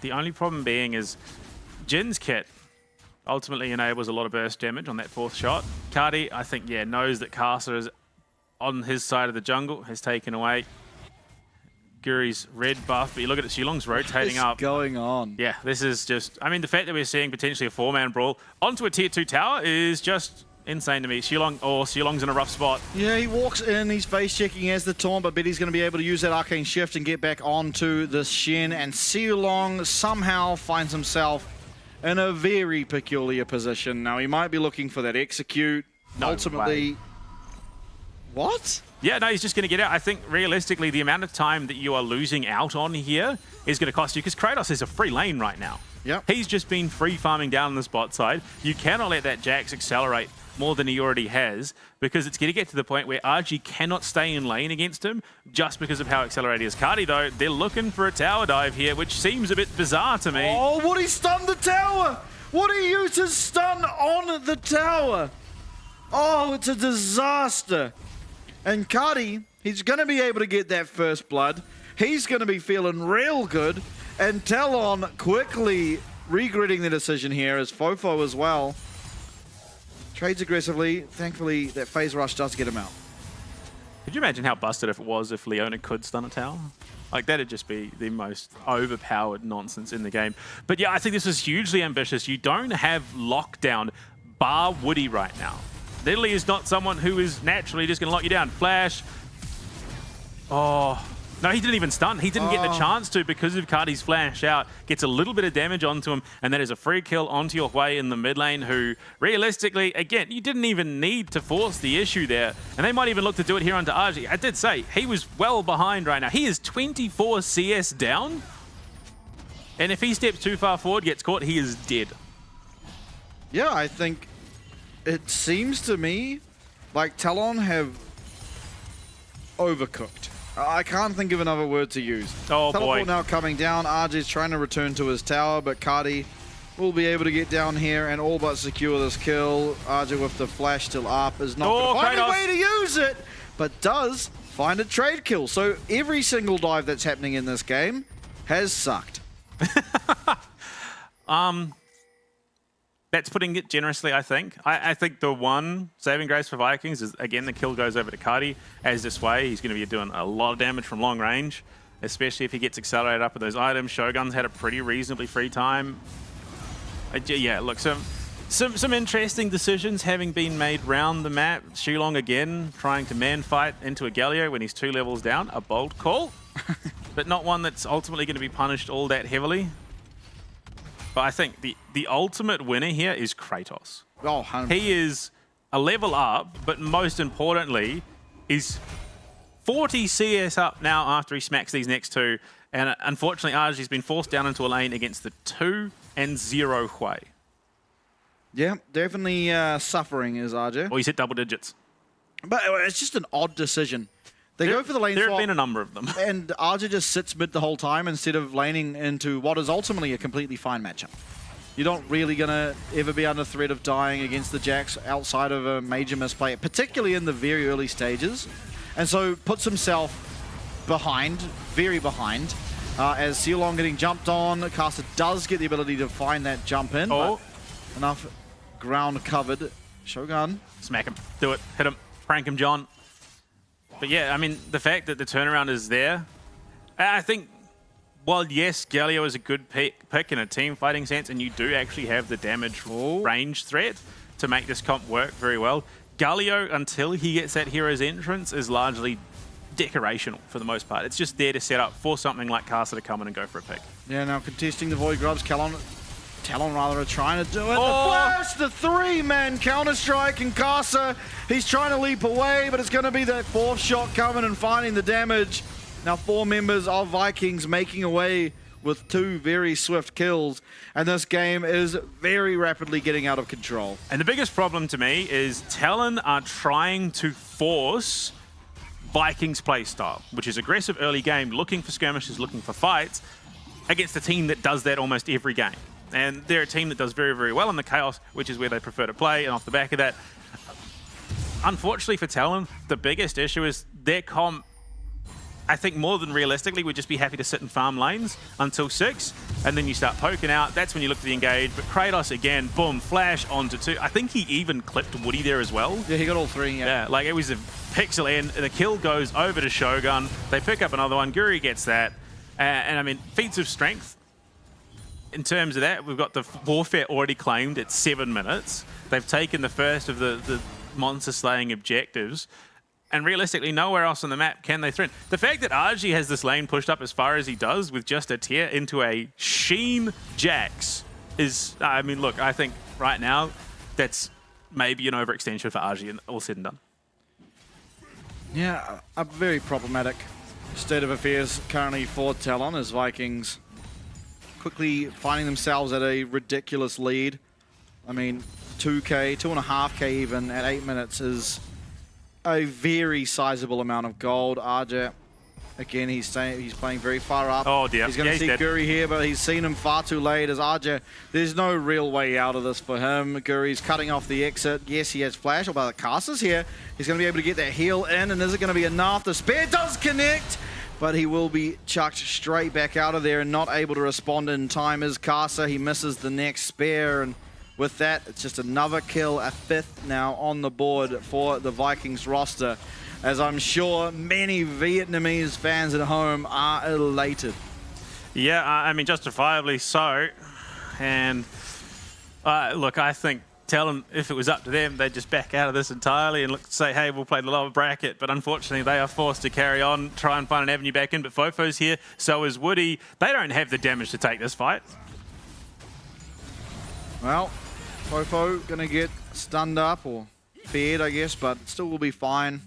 Speaker 17: The only problem being is Jin's kit ultimately enables a lot of burst damage on that fourth shot. Cardi, I think, yeah, knows that Casa is on his side of the jungle, has taken away Guri's red buff, but you look at it, Shilong's rotating up.
Speaker 16: What's going on?
Speaker 17: Yeah, this is just, I mean, the fact that we're seeing potentially a 4-man brawl onto a tier 2 tower is just insane to me. Shilong's in a rough spot.
Speaker 16: Yeah, he walks in, he's face checking as the taunt, but Betty's going to be able to use that arcane shift and get back onto the Shen, and Shilong somehow finds himself in a very peculiar position. Now, he might be looking for that execute.
Speaker 17: No
Speaker 16: ultimately,
Speaker 17: way.
Speaker 16: What?
Speaker 17: Yeah, no, he's just going to get out. I think realistically, the amount of time that you are losing out on here is going to cost you because Kratos is a free lane right now.
Speaker 16: Yep.
Speaker 17: He's just been free farming down on the spot side. You cannot let that Jax accelerate more than he already has because it's going to get to the point where RG cannot stay in lane against him just because of how accelerated he is. Cardi, though, they're looking for a tower dive here, which seems a bit bizarre to me.
Speaker 16: Oh, what he stunned the tower! What he used his stun on the tower! Oh, it's a disaster. And Cardi, he's going to be able to get that first blood. He's going to be feeling real good. And Talon quickly regretting the decision here as Fofo as well. Trades aggressively. Thankfully, that phase rush does get him out.
Speaker 17: Could you imagine how busted if Leona could stun a tower? Like, that'd just be the most overpowered nonsense in the game. But yeah, I think this was hugely ambitious. You don't have lockdown bar Woody right now. Literally is not someone who is naturally just going to lock you down. Flash. Oh. No, he didn't even stun. He didn't get the chance to because of Cardi's flash out. Gets a little bit of damage onto him, and that is a free kill onto your Hui in the mid lane, who, realistically, again, you didn't even need to force the issue there. And they might even look to do it here onto RG. I did say, he was well behind right now. He is 24 CS down. And if he steps too far forward, gets caught, he is dead.
Speaker 16: Yeah, I think it seems to me like Talon have overcooked. I can't think of another word to use.
Speaker 17: Oh,
Speaker 16: Teleport
Speaker 17: boy.
Speaker 16: now coming down. RJ's trying to return to his tower, but Cardi will be able to get down here and all but secure this kill. RJ with the flash still up is not going to find a way to use it, but does find a trade kill. So every single dive that's happening in this game has sucked.
Speaker 17: That's putting it generously, I think. I think the one saving grace for Vikings is, again, the kill goes over to Cardi. As this way, he's going to be doing a lot of damage from long range, especially if he gets accelerated up with those items. Shogun's had a pretty reasonably free time. Yeah, look, some interesting decisions having been made round the map. Shilong, again, trying to man fight into a Galio when he's 2 levels down. A bold call, but not one that's ultimately going to be punished all that heavily. But I think the ultimate winner here is Kratos.
Speaker 16: Oh, 100%.
Speaker 17: He is a level up, but most importantly, he's 40 CS up now after he smacks these next 2. And unfortunately, RG's been forced down into a lane against the 2 and 0 Hui.
Speaker 16: Yeah, definitely suffering is RJ.
Speaker 17: Or he's hit double digits.
Speaker 16: But it's just an odd decision. They go for the lane swap.
Speaker 17: There have been a number of them.
Speaker 16: And RJ just sits mid the whole time instead of laning into what is ultimately a completely fine matchup. You're not really going to ever be under threat of dying against the Jax outside of a major misplay, particularly in the very early stages. And so puts himself behind, very behind, as Sealong getting jumped on. Caster does get the ability to find that jump in, but enough ground covered. Shogun.
Speaker 17: Smack him. Do it. Hit him. Prank him, John. But yeah, I mean, the fact that the turnaround is there, I think, while yes, Galio is a good pick in a team fighting sense, and you do actually have the damage range threat to make this comp work very well, Galio, until he gets that hero's entrance, is largely decorational for the most part. It's just there to set up for something like Casa to come in and go for a pick.
Speaker 16: Yeah, now contesting the Void Grubs, Talon rather are trying to do it. The flash, the 3-man Counter-Strike, and Casa, he's trying to leap away, but it's going to be that 4th shot coming and finding the damage. Now 4 members of Vikings making away with 2 very swift kills, and this game is very rapidly getting out of control.
Speaker 17: And the biggest problem to me is Talon are trying to force Vikings playstyle, which is aggressive early game, looking for skirmishes, looking for fights, against a team that does that almost every game. And they're a team that does very, very well in the Chaos, which is where they prefer to play, and off the back of that, unfortunately for Talon, the biggest issue is their comp, I think more than realistically, would just be happy to sit and farm lanes until 6, and then you start poking out. That's when you look to the engage. But Kratos, again, boom, flash onto 2. I think he even clipped Woody there as well.
Speaker 16: Yeah, he got all 3,
Speaker 17: Yeah, like it was a pixel in. The kill goes over to Shogun. They pick up another one. Guri gets that. And I mean, feats of strength. In terms of that, we've got the warfare already claimed at 7 minutes. They've taken the first of the monster slaying objectives. And realistically, nowhere else on the map can they threaten. The fact that RG has this lane pushed up as far as he does with just a tier into a Sheen Jax is, I mean, look, I think right now that's maybe an overextension for RG and all said and done.
Speaker 16: Yeah, a very problematic state of affairs currently for Talon as Vikings quickly finding themselves at a ridiculous lead. I mean, 2K, 2.5K even at 8 minutes is a very sizable amount of gold. RJ, again, he's playing very far up.
Speaker 17: Oh dear.
Speaker 16: He's going to see Guri here, but he's seen him far too late as RJ. There's no real way out of this for him. Guri's cutting off the exit. Yes, he has flash, although the caster's here. He's going to be able to get that heal in, and is it going to be enough? The spear does connect, but he will be chucked straight back out of there and not able to respond in time as caster. He misses the next spear, and with that, it's just another kill, a 5th now on the board for the Vikings roster, as I'm sure many Vietnamese fans at home are elated.
Speaker 17: Yeah, I mean, justifiably so. And look, I think Talon, if it was up to them, they'd just back out of this entirely and look, say, hey, we'll play the lower bracket. But unfortunately, they are forced to carry on, try and find an avenue back in. But Fofo's here, so is Woody. They don't have the damage to take this fight.
Speaker 16: Well, Fofo gonna get stunned up or feared, I guess, but still will be fine.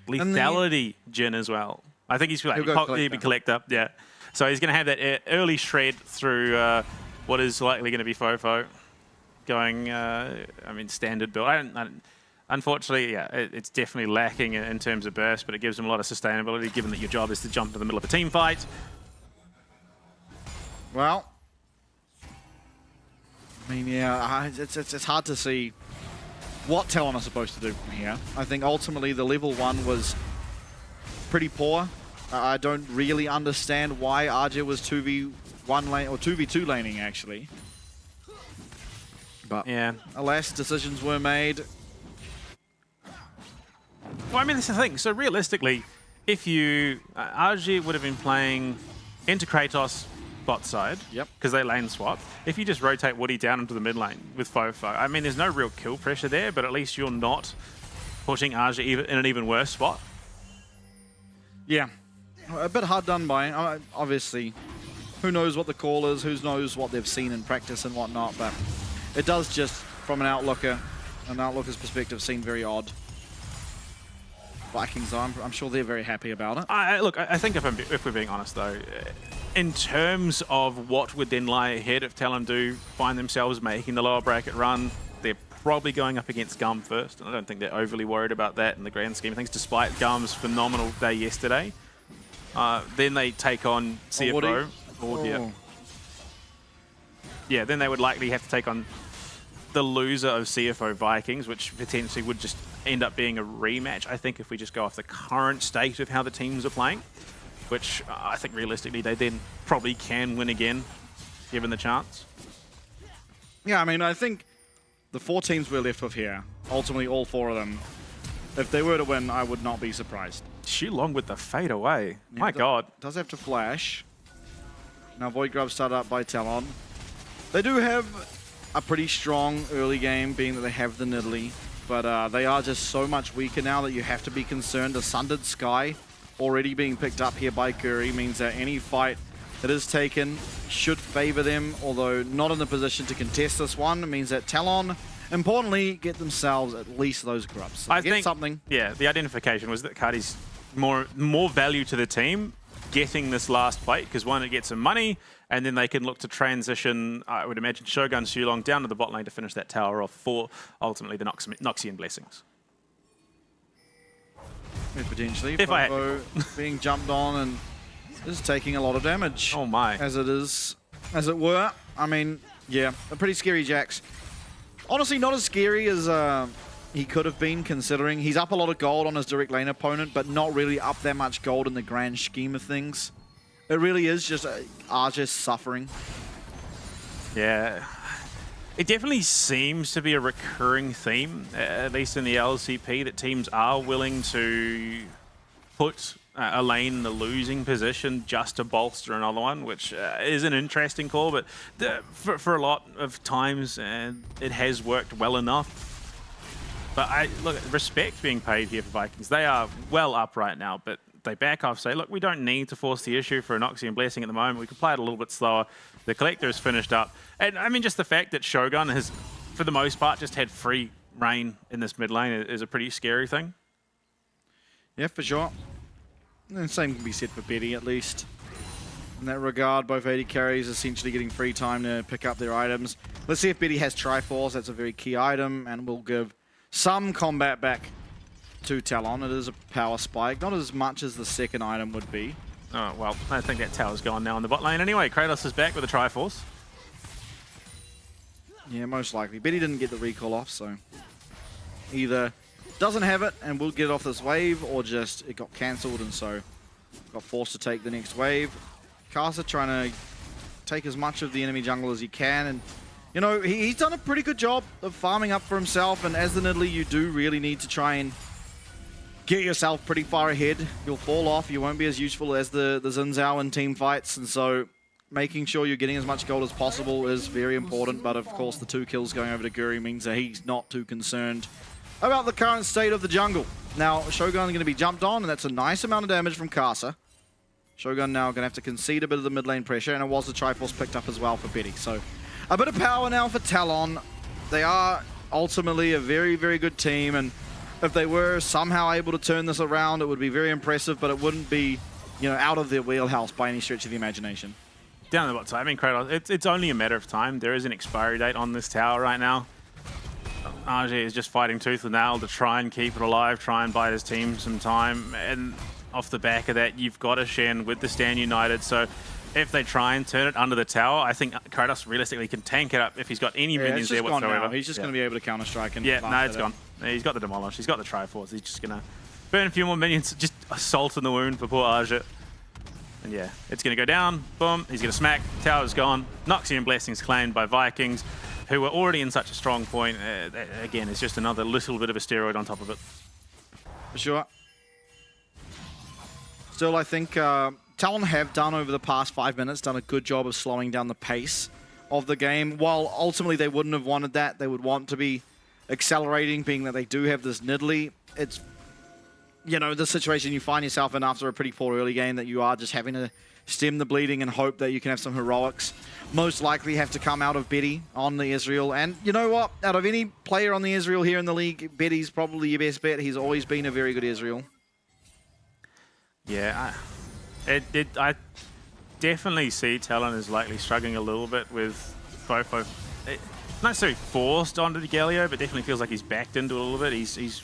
Speaker 17: Lethality Jin as well. I think he's like he'll be collector, yeah. So he's gonna have that early shred through what is likely gonna be Fofo going. I mean, standard build. Unfortunately, yeah, it's definitely lacking in terms of burst, but it gives him a lot of sustainability, given that your job is to jump into the middle of a team fight.
Speaker 16: Well, I mean, yeah, it's hard to see what Talon are supposed to do from here. I think ultimately the level 1 was pretty poor. I don't really understand why RJ was 2v1 lane or 2v2 laning actually. But
Speaker 17: yeah,
Speaker 16: alas, decisions were made.
Speaker 17: Well, I mean, that's the thing. So realistically, if you RG would have been playing into Kratos bot side,
Speaker 16: yep,
Speaker 17: because they lane swap. If you just rotate Woody down into the mid lane with Fofo, I mean, there's no real kill pressure there, but at least you're not putting RG in an even worse spot.
Speaker 16: Yeah, a bit hard done by. Obviously, who knows what the call is, who knows what they've seen in practice and whatnot, but it does just, from an outlooker's perspective, seem very odd. Vikings, I'm sure they're very happy about it.
Speaker 17: Look, I think if we're being honest, though, in terms of what would then lie ahead if Talon do find themselves making the lower bracket run, they're probably going up against GAM first, and I don't think they're overly worried about that in the grand scheme of things, despite GAM's phenomenal day yesterday. Then they take on CFO. Yeah, then they would likely have to take on the loser of CFO Vikings, which potentially would just end up being a rematch, I think, if we just go off the current state of how the teams are playing, which I think realistically they then probably can win again, given the chance.
Speaker 16: Yeah, I mean, I think the 4 teams we're left with here, ultimately all 4 of them, if they were to win, I would not be surprised.
Speaker 17: Shilong with the fade away.
Speaker 16: Yeah,
Speaker 17: My God.
Speaker 16: Does have to flash. Now Void Grub started up by Talon. They do have a pretty strong early game, being that they have the Nidalee, but they are just so much weaker now that you have to be concerned. The Sundered Sky already being picked up here by Guri means that any fight that is taken should favor them, although not in the position to contest this one. It means that Talon, importantly, get themselves at least those grubs. So
Speaker 17: I think
Speaker 16: something.
Speaker 17: Yeah, the identification was that Cardi's more value to the team getting this last plate, because one, it gets some money, and then they can look to transition, I would imagine, Shogun Sulong down to the bot lane to finish that tower off for ultimately the Noxian Blessings.
Speaker 16: Potentially, Popo being jumped on and is taking a lot of damage.
Speaker 17: Oh my.
Speaker 16: As it were. I mean, yeah, a pretty scary Jax. Honestly, not as scary as he could have been, considering he's up a lot of gold on his direct lane opponent, but not really up that much gold in the grand scheme of things. It really is just Arja suffering.
Speaker 17: Yeah. It definitely seems to be a recurring theme, at least in the LCP, that teams are willing to put a lane in the losing position just to bolster another one, which is an interesting call, but for a lot of times it has worked well enough. But look, respect being paid here for Vikings. They are well up right now, but they back off, say, look, we don't need to force the issue for an Noxian Blessing at the moment. We can play it a little bit slower. The Collector is finished up. And I mean, just the fact that Shogun has, for the most part, just had free reign in this mid lane is a pretty scary thing.
Speaker 16: Yeah, for sure. And same can be said for Betty, at least. In that regard, both AD carries essentially getting free time to pick up their items. Let's see if Betty has Triforce. That's a very key item, and will give some combat back to Talon. It is a power spike, not as much as the second item would be.
Speaker 17: Oh, well, I think that tower's gone now in the bot lane anyway. Kratos is back with a Triforce.
Speaker 16: Yeah, most likely. Betty didn't get the recall off, so either doesn't have it and will get it off this wave, or just it got cancelled and so got forced to take the next wave. Kasa trying to take as much of the enemy jungle as he can, and you know, he's done a pretty good job of farming up for himself, and as the Nidalee, you do really need to try and get yourself pretty far ahead. You'll fall off, you won't be as useful as the Xin Zhao in team fights, and so making sure you're getting as much gold as possible is very important, but of course the 2 kills going over to Guri means that he's not too concerned about the current state of the jungle. Now, Shogun going to be jumped on, and that's a nice amount of damage from Kasa. Shogun now going to have to concede a bit of the mid lane pressure, and it was the Triforce picked up as well for Betty. So a bit of power now for Talon. They are ultimately a very, very good team, and if they were somehow able to turn this around, it would be very impressive, but it wouldn't be, you know, out of their wheelhouse by any stretch of the imagination.
Speaker 17: Down the bot side, I mean, Kratos, it's only a matter of time. There is an expiry date on this tower right now. RG is just fighting tooth and nail to try and keep it alive, try and buy his team some time, and off the back of that, you've got a Shen with the Stand United, so if they try and turn it under the tower, I think Kratos realistically can tank it up if he's got any minions there whatsoever.
Speaker 16: He's just going to be able to counter-strike and
Speaker 17: it's gone. He's got the Demolish, he's got the Triforce, he's just going to burn a few more minions, just a salt in the wound for poor Arja. And yeah, it's going to go down, boom, he's going to smack, tower's gone, Noxian Blessings claimed by Vikings, who were already in such a strong point. Again, it's just another little bit of a steroid on top of it.
Speaker 16: For sure. Still, I think Talon have done over the past 5 minutes, done a good job of slowing down the pace of the game. While ultimately they wouldn't have wanted that, they would want to be accelerating, being that they do have this Nidalee. It's, you know, the situation you find yourself in after a pretty poor early game, that you are just having to stem the bleeding and hope that you can have some heroics. Most likely have to come out of Betty on the Israel. And you know what? Out of any player on the Israel here in the league, Betty's probably your best bet. He's always been a very good Israel.
Speaker 17: Yeah, I definitely see Talon is likely struggling a little bit with both. Not necessarily forced onto the Galio, but definitely feels like he's backed into it a little bit. He's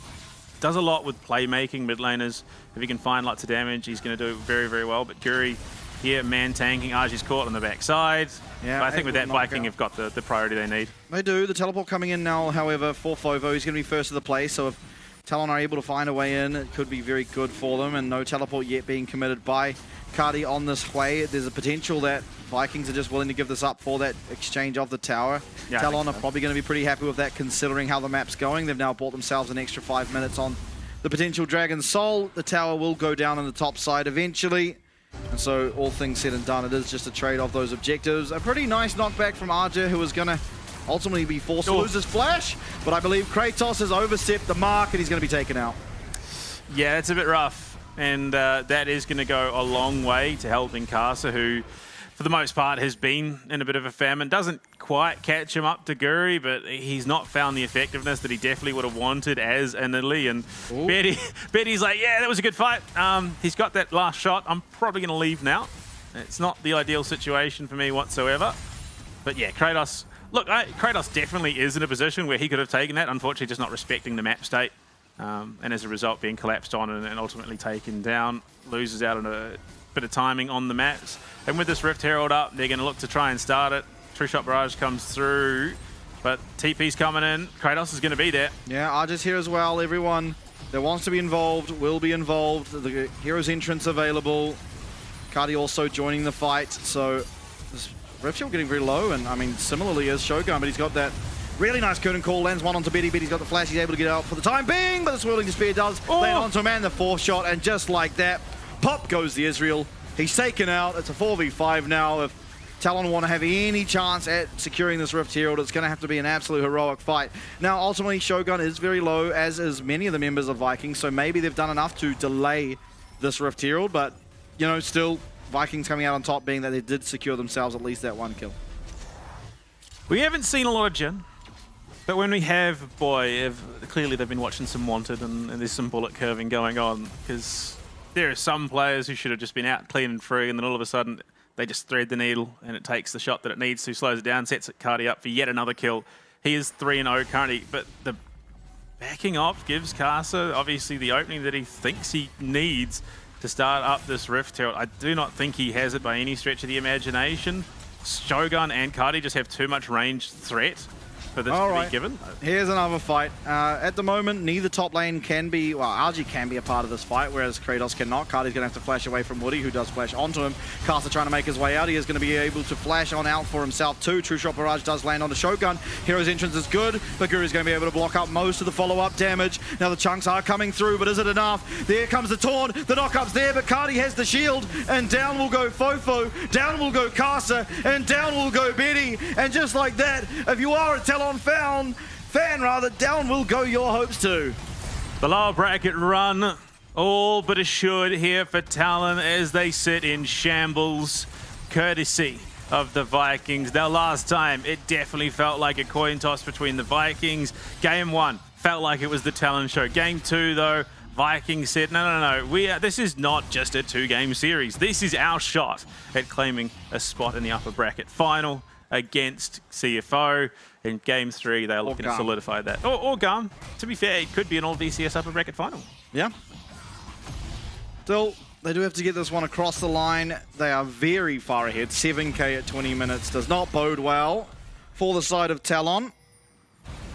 Speaker 17: does a lot with playmaking mid laners. If he can find lots of damage, he's going to do very, very well. But Guri here, man tanking. Arjie's caught on the backside. Yeah, but I think with that, Viking have got the priority they need.
Speaker 16: They do. The teleport coming in now, however, for Fovo. He's going to be first to the play, so if Talon are able to find a way in, it could be very good for them, and no teleport yet being committed by Cardi on this way. There's a potential that Vikings are just willing to give this up for that exchange of the tower. Yeah, Talon are probably going to be pretty happy with that, considering how the map's going. They've now bought themselves an extra 5 minutes on the potential Dragon Soul. The tower will go down on the top side eventually, and so all things said and done, it is just a trade of those objectives. A pretty nice knockback from Arja, who was going to ultimately be forced to lose his flash, but I believe Kratos has overstepped the mark and he's going to be taken out.
Speaker 17: Yeah, it's a bit rough, and that is going to go a long way to helping Kasa, who for the most part has been in a bit of a famine. Doesn't quite catch him up to Guri, but he's not found the effectiveness that he definitely would have wanted as an Italy. And Betty's like, yeah, that was a good fight. He's got that last shot. I'm probably going to leave now. It's not the ideal situation for me whatsoever. But yeah, Kratos, look, Kratos definitely is in a position where he could have taken that, unfortunately just not respecting the map state. And as a result being collapsed on and ultimately taken down, loses out on a bit of timing on the maps. And with this Rift Herald up, they're going to look to try and start it. True Shot Barrage comes through, but TP's coming in. Kratos is going to be there.
Speaker 16: Yeah, Argus here as well. Everyone that wants to be involved will be involved. The Hero's entrance available. Cardi also joining the fight. So this Rift Herald getting very low, and I mean, similarly as Shogun, but he's got that really nice curtain call, lands one onto Betty. Betty's got the flash, he's able to get out for the time being, but the Swirling Despair does land onto him, and the fourth shot, and just like that, pop goes the Israel. He's taken out. It's a 4v5 now. If Talon want to have any chance at securing this Rift Herald, it's going to have to be an absolute heroic fight. Now, ultimately, Shogun is very low, as is many of the members of Vikings, so maybe they've done enough to delay this Rift Herald, but, you know, still, Vikings coming out on top, being that they did secure themselves at least that one kill.
Speaker 17: We haven't seen a lot of Jin. But when we have, boy, clearly they've been watching some Wanted and there's some bullet curving going on, because there are some players who should have just been out clean and free, and then all of a sudden they just thread the needle and it takes the shot that it needs to, slows it down, sets it Cardi up for yet another kill. He is 3-0 currently, but the backing off gives Casa obviously the opening that he thinks he needs to start up this Rift Herald. I do not think he has it by any stretch of the imagination. Shogun and Cardi just have too much ranged threat for this to be given.
Speaker 16: Here's another fight. At the moment, neither top lane can be, well, RG can be a part of this fight, whereas Kratos cannot. Cardi's going to have to flash away from Woody, who does flash onto him. Casa trying to make his way out. He is going to be able to flash on out for himself too. True Shot Barrage does land on the Shogun. Hero's entrance is good, but Guru's going to be able to block up most of the follow-up damage. Now the chunks are coming through, but is it enough? There comes the taunt. The knock-up's there, but Cardi has the shield, and down will go Fofo, down will go Casa, and down will go Betty. And just like that, if you are a Talon fan, down will go your hopes too.
Speaker 17: The lower bracket run all but assured here for Talon as they sit in shambles, courtesy of the Vikings. Now last time it definitely felt like a coin toss between the Vikings. Game 1 felt like it was the Talon show. Game 2 though, Vikings said, no, this is not just a 2-game series. This is our shot at claiming a spot in the upper bracket final against CFO. In Game 3, they're looking to solidify that. Or GAM. To be fair, it could be an all-VCS upper bracket final.
Speaker 16: Yeah. Still, they do have to get this one across the line. They are very far ahead. 7k at 20 minutes does not bode well for the side of Talon.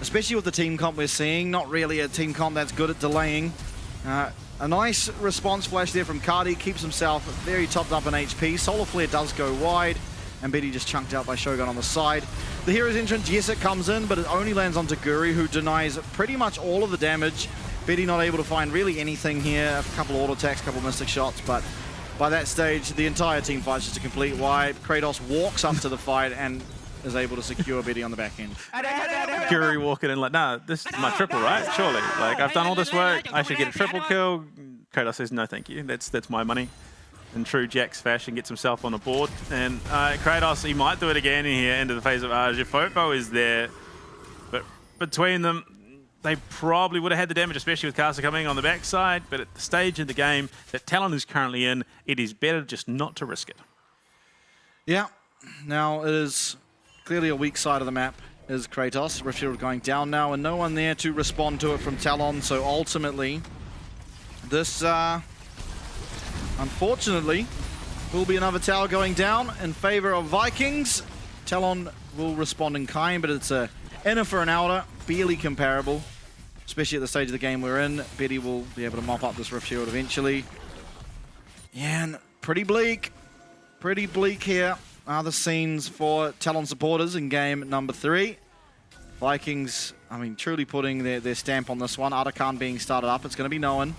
Speaker 16: Especially with the team comp we're seeing. Not really a team comp that's good at delaying. A nice response flash there from Cardi. Keeps himself very topped up in HP. Solar Flare does go wide. And Betty just chunked out by Shogun on the side. The Hero's entrance, yes, it comes in, but it only lands onto Guri, who denies pretty much all of the damage. Betty not able to find really anything here. A couple auto attacks, a couple mystic shots, but by that stage, the entire team fight's just a complete wipe. Kratos walks up to the fight and is able to secure Betty on the back end.
Speaker 17: Guri walking in like, nah, this is my triple, right? Surely. Like, I've done all this work. I should get a triple kill. Kratos says, no, thank you. That's my money. In true Jax fashion, gets himself on the board. And Kratos, he might do it again in here into the phase of Arja. Fofo is there. But between them, they probably would have had the damage, especially with Casa coming on the backside. But at the stage in the game that Talon is currently in, it is better just not to risk it.
Speaker 16: Yeah. Now, it is clearly a weak side of the map is Kratos. Rift Herald going down now, and no one there to respond to it from Talon. So ultimately, this... unfortunately, will be another tower going down in favor of Vikings. Talon will respond in kind, but it's a inner for an outer, barely comparable, especially at the stage of the game we're in. Betty will be able to mop up this Rift Herald eventually. Yeah, and pretty bleak here are the scenes for Talon supporters in game number 3. Vikings, I mean, truly putting their stamp on this one. Arakan being started up, it's going to be known.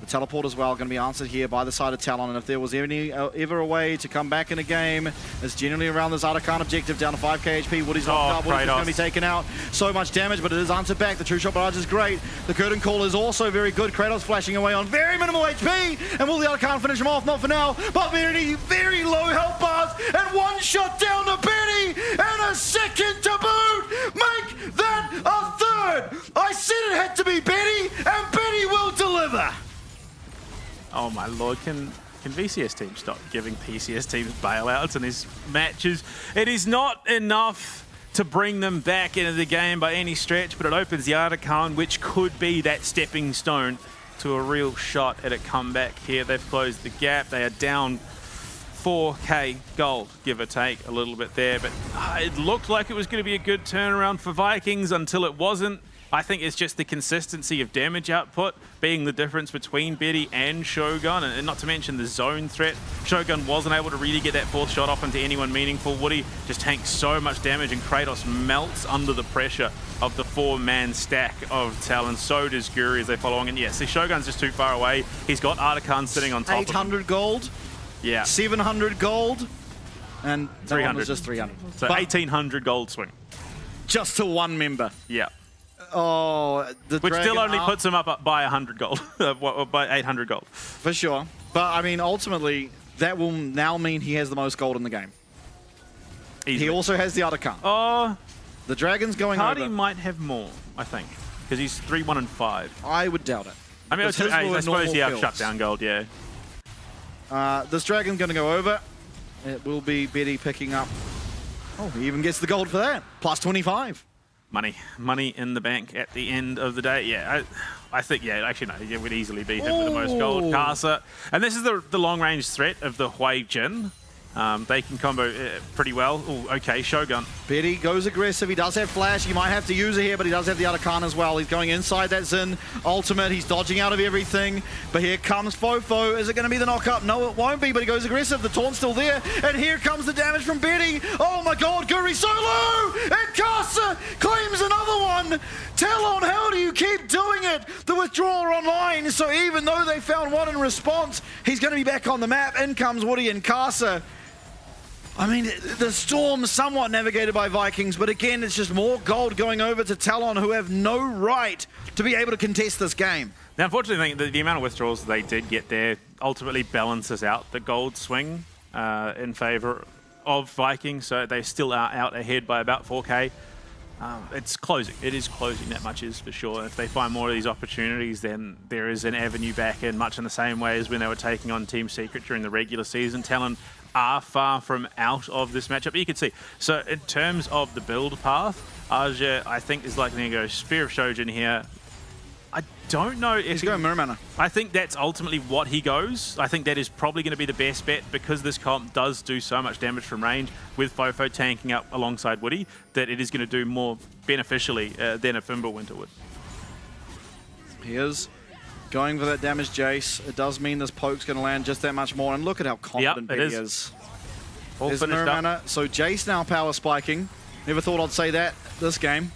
Speaker 16: The teleport as well going to be answered here by the side of Talon, and if there was ever a way to come back in a game, it's generally around this Arakan objective down to 5k HP. Woody's knocked up, Woody's going to be taken out. So much damage, but it is answered back. The True Shot Barrage is great. The Curtain Call is also very good. Kratos flashing away on very minimal HP, and will the Arakan finish him off? Not for now, but very low health bars, and one shot down to Betty! and a second to boot. Make that a third. I said it had to be Betty, and Betty will deliver.
Speaker 17: Oh my lord, can VCS teams stop giving PCS teams bailouts in these matches? It is not enough to bring them back into the game by any stretch, but it opens the Artican, which could be that stepping stone to a real shot at a comeback here. They've closed the gap. They are down 4k gold, give or take a little bit there, but it looked like it was going to be a good turnaround for Vikings until it wasn't. I think it's just the consistency of damage output being the difference between Betty and Shogun, and not to mention the zone threat. Shogun wasn't able to really get that fourth shot off into anyone meaningful. Woody just tanks so much damage, and Kratos melts under the pressure of the four-man stack of Talon. So does Guri as they follow on. And yes, the Shogun's just too far away. He's got Artican sitting on top of him.
Speaker 16: 800 gold.
Speaker 17: Yeah.
Speaker 16: 700 gold. And
Speaker 17: 300.
Speaker 16: was just 300.
Speaker 17: So
Speaker 16: But
Speaker 17: 1800 gold swing.
Speaker 16: just to one member.
Speaker 17: Yeah.
Speaker 16: Oh,
Speaker 17: which still only puts him up by 100 gold, by 800 gold.
Speaker 16: For sure. But, I mean, ultimately, that will now mean he has the most gold in the game.
Speaker 17: Easily.
Speaker 16: He also has the Artican.
Speaker 17: Oh.
Speaker 16: The Dragon's going
Speaker 17: Cardi
Speaker 16: over.
Speaker 17: might have more, I think, because he's 3, 1, and 5.
Speaker 16: I would doubt it.
Speaker 17: I mean,
Speaker 16: Because his
Speaker 17: I
Speaker 16: were
Speaker 17: suppose
Speaker 16: normal
Speaker 17: he has
Speaker 16: kills.
Speaker 17: shutdown gold, yeah.
Speaker 16: This Dragon's going to go over. It will be Betty picking up. Oh, he even gets the gold for that. Plus 25.
Speaker 17: Money in the bank at the end of the day. Yeah, I think, yeah, actually, no, it would easily be him with the most gold. Casa. And this is the long-range threat of the Hui Jin. They can combo pretty well. Oh, okay, Shogun.
Speaker 16: Betty goes aggressive. He does have flash. He might have to use it here, but he does have the Artican as well. He's going inside that Xin ultimate. He's dodging out of everything. But here comes Fofo. Is it going to be the knock-up? No, it won't be, but he goes aggressive. The taunt's still there. And here comes the damage from Betty. Oh my god, Guri solo! And Casa claims another one. Talon, how do you keep doing it? The withdrawal online. So even though they found one in response, he's going to be back on the map. In comes Woody and Casa. I mean, the storm somewhat navigated by Vikings, but again, it's just more gold going over to Talon, who have no right to be able to contest this game.
Speaker 17: Now, unfortunately, the amount of withdrawals they did get there ultimately balances out the gold swing in favor of Vikings, so they still are out ahead by about 4k. It's closing. It is closing, that much is for sure. If they find more of these opportunities, then there is an avenue back in, much in the same way as when they were taking on Team Secret during the regular season. Talon are far from out of this matchup. But you can see, so in terms of the build path, Aja, I think, is likely to go Spear of Shojin here. I don't know if
Speaker 16: he's going Mirror Mana.
Speaker 17: I think that's ultimately what he goes. I think that is probably going to be the best bet because this comp does do so much damage from range with Fofo tanking up alongside Woody that it is going to do more beneficially than a Fimbulwinter would.
Speaker 16: He is going for that damage Jace. It does mean this poke's going to land just that much more. And look at how confident Betty is.
Speaker 17: All
Speaker 16: There's
Speaker 17: finished
Speaker 16: Mirror
Speaker 17: up.
Speaker 16: Mana. So Jace now power spiking. Never thought I'd say that this game.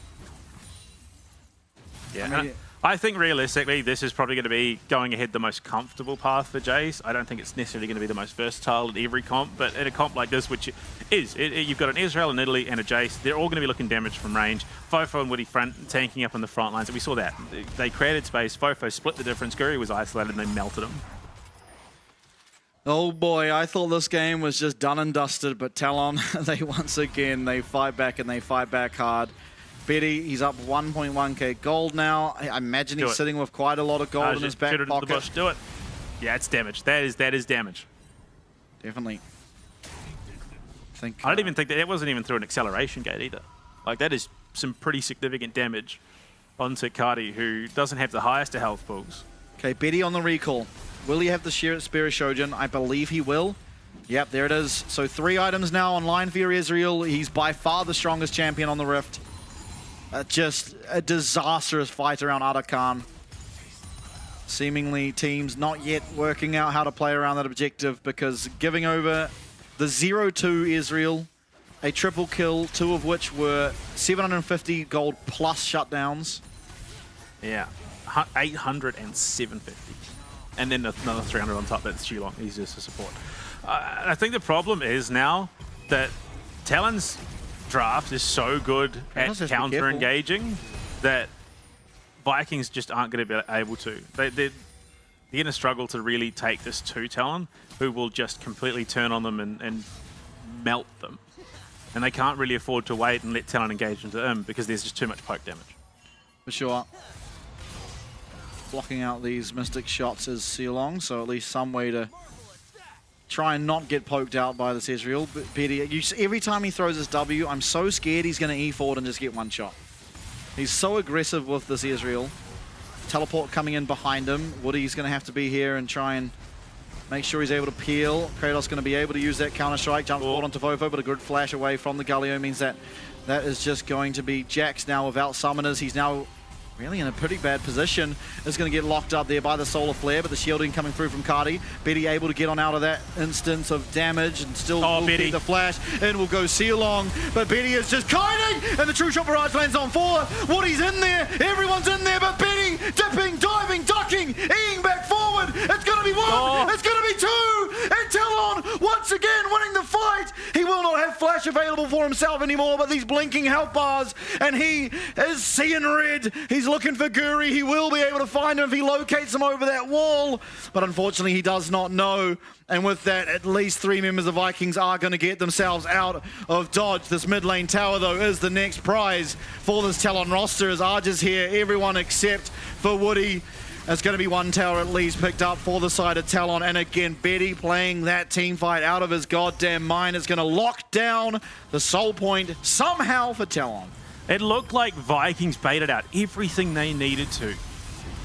Speaker 17: Yeah, I think realistically, this is probably going to be going ahead the most comfortable path for Jace. I don't think it's necessarily going to be the most versatile at every comp, but in a comp like this, which is, you've got an Israel, an Italy, and a Jace. They're all going to be looking damage from range. Fofo and Woody front tanking up on the front lines. And we saw that. They created space. Fofo split the difference. Guri was isolated, and they melted him.
Speaker 16: Oh boy, I thought this game was just done and dusted, but Talon, they once again, they fight back and they fight back hard. Betty, he's up 1.1k gold now. I imagine he's sitting with quite a lot of gold in his back pocket.
Speaker 17: The bush. Do it. Yeah, it's damage. That is damage.
Speaker 16: Definitely.
Speaker 17: I don't even think that wasn't even through an acceleration gate either. Like, that is some pretty significant damage onto Cardi, who doesn't have the highest of health pools.
Speaker 16: Okay, Betty on the recall. Will he have the Spear of Shojin? I believe he will. Yep, there it is. So 3 items now online for Israel. He's by far the strongest champion on the Rift. Just a disastrous fight around Artican. Seemingly teams not yet working out how to play around that objective because giving over the 0-2 Israel, a triple kill, 2 of which were 750 gold plus shutdowns.
Speaker 17: Yeah, 800 and 750. And then another 300 on top, that's Shulong. He's just a support. I think the problem is now that Talon's draft is so good at counter-engaging that Vikings just aren't going to be able to. They're going to struggle to really take this to Talon, who will just completely turn on them and melt them. and they can't really afford to wait and let Talon engage into him because there's just too much poke damage.
Speaker 16: For sure. Blocking out these Mystic shots is Ceylon, so at least some way to try and not get poked out by this Ezreal. But every time he throws his W, I'm so scared he's going to E forward and just get one shot. He's so aggressive with this Ezreal. Teleport coming in behind him. Woody's going to have to be here and try and make sure he's able to peel. Kratos going to be able to use that counter-strike. Jumps forward onto Fofo, but a good flash away from the Galio means that that is just going to be Jax now without summoners. He's now really in a pretty bad position. Is going to get locked up there by the Solar Flare, but the shielding coming through from Cardi. Betty able to get on out of that instance of damage and still will get the flash. In will go Sealong, but Betty is just kiting, and the True Shot Barrage lands on 4. Woody's in there, everyone's in there, but Betty dipping, diving, ducking, eating back forward. It's going to be 1, it's going to be 2, and Talon once again winning the fight. He will not have flash available for himself anymore, but these blinking health bars, and he is seeing red. He's looking for Guri. He will be able to find him if he locates him over that wall, but unfortunately he does not know. And with that, at least 3 members of Vikings are going to get themselves out of dodge. This mid lane tower, though, is the next prize for this Talon roster. As Arj is here, everyone except for Woody. It's going to be 1 tower at least picked up for the side of Talon. And again, Betty playing that team fight out of his goddamn mind. Is going to lock down the soul point somehow for Talon.
Speaker 17: It looked like Vikings baited out everything they needed to.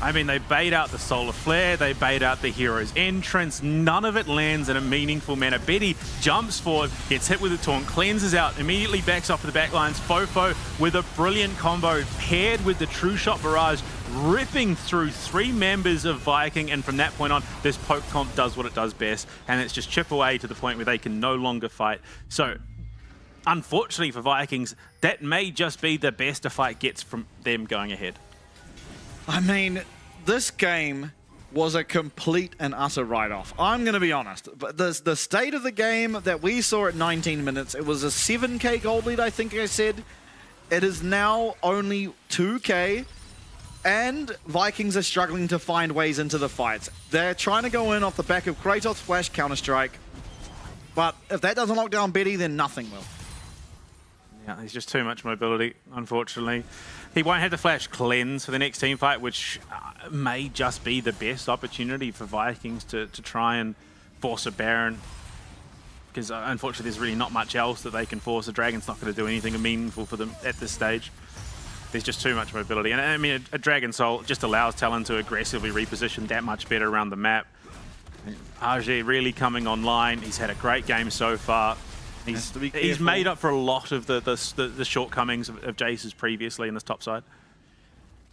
Speaker 17: I mean, they bait out the Solar Flare, they bait out the hero's entrance, none of it lands in a meaningful manner. Betty jumps forward, gets hit with a taunt, cleanses out, immediately backs off to the back lines. Fofo with a brilliant combo paired with the True Shot Barrage, ripping through 3 members of Viking, and from that point on, this poke comp does what it does best, and it's just chip away to the point where they can no longer fight. So, unfortunately for Vikings, that may just be the best a fight gets from them going ahead.
Speaker 16: I mean, this game was a complete and utter write-off. I'm going to be honest. But the state of the game that we saw at 19 minutes, it was a 7k gold lead, I think I said. It is now only 2k, and Vikings are struggling to find ways into the fights. They're trying to go in off the back of Kratos' flash counter-strike, but if that doesn't lock down Betty, then nothing will.
Speaker 17: Yeah, there's just too much mobility, unfortunately. He won't have the flash cleanse for the next team fight, which may just be the best opportunity for Vikings to try and force a Baron. Because unfortunately, there's really not much else that they can force. A Dragon's not going to do anything meaningful for them at this stage. There's just too much mobility. And I mean, a Dragon Soul just allows Talon to aggressively reposition that much better around the map. RG really coming online. He's had a great game so far. He's made up for a lot of the shortcomings of Jace's previously in this top side.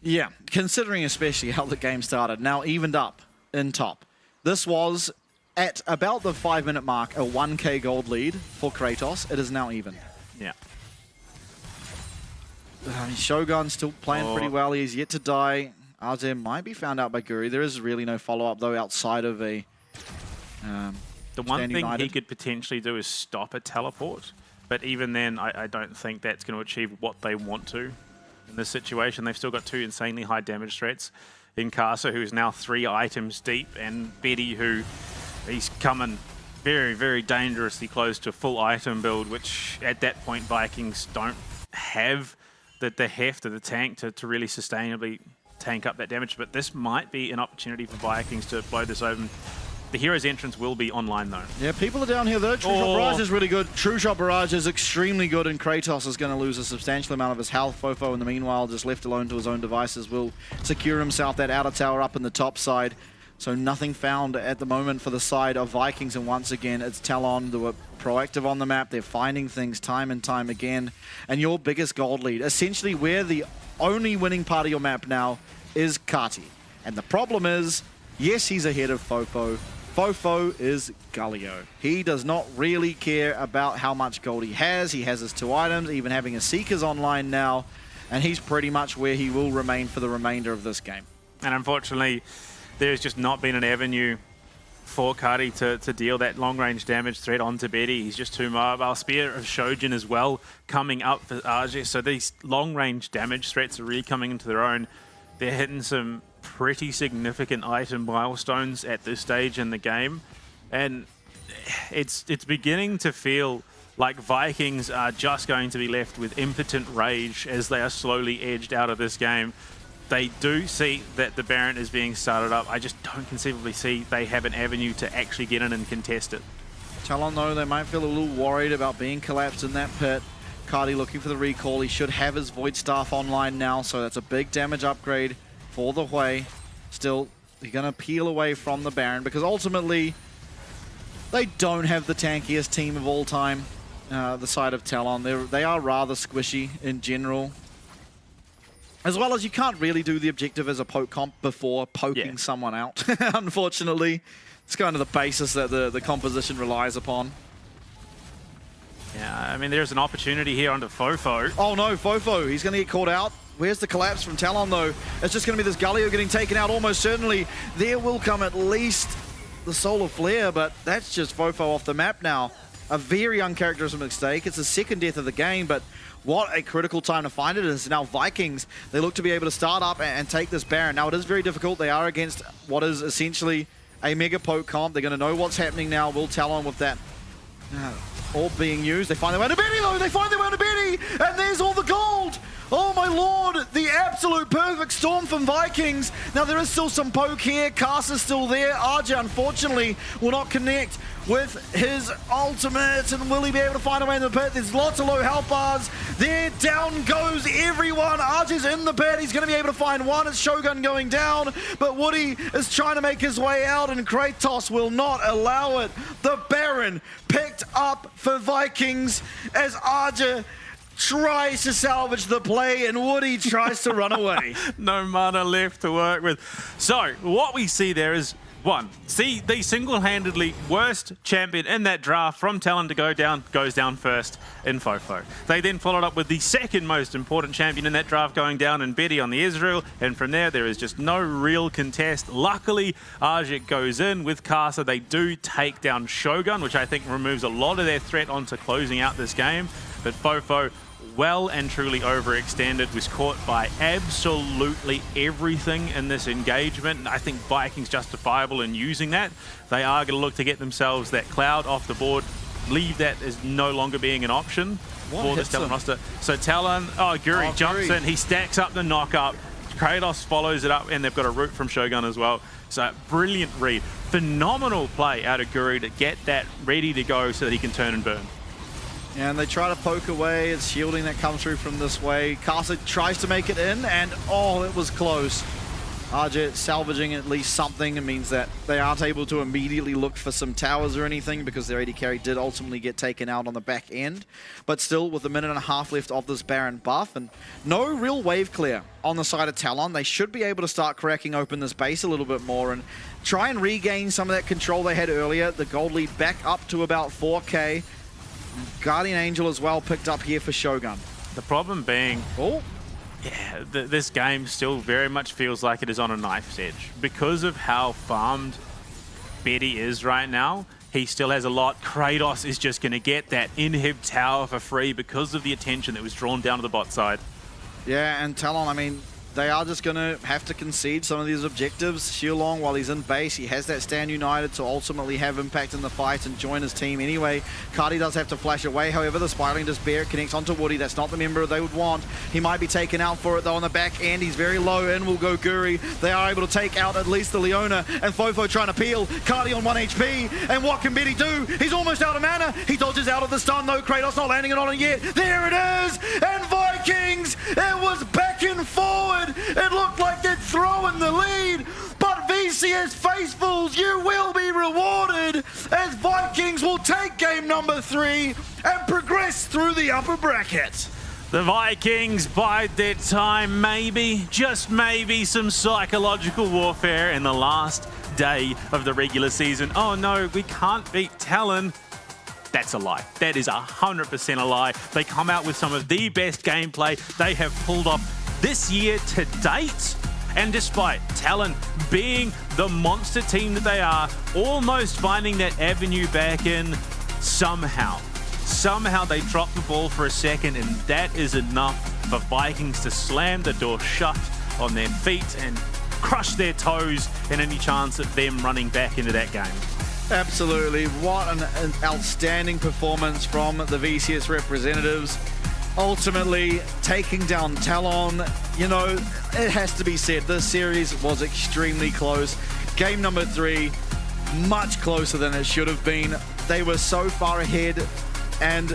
Speaker 16: Yeah, considering especially how the game started, now evened up in top. This was, at about the 5-minute mark, a 1k gold lead for Kratos. It is now even.
Speaker 17: Yeah.
Speaker 16: Shogun's still playing pretty well. He's yet to die. RZ might be found out by Guri. There is really no follow-up, though, outside of a...
Speaker 17: The one thing he could potentially do is stop a teleport, but even then, I don't think that's going to achieve what they want to in this situation. They've still got 2 insanely high damage threats in Casa, who is now 3 items deep, and Betty, who he's coming very, very dangerously close to a full item build, which at that point Vikings don't have the heft of the tank to really sustainably tank up that damage. But this might be an opportunity for Vikings to blow this open. The hero's entrance will be online, though.
Speaker 16: Yeah, people are down here, though. True Shot Barrage is really good. True Shot Barrage is extremely good, and Kratos is going to lose a substantial amount of his health. Fofo, in the meanwhile, just left alone to his own devices, will secure himself that outer tower up in the top side. So nothing found at the moment for the side of Vikings, and once again, it's Talon. They were proactive on the map. They're finding things time and time again. And your biggest gold lead, essentially where the only winning part of your map now is Kati. And the problem is, yes, he's ahead of Fofo. Fofo is Galio. He does not really care about how much gold he has. He has his 2 items, even having a Seekers online now, and he's pretty much where he will remain for the remainder of this game.
Speaker 17: And unfortunately, there's just not been an avenue for Kari to deal that long-range damage threat onto Betty. He's just too mobile. Spear of Shojin as well coming up for RG. So these long-range damage threats are really coming into their own. They're hitting some pretty significant item milestones at this stage in the game, and it's beginning to feel like Vikings are just going to be left with impotent rage as they are slowly edged out of this game. They do see that the Baron is being started up. I just don't conceivably see they have an avenue to actually get in and contest it.
Speaker 16: Talon, though, they might feel a little worried about being collapsed in that pit. Cardi looking for the recall. He should have his Void Staff online now, so that's a big damage upgrade for the Hui. Still, they're going to peel away from the Baron because ultimately they don't have the tankiest team of all time. The side of Talon, they are rather squishy in general. As well as you can't really do the objective as a poke comp before poking someone out, unfortunately. It's kind of the basis that the composition relies upon.
Speaker 17: Yeah, I mean, there's an opportunity here onto Fofo.
Speaker 16: Oh no, Fofo, he's going to get caught out. Where's the collapse from Talon, though? It's just going to be this Galio getting taken out almost certainly. There will come at least the Solar Flare, but that's just Fofo off the map now. A very uncharacteristic mistake. It's the second death of the game, but what a critical time to find it is. Now Vikings, they look to be able to start up and take this Baron. Now it is very difficult. They are against what is essentially a mega poke comp. They're going to know what's happening now. Will Talon with that orb being used. They find their way to Betty, though. They find their way to Betty, and there's all the gold. Oh my lord, the absolute perfect storm from Vikings. Now there is still some poke here. Cast is still there. RJ unfortunately will not connect with his ultimate, and will he be able to find a way in the pit? There's lots of low health bars. There, down goes everyone. RJ's in the pit. He's going to be able to find one. It's Shogun going down, but Woody is trying to make his way out, and Kratos will not allow it. The Baron picked up for Vikings as RJ tries to salvage the play and Woody tries to run away.
Speaker 17: No mana left to work with. So what we see there is one, see the single-handedly worst champion in that draft from Talon to go down, goes down first in Fofo. They then followed up with the second most important champion in that draft going down in Betty on the Israel, and from there is just no real contest. Luckily, Arjik goes in with Casa. They do take down Shogun, which I think removes a lot of their threat onto closing out this game, but Fofo well and truly overextended, was caught by absolutely everything in this engagement, and I think Vikings justifiable in using that. They are going to look to get themselves that cloud off the board, leave that as no longer being an option for this Talon roster. So Talon, Guri jumps in, he stacks up the knock-up, Kratos follows it up, and they've got a root from Shogun as well. So brilliant read. Phenomenal play out of Guri to get that ready to go so that he can turn and burn.
Speaker 16: And they try to poke away. It's shielding that comes through from this way. Casa tries to make it in, and oh, it was close. RJ salvaging at least something. It means that they aren't able to immediately look for some towers or anything because their AD carry did ultimately get taken out on the back end. But still, with a minute and a half left of this Baron buff and no real wave clear on the side of Talon, they should be able to start cracking open this base a little bit more and try and regain some of that control they had earlier. The gold lead back up to about 4K. Guardian Angel as well picked up here for Shogun.
Speaker 17: The problem being, this game still very much feels like it is on a knife's edge. Because of how farmed Betty is right now, he still has a lot. Kratos is just going to get that inhib tower for free because of the attention that was drawn down to the bot side.
Speaker 16: Yeah, and Talon, I mean, they are just going to have to concede some of these objectives. Xiaolong, while he's in base, he has that stand united to ultimately have impact in the fight and join his team anyway. Cardi does have to flash away. However, the Spiraling Despair connects onto Woody. That's not the member they would want. He might be taken out for it, though, on the back end. He's very low. In will go Guri. They are able to take out at least the Leona, and Fofo trying to peel. Cardi on 1 HP, and what can Betty do? He's almost out of mana. He dodges out of the stun, though. Kratos not landing it on it yet. There it is! And Vikings! It was back and forward! It looked like they'd throw in the lead, but VCS faithfuls, you will be rewarded as Vikings will take game number 3 and progress through the upper bracket.
Speaker 17: The Vikings bide their time, maybe, just maybe, some psychological warfare in the last day of the regular season. Oh no, we can't beat Talon. That's a lie. That is 100% a lie. They come out with some of the best gameplay they have pulled off this year to date, and despite Talon being the monster team that they are, almost finding that avenue back in, somehow they drop the ball for a second, and that is enough for Vikings to slam the door shut on their feet and crush their toes in any chance of them running back into that game.
Speaker 16: Absolutely. What an outstanding performance from the VCS representatives. Ultimately, taking down Talon. You know, it has to be said, this series was extremely close. Game number 3, much closer than it should have been. They were so far ahead, and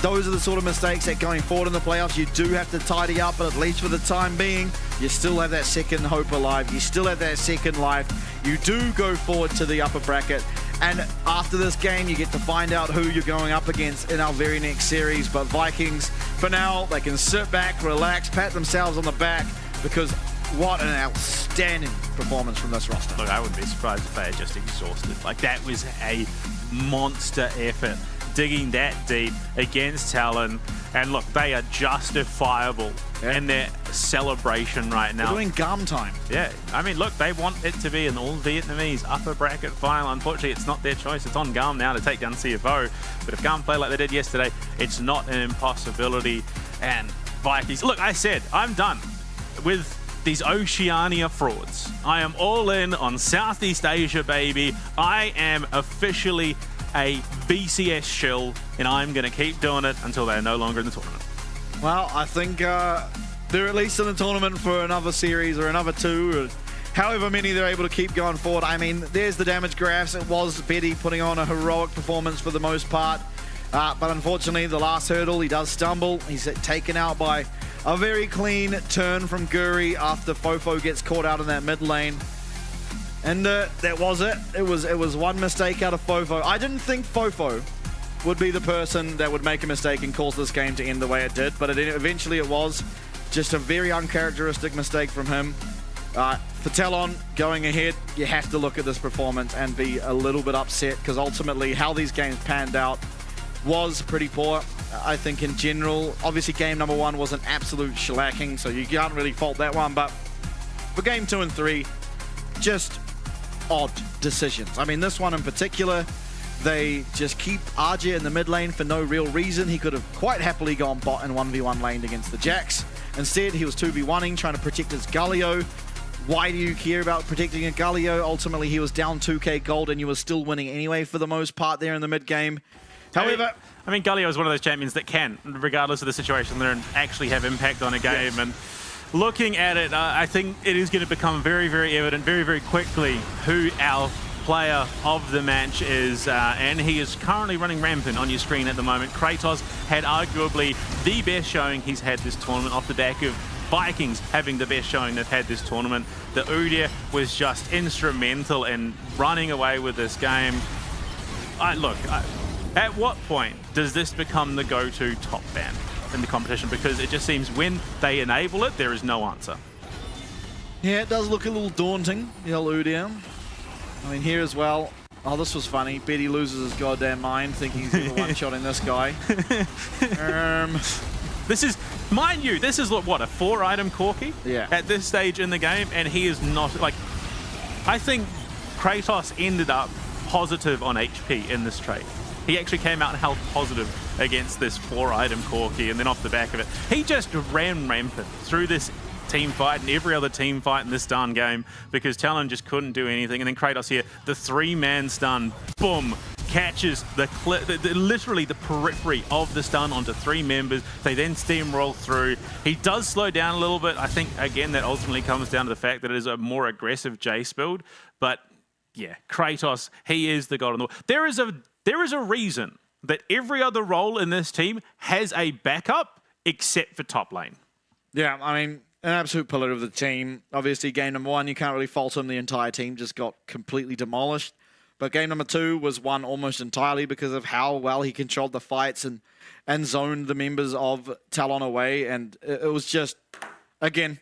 Speaker 16: those are the sort of mistakes that going forward in the playoffs, you do have to tidy up, but at least for the time being, you still have that second hope alive. You still have that second life. You do go forward to the upper bracket. And after this game, you get to find out who you're going up against in our very next series. But Vikings, for now, they can sit back, relax, pat themselves on the back, because what an outstanding performance from this roster.
Speaker 17: Look, I wouldn't be surprised if they are just exhausted. Like, that was a monster effort, digging that deep against Talon. And look, they are justifiable in their celebration right now.
Speaker 16: They're doing GAM time.
Speaker 17: Yeah, I mean, look, they want it to be an all-Vietnamese upper bracket final. Unfortunately, it's not their choice. It's on GAM now to take down CFO. But if GAM play like they did yesterday, it's not an impossibility. And Vikings, look, I said, I'm done with these Oceania frauds. I am all in on Southeast Asia, baby. I am officially a BCS shill, and I'm going to keep doing it until they're no longer in the tournament.
Speaker 16: Well, I think they're at least in the tournament for another series or another 2, or however many they're able to keep going forward. I mean, there's the damage graphs. It was Betty putting on a heroic performance for the most part. But unfortunately, the last hurdle, he does stumble. He's taken out by a very clean turn from Guri after Fofo gets caught out in that mid lane. And that was it. It was one mistake out of Fofo. I didn't think Fofo would be the person that would make a mistake and cause this game to end the way it did, but eventually it was just a very uncharacteristic mistake from him. For Talon going ahead, you have to look at this performance and be a little bit upset, because ultimately how these games panned out was pretty poor. I think in general, obviously game number 1 was an absolute shellacking, so you can't really fault that one, but for game 2 and 3, just odd decisions. I mean, this one in particular, they just keep RJ in the mid lane for no real reason. He could have quite happily gone bot and 1v1 laned against the Jacks. Instead, he was 2v1ing, trying to protect his Galio. Why do you care about protecting a Galio? Ultimately, he was down 2k gold and you were still winning anyway for the most part there in the mid game. However,
Speaker 17: I mean, Galio is one of those champions that can, regardless of the situation they're in, actually have impact on a game. Yes. And looking at it, I think it is going to become very, very evident very, very quickly who our player of the match is, and he is currently running rampant on your screen at the moment. Kratos had arguably the best showing he's had this tournament off the back of Vikings having the best showing they've had this tournament. The Udyr was just instrumental in running away with this game. At what point does this become the go-to top ban in the competition? Because it just seems when they enable it, there is no answer.
Speaker 16: Yeah, it does look a little daunting, the old Udyr. I mean, here as well. Oh, this was funny. Betty loses his goddamn mind thinking he's even one-shotting this guy.
Speaker 17: This is, mind you, this is what, a 4-item Corki?
Speaker 16: Yeah.
Speaker 17: At this stage in the game, and he is not, like, I think Kratos ended up positive on HP in this trade. He actually came out and held positive against this 4-item Corki, and then off the back of it, he just ran rampant through this team fight and every other team fight in this darn game because Talon just couldn't do anything. And then Kratos here, the 3-man stun, boom, catches literally the periphery of the stun onto 3 members. They then steamroll through. He does slow down a little bit. I think, again, that ultimately comes down to the fact that it is a more aggressive Jace build. But yeah, Kratos, he is the god on the wall. There is a reason that every other role in this team has a backup except for top lane.
Speaker 16: Yeah, I mean, an absolute pillar of the team. Obviously, game number 1, you can't really fault him. The entire team just got completely demolished. But game number 2 was won almost entirely because of how well he controlled the fights and zoned the members of Talon away. And it was just, again,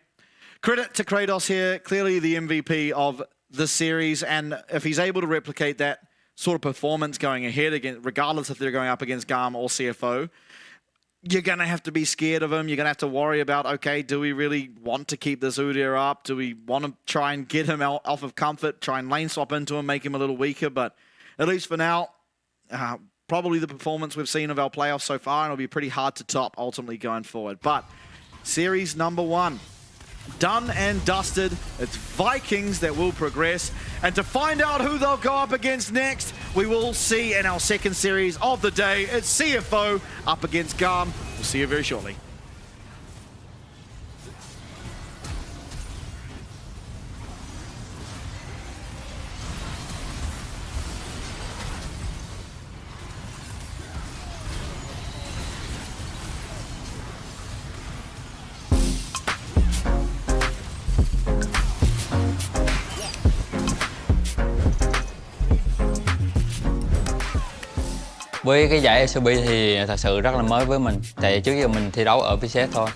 Speaker 16: credit to Kratos here. Clearly the MVP of the series. And if he's able to replicate that sort of performance going ahead, again, regardless if they're going up against GAM or CFO, you're going to have to be scared of him. You're going to have to worry about, okay, do we really want to keep this Udyr up? Do we want to try and get him out off of comfort, try and lane swap into him, make him a little weaker? But at least for now, probably the performance we've seen of our playoffs so far, and it'll be pretty hard to top ultimately going forward. But series number 1, done and dusted. It's Vikings that will progress. And to find out who they'll go up against next, we will see in our second series of the day. It's CFO up against GAM. We'll see you very shortly.
Speaker 11: Với cái giải LCP thì thật sự rất là mới với mình, tại trước giờ mình thi đấu ở VCS thôi.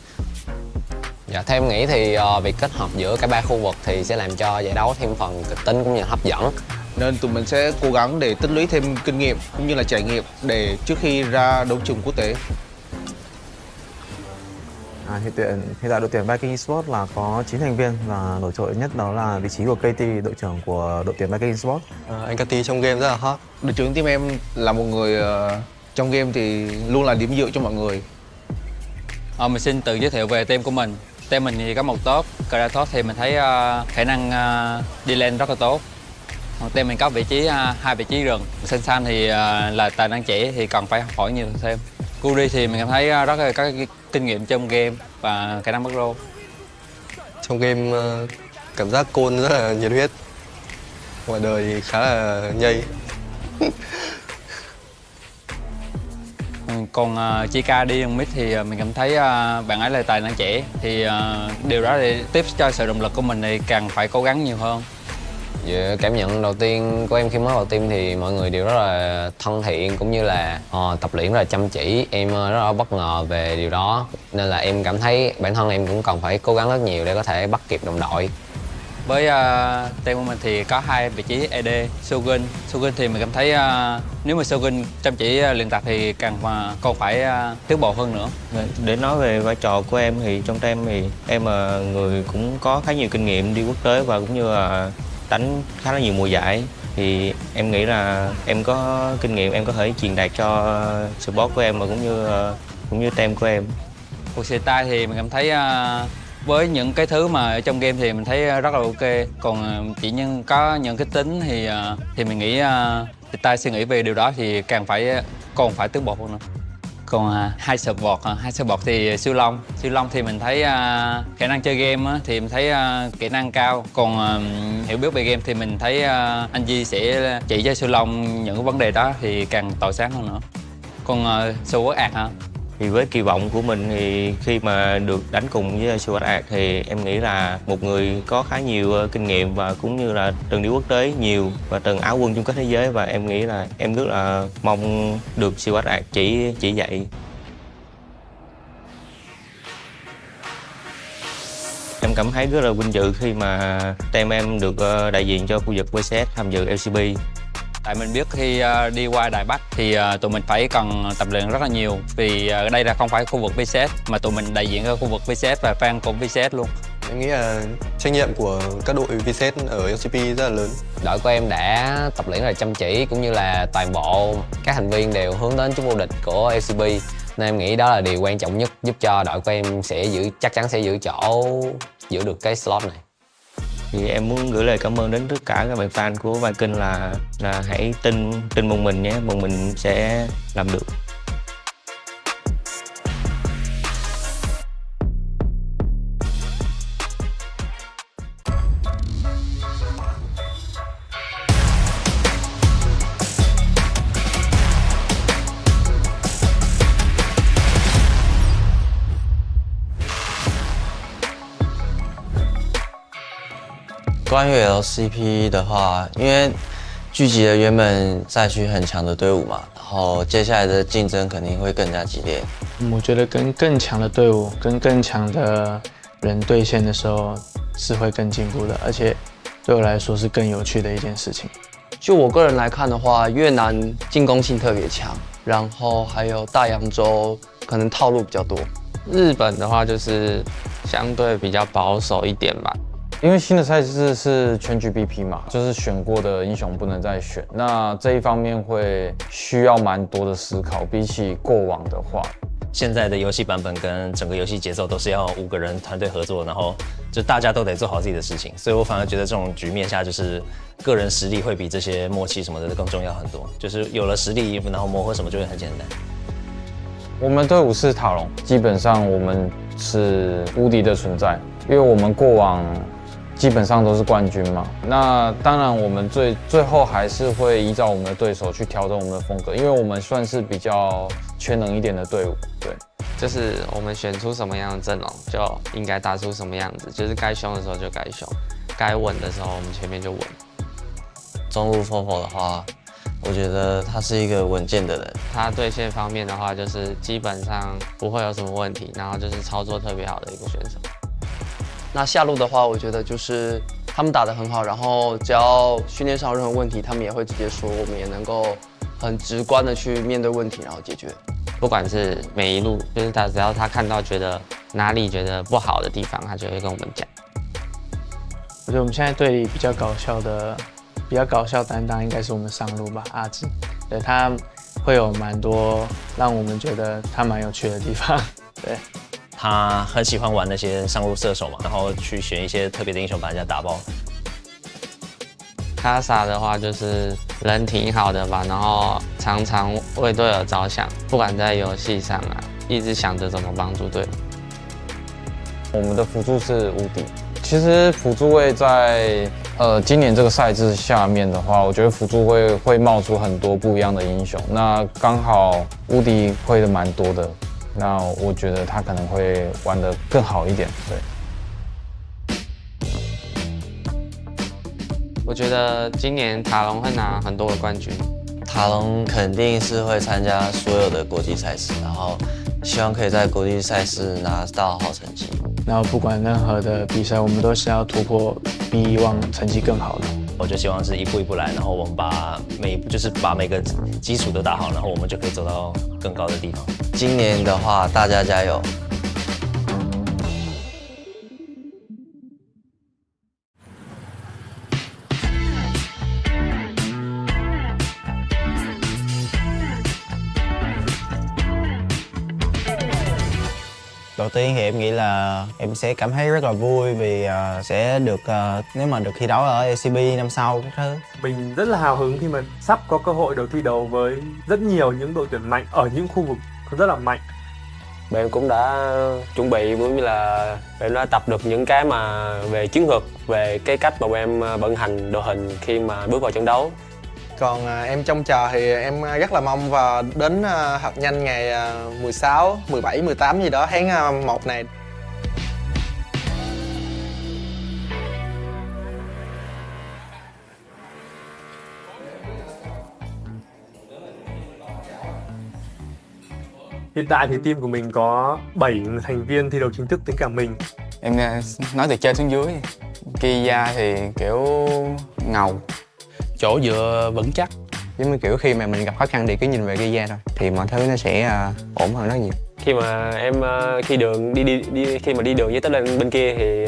Speaker 12: Dạ, theo em nghĩ thì việc kết hợp giữa cả ba khu vực thì sẽ làm cho giải đấu thêm phần kịch tính cũng như là hấp dẫn.
Speaker 13: Nên tụi mình sẽ cố gắng để tích lũy thêm kinh nghiệm cũng như là trải nghiệm để trước khi ra đấu trường quốc tế.
Speaker 4: Hiện tại đội tuyển Vikings Esports là có 9 thành viên và nổi trội nhất đó là vị trí của KT, đội trưởng của đội tuyển Vikings Esports.
Speaker 5: Anh KT trong game rất là hot.
Speaker 13: Đội trưởng team em là một người trong game thì luôn là điểm dựa cho mọi người.
Speaker 11: Mình xin tự giới thiệu về team của mình. Team mình thì có một top, Kratos thì mình thấy khả năng đi lên rất là tốt. Còn team mình có vị trí 2 vị trí rừng. San thì là tài năng trẻ thì cần phải học hỏi nhiều thêm. Curi thì mình cảm thấy rất là có kinh nghiệm trong game và khả năng bắt rô.
Speaker 5: Trong game cảm giác côn rất là nhiệt huyết. Ngoài đời thì khá là nhây.
Speaker 11: Còn Chika đi mid thì mình cảm thấy bạn ấy là tài năng trẻ thì điều đó thì tiếp cho sự động lực của mình thì càng phải cố gắng nhiều hơn.
Speaker 12: Về cảm nhận đầu tiên của em khi mới vào team thì mọi người đều rất là thân thiện cũng như là tập luyện rất là chăm chỉ. Em rất là bất ngờ về điều đó nên là em cảm thấy bản thân em cũng cần phải cố gắng rất nhiều để có thể bắt kịp đồng đội.
Speaker 11: Với team của mình thì có 2 vị trí AD, Shogun thì mình cảm thấy nếu mà Shogun chăm chỉ luyện tập thì còn phải tiến bộ hơn nữa.
Speaker 6: Để nói về vai trò của em thì trong team thì em là người cũng có khá nhiều kinh nghiệm đi quốc tế và cũng như là đánh khá là nhiều mùa giải, thì em nghĩ là em có kinh nghiệm em có thể truyền đạt cho support của em và cũng như team của em.
Speaker 11: Cuộc style thì mình cảm thấy với những cái thứ mà ở trong game thì mình thấy rất là ok, còn chỉ có những cái tính thì mình nghĩ style suy nghĩ về điều đó thì còn phải tiến bộ hơn nữa. Còn hai support thì siêu long thì mình thấy khả năng chơi game thì mình thấy kỹ năng cao, còn hiểu biết về game thì mình thấy anh Di sẽ chỉ cho siêu long những vấn đề đó thì càng tỏa sáng hơn nữa. Còn Sword Art hả?
Speaker 6: Thì với kỳ vọng của mình thì khi mà được đánh cùng với Sword Art thì em nghĩ là một người có khá nhiều kinh nghiệm và cũng như là từng đi quốc tế nhiều và từng áo quân chung kết thế giới, và em nghĩ là em rất là mong được Sword Art chỉ dạy. Em cảm thấy rất là vinh dự khi mà team em được đại diện cho khu vực VCS tham dự LCP.
Speaker 11: Tại mình biết khi đi qua Đài Bắc thì tụi mình phải cần tập luyện rất là nhiều, vì ở đây là không phải khu vực VCS mà tụi mình đại diện cho khu vực VCS và fan của VCS luôn.
Speaker 5: Em nghĩ là trách nhiệm của các đội VCS ở LCP rất là lớn.
Speaker 12: Đội của em đã tập luyện rất là chăm chỉ cũng như là toàn bộ các thành viên đều hướng đến chức vô địch của LCP, nên em nghĩ đó là điều quan trọng nhất giúp cho đội của em chắc chắn sẽ giữ được cái slot này.
Speaker 6: Thì em muốn gửi lời cảm ơn đến tất cả các bạn fan của Vikings là hãy tin một mình nhé, một mình sẽ làm được.
Speaker 3: 关于 LCP 的话，因为聚集了原本赛区很强的队伍嘛，然后接下来的竞争肯定会更加激烈。
Speaker 1: 我觉得跟更强的队伍、跟更强的人对线的时候是会更进步的，而且对我来说是更有趣的一件事情。
Speaker 7: 就我个人来看的话，越南进攻性特别强，然后还有大洋洲可能套路比较多。
Speaker 2: 日本的话就是相对比较保守一点吧。因为新的赛制是全局 BP 嘛，就是选过的英雄不能再选，那这一方面会需要蛮多的思考，比起过往的话。
Speaker 10: 现在的游戏版本跟整个游戏节奏都是要5个人团队合作，然后就大家都得做好自己的事情，所以我反而觉得这种局面下，就是个人实力会比这些默契什么的更重要很多。就是有了实力，然后磨合什么就会很简单。
Speaker 2: 我们队伍是塔隆，基本上我们是无敌的存在，因为我们过往基本上都是冠军嘛。那当然，我们最后还是会依照我们的对手去调整我们的风格，因为我们算是比较全能一点的队伍。对，
Speaker 7: 就是我们选出什么样的阵容，就应该打出什么样子。就是该凶的时候就该凶，该稳的时候我们前面就稳。
Speaker 3: 中路 Fofo 的话，我觉得他是一个稳健的人。
Speaker 7: 他对线方面的话，就是基本上不会有什么问题，然后就是操作特别好的一个选手。那下路的话，我觉得就是他们打得很好，然后只要训练上有任何问题，他们也会直接说，我们也能够很直观的去面对问题，然后解决。不管是每一路，就是只要他看到觉得哪里觉得不好的地方，他就会跟我们讲。
Speaker 1: 我觉得我们现在队里比较搞笑担当应该是我们上路吧，阿志，对，他会有蛮多让我们觉得他蛮有趣的地方，对。
Speaker 10: 他很喜欢玩那些上路射手嘛，然后去选一些特别的英雄把人家打爆。
Speaker 7: 卡萨的话就是人挺好的吧，然后常常为队友着想，不管在游戏上啊，一直想着怎么帮助队友。
Speaker 2: 我们的辅助是无敌。其实辅助位在今年这个赛制下面的话，我觉得辅助会冒出很多不一样的英雄。那刚好无敌会的蛮多的。那我觉得他可能会玩得更好一点，对。
Speaker 7: 我觉得今年塔隆会拿很多的冠军，
Speaker 3: 塔隆肯定是会参加所有的国际赛事，然后希望可以在国际赛事拿到好成绩。
Speaker 1: 然后不管任何的比赛，我们都是要突破比以往成绩更好的。
Speaker 10: 我就希望是一步一步来，然后我们把每个基础都打好，然后我们就可以走到更高的地方。
Speaker 3: 今年的话，大家加油！Đầu
Speaker 8: tiên thì em nghĩ là em sẽ cảm thấy rất là vui vì sẽ được nếu mà được thi đấu ở LCP năm sau các thứ.
Speaker 9: Mình rất là hào hứng khi mà sắp có cơ hội được thi đấu với rất nhiều những đội tuyển mạnh ở những khu vực rất là mạnh.
Speaker 14: Bạn cũng đã chuẩn bị cũng như là bạn đã tập được những cái mà về chiến thuật, về cái cách mà em vận hành đội hình khi mà bước vào trận đấu.
Speaker 15: Còn em trông chờ thì em rất là mong vào đến họp nhanh ngày 16, 17, 18 gì đó tháng 1 này.
Speaker 9: Hiện tại thì team của mình có 7 thành viên thi đấu chính thức tính cả mình.
Speaker 18: Em nói từ trên xuống dưới. Kia thì kiểu ngầu, chỗ dựa vững chắc.
Speaker 12: Giống như kiểu khi mà mình gặp khó khăn thì cứ nhìn về Kia thôi thì mọi thứ nó sẽ ổn hơn rất nhiều.
Speaker 14: Khi mà em khi mà đi đường với tới bên kia thì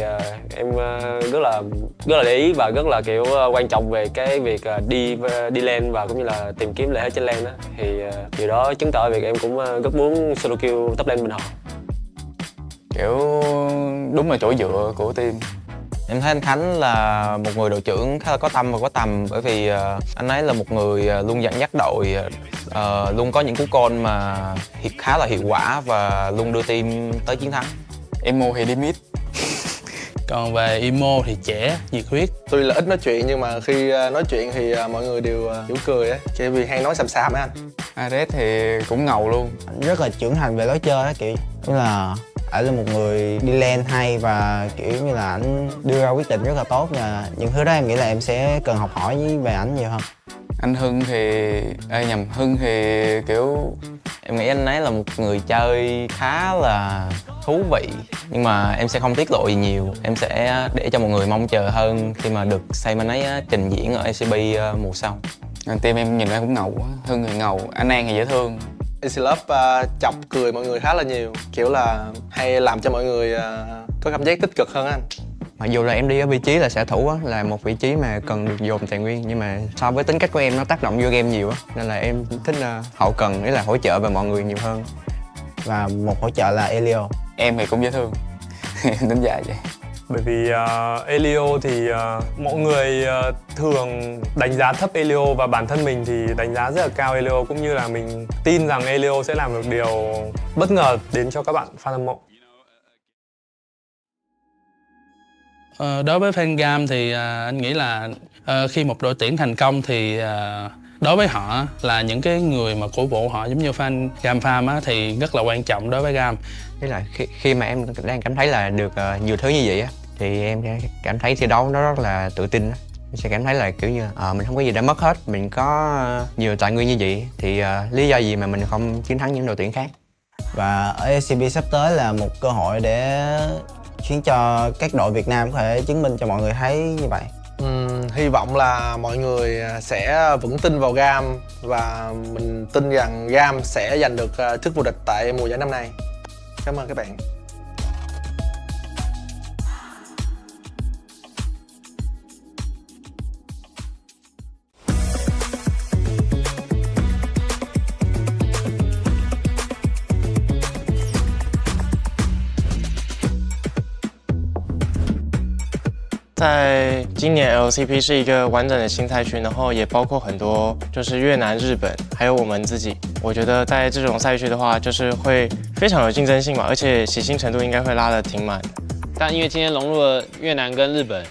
Speaker 14: em rất là để ý và rất là kiểu quan trọng về cái việc đi lên và cũng như là tìm kiếm lợi thế trên lane đó. Thì điều đó chứng tỏ việc em cũng rất muốn solo kill top lane bên họ.
Speaker 18: Kiểu đúng là chỗ dựa của team.
Speaker 8: Em thấy anh Khánh là một người đội trưởng khá là có tâm và có tầm, bởi vì anh ấy là một người luôn dẫn dắt đội, luôn có những cú call mà khá là hiệu quả và luôn đưa team tới chiến thắng.
Speaker 18: Emo thì đi mid.
Speaker 15: Còn về Emo thì trẻ, nhiệt huyết. Tuy là ít nói chuyện nhưng mà khi nói chuyện thì mọi người đều hiểu cười á, chỉ vì hay nói xàm xàm á anh.
Speaker 18: Ares thì cũng ngầu luôn.
Speaker 8: Anh rất là trưởng thành về lối chơi á, kiểu như là ảnh là một người đi lane hay và kiểu như là ảnh đưa ra quyết định rất là tốt, và những thứ đó em nghĩ là em sẽ cần học hỏi về ảnh nhiều hơn.
Speaker 18: Anh Hưng thì Hưng thì kiểu
Speaker 8: em nghĩ anh ấy là một người chơi khá là thú vị, nhưng mà em sẽ không tiết lộ gì nhiều. Em sẽ để cho mọi người mong chờ hơn khi mà được xem anh ấy trình diễn ở LCP mùa sau.
Speaker 18: Team em nhìn ra cũng ngầu quá. Hưng thì ngầu, anh An thì dễ thương.
Speaker 15: AC Love chọc cười mọi người khá là nhiều, kiểu là hay làm cho mọi người có cảm giác tích cực hơn anh.
Speaker 12: Mặc dù là em đi ở vị trí là xạ thủ á, là một vị trí mà cần được dồn tài nguyên, nhưng mà so với tính cách của em nó tác động vô game nhiều á, nên là em thích hậu cần, nghĩa là hỗ trợ về mọi người nhiều hơn.
Speaker 8: và một hỗ trợ là Elio.
Speaker 18: Em thì cũng dễ thương. Em đánh giá vậy.
Speaker 9: Bởi vì Elio thì mọi người thường đánh giá thấp Elio và bản thân mình thì đánh giá rất là cao Elio, cũng như là mình tin rằng Elio sẽ làm được điều bất ngờ đến cho các bạn fan hâm mộ.
Speaker 20: Đối với fan GAM thì anh nghĩ là khi một đội tuyển thành công thì đối với họ là những cái người mà cổ vũ họ giống như fan GAM Farm á, thì rất là quan trọng đối với GAM.
Speaker 8: Thế là khi mà em đang cảm thấy là được nhiều thứ như vậy á, thì em cảm thấy thi đấu nó rất là tự tin. Em sẽ cảm thấy là kiểu như mình không có gì đã mất hết, mình có nhiều tài nguyên như vậy thì lý do gì mà mình không chiến thắng những đội tuyển khác. Và ở LCP sắp tới là một cơ hội để khiến cho các đội Việt Nam có thể chứng minh cho mọi người thấy như vậy.
Speaker 13: Hy vọng là mọi người sẽ vững tin vào GAM và mình tin rằng GAM sẽ giành được chức vô địch tại mùa giải năm nay. Cảm ơn các bạn.
Speaker 21: 在今年 LCP 是一个完整的新赛区，然后也包括很多就是越南、日本，还有我们自己。我觉得在这种赛区的话，就是会非常有竞争性嘛，而且喜新程度应该会拉得挺满。
Speaker 22: 但因为今天融入了越南跟日本，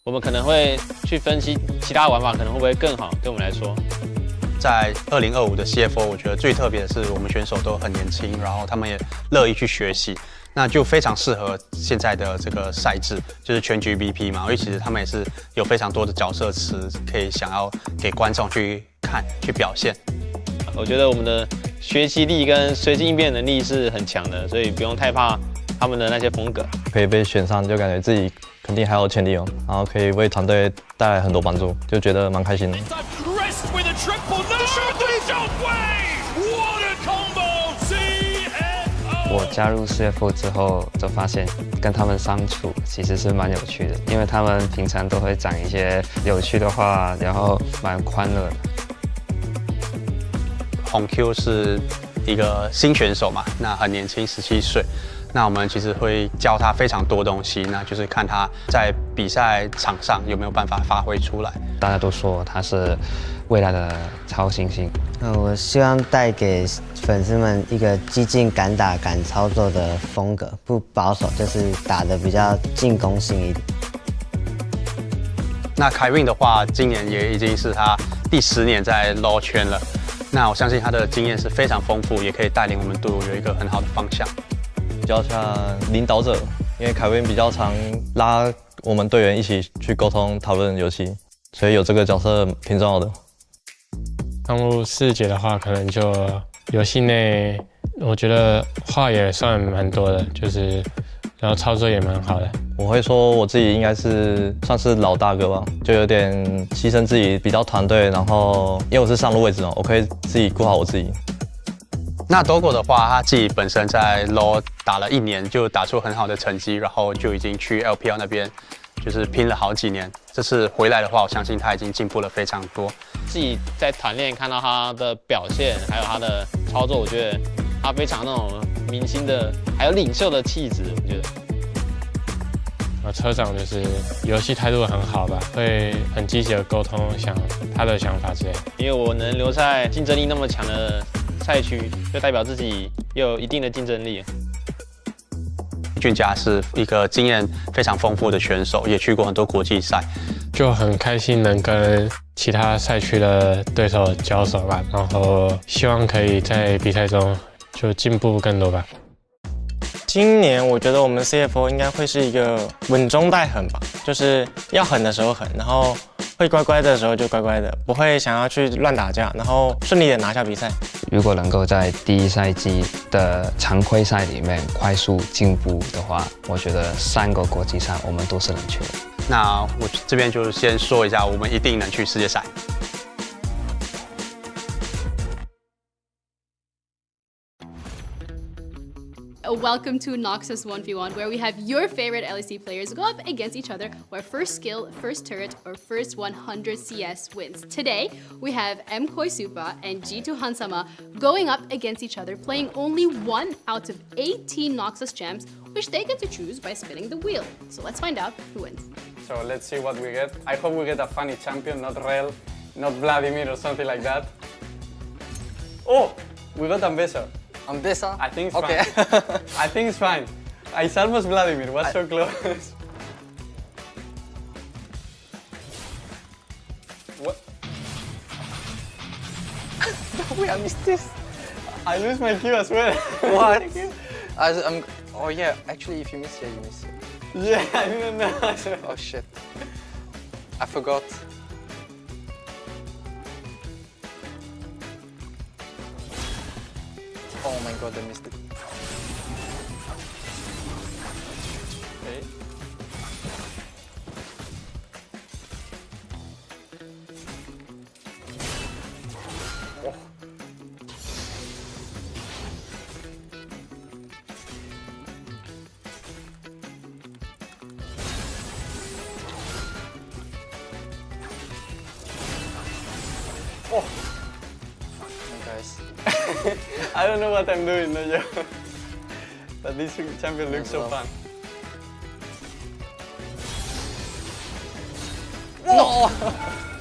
Speaker 22: 我们可能会去分析其他玩法可能会不会更好，对我们来说。
Speaker 23: 在2025的 CFO， 我觉得最特别的是我们选手都很年轻，然后他们也乐意去学习。那就非常适合现在的这个赛制，就是全局 BP 嘛，因为其实他们也是有非常多的角色词可以想要给观众去看、去表现。
Speaker 22: 我觉得我们的学习力跟随机应变能力是很强的，所以不用太怕他们的那些风格。
Speaker 24: 可以被选上，就感觉自己肯定还有潜力哦，然后可以为团队带来很多帮助，就觉得蛮开心的。
Speaker 26: 我加入 CFO 之后，就发现跟他们相处其实是蛮有趣的，因为他们平常都会讲一些有趣的话，然后蛮欢乐的。
Speaker 23: 红 Q 是一个新选手嘛，那很年轻，17岁。那我们其实会教他非常多东西，那就是看他在比赛场上有没有办法发挥出来。
Speaker 26: 大家都说他是未来的超新星。
Speaker 27: 我希望带给粉丝们一个激进、敢打、敢操作的风格，不保守，就是打得比较进攻性一点。
Speaker 23: 那凯运的话，今年也已经是他第10年在 LoL 圈了。那我相信他的经验是非常丰富，也可以带领我们队伍有一个很好的方向。
Speaker 24: 比较像领导者，因为凯文比较常拉我们队员一起去沟通讨论游戏，所以有这个角色挺重要的。
Speaker 28: 刚入4节的话，可能就游戏内，我觉得话也算蛮多的，就是然后操作也蛮好的。
Speaker 24: 我会说我自己应该是算是老大哥吧，就有点牺牲自己，比较团队，然后因为我是上路位置哦，我可以自己顾好我自己。
Speaker 23: 那 Dogo 的话，他自己本身在 LoL 打了1年，就打出很好的成绩，然后就已经去 LPL 那边就是拼了好几年。这次回来的话，我相信他已经进步了非常多。
Speaker 22: 自己在团练看到他的表现，还有他的操作，我觉得他非常那种明星的，还有领袖的气质，我觉得。
Speaker 28: 车长就是游戏态度很好吧，会很积极的沟通他的想法之类的。
Speaker 22: 因为我能留在竞争力那么强的赛区，就代表自己有一定的竞争力。
Speaker 23: 俊佳是一个经验非常丰富的选手，也去过很多国际赛，
Speaker 28: 就很开心能跟其他赛区的对手交手吧，然后希望可以在比赛中就进步更多吧。
Speaker 21: 今年我觉得我们 CFO 应该会是一个稳中带狠吧，就是要狠的时候狠，然后会乖乖的时候就乖乖的，不会想要去乱打架，然后顺利的拿下比赛。
Speaker 26: 如果能够在第一赛季的常规赛里面快速进步的话，我觉得3个国际赛我们都是能去的。
Speaker 23: 那我这边就先说一下，我们一定能去世界赛。
Speaker 4: welcome to Noxus 1v1, where we have your favorite LEC players go up against each other, where first skill, first turret, or first 100 CS wins. Today, we have M. Koisupa and G2 Hansama going up against each other, playing only 1 out of 18 Noxus gems, which they get to choose by spinning the wheel. So let's find out who wins.
Speaker 18: So let's see what we get. I hope we get a funny champion, not Rel, not Vladimir or something like that. Oh, we got Ambessa.
Speaker 7: Ambessa?
Speaker 18: I think it's
Speaker 7: okay.
Speaker 18: fine. I think it's fine. It's almost Vladimir, was so close. What?
Speaker 7: Wait, I missed this.
Speaker 18: I lose my Q as well.
Speaker 7: What? Oh yeah, actually if you miss here, you miss it.
Speaker 18: Yeah, I didn't know.
Speaker 7: Oh shit. I forgot. Oh my god, I missed it.
Speaker 18: Okay. Oh. Oh.
Speaker 7: Guys.
Speaker 18: I don't know what I'm doing, no joke. But this champion looks so fun.
Speaker 7: No!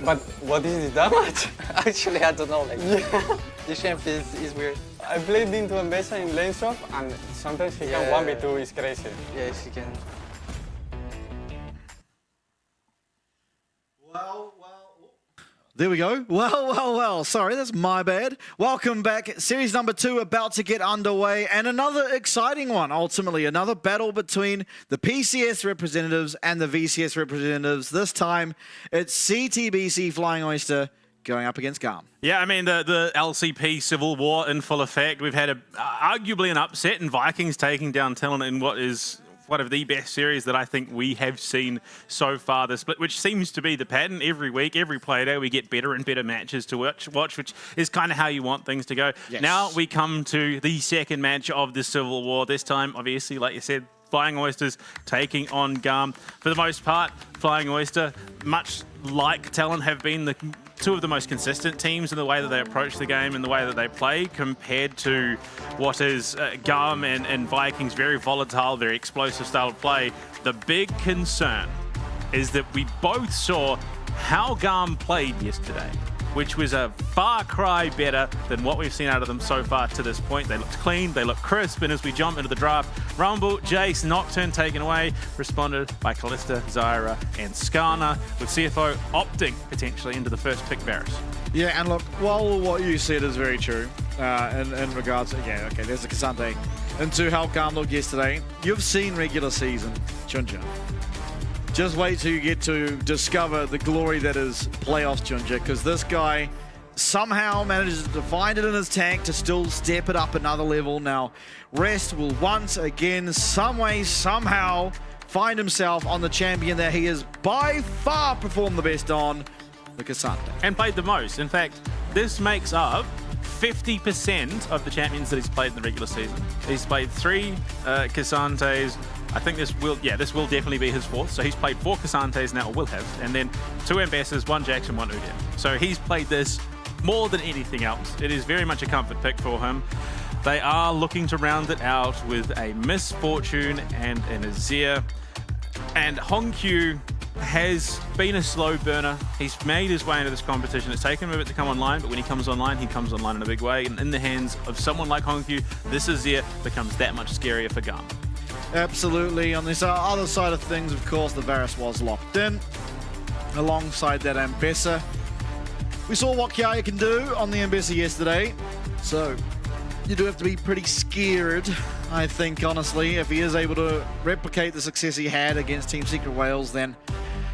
Speaker 18: But what is the damage?
Speaker 7: Actually, I don't know. Like,
Speaker 18: yeah.
Speaker 7: This champion is weird.
Speaker 18: I played into Ambessa in lane swap, and sometimes he can 1v2, it's crazy.
Speaker 7: Yes, he can.
Speaker 5: There we go. Well. Sorry, that's my bad. Welcome back. Series number 2 about to get underway, and another exciting one, ultimately. Another battle between the PCS representatives and the VCS representatives. This time, it's CTBC Flying Oyster going up against GAM.
Speaker 6: Yeah, I mean, the LCP civil war in full effect. We've had arguably an upset in Vikings taking down Talon in what is one of the best series that I think we have seen so far, the split, which seems to be the pattern every week, every play day. We get better and better matches to watch, which is kind of how you want things to go.
Speaker 5: Yes.
Speaker 6: Now we come to the second match of the Civil War. This time, obviously, like you said, Flying Oysters taking on GAM. For the most part, Flying Oyster, much like Talon, have been the two of the most consistent teams in the way that they approach the game and the way that they play, compared to what is GAM and Vikings, very volatile, very explosive style of play. The big concern is that we both saw how GAM played yesterday, which was a far cry better than what we've seen out of them so far to this point. They looked clean, they looked crisp, and as we jump into the draft, Rumble, Jace, Nocturne taken away, responded by Callista, Zyra, and Skarner, with CFO opting potentially into the first pick Varus.
Speaker 5: Yeah, and look, while what you said is very true, in regards to, yeah, okay, there's a Kasante, into how GAM looked yesterday, you've seen regular season Junja. Just wait till you get to discover the glory that is playoffs Junja, because this guy somehow manages to find it in his tank to still step it up another level. Now, Rest will once again, some way, somehow, find himself on the champion that he has by far performed the best on, the Kasante.
Speaker 6: And played the most. In fact, this makes up 50% of the champions that he's played in the regular season. He's played 3 Kasantes. I think this will definitely be his 4th. So he's played 4 Kasantes now, or will have, and then 2 Ambassadors, 1 Jackson, 1 Udin. So he's played this more than anything else. It is very much a comfort pick for him. They are looking to round it out with a Misfortune and an Azir. And Hongq has been a slow burner. He's made his way into this competition. It's taken him a bit to come online, but when he comes online in a big way. And in the hands of someone like Hongq, this Azir becomes that much scarier for GAM.
Speaker 5: Absolutely. On this other side of things, of course, the Varus was locked in. Alongside that Ambessa. We saw what Kiaya can do on the Ambessa yesterday. So you do have to be pretty scared, I think, honestly. If he is able to replicate the success he had against Team Secret Wales, then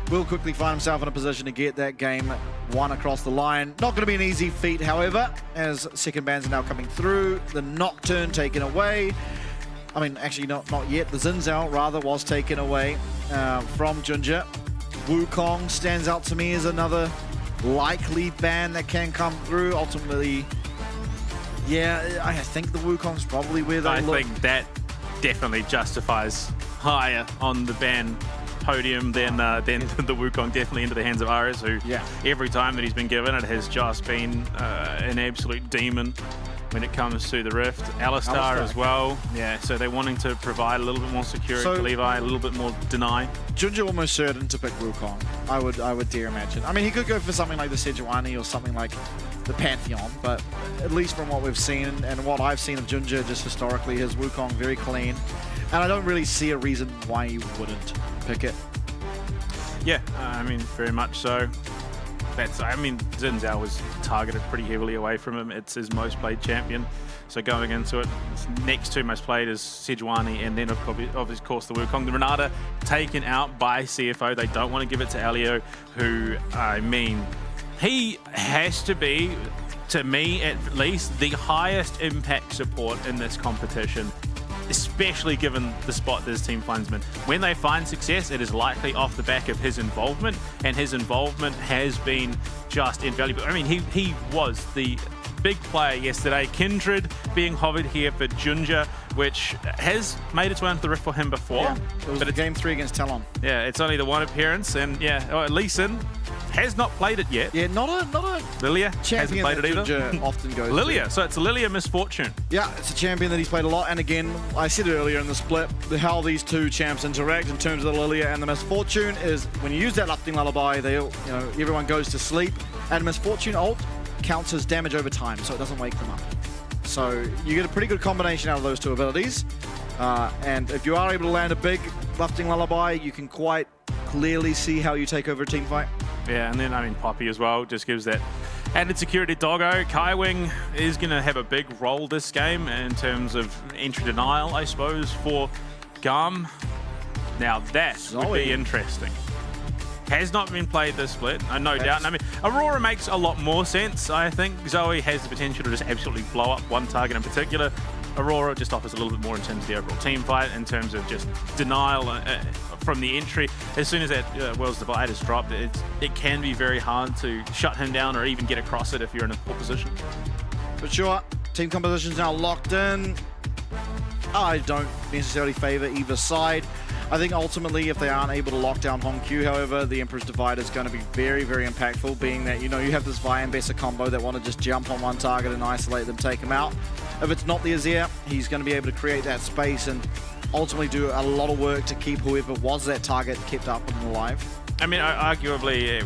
Speaker 5: will quickly find himself in a position to get that game won across the line. Not going to be an easy feat, however, as second bans are now coming through. The Nocturne taken away. I mean, actually not yet. The Xin Zhao, rather, was taken away from Junja. Wukong stands out to me as another likely ban that can come through. Ultimately, yeah, I think the Wukong's probably where they look.
Speaker 6: I think that definitely justifies higher on the ban podium than the Wukong, definitely into the hands of Ares, who every time that he's been given it has just been an absolute demon when it comes to the Rift. Alistar as well. Yeah, so they're wanting to provide a little bit more security to Levi, a little bit more deny.
Speaker 5: Junja almost certain to pick Wukong, I would dare imagine. I mean, he could go for something like the Sejuani or something like the Pantheon, but at least from what we've seen and what I've seen of Junja just historically, his Wukong very clean. And I don't really see a reason why you wouldn't pick it.
Speaker 6: Yeah, I mean, very much so. I mean, Xin Zhao was targeted pretty heavily away from him. It's his most played champion. So going into it, next two most played is Sejuani and then of course the Wukong. The Renata taken out by CFO. They don't want to give it to Elio, who, I mean, he has to be, to me at least, the highest impact support in this competition, especially given the spot that his team finds him in. When they find success, it is likely off the back of his involvement, and his involvement has been just invaluable. I mean, he was the big player yesterday. Kindred being hovered here for Junja, which has made its way into the Rift for him before.
Speaker 5: Yeah, it was game 3 against Talon.
Speaker 6: Yeah, it's only the one appearance, and yeah, Lee Sin has not played it yet.
Speaker 5: Yeah, not a
Speaker 6: Lilia hasn't played it either.
Speaker 5: Junja often goes
Speaker 6: Lilia,
Speaker 5: to.
Speaker 6: So it's a Lilia misfortune.
Speaker 5: Yeah, it's a champion that he's played a lot, and again, I said earlier in the split, how these two champs interact in terms of the Lilia and the misfortune is when you use that Lufting Lullaby, everyone goes to sleep, and misfortune ult counts as damage over time, so it doesn't wake them up. So you get a pretty good combination out of those two abilities, and if you are able to land a big Lufting Lullaby, you can quite clearly see how you take over a team fight.
Speaker 6: Yeah, and then, I mean, Poppy as well just gives that added security. Doggo, Kaiwing is going to have a big role this game in terms of entry denial, I suppose, for GAM. Now, that would be interesting. Has not been played this split, no doubt. I mean, Aurora makes a lot more sense, I think. Zoe has the potential to just absolutely blow up one target in particular. Aurora just offers a little bit more in terms of the overall team fight, in terms of just denial from the entry. As soon as that World's Divide is dropped, it can be very hard to shut him down or even get across it if you're in a poor position.
Speaker 5: For sure, team composition's now locked in. I don't necessarily favor either side. I think ultimately, if they aren't able to lock down Hong Q, however, the Emperor's Divide is going to be very, very impactful, being that, you have this Vi and Bessa combo that want to just jump on one target and isolate them, take them out. If it's not the Azir, he's going to be able to create that space and ultimately do a lot of work to keep whoever was that target kept up and alive.
Speaker 6: I mean, arguably,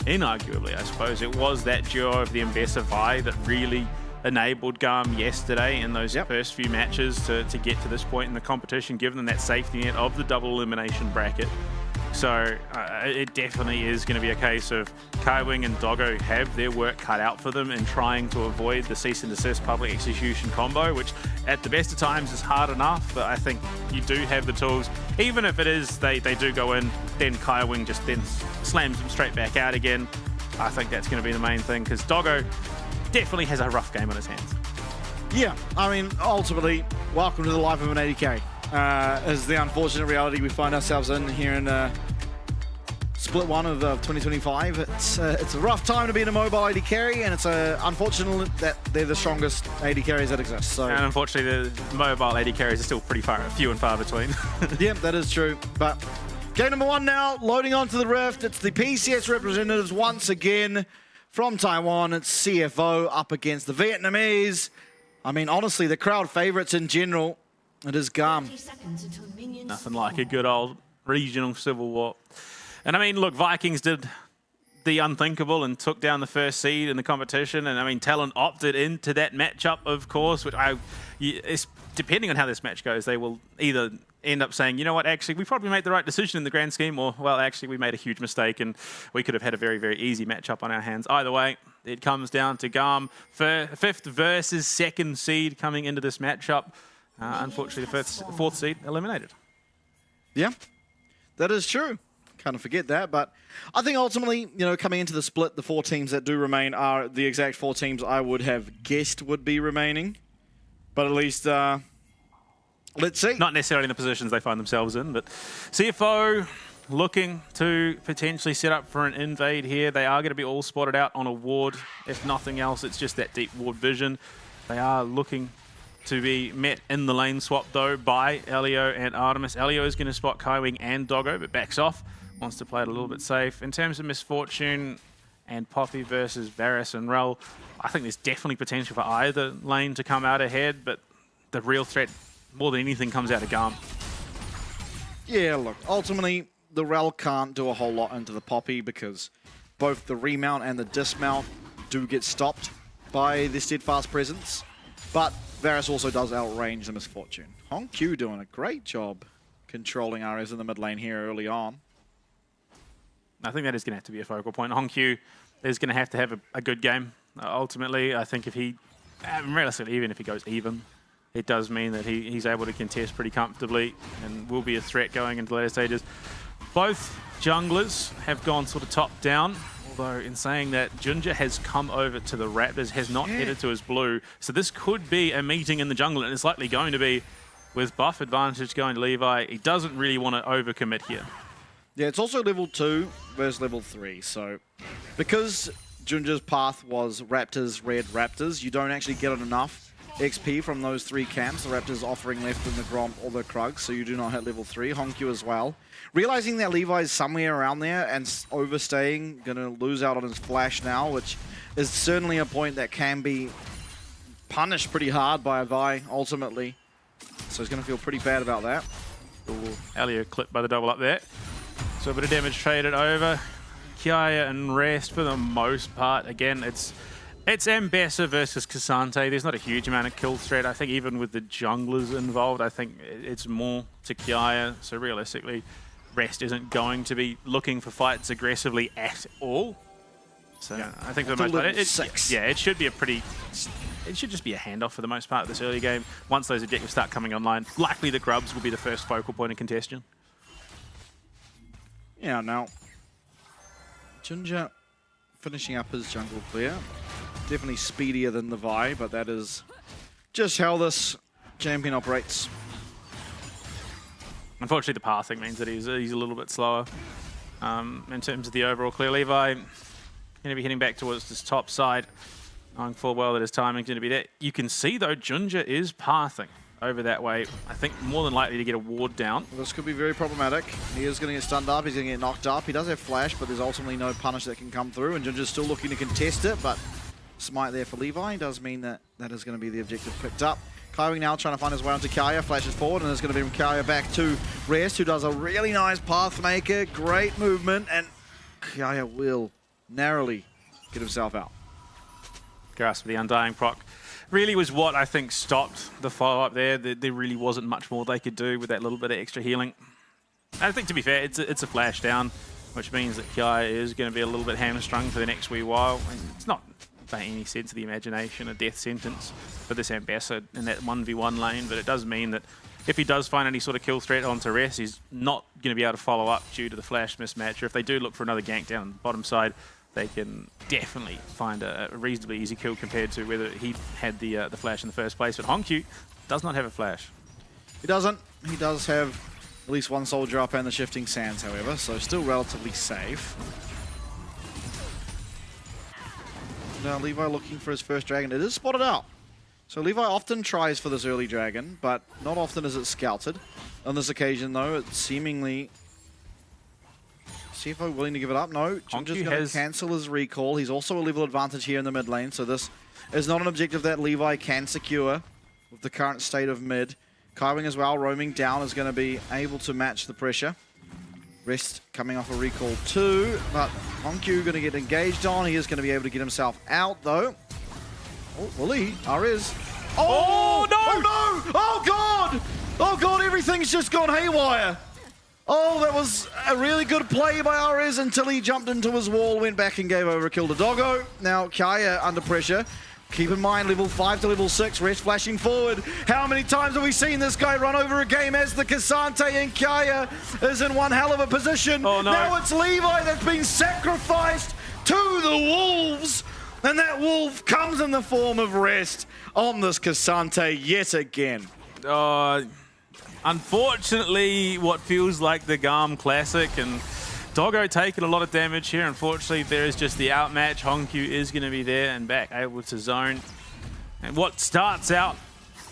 Speaker 6: inarguably, I suppose, it was that duo of the Mbessa Vi that really enabled GAM yesterday in those first few matches to get to this point in the competition, giving them that safety net of the double elimination bracket. So it definitely is going to be a case of Kaiwing and Doggo have their work cut out for them in trying to avoid the cease and desist public execution combo, which at the best of times is hard enough, but I think you do have the tools. Even if it is they do go in, then Kaiwing just then slams them straight back out again. I think that's going to be the main thing, because Doggo definitely has a rough game on his hands.
Speaker 5: Yeah, I mean, ultimately, welcome to the life of an ADK. Is the unfortunate reality we find ourselves in here in split 1 of 2025. It's a rough time to be in a mobile AD carry, and it's unfortunate that they're the strongest AD carries that exist. So,
Speaker 6: and unfortunately, the mobile AD carries are still pretty few and far between.
Speaker 5: Yeah, that is true. But game number 1 now, loading onto the Rift. It's the PCS representatives once again from Taiwan. It's CFO up against the Vietnamese. I mean, honestly, the crowd favorites in general. It is GAM.
Speaker 6: Nothing like a good old regional civil war. And I mean, look, Vikings did the unthinkable and took down the first seed in the competition. And I mean, Talon opted into that matchup, of course, which depending on how this match goes, they will either end up saying, you know what, actually, we probably made the right decision in the grand scheme, or, well, actually, we made a huge mistake and we could have had a very, very easy matchup on our hands. Either way, it comes down to GAM for 5th versus 2nd seed coming into this matchup. Unfortunately, the 4th seed eliminated.
Speaker 5: Yeah, that is true. Kind of forget that, but I think ultimately, coming into the split, the 4 teams that do remain are the exact 4 teams I would have guessed would be remaining. But at least, let's see.
Speaker 6: Not necessarily in the positions they find themselves in, but CFO looking to potentially set up for an invade here. They are going to be all spotted out on a ward. If nothing else, it's just that deep ward vision. They are looking to be met in the lane swap, though, by Elio and Artemis. Elio is going to spot Kaiwing and Doggo, but backs off. Wants to play it a little bit safe. In terms of Misfortune and Poppy versus Varus and Rel, I think there's definitely potential for either lane to come out ahead, but the real threat, more than anything, comes out of GAM.
Speaker 5: Yeah, look, ultimately, the Rel can't do a whole lot into the Poppy because both the remount and the dismount do get stopped by the Steadfast presence, but Varus also does outrange the Misfortune. HongQ doing a great job controlling RS in the mid lane here early on.
Speaker 6: I think that is going to have to be a focal point. HongQ is going to have a good game. Ultimately, I think if he, realistically, even if he goes even, it does mean that he's able to contest pretty comfortably and will be a threat going into the later stages. Both junglers have gone sort of top down, although in saying that, Junja has come over to the Raptors, has not headed to his blue. So this could be a meeting in the jungle, and it's likely going to be with buff advantage going to Levi. He doesn't really want to overcommit here.
Speaker 5: Yeah, it's also level 2 versus level 3. So because Junja's path was Raptors, Red Raptors, you don't actually get enough XP from those 3 camps. The Raptors offering left in the Gromp or the Krug, so you do not hit level 3. HongQ as well. Realizing that Levi's somewhere around there and overstaying, going to lose out on his flash now, which is certainly a point that can be punished pretty hard by a Vi ultimately. So he's going to feel pretty bad about that.
Speaker 6: Ooh, Elio clipped by the double up there. So a bit of damage traded over. Kiaya and Rest for the most part. Again, it's Ambessa versus Cassante. There's not a huge amount of kill threat. I think even with the junglers involved, I think it's more to Kiaya. So realistically, Rest isn't going to be looking for fights aggressively at all. So yeah, I think for the most part, it should be it should just be a handoff for the most part of this early game. Once those objectives start coming online, likely the Grubs will be the first focal point of contention.
Speaker 5: Yeah, now, Junja finishing up his jungle clear. Definitely speedier than the Vi, but that is just how this champion operates.
Speaker 6: Unfortunately, the pathing means that he's a little bit slower in terms of the overall clear. Levi going to be heading back towards this top side, knowing full well that his timing's going to be there. You can see, though, Junja is pathing over that way. I think more than likely to get a ward down.
Speaker 5: Well, this could be very problematic. He is going to get stunned up, he's going to get knocked up. He does have flash, but there's ultimately no punish that can come through, and Junja's still looking to contest it, but smite there for Levi does mean that that is going to be the objective picked up. Kaiwing now trying to find his way onto Kaya, flashes forward, and it's going to be from Kaya back to Rest, who does a really nice pathmaker, great movement, and Kaya will narrowly get himself out.
Speaker 6: Grasp of the Undying proc really was what I think stopped the follow-up there. There really wasn't much more they could do with that little bit of extra healing. I think, to be fair, it's a flash down, which means that Kaya is going to be a little bit hamstrung for the next wee while. And it's not by any sense of the imagination a death sentence for this Ambassa in that 1v1 lane, but it does mean that if he does find any sort of kill threat onto Rest, he's not going to be able to follow up due to the flash mismatch. Or if they do look for another gank down the bottom side, they can definitely find a reasonably easy kill compared to whether he had the flash in the first place. But HongQ does not have a flash.
Speaker 5: He doesn't. He does have at least one soldier up and the shifting sands, however, so still relatively safe. Now Levi looking for his first dragon. It is spotted out. So Levi often tries for this early dragon, but not often is it scouted. On this occasion, though, it's seemingly CFO willing to give it up. No, Junja's going to cancel his recall. He's also a level advantage here in the mid lane, so this is not an objective that Levi can secure with the current state of mid. Kaiwing as well, roaming down, is going to be able to match the pressure. Rest coming off a recall too, but HongQ going to get engaged on. He is going to be able to get himself out, though. Oh, will he? Ariz. Oh, no! Oh, no! Oh, God! Oh, God, everything's just gone haywire. Oh, that was a really good play by Ariz until he jumped into his wall, went back and gave over a kill to Doggo. Now, Kaya under pressure. Keep in mind, level 5 to level 6, Rest flashing forward. How many times have we seen this guy run over a game as the Cassante, and Kaya is in one hell of a position.
Speaker 6: Oh, no.
Speaker 5: Now it's Levi that's been sacrificed to the wolves, and that wolf comes in the form of Rest on this Cassante yet again.
Speaker 6: Unfortunately, what feels like the GAM Classic, and Doggo taking a lot of damage here. Unfortunately, there is just the outmatch. HongQ is going to be there and back, able to zone. And what starts out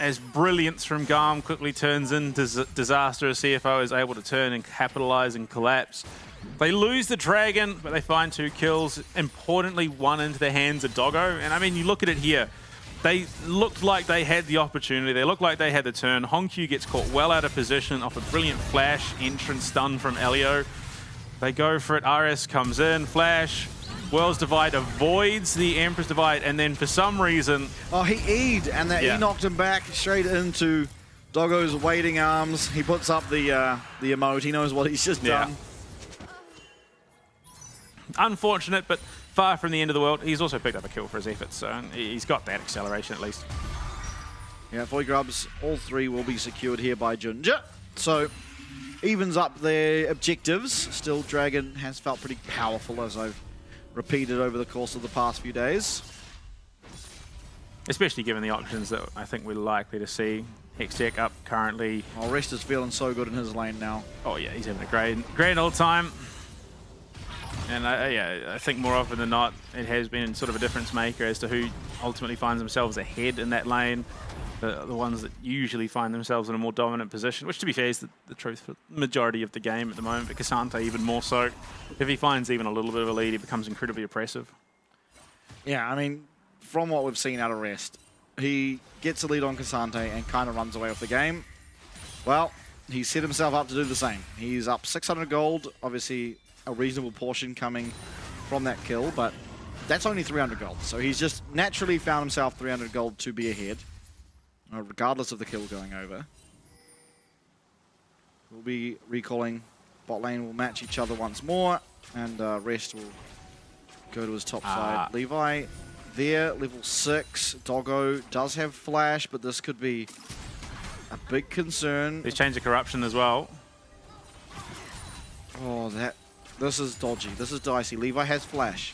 Speaker 6: as brilliance from GAM quickly turns into disaster as CFO is able to turn and capitalize and collapse. They lose the Dragon, but they find 2 kills. Importantly, 1 into the hands of Doggo. And I mean, you look at it here. They looked like they had the opportunity. They looked like they had the turn. Hongq gets caught well out of position off a brilliant flash entrance stun from Elio. They go for it. RS comes in, flash. Worlds Divide avoids the Empress Divide, and then for some reason...
Speaker 5: Oh, he E'd, and that E knocked him back straight into Doggo's waiting arms. He puts up the emote. He knows what he's just done.
Speaker 6: Unfortunate, but far from the end of the world. He's also picked up a kill for his efforts, so he's got that acceleration at least.
Speaker 5: Yeah, Void Grubs, all 3 will be secured here by Junja. So, evens up their objectives. Still, Dragon has felt pretty powerful, as I've repeated over the course of the past few days.
Speaker 6: Especially given the options that I think we're likely to see. Hextech up currently.
Speaker 5: Oh, Rest is feeling so good in his lane now.
Speaker 6: Oh yeah, he's having a great old time. And I think more often than not, it has been sort of a difference maker as to who ultimately finds themselves ahead in that lane. The ones that usually find themselves in a more dominant position, which to be fair is the truth for the majority of the game at the moment, but Cassante even more so. If he finds even a little bit of a lead, he becomes incredibly oppressive.
Speaker 5: Yeah, I mean, from what we've seen out of Rest, he gets a lead on Cassante and kind of runs away with the game. Well, he set himself up to do the same. He's up 600 gold, obviously a reasonable portion coming from that kill, but that's only 300 gold. So he's just naturally found himself 300 gold to be ahead, regardless of the kill going over. We'll be recalling. Bot lane will match each other once more, and Rest will go to his top side. Levi there, level 6. Doggo does have flash, but this could be a big concern.
Speaker 6: He's changed the corruption as well.
Speaker 5: Oh, this is dodgy. This is dicey. Levi has flash.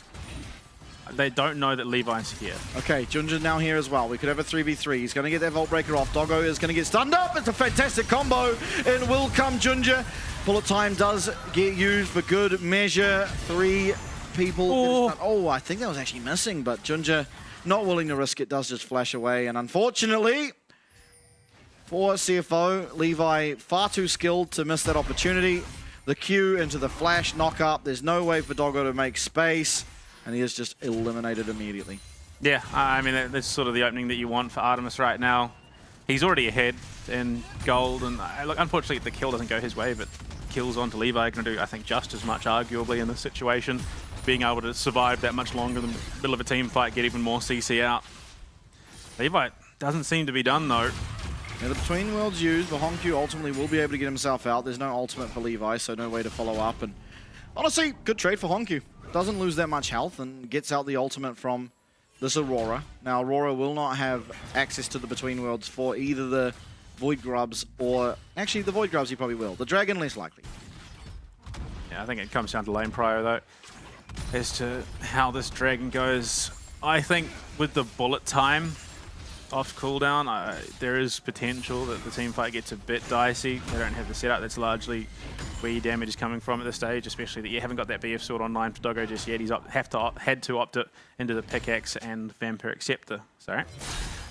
Speaker 6: They don't know that Levi's here.
Speaker 5: Okay, Junja now here as well. We could have a 3v3. He's going to get that Vault Breaker off. Doggo is going to get stunned up. It's a fantastic combo. In will come Junja. Bullet time does get used for good measure. 3 people. Oh, I think that was actually missing, but Junja not willing to risk it, does just flash away. And unfortunately, for CFO, Levi far too skilled to miss that opportunity. The Q into the flash knock up. There's no way for Doggo to make space. And he is just eliminated immediately.
Speaker 6: Yeah, I mean, that's sort of the opening that you want for Artemis right now. He's already ahead in gold, and look, unfortunately the kill doesn't go his way, but kills onto Levi can do, I think, just as much, arguably, in this situation. Being able to survive that much longer than the middle of a team fight, get even more CC out. Levi doesn't seem to be done, though.
Speaker 5: Yeah, the Between Worlds used, but Hongq ultimately will be able to get himself out. There's no ultimate for Levi, so no way to follow up. And honestly, good trade for Hongq. Doesn't lose that much health and gets out the ultimate from this Aurora. Now, Aurora will not have access to the Between Worlds for either the Void Grubs or... Actually, the Void Grubs he probably will. The Dragon, less likely.
Speaker 6: Yeah, I think it comes down to lane prio, though, as to how this Dragon goes. I think with the bullet time off cooldown, there is potential that the team fight gets a bit dicey. They don't have the setup. That's largely where your damage is coming from at this stage, especially that you haven't got that BF sword online for Doggo just yet. He's had to opt it into the pickaxe and Vampiric Scepter. Sorry.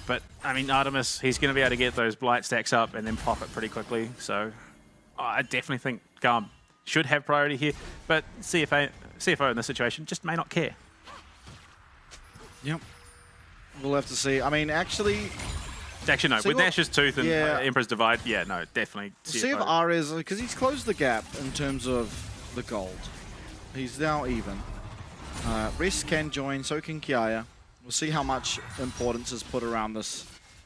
Speaker 6: But, I mean, Artemis, he's going to be able to get those blight stacks up and then pop it pretty quickly. So I definitely think GAM should have priority here, but CFO in this situation just may not care.
Speaker 5: Yep. We'll have to see. I mean, actually...
Speaker 6: Actually, no. With Nash's Tooth and Emperor's Divide, yeah, no, definitely.
Speaker 5: See if Ares, because he's closed the gap in terms of the gold. He's now even. Rest can join, so can Kiaya. We'll see how much importance is put around this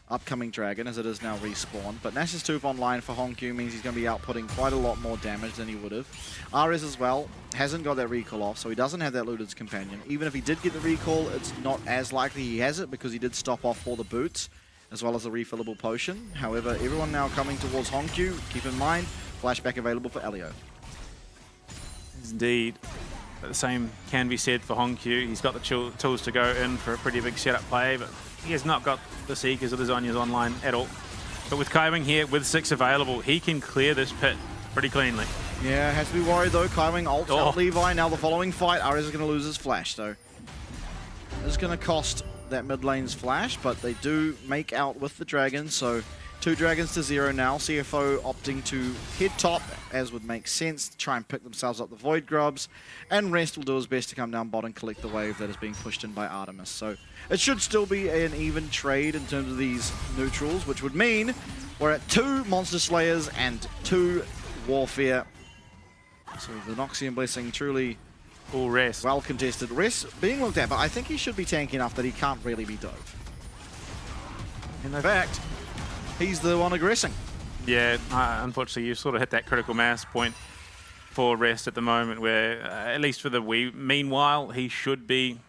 Speaker 5: upcoming Dragon, as it is now respawned. But Nash's Tooth online for Hongq means he's going to be outputting quite a lot more damage than he would have. Ares as well hasn't got that recall off, so he doesn't have that Looter's Companion. Even if he did get the recall, it's not as likely he has it because he did stop off for the boots, as well as a refillable potion. However, everyone now coming towards Hongq. Keep in mind, flashback available for Elio.
Speaker 6: Indeed. But the same can be said for Hongq. He's got the tools to go in for a pretty big setup play, but he has not got the Seekers or the Zonias online at all. But with Kaiwing here, with 6 available, he can clear this pit pretty cleanly.
Speaker 5: Yeah, has to be worried though. Kaiwing ults out Levi. Now the following fight, Ares is going to lose his flash, though. This is going to cost that mid lane's flash, but they do make out with the dragons, so 2 dragons to 0 now. CFO opting to head top, as would make sense, to try and pick themselves up the Void Grubs, and Rest will do his best to come down bot and collect the wave that is being pushed in by Artemis. So it should still be an even trade in terms of these neutrals, which would mean we're at 2 Monster Slayers and 2 Warfare. So the Noxian Blessing truly
Speaker 6: Rest.
Speaker 5: Well contested. Rest being looked at, but I think he should be tanky enough that he can't really be dove. In fact, he's the one aggressing.
Speaker 6: Yeah, unfortunately, you sort of hit that critical mass point for Rest at the moment, where at least for the meanwhile, he should be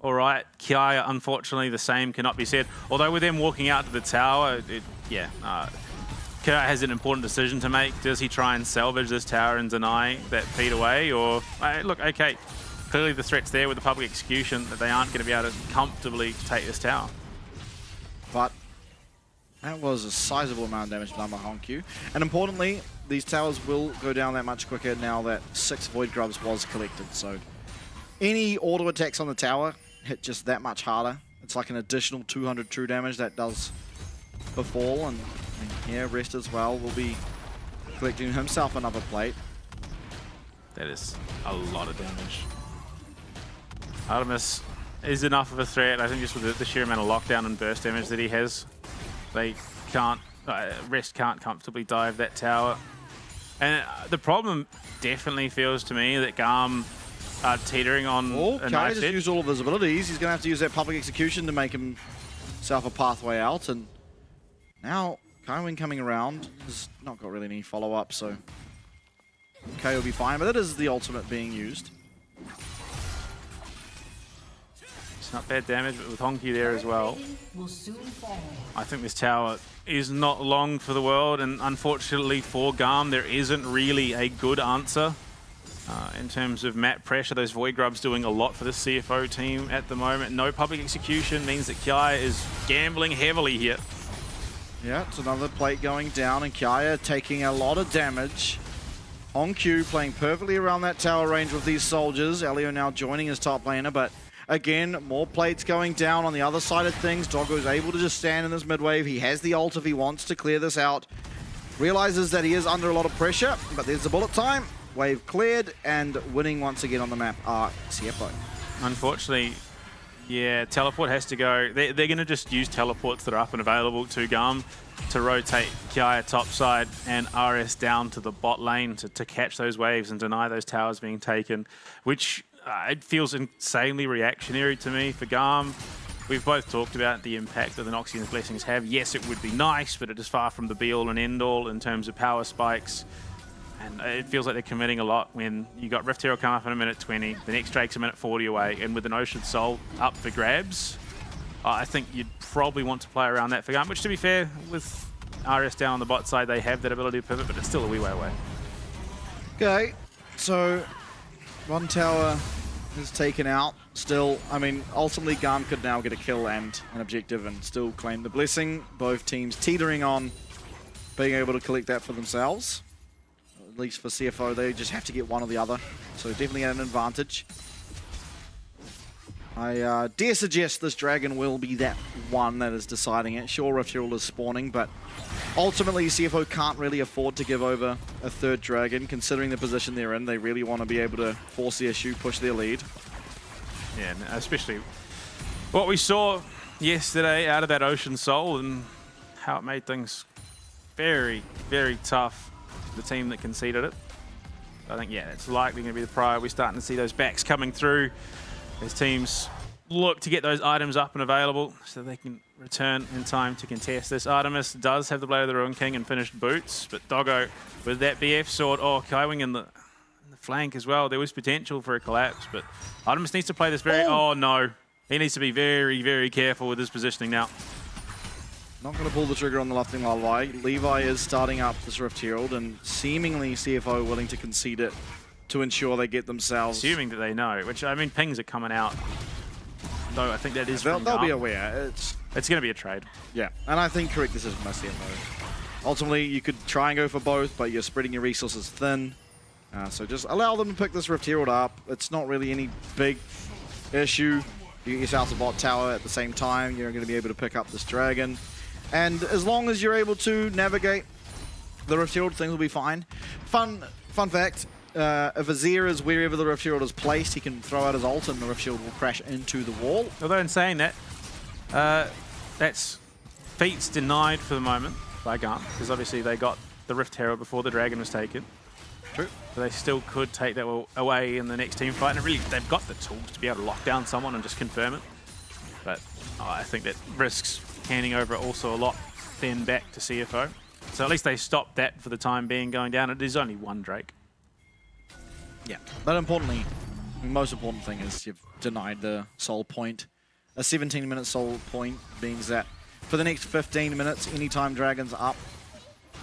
Speaker 6: all right. Kiaya, unfortunately, the same cannot be said. Although with them walking out to the tower, Kiaya has an important decision to make. Does he try and salvage this tower and deny that feed away, or look, okay, clearly the threat's there with the public execution that they aren't going to be able to comfortably take this tower.
Speaker 5: But that was a sizable amount of damage done by Honkyu. And importantly, these towers will go down that much quicker now that 6 Void Grubs was collected. So any auto attacks on the tower hit just that much harder. It's like an additional 200 true damage that does befall. And here, Rest as well will be collecting himself another plate.
Speaker 6: That is a lot of damage. Artemis is enough of a threat, I think, just with the sheer amount of lockdown and burst damage that he has. They can't, Rest can't comfortably dive that tower. And the problem definitely feels to me that GAM are teetering on a
Speaker 5: Kai
Speaker 6: knife
Speaker 5: just used all of his abilities. He's going to have to use that public execution to make himself a pathway out. And now Kaiwing coming around has not got really any follow-up, so Kai will be fine. But that is the ultimate being used.
Speaker 6: It's not bad damage, but with Honky there as well. I think this tower is not long for the world, and unfortunately for GAM, there isn't really a good answer in terms of map pressure. Those Void Grubs doing a lot for the CFO team at the moment. No public execution means that Kiaya is gambling heavily here.
Speaker 5: Yeah, it's another plate going down, and Kiaya taking a lot of damage. On cue, playing perfectly around that tower range with these soldiers. Elio now joining his top laner, but again, more plates going down on the other side of things. Doggo's able to just stand in this mid wave. He has the ult if he wants to clear this out. Realizes that he is under a lot of pressure, but there's the bullet time. Wave cleared, and winning once again on the map are CFO.
Speaker 6: Unfortunately, yeah, teleport has to go. They're going to just use teleports that are up and available to GAM to rotate Kiaya topside and RS down to the bot lane to catch those waves and deny those towers being taken, which it feels insanely reactionary to me for GAM. We've both talked about the impact that the Noxian's blessings have. Yes, it would be nice, but it is far from the be-all and end-all in terms of power spikes. And it feels like they're committing a lot when you got Rift Hero come up in a minute 20, the next Drake's a minute 40 away, and with an Ocean Soul up for grabs, I think you'd probably want to play around that for GAM, which, to be fair, with RS down on the bot side, they have that ability to pivot, but it's still a wee way away.
Speaker 5: Okay, so one tower is taken out. Still, I mean, ultimately GAM could now get a kill and an objective and still claim the blessing. Both teams teetering on being able to collect that for themselves. At least for CFO, they just have to get one or the other. So definitely at an advantage. I dare suggest this dragon will be that one that is deciding it. Sure, Rift Herald is spawning, but ultimately CFO can't really afford to give over a third dragon, considering the position they're in. They really want to be able to force the issue, push their lead.
Speaker 6: Yeah, and especially what we saw yesterday out of that Ocean Soul and how it made things very, very tough for the team that conceded it. I think, yeah, it's likely going to be the prior. We're starting to see those backs coming through as teams look to get those items up and available so they can return in time to contest this. Artemis does have the Blade of the Ruin King and finished boots, but Doggo with that BF sword, Kaiwing in the flank as well. There was potential for a collapse, but Artemis needs to play this very... Oh, no. He needs to be very, very careful with his positioning now.
Speaker 5: Not going to pull the trigger on the Lufting Lullaby. Levi is starting up this Rift Herald, and seemingly CFO willing to concede it to ensure they get themselves...
Speaker 6: Assuming that they know, which, I mean, pings are coming out. Though I think that is...
Speaker 5: They'll be aware.
Speaker 6: It's going to be a trade.
Speaker 5: Yeah, and I think correct decision by CFO. Ultimately, you could try and go for both, but you're spreading your resources thin. So just allow them to pick this Rift Herald up. It's not really any big issue. You get yourself a bot tower at the same time, you're going to be able to pick up this dragon. And as long as you're able to navigate the Rift Herald, things will be fine. Fun fact, if Azir is wherever the Rift Herald is placed, he can throw out his ult and the Rift Herald will crash into the wall.
Speaker 6: Although in saying that, that's feats denied for the moment by GAM, because obviously they got the Rift Herald before the dragon was taken.
Speaker 5: True.
Speaker 6: So they still could take that away in the next team fight, and really they've got the tools to be able to lock down someone and just confirm it. But I think that risks handing over also a lot then back to CFO. So at least they stopped that for the time being going down. It is only one Drake.
Speaker 5: Yeah, but importantly, the most important thing is you've denied the soul point. A 17-minute soul point means that for the next 15 minutes, anytime Dragon's up,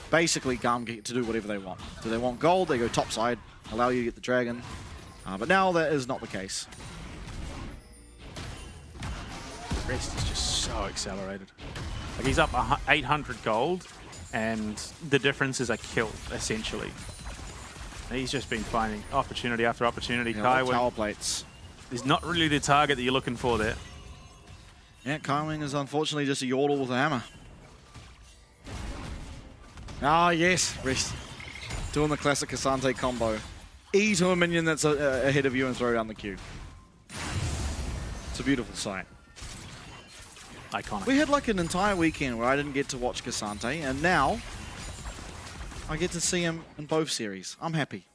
Speaker 5: basically GAM get to do whatever they want. Do they want gold? They go topside, allow you to get the dragon. But now that is not the case.
Speaker 6: The rest is just so accelerated. Like he's up 800 gold, and the difference is a kill, essentially. And he's just been finding opportunity after opportunity.
Speaker 5: Yeah,
Speaker 6: Kaiwing
Speaker 5: tower plates
Speaker 6: is not really the target that you're looking for there.
Speaker 5: Yeah, Kaiwing is unfortunately just a yordle with a hammer. Ah, yes, rest. Doing the classic Cassante combo. E to a minion that's ahead of you and throw down the queue. It's a beautiful sight.
Speaker 6: Iconic.
Speaker 5: We had like an entire weekend where I didn't get to watch Cassante, and now I get to see him in both series. I'm happy.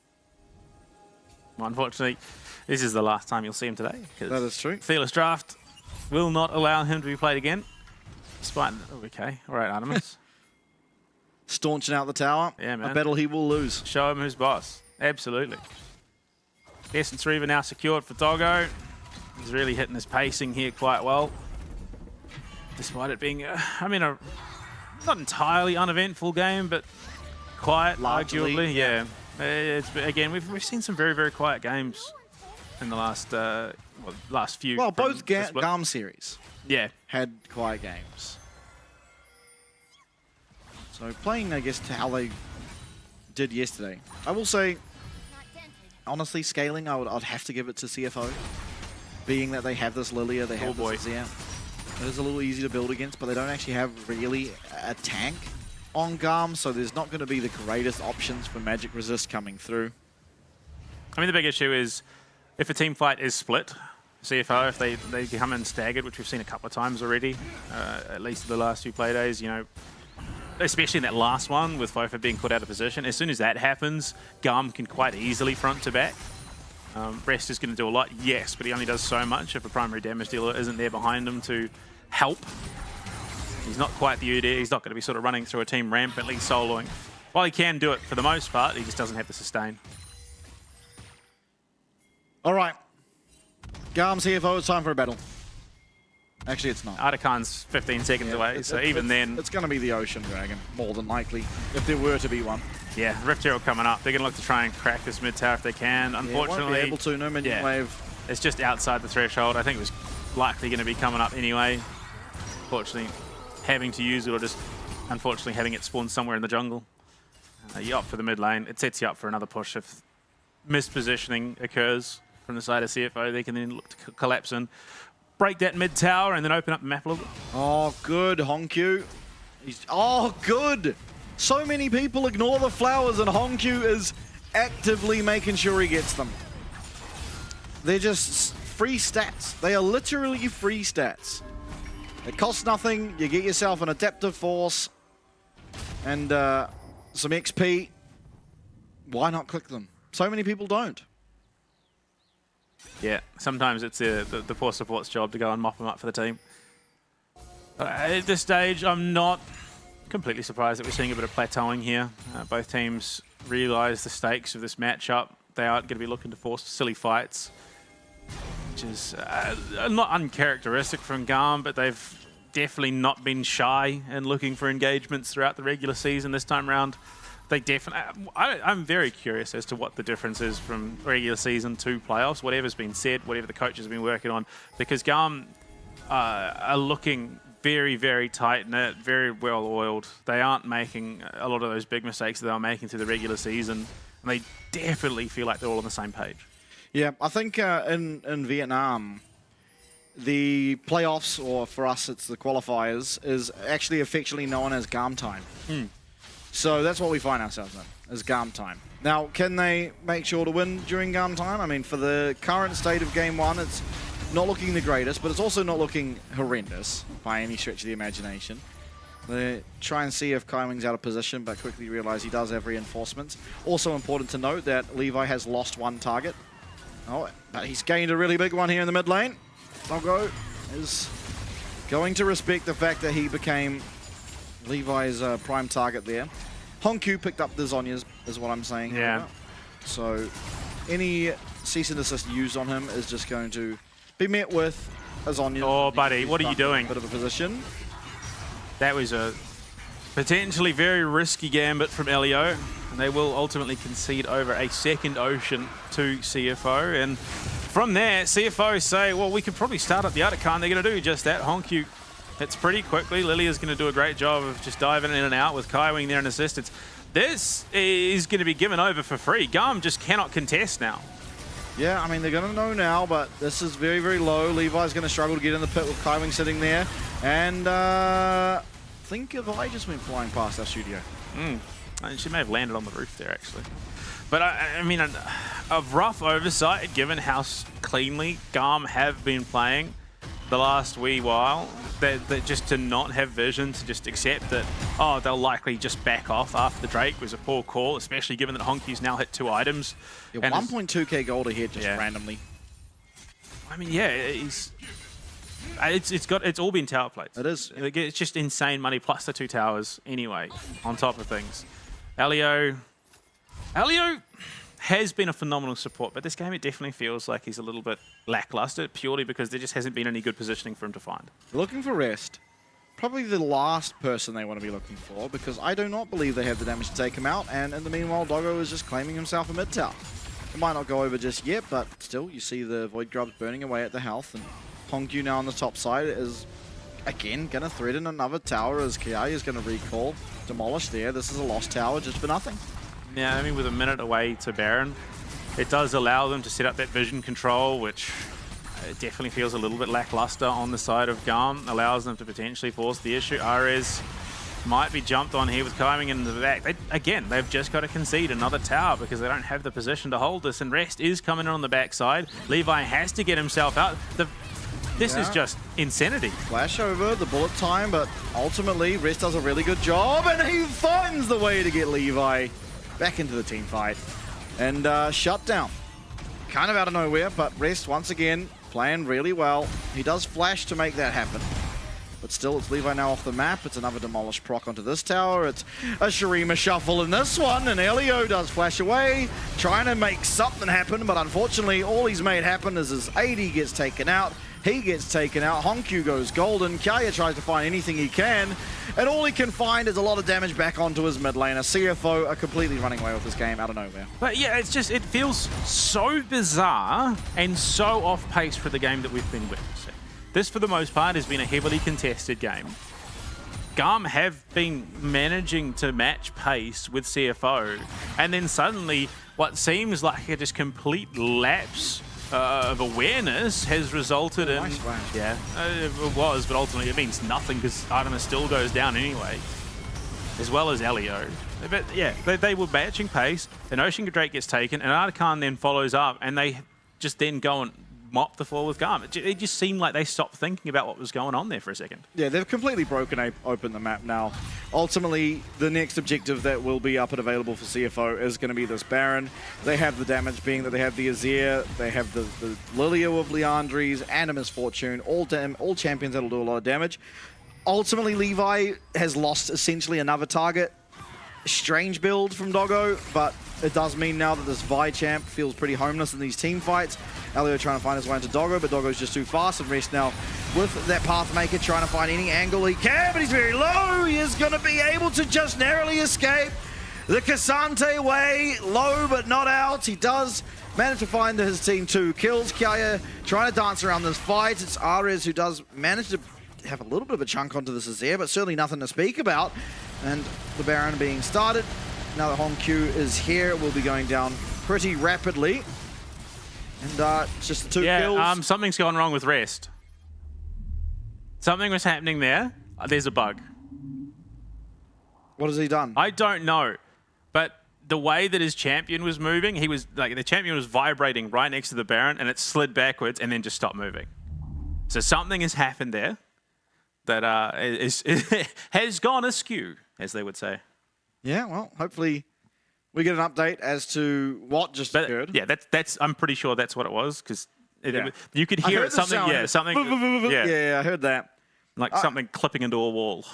Speaker 6: Well, unfortunately, this is the last time you'll see him today.
Speaker 5: That is true.
Speaker 6: Fearless Draft will not allow him to be played again. Despite, okay, all right, Artemis.
Speaker 5: Staunching out the tower.
Speaker 6: Yeah, man.
Speaker 5: A battle he will lose.
Speaker 6: Show him who's boss. Absolutely. Essence Reaver now secured for Doggo. He's really hitting his pacing here quite well. Despite it being, I mean, a not entirely uneventful game, but quiet,
Speaker 5: Largely,
Speaker 6: arguably. Yeah. Again, we've seen some very, very quiet games in the last few.
Speaker 5: Well, both GAM series
Speaker 6: had
Speaker 5: quiet games. So playing, I guess, to how they did yesterday. I will say, honestly, scaling, I'd have to give it to CFO. Being that they have this Lilia, they have this Azir. It is a little easy to build against, but they don't actually have really a tank on GAM, so there's not going to be the greatest options for magic resist coming through.
Speaker 6: I mean, the big issue is if a team fight is split, CFO, if they come in staggered, which we've seen a couple of times already, at least in the last few play days, you know, especially in that last one with Fofa being put out of position. As soon as that happens, GAM can quite easily front to back. Rest is going to do a lot, yes, but he only does so much if a primary damage dealer isn't there behind him to help. He's not quite the UD, he's not going to be sort of running through a team ramp, at least soloing. While he can do it for the most part, he just doesn't have the sustain.
Speaker 5: All right. GAM CFO, it's time for a battle. Actually, it's not.
Speaker 6: Artican's 15 seconds away, so even then...
Speaker 5: It's going to be the Ocean Dragon, more than likely, if there were to be one.
Speaker 6: Yeah, Rift Herald coming up. They're going to look to try and crack this mid tower if they can. Unfortunately,
Speaker 5: won't be able to. No minion wave.
Speaker 6: It's just outside the threshold. I think it was likely going to be coming up anyway. Unfortunately, having to use it or just unfortunately having it spawn somewhere in the jungle. You opt for the mid lane. It sets you up for another push if mispositioning occurs from the side of CFO. They can then look to collapse and break that mid tower and then open up the map a little bit.
Speaker 5: Oh, good, Honkyu. Oh, good. So many people ignore the flowers and Honkyu is actively making sure he gets them. They're just free stats. They are literally free stats. It costs nothing. You get yourself an adaptive force and some XP. Why not click them? So many people don't.
Speaker 6: Yeah, sometimes it's the poor support's job to go and mop them up for the team. At this stage, I'm not completely surprised that we're seeing a bit of plateauing here. Both teams realise the stakes of this matchup. They aren't going to be looking to force silly fights, which is not uncharacteristic from GAM, but they've definitely not been shy in looking for engagements throughout the regular season this time around. They definitely. I'm very curious as to what the difference is from regular season to playoffs. Whatever's been said, whatever the coaches have been working on, because GAM are looking very, very tight-knit, very well-oiled. They aren't making a lot of those big mistakes that they were making through the regular season, and they definitely feel like they're all on the same page.
Speaker 5: Yeah, I think in Vietnam, the playoffs, or for us it's the qualifiers, is actually affectionately known as GAM time. So that's what we find ourselves in, is GAM time. Now, can they make sure to win during GAM time? I mean, for the current state of Game 1, it's not looking the greatest, but it's also not looking horrendous by any stretch of the imagination. They try and see if Kaiwing's out of position, but quickly realize he does have reinforcements. Also important to note that Levi has lost one target. Oh, but he's gained a really big one here in the mid lane. Doggo is going to respect the fact that he became Levi's prime target there. Honku picked up the Zhonya's, is what I'm saying.
Speaker 6: Yeah.
Speaker 5: However. So any cease and desist used on him is just going to be met with a Zhonya.
Speaker 6: Oh, buddy, what are you doing?
Speaker 5: Bit of a position.
Speaker 6: That was a potentially very risky gambit from Elio, and they will ultimately concede over a second Ocean to CFO. And from there, CFO say, well, we could probably start up the Otacon. They're going to do just that. Honku hits pretty quickly. Lilia's going to do a great job of just diving in and out with Kaiwing there in assistance. This is going to be given over for free. GAM just cannot contest now.
Speaker 5: Yeah, I mean, they're going to know now, but this is very, very low. Levi's going to struggle to get in the pit with Kaiwing sitting there. And I think if I just went flying past our studio.
Speaker 6: And she may have landed on the roof there, actually. But, I mean, a rough oversight, given how cleanly GAM have been playing the last wee while, that just to not have vision, to just accept that, oh, they'll likely just back off after the Drake was a poor call, especially given that Honky's now hit 2 items.
Speaker 5: Yeah, 1.2k gold ahead just randomly.
Speaker 6: I mean, yeah, it's all been tower plates.
Speaker 5: It is.
Speaker 6: It's just insane money plus the 2 towers anyway, on top of things. Elio has been a phenomenal support, but this game it definitely feels like he's a little bit lackluster, purely because there just hasn't been any good positioning for him to find.
Speaker 5: Looking for rest. Probably the last person they want to be looking for, because I do not believe they have the damage to take him out, and in the meanwhile, Doggo is just claiming himself a mid tower. It might not go over just yet, but still, you see the Void Grubs burning away at the health, and Hongyu now on the top side is, again, going to threaten another tower as Kiai is going to recall. Demolish there. This is a lost tower just for nothing.
Speaker 6: Yeah, I mean, with a minute away to Baron, it does allow them to set up that vision control, which definitely feels a little bit lackluster on the side of GAM. Allows them to potentially force the issue. Ares might be jumped on here with Kaiwing in the back. They've just got to concede another tower because they don't have the position to hold this, and Rest is coming in on the backside. Levi has to get himself out. This is just insanity.
Speaker 5: Flash over, the bullet time, but ultimately Rest does a really good job, and he finds the way to get Levi back into the team fight. And shut down. Kind of out of nowhere, but Rest once again playing really well. He does flash to make that happen. But still, it's Levi now off the map. It's another Demolish proc onto this tower. It's a Shurima shuffle in this one, and Elio does flash away, trying to make something happen, but unfortunately, all he's made happen is his AD gets taken out. He gets taken out. Honku goes golden. Kaya tries to find anything he can, and all he can find is a lot of damage back onto his mid laner. CFO are completely running away with this game out of nowhere.
Speaker 6: But yeah, it's just, it feels so bizarre and so off pace for the game that we've been witnessing. This, for the most part, has been a heavily contested game. GAM have been managing to match pace with CFO, and then suddenly what seems like a just complete lapse of awareness has resulted in...
Speaker 5: Nice range.
Speaker 6: Yeah, it was, but ultimately it means nothing because Artemis still goes down anyway, as well as Elio. But yeah, they were matching pace, an Ocean Drake gets taken, and Artican then follows up, and they just then go and mop the floor with GAM. It just seemed like they stopped thinking about what was going on there for a second.
Speaker 5: Yeah, they've completely broken open the map now. Ultimately, the next objective that will be up and available for CFO is going to be this Baron. They have the damage being that they have the Azir, they have the Lilia of Leandries, and a Misfortune, all champions that'll do a lot of damage. Ultimately, Levi has lost essentially another target. Strange build from Doggo, but it does mean now that this Vi champ feels pretty homeless in these team fights. Elio trying to find his way into Doggo, but Doggo's just too fast, and Rest now with that Pathmaker trying to find any angle he can, but he's very low. He is going to be able to just narrowly escape the Cassante way, low but not out. He does manage to find his team 2 kills. Kaya trying to dance around this fight. It's Ares who does manage to have a little bit of a chunk onto this Azir, but certainly nothing to speak about. And the Baron being started. Now that Honku is here, it will be going down pretty rapidly. And it's just the 2 kills.
Speaker 6: Something's gone wrong with Rest. Something was happening there. There's a bug.
Speaker 5: What has he done?
Speaker 6: I don't know, but the way that his champion was moving, he was like the champion was vibrating right next to the Baron, and it slid backwards and then just stopped moving. So something has happened there that has gone askew, as they would say.
Speaker 5: Yeah, well, hopefully we get an update as to what just occurred.
Speaker 6: Yeah, that's. I'm pretty sure that's what it was because you could hear it. Something. Yeah, something.
Speaker 5: Yeah, I heard that.
Speaker 6: Like something clipping into a wall.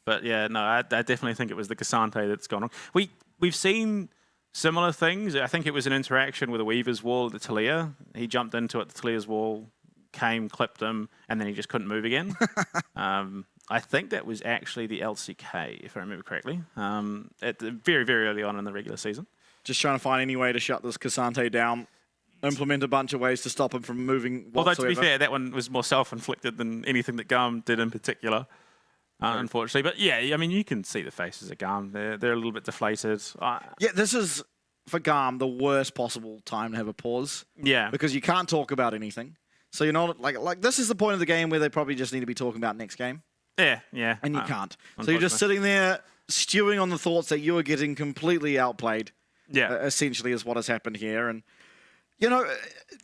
Speaker 6: But yeah, no, I definitely think it was the Cassante that's gone wrong. We've seen similar things. I think it was an interaction with a Weaver's wall at the Talia. He jumped into it, the Talia's wall, came, clipped him, and then he just couldn't move again. I think that was actually the LCK, if I remember correctly, at the very, very early on in the regular season.
Speaker 5: Just trying to find any way to shut this Cassante down, implement a bunch of ways to stop him from moving whatsoever.
Speaker 6: Although, to be fair, that one was more self-inflicted than anything that GAM did in particular. Unfortunately, but yeah, I mean, you can see the faces of GAM. They're a little bit deflated.
Speaker 5: Yeah, this is for GAM the worst possible time to have a pause.
Speaker 6: Yeah,
Speaker 5: because you can't talk about anything. So you're not like this is the point of the game where they probably just need to be talking about next game.
Speaker 6: Yeah,
Speaker 5: and you can't. So you're just sitting there stewing on the thoughts that you are getting completely outplayed.
Speaker 6: Yeah,
Speaker 5: essentially is what has happened here, and you know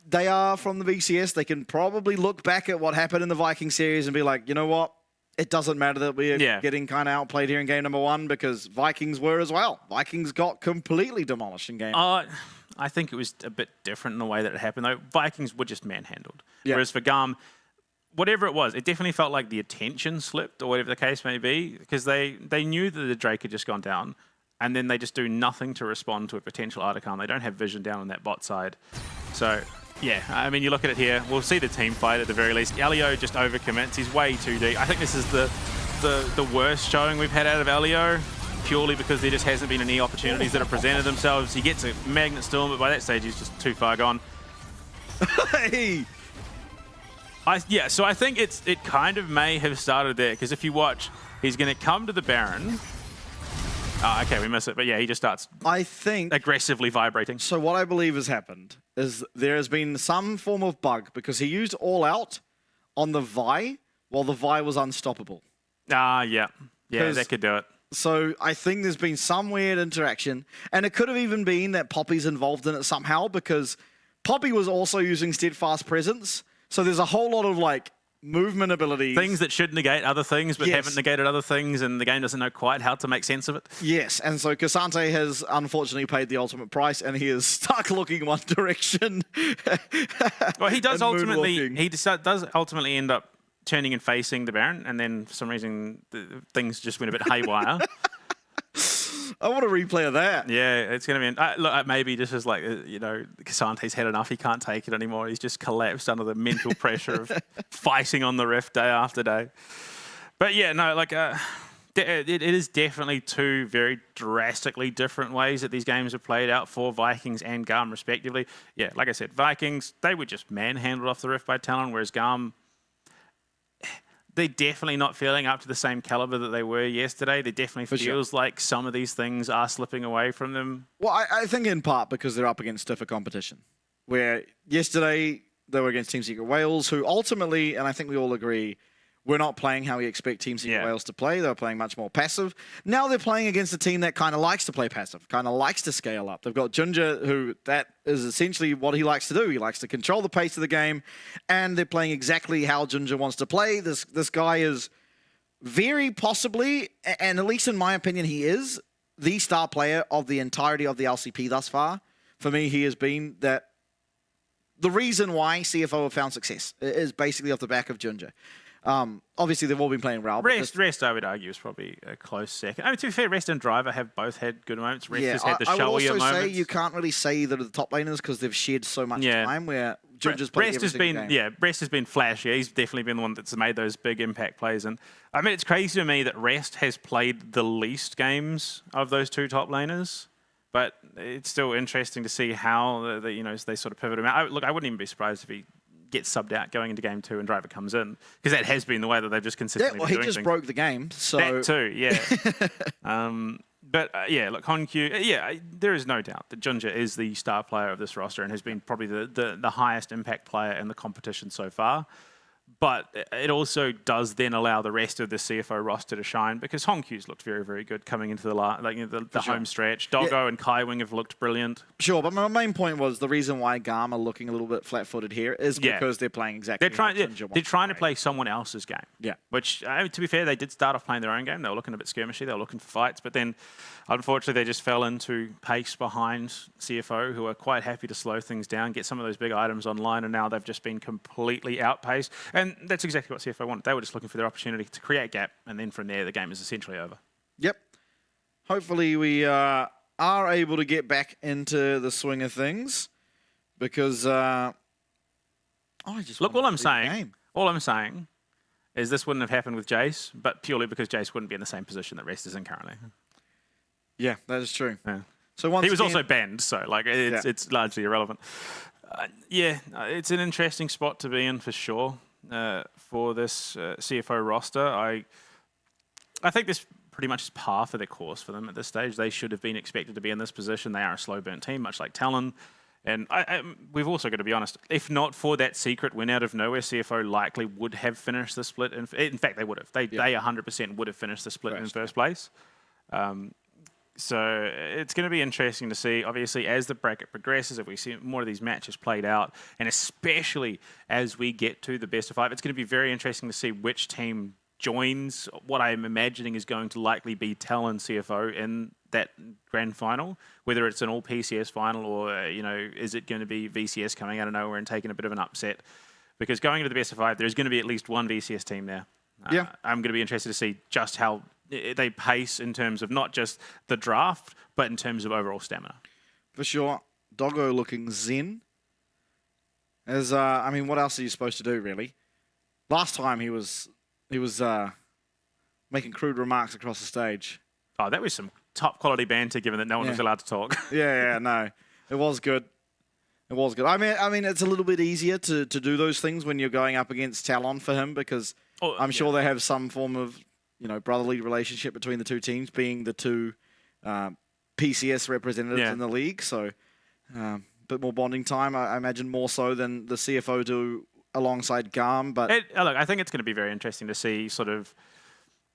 Speaker 5: they are from the VCS. They can probably look back at what happened in the Viking series and be like, you know what? It doesn't matter that we're getting kind of outplayed here in game number 1 because Vikings were as well. Vikings got completely demolished in game.
Speaker 6: I think it was a bit different in the way that it happened, though. Vikings were just manhandled. Yeah. Whereas for GAM, whatever it was, it definitely felt like the attention slipped or whatever the case may be because they knew that the Drake had just gone down and then they just do nothing to respond to a potential Articon. They don't have vision down on that bot side. So... yeah, I mean, you look at it here, we'll see the team fight at the very least. Elio just overcommits. He's way too deep. I think this is the worst showing we've had out of Elio, purely because there just hasn't been any opportunities that have presented themselves. He gets a Magnet Storm, but by that stage, he's just too far gone.
Speaker 5: Hey!
Speaker 6: So I think it kind of may have started there, because if you watch, he's going to come to the Baron. Oh, okay, we miss it. But yeah, he just starts,
Speaker 5: I think,
Speaker 6: aggressively vibrating.
Speaker 5: So what I believe has happened is there has been some form of bug because he used All Out on the Vi while the Vi was unstoppable.
Speaker 6: Yeah, that could do it.
Speaker 5: So I think there's been some weird interaction, and it could have even been that Poppy's involved in it somehow because Poppy was also using Steadfast Presence. So there's a whole lot of like movement abilities.
Speaker 6: Things that should negate other things, but haven't negated other things, and the game doesn't know quite how to make sense of it.
Speaker 5: Yes, and so Cassante has unfortunately paid the ultimate price, and he is stuck looking one direction.
Speaker 6: Well, he does ultimately, does ultimately end up turning and facing the Baron, and then for some reason things just went a bit haywire.
Speaker 5: I want a replay of that.
Speaker 6: Yeah, it's going to be... look, maybe this is like, Cassante's had enough. He can't take it anymore. He's just collapsed under the mental pressure of fighting on the Rift day after day. But yeah, no, like... it is definitely two very drastically different ways that these games are played out for Vikings and GAM, respectively. Yeah, like I said, Vikings, they were just manhandled off the Rift by Talon, whereas GAM... they're definitely not feeling up to the same caliber that they were yesterday. They definitely feels like some of these things are slipping away from them.
Speaker 5: Well, I think in part because they're up against stiffer competition. Where yesterday they were against Team Secret Wales, who ultimately, and I think we all agree, were not playing how we expect Team Secret Wales to play. They were playing much more passive. Now they're playing against a team that kind of likes to play passive, kind of likes to scale up. They've got Ginger, who that is essentially what he likes to do. He likes to control the pace of the game, and they're playing exactly how Ginger wants to play. This guy is very possibly, and at least in my opinion, he is the star player of the entirety of the LCP thus far. For me, he has been that. The reason why CFO have found success is basically off the back of Ginger. Obviously, they've all been playing Raul.
Speaker 6: Rest, I would argue, is probably a close second. I mean, to be fair, Rest and Driver have both had good moments. Rest has had the showier moments.
Speaker 5: I would also say you can't really say that are the top laners because they've shared so much time where Ginger's played every single game.
Speaker 6: Yeah, Rest has been flashy. He's definitely been the one that's made those big impact plays. And I mean, it's crazy to me that Rest has played the least games of those two top laners. But it's still interesting to see how they sort of pivot him out. Look, I wouldn't even be surprised if he gets subbed out going into game 2 and Driver comes in, because that has been the way that they've just consistently been doing things.
Speaker 5: He just broke the game, so...
Speaker 6: That too, yeah. Yeah, look, Honkyu, there is no doubt that Ginger is the star player of this roster and has been probably the highest impact player in the competition so far. But it also does then allow the rest of the CFO roster to shine because Hongkyu's looked very, very good coming into the home stretch. Doggo and Kaiwing have looked brilliant.
Speaker 5: Sure, but my main point was the reason why GAM are looking a little bit flat-footed here is because they're playing exactly
Speaker 6: they're trying to play someone else's game.
Speaker 5: Yeah.
Speaker 6: Which, to be fair, they did start off playing their own game. They were looking a bit skirmishy. They were looking for fights. But then, unfortunately, they just fell into pace behind CFO, who are quite happy to slow things down, get some of those big items online, and now they've just been completely outpaced. And that's exactly what CFO wanted. They were just looking for their opportunity to create gap, and then from there, the game is essentially over.
Speaker 5: Yep. Hopefully, we are able to get back into the swing of things because I just
Speaker 6: look. All I'm saying is this wouldn't have happened with Jace, but purely because Jace wouldn't be in the same position that Rest is in currently.
Speaker 5: Yeah, that is true.
Speaker 6: Yeah.
Speaker 5: So once
Speaker 6: he was
Speaker 5: again,
Speaker 6: also banned, so it's largely irrelevant. It's an interesting spot to be in for sure for this CFO roster. I think this pretty much is par for the course for them at this stage. They should have been expected to be in this position. They are a slow burn team, much like Talon. And we've also got to be honest, if not for that secret win out of nowhere, CFO likely would have finished the split. In fact, they would have. They 100% would have finished the split in first place. So it's going to be interesting to see, obviously, as the bracket progresses, if we see more of these matches played out, and especially as we get to the best of 5, it's going to be very interesting to see which team joins what I'm imagining is going to likely be Talon CFO in that grand final, whether it's an all PCS final or, is it going to be VCS coming out of nowhere and taking a bit of an upset? Because going into the best of 5, there's going to be at least one VCS team there. I'm going to be interested to see just how they pace in terms of not just the draft, but in terms of overall stamina.
Speaker 5: For sure. Doggo looking zen. As what else are you supposed to do, really? Last time he was making crude remarks across the stage.
Speaker 6: Oh, that was some top quality banter, given that no one was allowed to talk.
Speaker 5: No, it was good. It was good. I mean, it's a little bit easier to do those things when you're going up against Talon for him because I'm sure they have some form of brotherly relationship between the two teams, being the two PCS representatives in the league. So a bit more bonding time, I imagine, more so than the CFO do alongside GAM. But
Speaker 6: look, I think it's going to be very interesting to see sort of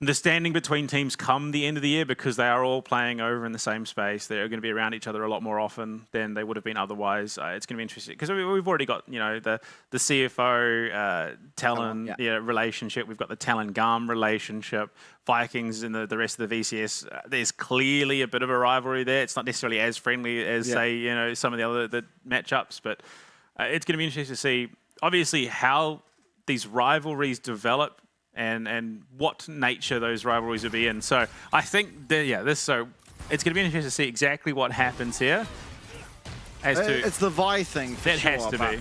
Speaker 6: the standing between teams come the end of the year because they are all playing over in the same space. They're going to be around each other a lot more often than they would have been otherwise. It's going to be interesting because we've already got the CFO Talon relationship. We've got the Talon GAM relationship. Vikings and the rest of the VCS. There's clearly a bit of a rivalry there. It's not necessarily as friendly as say some of the other matchups, but it's going to be interesting to see obviously how these rivalries develop. And what nature those rivalries will be in. So I think it's going to be interesting to see exactly what happens here.
Speaker 5: It's the Vi thing.
Speaker 6: That has to be.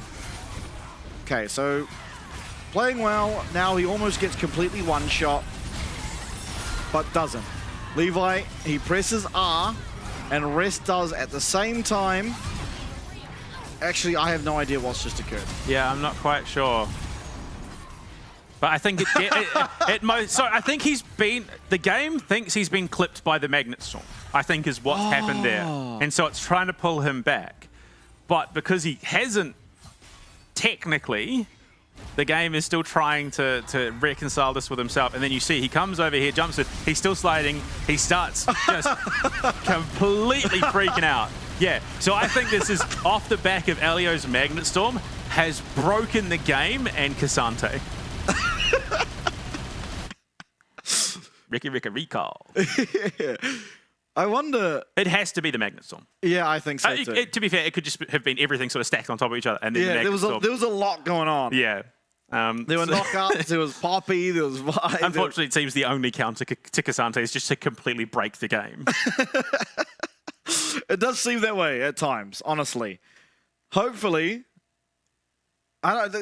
Speaker 5: Okay, so playing well. Now he almost gets completely one shot, but doesn't. Levi, he presses R, and Rest does at the same time. Actually, I have no idea what's just occurred.
Speaker 6: Yeah, I'm not quite sure. But I think I think the game thinks he's been clipped by the Magnet Storm, I think is what's happened there. And so it's trying to pull him back. But because he hasn't, technically, the game is still trying to reconcile this with himself. And then you see he comes over here, jumps it, he's still sliding, he starts just completely freaking out. Yeah, so I think this is off the back of Elio's Magnet Storm has broken the game and Cassante. Ricky recall.
Speaker 5: I wonder.
Speaker 6: It has to be the Magnet Storm.
Speaker 5: Yeah, I think so too.
Speaker 6: To be fair, it could just have been everything sort of stacked on top of each other, and then the
Speaker 5: there was a lot going on.
Speaker 6: Yeah.
Speaker 5: There were knockouts, there was Poppy, there was Vi.
Speaker 6: Unfortunately, it seems the only counter to Cassante is just to completely break the game.
Speaker 5: It does seem that way at times, honestly. Hopefully,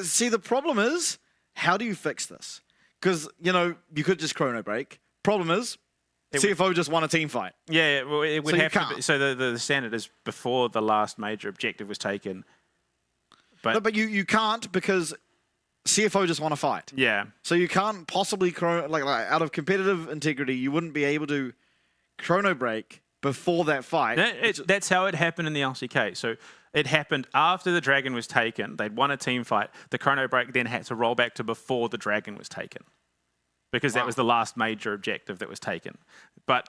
Speaker 5: see, the problem is, how do you fix this? Because, you could just chrono break. Problem is, CFO just won a team fight.
Speaker 6: Yeah, well, it would have to be. So the standard is before the last major objective was taken.
Speaker 5: But you can't because CFO just won a fight.
Speaker 6: Yeah.
Speaker 5: So you can't possibly like out of competitive integrity, you wouldn't be able to chrono break before that fight.
Speaker 6: That's how it happened in the LCK. So it happened after the dragon was taken. They'd won a team fight. The chrono break then had to roll back to before the dragon was taken, because that was the last major objective that was taken. But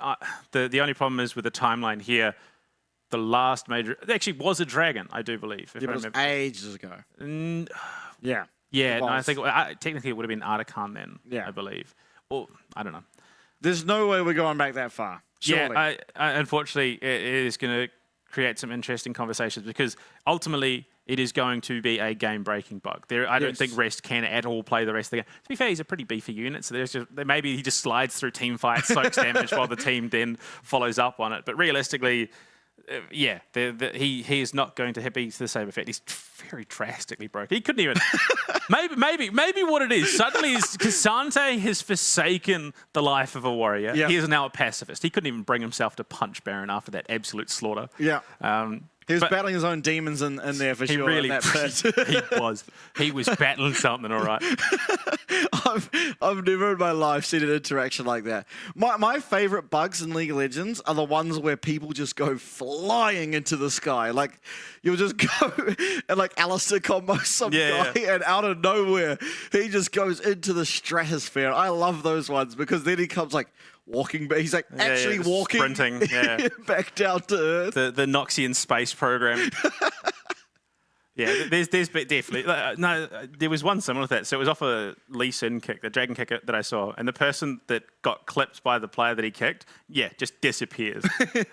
Speaker 6: the only problem is with the timeline here, the last major... It actually was a dragon, I do believe. If
Speaker 5: Yeah,
Speaker 6: I
Speaker 5: but it was
Speaker 6: remember.
Speaker 5: ages ago. Yeah.
Speaker 6: Yeah,
Speaker 5: It
Speaker 6: no, I
Speaker 5: was.
Speaker 6: think technically it would have been Artican then, I believe. Or, I don't know.
Speaker 5: There's no way we're going back that far. Surely.
Speaker 6: Yeah, unfortunately, it is going to create some interesting conversations, because ultimately it is going to be a game-breaking bug. I don't think Rest can at all play the rest of the game. To be fair, he's a pretty beefy unit, so maybe he just slides through team fights, soaks damage while the team then follows up on it. But realistically, he is not going to be to the same effect. He's very drastically broken. He couldn't even... maybe what it is, suddenly is Cassante has forsaken the life of a warrior.
Speaker 5: Yeah.
Speaker 6: He is now a pacifist. He couldn't even bring himself to punch Baron after that absolute slaughter.
Speaker 5: Yeah. He was battling his own demons in there for
Speaker 6: he
Speaker 5: sure.
Speaker 6: Really,
Speaker 5: in that pit.
Speaker 6: He was battling something, all right.
Speaker 5: I've never in my life seen an interaction like that. My favorite bugs in League of Legends are the ones where people just go flying into the sky. Like, you'll just go and like Alistair combos some guy, and out of nowhere, he just goes into the stratosphere. I love those ones, because then he comes like walking, but he's like actually walking,
Speaker 6: sprinting,
Speaker 5: back down to Earth.
Speaker 6: The Noxian space program. Yeah, there's definitely no. There was one similar to that. So it was off a Lee Sin kick, the dragon kick that I saw, and the person that got clipped by the player that he kicked, just disappears.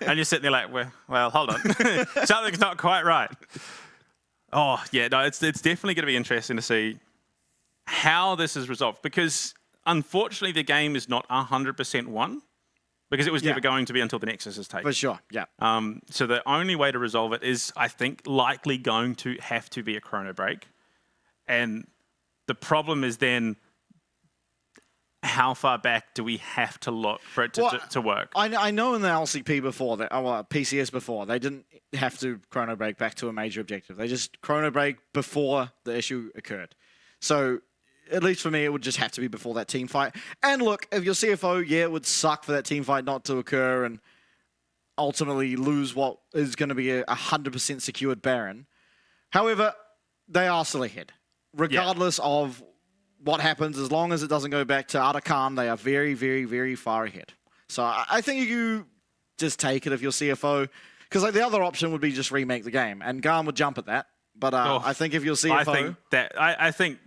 Speaker 6: And you're sitting there like, well, hold on, something's not quite right. Oh yeah, no, it's definitely going to be interesting to see how this is resolved, because unfortunately the game is not 100% won, because it was never going to be until the Nexus is taken.
Speaker 5: For sure, yeah.
Speaker 6: So the only way to resolve it is, I think, likely going to have to be a chrono break. And the problem is then, how far back do we have to look for it to work?
Speaker 5: I know in the LCP before, PCS before, they didn't have to chrono break back to a major objective. They just chrono break before the issue occurred. So at least for me, it would just have to be before that team fight. And look, if you're CFO, it would suck for that team fight not to occur and ultimately lose what is going to be a 100% secured Baron. However, they are still ahead. Regardless of what happens, as long as it doesn't go back to Artican, they are very, very, very far ahead. So I think you just take it if you're CFO, because like the other option would be just remake the game, and GAM would jump at that. But I think if you're CFO...
Speaker 6: I think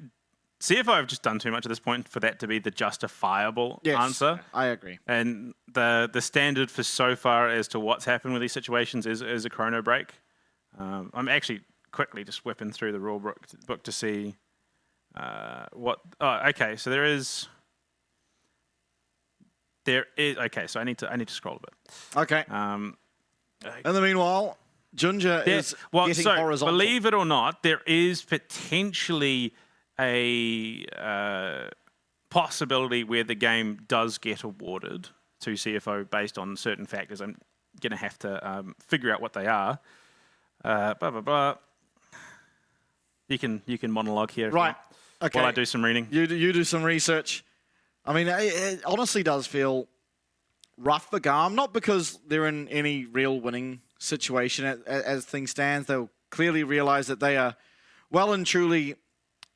Speaker 6: CFO have just done too much at this point for that to be the justifiable answer.
Speaker 5: I agree.
Speaker 6: And the standard for so far as to what's happened with these situations is a chrono break. I'm actually quickly just whipping through the rule book to see what... Oh, okay, so there is... Okay, so I need to scroll a bit.
Speaker 5: Okay. In the meanwhile, Junja is getting horizontal.
Speaker 6: Believe it or not, there is potentially a possibility where the game does get awarded to CFO based on certain factors. I'm going to have to figure out what they are. Blah, blah, blah. You can monologue here.
Speaker 5: Right. Okay.
Speaker 6: While I do some reading.
Speaker 5: You do some research. I mean, it honestly does feel rough for GAM, not because they're in any real winning situation as things stand. They'll clearly realize that they are well and truly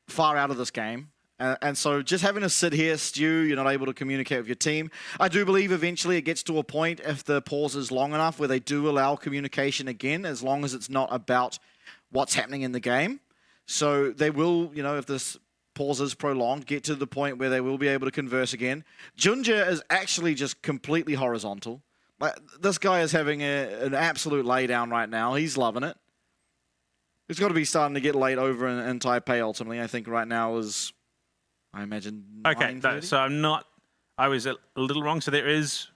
Speaker 5: far out of this game. And so just having to sit here, stew, you're not able to communicate with your team. I do believe eventually it gets to a point, if the pause is long enough, where they do allow communication again, as long as it's not about what's happening in the game. So they will, if this pause is prolonged, get to the point where they will be able to converse again. Junja is actually just completely horizontal. Like, this guy is having an absolute laydown right now. He's loving it. It's got to be starting to get late over in Taipei ultimately. I think right now is, I imagine,
Speaker 6: okay, so I was a little wrong. So there is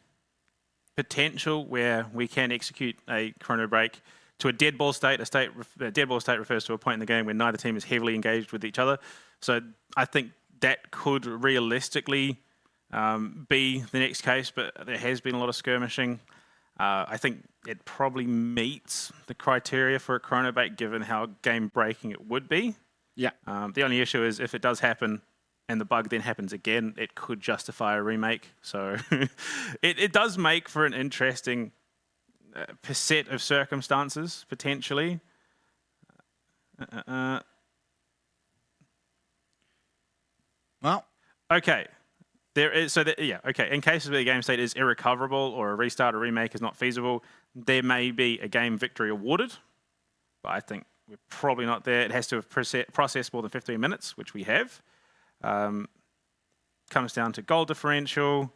Speaker 6: potential where we can execute a chrono break to a dead ball state. A dead ball state refers to a point in the game where neither team is heavily engaged with each other. So I think that could realistically be the next case, but there has been a lot of skirmishing. I think it probably meets the criteria for a chrono break, given how game-breaking it would be.
Speaker 5: Yeah.
Speaker 6: The only issue is if it does happen and the bug then happens again, it could justify a remake. So it does make for an interesting set of circumstances, potentially.
Speaker 5: Well,
Speaker 6: okay. There is okay. In cases where the game state is irrecoverable or a restart or remake is not feasible, there may be a game victory awarded, but I think we're probably not there. It has to have processed more than 15 minutes, which we have. Comes down to gold differential.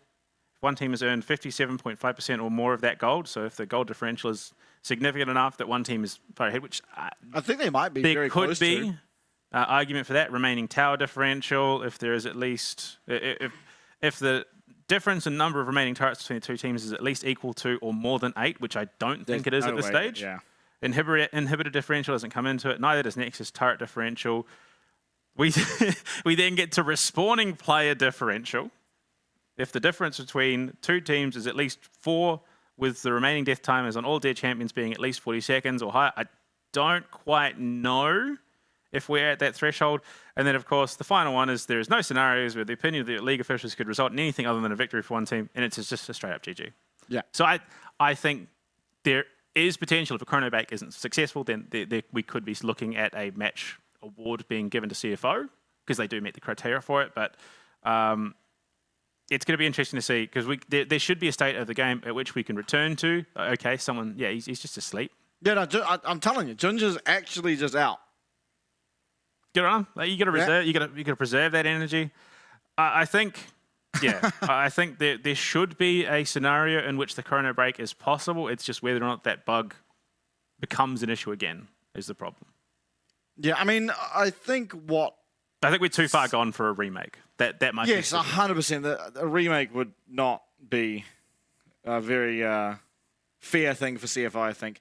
Speaker 6: If one team has earned 57.5% or more of that gold, so if the gold differential is significant enough that one team is far ahead, which
Speaker 5: I think they might be
Speaker 6: there
Speaker 5: very
Speaker 6: could
Speaker 5: close
Speaker 6: be
Speaker 5: to.
Speaker 6: Argument for that. Remaining tower differential, if there is at least if the difference in number of remaining turrets between the two teams is at least equal to or more than 8, which I don't think it is at this stage.
Speaker 5: Yeah.
Speaker 6: Inhibitor differential doesn't come into it. Neither does Nexus turret differential. We then get to respawning player differential. If the difference between two teams is at least 4, with the remaining death timers on all dead champions being at least 40 seconds or higher, I don't quite know if we're at that threshold. And then, of course, the final one is there is no scenarios where the opinion of the league officials could result in anything other than a victory for one team, and it's just a straight-up GG.
Speaker 5: Yeah.
Speaker 6: So I think there is potential. If a chrono bake isn't successful, then we could be looking at a match award being given to CFO, because they do meet the criteria for it. But it's going to be interesting to see, because there should be a state of the game at which we can return to. Okay, someone, he's just asleep.
Speaker 5: Yeah, no, I'm telling you, Ginger's actually just out.
Speaker 6: Get on. You got to reserve. You got to preserve that energy. I think, I think there should be a scenario in which the chrono break is possible. It's just whether or not that bug becomes an issue again is the problem.
Speaker 5: Yeah, I mean, I think
Speaker 6: we're too far gone for a remake. That might.
Speaker 5: Yes, 100%. A remake would not be a very fair thing for CFI, I think.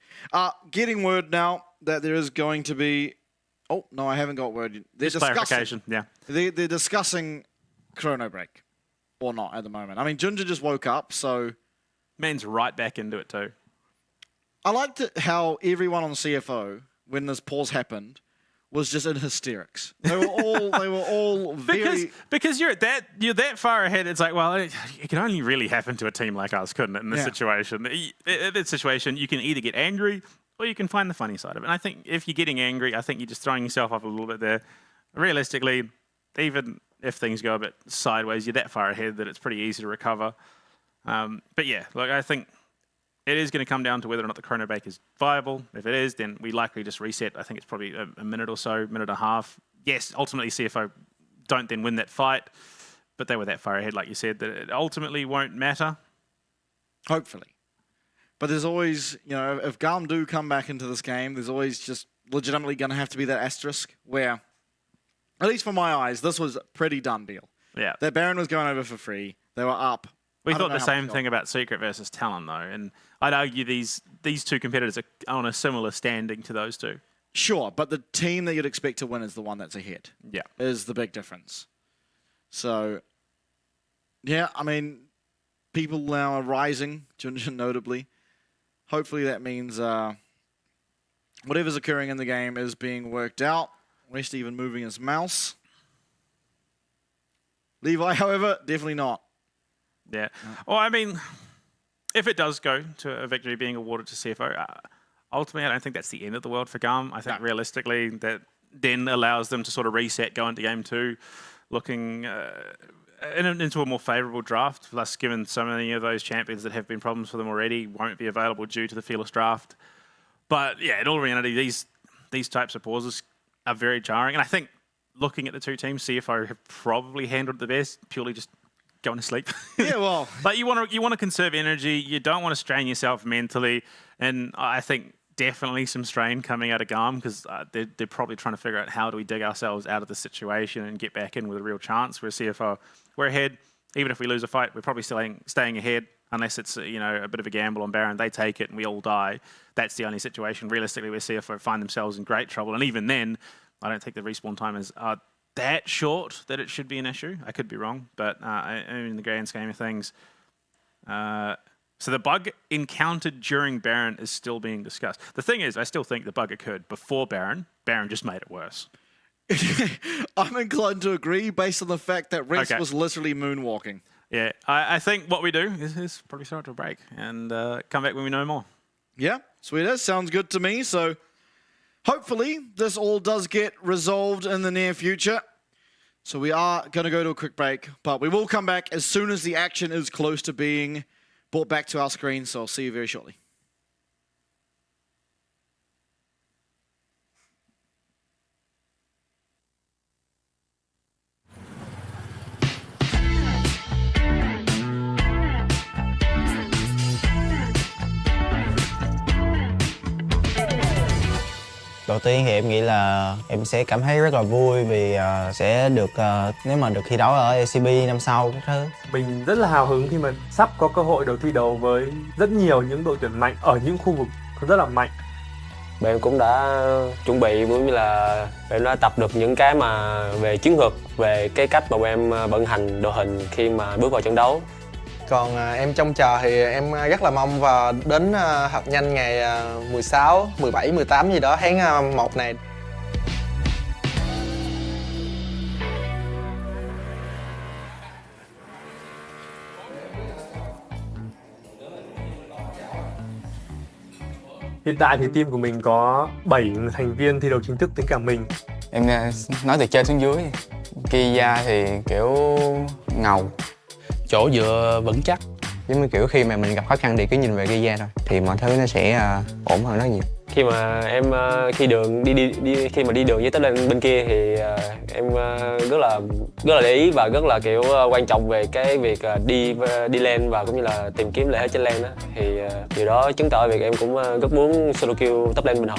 Speaker 5: Getting word now that there is going to be. Oh no, I haven't got word.
Speaker 6: Just clarification. Yeah,
Speaker 5: they're discussing chrono break or not at the moment. I mean, Ginger just woke up, so
Speaker 6: man's right back into it too.
Speaker 5: I liked how everyone on CFO, when this pause happened, was just in hysterics. They were all very
Speaker 6: because you're that far ahead. It's like, well, it can only really happen to a team like us, couldn't it? In this situation, in this situation, you can either get angry or you can find the funny side of it. And I think if you're getting angry, I think you're just throwing yourself up a little bit there. Realistically, even if things go a bit sideways, you're that far ahead that it's pretty easy to recover. But yeah, look, I think it is going to come down to whether or not the chrono bake is viable. If it is, then we likely just reset. I think it's probably a minute or so, minute and a half. Yes, ultimately CFO don't then win that fight, but they were that far ahead, like you said, that it ultimately won't matter.
Speaker 5: Hopefully. But there's always, if GAM do come back into this game, there's always just legitimately going to have to be that asterisk where, at least for my eyes, this was a pretty done deal.
Speaker 6: Yeah.
Speaker 5: That Baron was going over for free. They were up.
Speaker 6: We thought the same thing about Secret versus Talon, though, and I'd argue these two competitors are on a similar standing to those two.
Speaker 5: Sure, but the team that you'd expect to win is the one that's ahead.
Speaker 6: Yeah.
Speaker 5: Is the big difference. So, yeah, I mean, people now are rising, notably. Hopefully that means whatever's occurring in the game is being worked out. West even moving his mouse. Levi, however, definitely not.
Speaker 6: Yeah. Well, I mean, if it does go to a victory being awarded to CFO, ultimately, I don't think that's the end of the world for GAM. I think realistically that then allows them to sort of reset, go into game 2, looking into a more favourable draft. Plus, given so many of those champions that have been problems for them already won't be available due to the Fearless draft. But yeah, in all reality, these types of pauses are very jarring. And I think looking at the two teams, CFO have probably handled the best, purely just going to sleep.
Speaker 5: Yeah, well.
Speaker 6: But you want to conserve energy. You don't want to strain yourself mentally. And I think definitely some strain coming out of GAM, because they're probably trying to figure out how do we dig ourselves out of the situation and get back in with a real chance. Whereas CFO, we're ahead. Even if we lose a fight, we're probably still staying ahead, unless it's a bit of a gamble on Baron. They take it and we all die. That's the only situation realistically where CFO find themselves in great trouble. And even then, I don't think the respawn timers are that short that it should be an issue. I could be wrong, but in the grand scheme of things. So the bug encountered during Baron is still being discussed. The thing is, I still think the bug occurred before Baron. Baron just made it worse.
Speaker 5: I'm inclined to agree based on the fact that Rex was literally moonwalking.
Speaker 6: Yeah, I think what we do is probably start to break and come back when we know more.
Speaker 5: Yeah, sweet as. Sounds good to me. So Hopefully, this all does get resolved in the near future. So we are going to go to a quick break, but we will come back as soon as the action is close to being brought back to our screen. So I'll see you very shortly.
Speaker 8: Đầu tiên thì em nghĩ là em sẽ cảm thấy rất là vui vì sẽ được nếu mà được thi đấu ở LCP năm sau các thứ.
Speaker 9: Mình rất là hào hứng khi mà sắp có cơ hội được thi đấu với rất nhiều những đội tuyển mạnh ở những khu vực rất là mạnh.
Speaker 14: Em cũng đã chuẩn bị cũng như là em đã tập được những cái mà về chiến thuật, về cái cách mà em vận hành đội hình khi mà bước vào trận đấu.
Speaker 13: Còn em trông chờ thì em rất là mong vào đến họp nhanh ngày 16, 17, 18 gì đó tháng 1 này.
Speaker 9: Hiện tại thì team của mình có 7 thành viên thi đấu chính thức tính cả mình.
Speaker 1: Em nói từ trên xuống dưới. Kia thì kiểu ngầu,
Speaker 20: chỗ dựa vững chắc.
Speaker 1: Giống như kiểu khi mà mình gặp khó khăn thì cứ nhìn về Kia thôi thì mọi thứ nó sẽ ổn hơn rất nhiều.
Speaker 14: Khi mà em khi mà đi đường với tới lên bên kia thì em rất là để ý và rất là kiểu quan trọng về cái việc đi lên và cũng như là tìm kiếm lợi thế trên lane đó, thì điều đó chứng tỏ việc em cũng rất muốn solo kill top lane bên họ.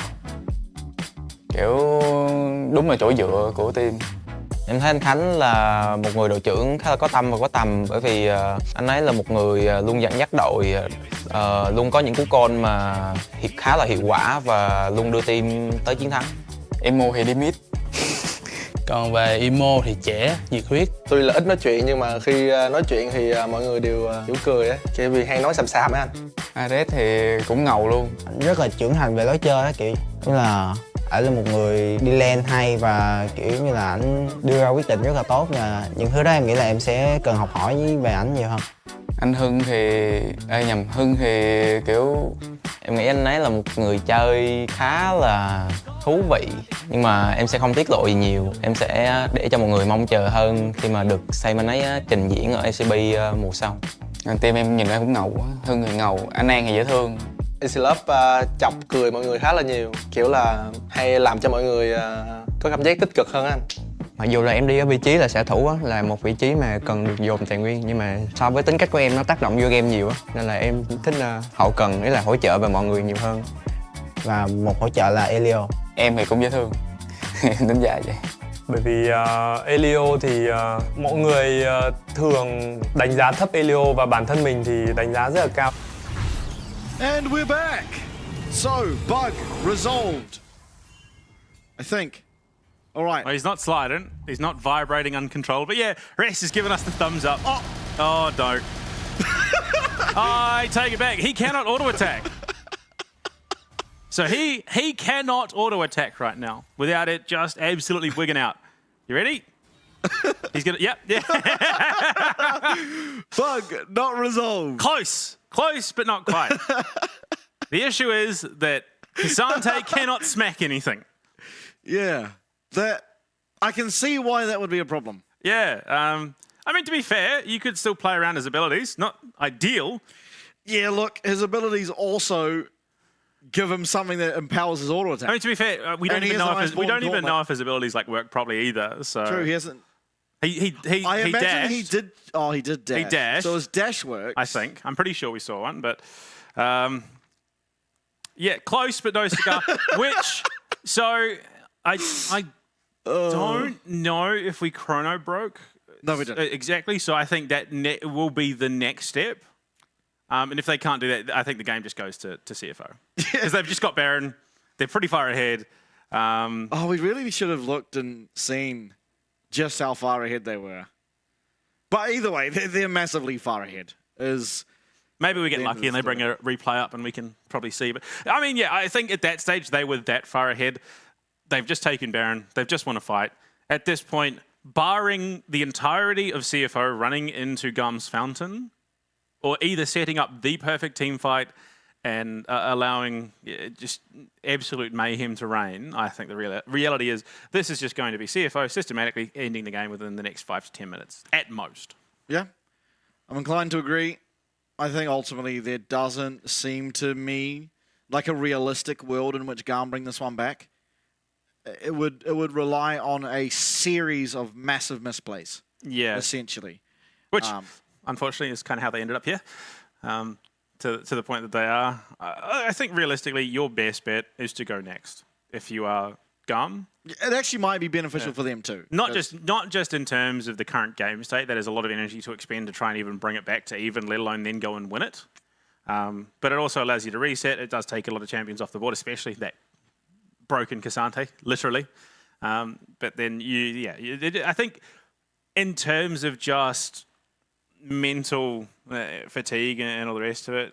Speaker 1: Kiểu đúng là chỗ dựa của team.
Speaker 8: Em thấy anh Khánh là một người đội trưởng khá là có tâm và có tầm, bởi vì anh ấy là một người luôn dẫn dắt đội, luôn có những cú call mà khá là hiệu quả và luôn đưa team tới chiến thắng.
Speaker 1: Emo thì đi mid.
Speaker 20: Còn về Emo thì trẻ, nhiệt huyết.
Speaker 13: Tuy là ít nói chuyện nhưng mà khi nói chuyện thì mọi người đều hiểu cười á, kiểu vì hay nói xàm xàm á anh.
Speaker 1: Ares thì cũng ngầu luôn.
Speaker 27: Anh rất là trưởng thành về lối chơi á, kiểu như là ảnh là một người đi lane hay và kiểu như là ảnh đưa ra quyết định rất là tốt, và những thứ đó em nghĩ là em sẽ cần học hỏi về ảnh nhiều hơn.
Speaker 1: Anh Hưng thì Hưng thì kiểu
Speaker 8: em nghĩ anh ấy là một người chơi khá là thú vị, nhưng mà em sẽ không tiết lộ gì nhiều. Em sẽ để cho mọi người mong chờ hơn khi mà được xem anh ấy trình diễn ở LCP mùa sau.
Speaker 1: Team em nhìn ra cũng ngầu quá. Hưng thì ngầu, anh An thì dễ thương.
Speaker 13: Chọc cười mọi người khá là nhiều, kiểu là hay làm cho mọi người có cảm giác tích cực hơn anh.
Speaker 1: Mặc dù là em đi ở vị trí là xạ thủ á, là một vị trí mà cần được dồn tài nguyên, nhưng mà so với tính cách của em nó tác động vô game nhiều á, nên là em thích hậu cần, ý là hỗ trợ về mọi người nhiều hơn.
Speaker 27: Và một hỗ trợ là Elio.
Speaker 1: Em thì cũng dễ thương. Em đánh giá vậy.
Speaker 9: Bởi vì Elio thì mọi người thường đánh giá thấp Elio và bản thân mình thì đánh giá rất là cao.
Speaker 5: And we're back. So, bug resolved, I think. All right.
Speaker 6: Well, he's not sliding. He's not vibrating uncontrolled. But yeah, Rest has given us the thumbs up. Oh, don't. I take it back. He cannot auto-attack. So he cannot auto-attack right now without it just absolutely wigging out. You ready? He's gonna, yeah.
Speaker 5: Bug not resolved.
Speaker 6: Close, but not quite. The issue is that Casante cannot smack anything.
Speaker 5: Yeah, that I can see why that would be a problem.
Speaker 6: Yeah, I mean, to be fair, you could still play around his abilities. Not ideal.
Speaker 5: Yeah, look, his abilities also give him something that empowers his auto attack.
Speaker 6: I mean, to be fair, we don't even know if his abilities like work properly either. So
Speaker 5: true, he hasn't.
Speaker 6: He
Speaker 5: imagine
Speaker 6: dashed.
Speaker 5: he did. Oh, he did dash.
Speaker 6: He dashed.
Speaker 5: So his dash works.
Speaker 6: I think. I'm pretty sure we saw one, but yeah, close but no cigar. Which, so I don't know if we chrono broke.
Speaker 5: No, we didn't.
Speaker 6: Exactly. So I think that will be the next step. And if they can't do that, I think the game just goes to CFO. Because they've just got Baron. They're pretty far ahead.
Speaker 5: We really should have looked and seen just how far ahead they were. But either way, they're massively far ahead.
Speaker 6: Maybe we get lucky and they bring a replay up and we can probably see. But I mean, yeah, I think at that stage they were that far ahead. They've just taken Baron. They've just won a fight. At this point, barring the entirety of CFO running into GAM's Fountain, or either setting up the perfect team fight and allowing just absolute mayhem to reign, I think the reality is this is just going to be CFO systematically ending the game within the next 5 to 10 minutes, at most.
Speaker 5: Yeah, I'm inclined to agree. I think ultimately there doesn't seem to me like a realistic world in which GAM bring this one back. It would rely on a series of massive misplays.
Speaker 6: Yeah.
Speaker 5: Essentially.
Speaker 6: Which, unfortunately, is kind of how they ended up here. To the point that they are. I think realistically, your best bet is to go next if you are GAM.
Speaker 5: It actually might be beneficial for them too.
Speaker 6: Not just in terms of the current game state. That is a lot of energy to expend to try and even bring it back to even, let alone then go and win it. But it also allows you to reset. It does take a lot of champions off the board, especially that broken Cassante, literally. But then I think in terms of just mental fatigue and all the rest of it,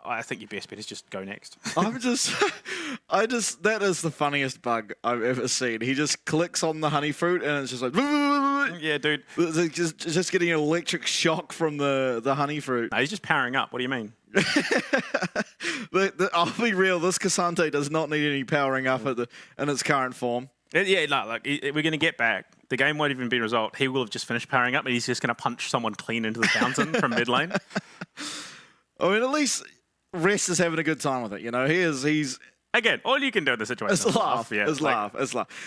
Speaker 6: I think your best bet is just go next.
Speaker 5: That is the funniest bug I've ever seen. He just clicks on the honey fruit and it's just like,
Speaker 6: yeah, dude,
Speaker 5: just getting an electric shock from the honey fruit.
Speaker 6: No, he's just powering up. What do you mean?
Speaker 5: I'll be real. This Cassante does not need any powering up in its current form.
Speaker 6: Yeah, no, like we're going to get back. The game won't even be resolved. He will have just finished powering up, and he's just going to punch someone clean into the fountain from mid lane.
Speaker 5: I mean, at least Rest is having a good time with it. You know, he's
Speaker 6: again. All you can do in this situation is laugh. Yeah,
Speaker 5: laugh.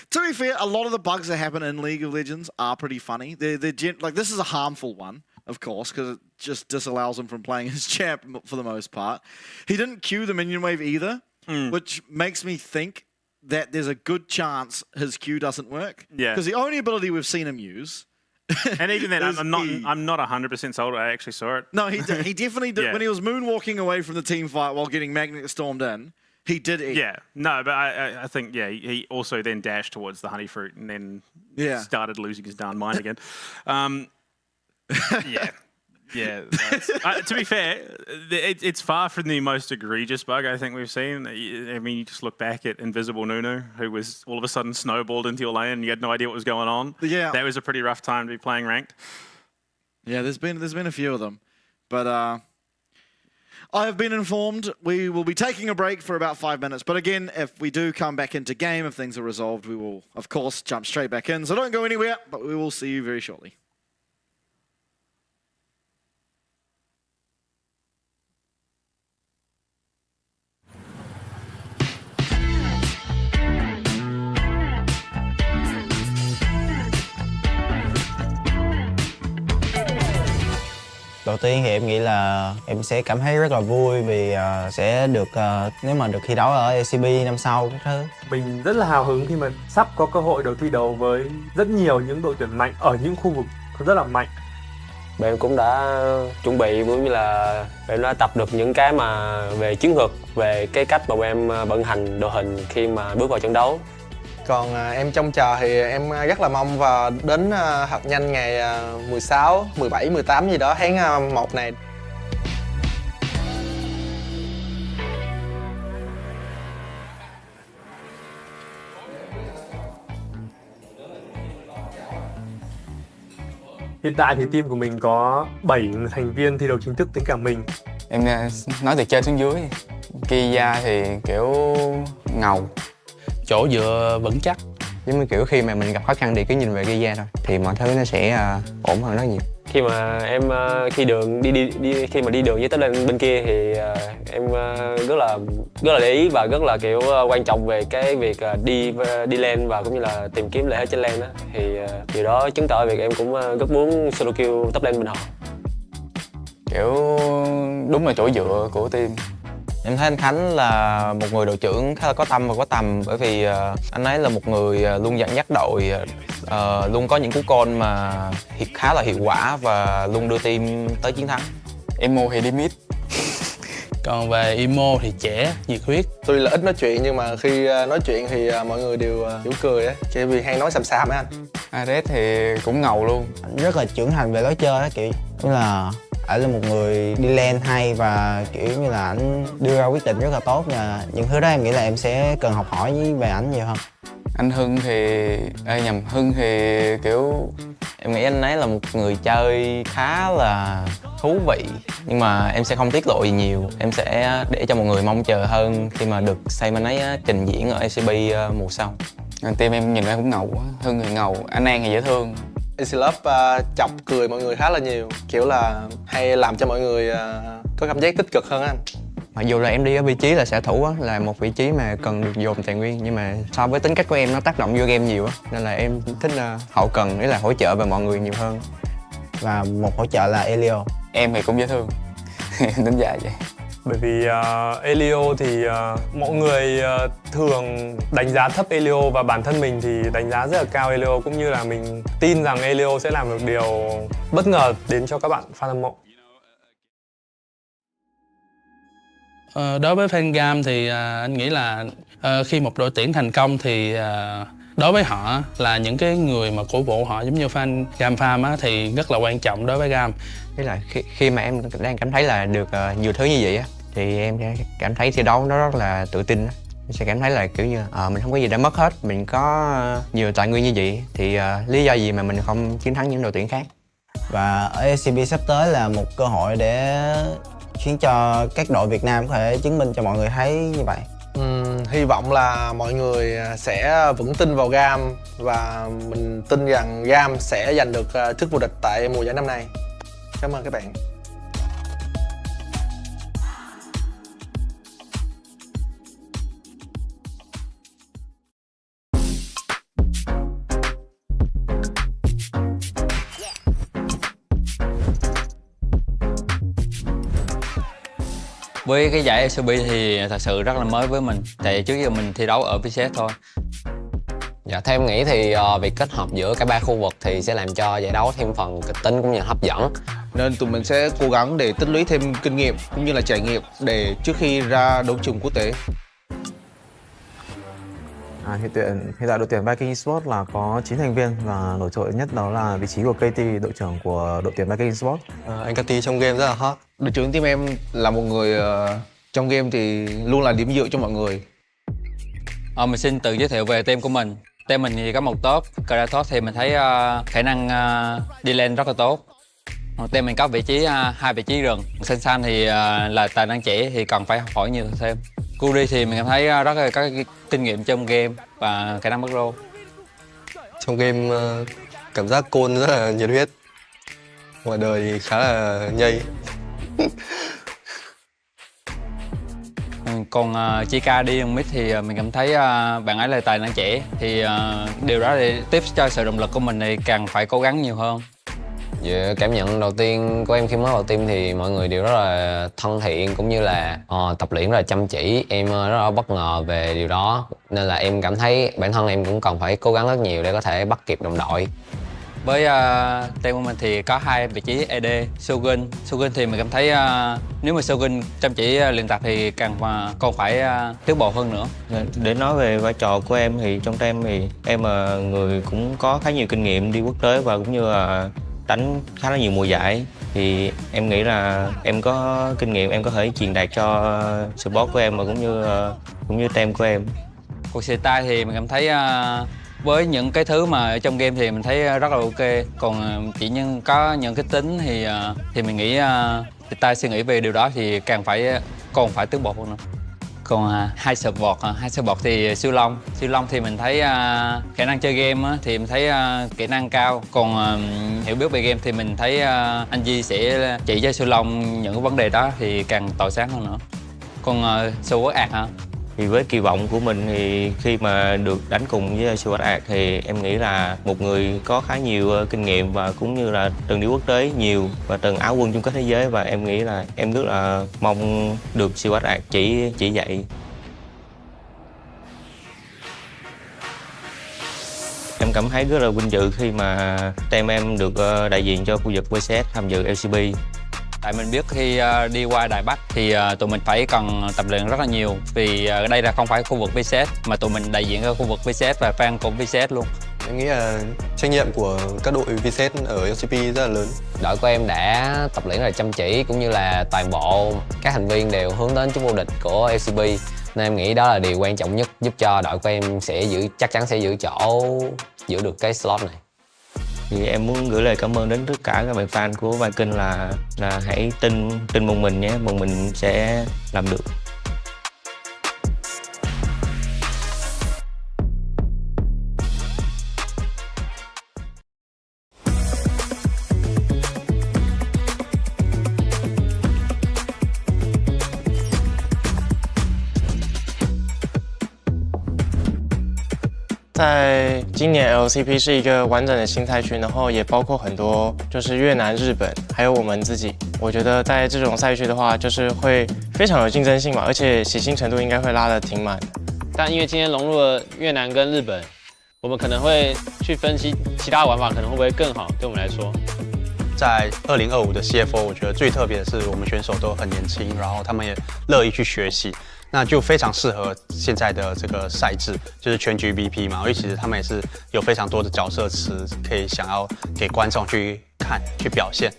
Speaker 5: To be fair, a lot of the bugs that happen in League of Legends are pretty funny. They're like this is a harmful one, of course, because it just disallows him from playing his champ for the most part. He didn't queue the minion wave either, which makes me think that there's a good chance his Q doesn't work.
Speaker 6: Yeah.
Speaker 5: Because the only ability we've seen him use.
Speaker 6: And even then, I'm not 100% sold. I actually saw it.
Speaker 5: No, he definitely did. Yeah. When he was moonwalking away from the team fight while getting Magnet stormed in, he did eat.
Speaker 6: Yeah. No, but I think, he also then dashed towards the honey fruit and then started losing his darn mind again. Yeah. Yeah, to be fair, it's far from the most egregious bug I think we've seen. I mean, you just look back at Invisible Nunu, who was all of a sudden snowballed into your lane and you had no idea what was going on.
Speaker 5: Yeah.
Speaker 6: That was a pretty rough time to be playing ranked.
Speaker 5: Yeah, there's been a few of them. But I have been informed we will be taking a break for about 5 minutes. But again, if we do come back into game, if things are resolved, we will, of course, jump straight back in. So don't go anywhere, but we will see you very shortly.
Speaker 27: Đầu tiên thì em nghĩ là em sẽ cảm thấy rất là vui vì sẽ được nếu mà được thi đấu ở LCP năm sau các thứ.
Speaker 9: Mình rất là hào hứng khi mà sắp có cơ hội được thi đấu với rất nhiều những đội tuyển mạnh ở những khu vực rất là mạnh.
Speaker 14: Em cũng đã chuẩn bị cũng như là em đã tập được những cái mà về chiến thuật, về cái cách mà em vận hành đội hình khi mà bước vào trận đấu.
Speaker 13: Còn em trông chờ thì em rất là mong vào đến hạt nhanh ngày 16, 17, 18 gì đó tháng 1 này.
Speaker 9: Hiện tại thì team của mình có 7 thành viên thi đấu chính thức tính cả mình.
Speaker 1: Em nói từ trên xuống dưới. Kia thì kiểu ngầu.
Speaker 20: Chỗ dựa vững chắc.
Speaker 1: Giống như kiểu khi mà mình gặp khó khăn thì cứ nhìn về Kia thôi thì mọi thứ nó sẽ ổn hơn rất nhiều.
Speaker 14: Khi mà em khi mà đi đường với tới lên bên kia thì em rất là để ý và rất là kiểu quan trọng về cái việc đi lane và cũng như là tìm kiếm lợi thế trên lane đó. Thì điều đó chứng tỏ việc em cũng rất muốn solo kill top lane bên họ.
Speaker 1: Kiểu đúng là chỗ dựa của team.
Speaker 8: Em thấy anh Khánh là một người đội trưởng khá là có tâm và có tầm, bởi vì anh ấy là một người luôn dẫn dắt đội, luôn có những cú call mà khá là hiệu quả và luôn đưa team tới chiến thắng.
Speaker 1: Emo thì đi mid.
Speaker 20: Còn về Emo thì trẻ, nhiệt huyết.
Speaker 13: Tuy là ít nói chuyện nhưng mà khi nói chuyện thì mọi người đều hiểu cười á, chỉ vì hay nói xàm xàm á anh.
Speaker 1: Ares thì cũng ngầu luôn.
Speaker 27: Anh rất là trưởng thành về lối chơi á, kiểu như là anh là một người đi lane hay và kiểu như là anh đưa ra quyết định rất là tốt, và những thứ đó em nghĩ là em sẽ cần học hỏi về ảnh nhiều hơn.
Speaker 1: Anh Hưng thì Hưng thì kiểu
Speaker 8: Em nghĩ anh ấy là một người chơi khá là thú vị, nhưng mà em sẽ không tiết lộ gì nhiều. Em sẽ để cho mọi người mong chờ hơn khi mà được xem anh ấy trình diễn ở LCP mùa sau.
Speaker 1: Team em nhìn em cũng ngầu quá, Hưng thì ngầu, anh An thì dễ thương.
Speaker 13: AC Love chọc cười mọi người khá là nhiều, kiểu là hay làm cho mọi người có cảm giác tích cực hơn anh.
Speaker 1: Mặc dù là em đi ở vị trí là xạ thủ á, là một vị trí mà cần được dồn tài nguyên, nhưng mà so với tính cách của em nó tác động vô game nhiều á, nên là em thích hậu cần, ý là hỗ trợ về mọi người nhiều hơn.
Speaker 27: Và một hỗ trợ là Elio.
Speaker 1: Em thì cũng dễ thương. Em đánh giá vậy.
Speaker 9: Bởi vì Elio thì mọi người thường đánh giá thấp Elio, và bản thân mình thì đánh giá rất là cao Elio, cũng như là mình tin rằng Elio sẽ làm được điều bất ngờ đến cho các bạn fan hâm mộ.
Speaker 20: Đối với fan GAM thì anh nghĩ là khi một đội tuyển thành công thì đối với họ là những cái người mà cổ vũ họ giống như fan GAM Farm á, thì rất là quan trọng đối với GAM.
Speaker 1: Thế là khi mà em đang cảm thấy là được nhiều thứ như vậy á, thì em sẽ cảm thấy thi đấu nó rất là tự tin á. Em sẽ cảm thấy là kiểu như mình không có gì đã mất hết, mình có nhiều tài nguyên như vậy thì lý do gì mà mình không chiến thắng những đội tuyển khác.
Speaker 27: Và ở LCP sắp tới là một cơ hội để khiến cho các đội Việt Nam có thể chứng minh cho mọi người thấy như vậy.
Speaker 13: Hy vọng là mọi người sẽ vững tin vào GAM và mình tin rằng GAM sẽ giành được chức vô địch tại mùa giải năm nay. Cảm ơn các bạn.
Speaker 2: Với cái giải LCP thì thật sự rất là mới với mình, tại trước giờ mình thi đấu ở VCS thôi.
Speaker 12: Dạ, theo em nghĩ thì việc kết hợp giữa cả ba khu vực thì sẽ làm cho giải đấu thêm phần kịch tính cũng như hấp dẫn.
Speaker 3: Nên tụi mình sẽ cố gắng để tích lũy thêm kinh nghiệm cũng như là trải nghiệm để trước khi ra đấu trường quốc tế.
Speaker 10: Hiện tại đội tuyển Vikings Esports là có 9 thành viên và nổi trội nhất đó là vị trí của KT, đội trưởng của đội tuyển Vikings Esports.
Speaker 3: Anh KT trong game rất là hot. Đội trưởng team em là một người trong game thì luôn là điểm dựa cho mọi người.
Speaker 2: Mình xin tự giới thiệu về team của mình. Team mình thì có một top, Kratos thì mình thấy khả năng đi lên rất là tốt. Team mình có vị trí 2 vị trí rừng. San thì là tài năng trẻ thì cần phải học hỏi nhiều thêm. Kuri thì mình cảm thấy rất là có kinh nghiệm trong game và khả năng bắt rô.
Speaker 24: Trong game cảm giác Côn rất là nhiệt huyết, ngoài đời thì khá là nhây.
Speaker 2: Còn Chika đi mid thì mình cảm thấy bạn ấy là tài năng trẻ, thì điều đó thì tiếp cho sự động lực của mình thì càng phải cố gắng nhiều hơn.
Speaker 12: Dạ, cảm nhận đầu tiên của em khi mới vào team thì mọi người đều rất là thân thiện cũng như là tập luyện rất là chăm chỉ. Em rất là bất ngờ về điều đó, nên là em cảm thấy bản thân em cũng cần phải cố gắng rất nhiều để có thể bắt kịp đồng đội.
Speaker 2: Với team của mình thì có 2 vị trí AD, Shogun thì mình cảm thấy nếu mà Shogun chăm chỉ luyện tập thì còn phải tiến bộ hơn nữa.
Speaker 24: Để nói về vai trò của em thì trong team thì em là người cũng có khá nhiều kinh nghiệm đi quốc tế và cũng như là đánh khá là nhiều mùa giải, thì em nghĩ là em có kinh nghiệm, em có thể truyền đạt cho support của em và cũng như team của em.
Speaker 2: Cuộc style thì mình cảm thấy với những cái thứ mà ở trong game thì mình thấy rất là ok, còn chỉ nhưng có những cái tính thì mình nghĩ style suy nghĩ về điều đó thì còn phải tiến bộ hơn nữa. Còn hai support thì siêu long thì mình thấy khả năng chơi game thì mình thấy kỹ năng cao, còn hiểu biết về game thì mình thấy anh Di sẽ chỉ cho siêu long những cái vấn đề đó thì càng tỏa sáng hơn nữa. Còn Sword Art hả?
Speaker 24: Thì với kỳ vọng của mình thì khi mà được đánh cùng với Sword Art thì em nghĩ là một người có khá nhiều kinh nghiệm và cũng như là từng đi quốc tế nhiều và từng áo quân chung kết thế giới, và em nghĩ là em rất là mong được Sword Art chỉ dạy. Em cảm thấy rất là vinh dự khi mà team em được đại diện cho khu vực VCS tham dự LCP.
Speaker 2: Tại mình biết khi đi qua Đài Bắc thì tụi mình phải cần tập luyện rất là nhiều, vì đây là không phải khu vực VCS mà tụi mình đại diện ở khu vực VCS và fan của VCS luôn.
Speaker 24: Em nghĩ là trách nhiệm của các đội VCS ở LCP rất là lớn.
Speaker 12: Đội của em đã tập luyện rất là chăm chỉ cũng như là toàn bộ các thành viên đều hướng đến chức vô địch của LCP, nên em nghĩ đó là điều quan trọng nhất giúp cho đội của em chắc chắn sẽ giữ được cái slot này.
Speaker 24: Thì em muốn gửi lời cảm ơn đến tất cả các bạn fan của Vikings là hãy tin một mình nhé, một mình sẽ làm được.
Speaker 21: 在今年 LCP 是一个完整的新赛区，然后也包括很多就是越南、日本，还有我们自己。我觉得在这种赛区的话，就是会非常有竞争性嘛，而且喜新程度应该会拉得挺满。
Speaker 11: 但因为今天融入了越南跟日本，我们可能会去分析其他玩法可能会不会更好，对我们来说。
Speaker 23: 在2025的 CFO， 我觉得最特别的是我们选手都很年轻，然后他们也乐意去学习。那就非常适合现在的这个赛制，就是全局 BP 嘛，因为其实他们也是有非常多的角色词可以想要给观众去看、去表现。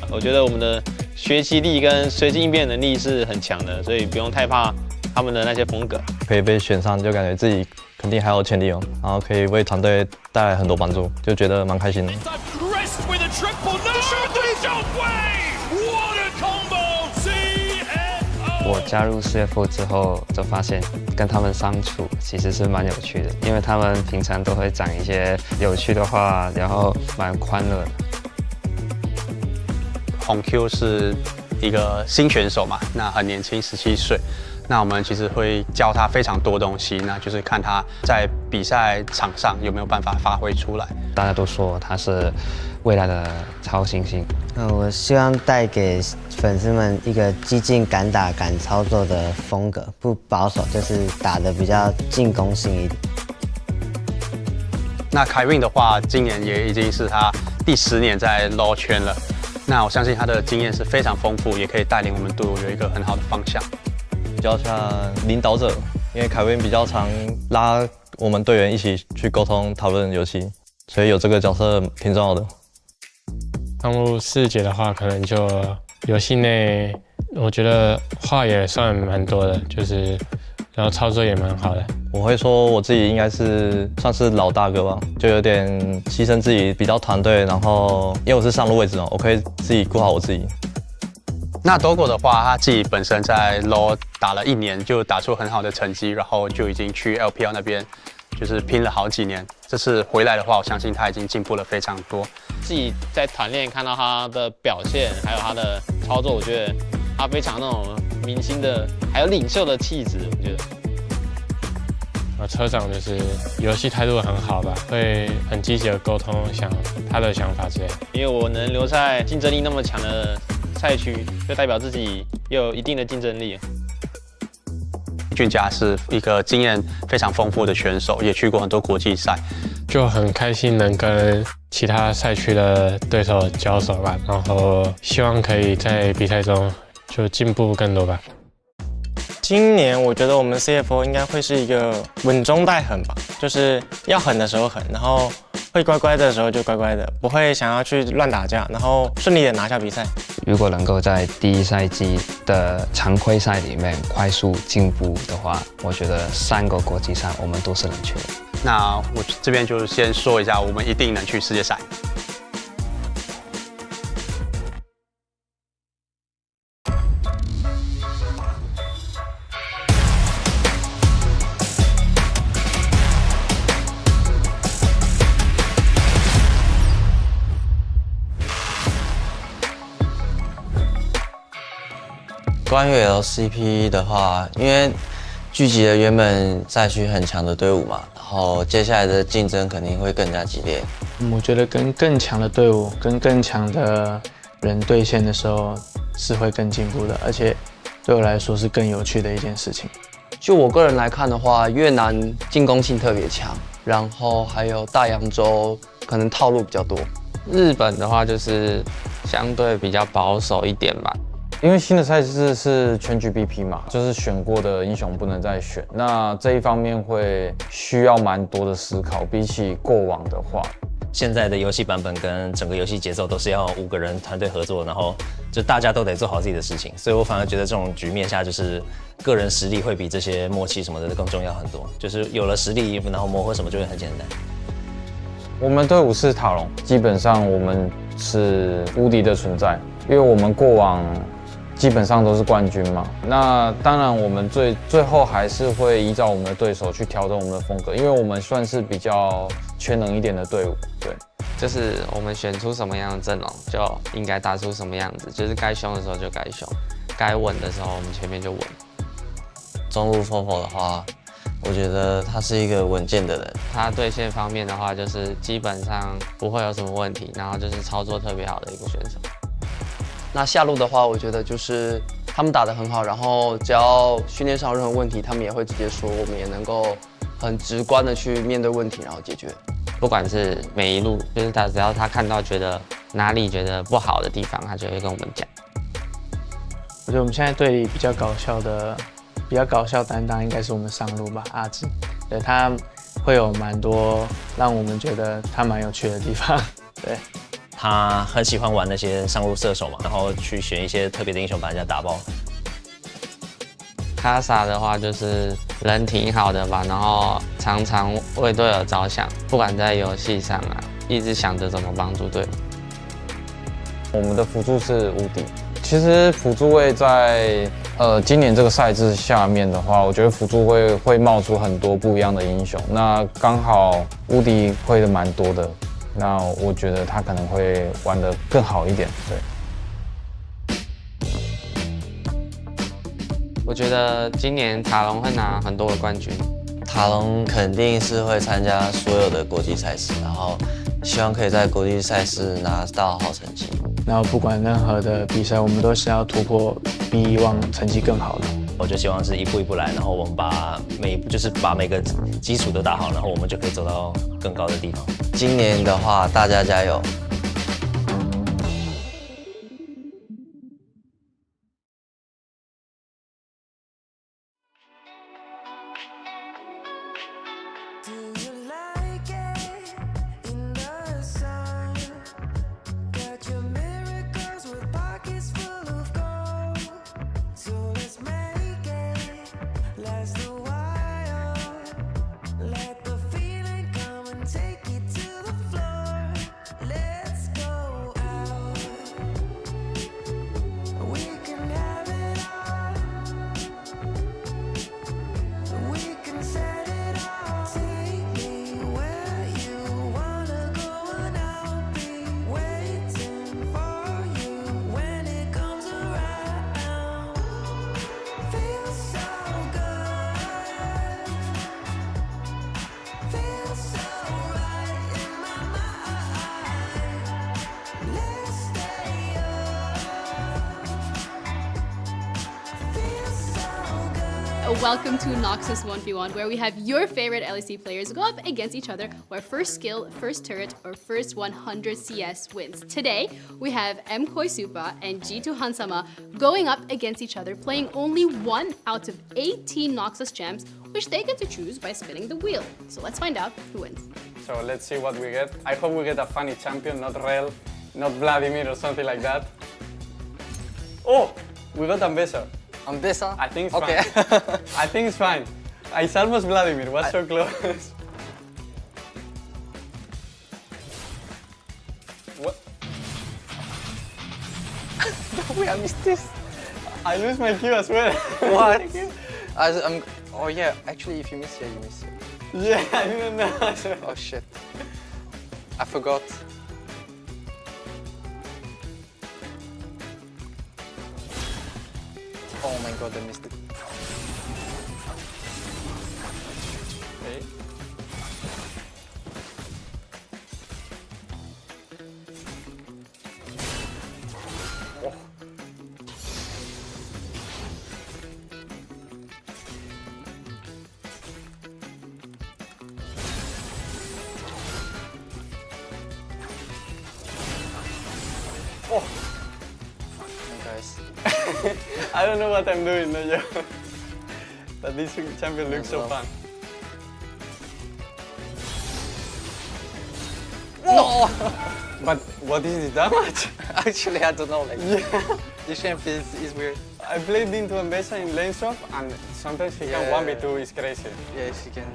Speaker 11: 我觉得我们的学习力跟随机应变能力是很强的，所以不用太怕他们的那些风格。
Speaker 15: 可以被选上，就感觉自己肯定还有潜力哦，然后可以为团队带来很多帮助，就觉得蛮开心的。
Speaker 26: 我加入 CFO 之后，就发现跟他们相处其实是蛮有趣的，因为他们平常都会讲一些有趣的话，然后蛮欢乐的。
Speaker 23: 红 Q 是一个新选手嘛，那很年轻，17岁。那我们其实会教他非常多东西，那就是看他在比赛场上有没有办法发挥出来。
Speaker 26: 大家都说他是未来的超新星。
Speaker 27: 我希望带给粉丝们一个激进、敢打、敢操作的风格，不保守，就是打得比较进攻性一点。
Speaker 23: 那凯运的话，今年也已经是他第10年在 LoL 圈了。那我相信他的经验是非常丰富，也可以带领我们队伍有一个很好的方向。
Speaker 15: 比较像领导者，因为凯文比较常拉我们队员一起去沟通讨论游戏，所以有这个角色挺重要的。
Speaker 21: 上路4节的话，可能就游戏内，我觉得话也算蛮多的，就是然后操作也蛮好的。
Speaker 15: 我会说我自己应该是算是老大哥吧，就有点牺牲自己，比较团队，然后因为我是上路位置嘛，我可以自己顾好我自己。
Speaker 23: 那 Dogo 的话，他自己本身在 LoL 打了1年，就打出很好的成绩，然后就已经去 LPL 那边就是拼了好几年。这次回来的话，我相信他已经进步了非常多。
Speaker 11: 自己在团练看到他的表现，还有他的操作，我觉得他非常那种明星的，还有领袖的气质，我觉得。
Speaker 21: 车长就是游戏态度很好吧，会很积极的沟通他的想法之类的。
Speaker 11: 因为我能留在竞争力那么强的赛区，就代表自己有一定的竞争力。
Speaker 23: 俊佳是一个经验非常丰富的选手，也去过很多国际赛，
Speaker 21: 就很开心能跟其他赛区的对手交手吧，然后希望可以在比赛中就进步更多吧。今年我觉得我们 CFO 应该会是一个稳中带狠吧，就是要狠的时候狠，然后会乖乖的时候就乖乖的，不会想要去乱打架，然后顺利的拿下比赛。
Speaker 26: 如果能够在第1赛季的常规赛里面快速进步的话，我觉得3个国际赛我们都是能去的。
Speaker 23: 那我这边就先说一下，我们一定能去世界赛。
Speaker 27: 关于 LCP 的话，因为聚集了原本赛区很强的队伍嘛，然后接下来的竞争肯定会更加激烈。
Speaker 16: 我觉得跟更强的队伍、跟更强的人对线的时候是会更进步的，而且对我来说是更有趣的一件事情。
Speaker 7: 就我个人来看的话，越南进攻性特别强，然后还有大洋洲可能套路比较多。
Speaker 26: 日本的话就是相对比较保守一点吧。
Speaker 10: 因为新的赛制是全局 BP 嘛，就是选过的英雄不能再选，那这一方面会需要蛮多的思考，比起过往的话。
Speaker 17: 现在的游戏版本跟整个游戏节奏都是要5个人团队合作，然后就大家都得做好自己的事情，所以我反而觉得这种局面下，就是个人实力会比这些默契什么的更重要很多。就是有了实力，然后磨合什么就会很简单。
Speaker 10: 我们队伍是塔隆，基本上我们是无敌的存在，因为我们过往基本上都是冠军嘛。那当然，我们最后还是会依照我们的对手去调整我们的风格，因为我们算是比较全能一点的队伍。对，
Speaker 7: 就是我们选出什么样的阵容，就应该打出什么样子，就是该凶的时候就该凶，该稳的时候我们前面就稳。
Speaker 4: 中路 Fofo 的话，我觉得他是一个稳健的人。
Speaker 7: 他对线方面的话，就是基本上不会有什么问题，然后就是操作特别好的一个选手。那下路的话，我觉得就是他们打得很好，然后只要训练上有任何问题，他们也会直接说，我们也能够很直观的去面对问题，然后解决。不管是每一路，就是只要他看到觉得哪里觉得不好的地方，他就会跟我们讲。
Speaker 16: 我觉得我们现在队里比较搞笑担当应该是我们上路吧，阿志，对他会有蛮多让我们觉得他蛮有趣的地方，对。
Speaker 17: 他很喜欢玩那些上路射手嘛，然后去选一些特别的英雄把人家打爆。
Speaker 7: 卡萨的话就是人挺好的吧，然后常常为队友着想，不管在游戏上啊，一直想着怎么帮助队友。
Speaker 10: 我们的辅助是无敌。其实辅助位在今年这个赛制下面的话，我觉得辅助会冒出很多不一样的英雄。那刚好无敌会的蛮多的，那我觉得他可能会玩得更好一点。对。
Speaker 7: 我觉得今年塔隆会拿很多的冠军。
Speaker 4: 塔隆肯定是会参加所有的国际赛事，然后希望可以在国际赛事拿到好成绩。
Speaker 16: 然后不管任何的比赛，我们都是要突破，比以往成绩更好的。
Speaker 17: 我就希望是一步一步来，然后我们把每个基础都打好，然后我们就可以走到更高的地方。
Speaker 4: 今年的话，大家加油！Welcome
Speaker 5: to Noxus 1v1, where we have your favorite LEC players go up against each other, where first skill, first turret, or first 100 CS wins. Today, we have M. Koisupa and G2 Hansama going up against each other, playing only one out of 18 Noxus gems, which they get to choose by spinning the wheel. So let's find out who wins.
Speaker 6: So let's see what we get. I hope we get a funny champion, not Rel, not Vladimir or something like that. Oh, we got Ambessa.
Speaker 18: Ambessa?
Speaker 6: I think it's
Speaker 18: okay.
Speaker 6: fine. I think it's fine. It's almost Vladimir, was so close. What?
Speaker 18: We have missed this.
Speaker 6: I lose my Q as well.
Speaker 18: What? Oh yeah, actually if you miss here, you miss it.
Speaker 6: Yeah, I didn't know.
Speaker 18: Oh shit. I forgot. Oh my god, I missed it.
Speaker 6: Okay. Oh. Oh.
Speaker 18: Guys.
Speaker 6: I don't know what I'm doing, no, yo. But this champion looks so fun.
Speaker 18: No!
Speaker 6: But what is the damage?
Speaker 18: Actually, I don't know. Like,
Speaker 6: yeah.
Speaker 18: This champion is weird.
Speaker 6: I played into Ambessa in lane swap, and sometimes he can 1v2, it's crazy.
Speaker 18: Yeah, she can.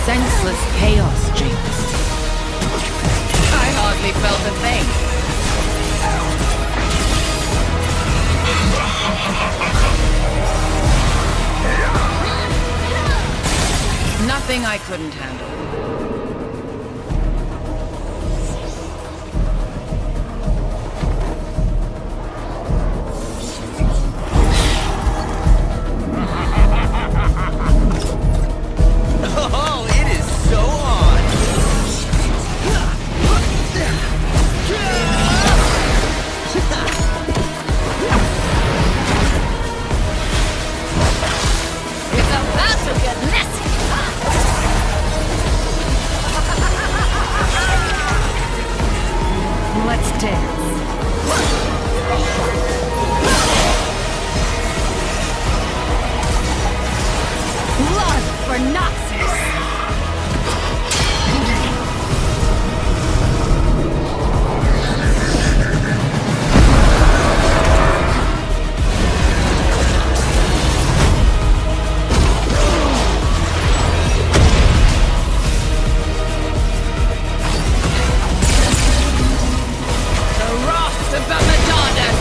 Speaker 8: senseless chaos, Jinx. I hardly felt a thing. Nothing I couldn't handle. Oh, it is so on! It's about to get messy! Let's dance. Blood for Noxus! The wrath of Abaddon!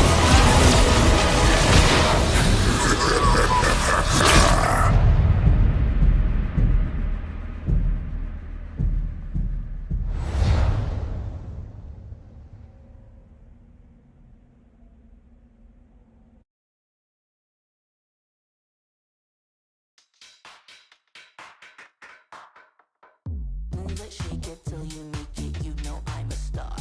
Speaker 9: Move it, shake it till you make it, you know I'm a star.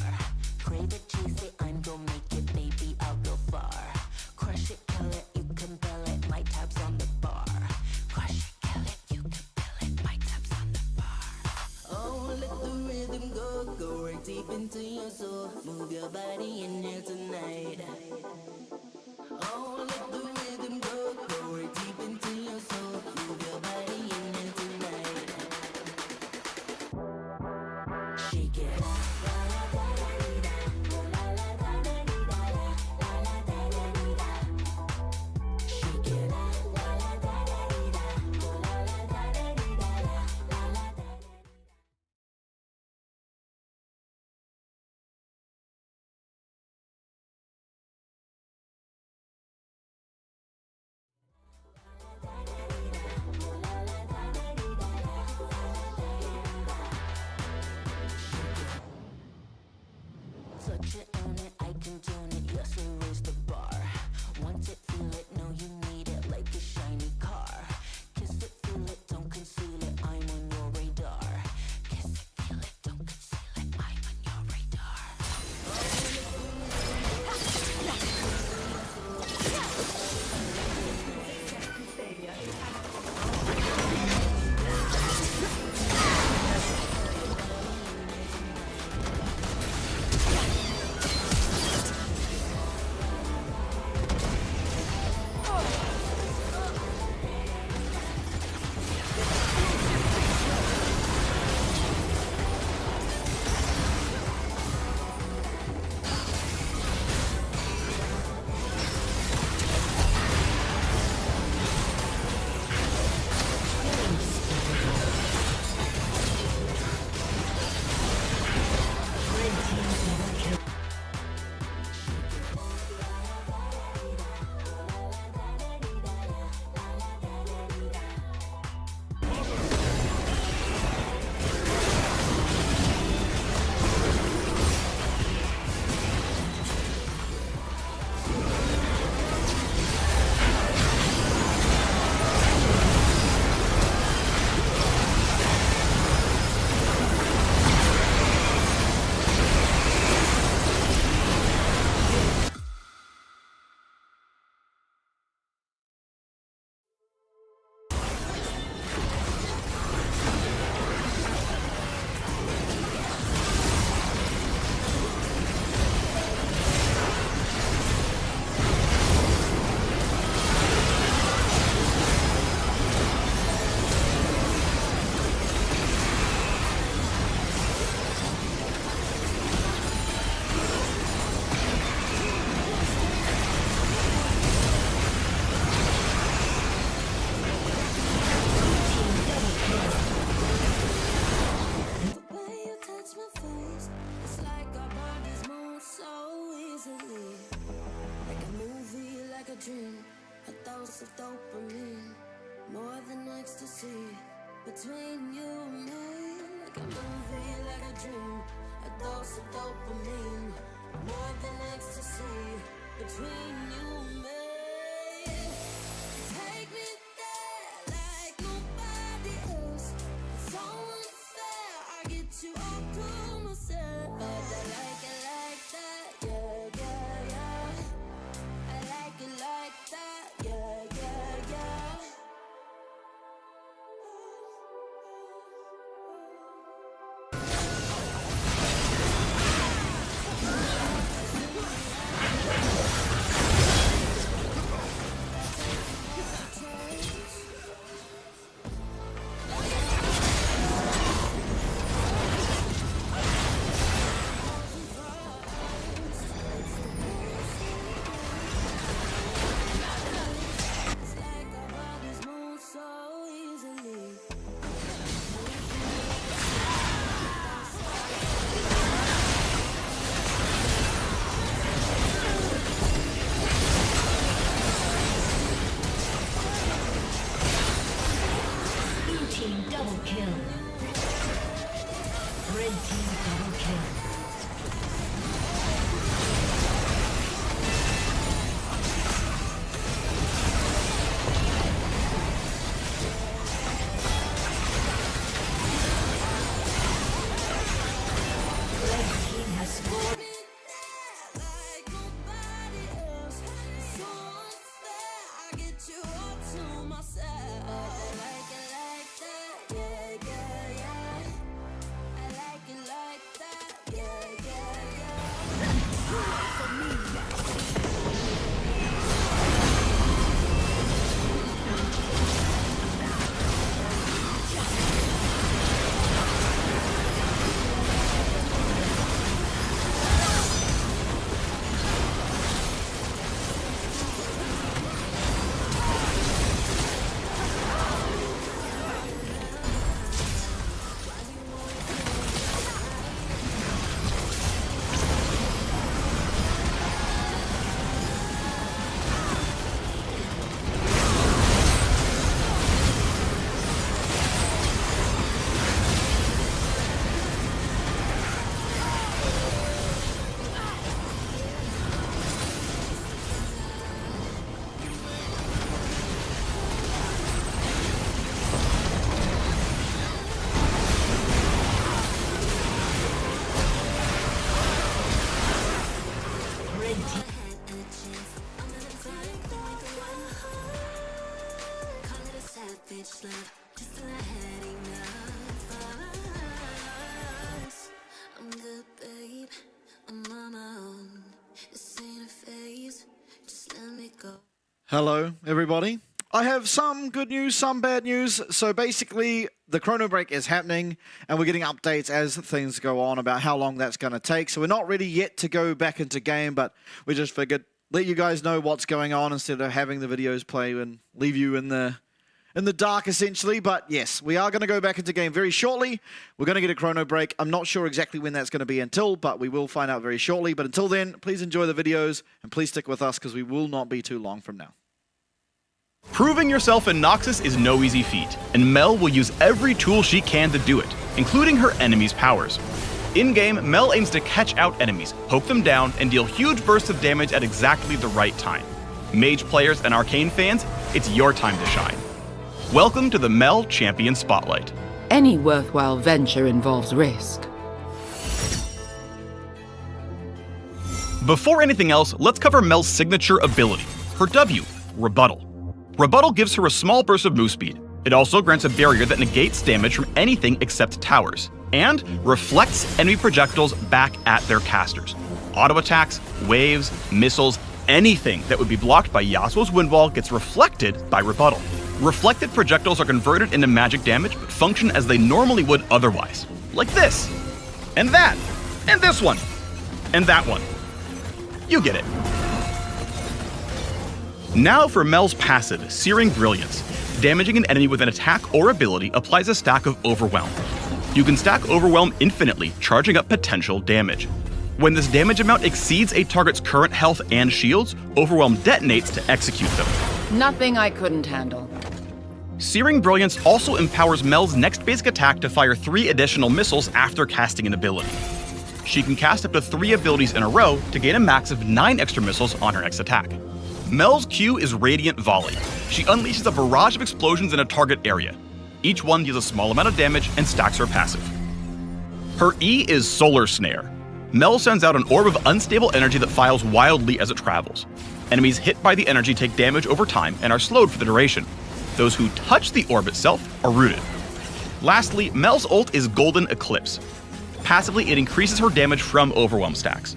Speaker 9: Crave it, chase it, I'm gon' make it, baby, I'll go far. Crush it, kill it, you compel it, my tab's on the bar. Crush it, kill it, you compel it, my tab's on the bar. Oh, let the rhythm go right deep into your soul. Move your body in here tonight. Oh, let the rhythm go right deep into your soul. Move your body in here tonight. Shake it. dose of dopamine, more than ecstasy. Between you and me, like a movie, like a dream. A dose of dopamine, more than ecstasy. Between you and me, take me there like nobody else. It's so unfair, I get you all to myself. But I like it like that, yeah, yeah, yeah. I like it like that, yeah, yeah, yeah.
Speaker 8: Double kill. Red team double kill. Red team has scored.
Speaker 9: Like nobody else. It's so unfair, I get you all to myself. But I like it like that, yeah, yeah, yeah. I like it like that, yeah, yeah, yeah. I'm good, babe. I'm on my own. This ain't a phase. Just let me go.
Speaker 1: Hello, everybody. I have some good news, some bad news. So basically, the chrono break is happening, and we're getting updates as things go on about how long that's going to take. So we're not ready yet to go back into game, but we just figured let you guys know what's going on instead of having the videos play and leave you in the dark, essentially. But yes, we are going to go back into game very shortly. We're going to get a chrono break. I'm not sure exactly when that's going to be until, but we will find out very shortly. But until then, please enjoy the videos, and please stick with us because we will not be too long from now.
Speaker 13: Proving yourself in Noxus is no easy feat, and Mel will use every tool she can to do it, including her enemies' powers. In-game, Mel aims to catch out enemies, poke them down, and deal huge bursts of damage at exactly the right time. Mage players and Arcane fans, it's your time to shine. Welcome to the Mel Champion Spotlight.
Speaker 14: Any worthwhile venture involves risk.
Speaker 13: Before anything else, let's cover Mel's signature ability, her W, Rebuttal. Rebuttal gives her a small burst of move speed. It also grants a barrier that negates damage from anything except towers, and reflects enemy projectiles back at their casters. Auto attacks, waves, missiles, anything that would be blocked by Yasuo's Wind Wall gets reflected by Rebuttal. Reflected projectiles are converted into magic damage, but function as they normally would otherwise. Like this, and that, and this one, and that one. You get it. Now for Mel's passive, Searing Brilliance. Damaging an enemy with an attack or ability applies a stack of Overwhelm. You can stack Overwhelm infinitely, charging up potential damage. When this damage amount exceeds a target's current health and shields, Overwhelm detonates to execute them.
Speaker 14: Nothing I couldn't handle.
Speaker 13: Searing Brilliance also empowers Mel's next basic attack to fire 3 additional missiles after casting an ability. She can cast up to 3 abilities in a row to gain a max of 9 extra missiles on her next attack. Mel's Q is Radiant Volley. She unleashes a barrage of explosions in a target area. Each one deals a small amount of damage and stacks her passive. Her E is Solar Snare. Mel sends out an orb of unstable energy that files wildly as it travels. Enemies hit by the energy take damage over time and are slowed for the duration. Those who touch the orb itself are rooted. Lastly, Mel's ult is Golden Eclipse. Passively, it increases her damage from Overwhelm stacks.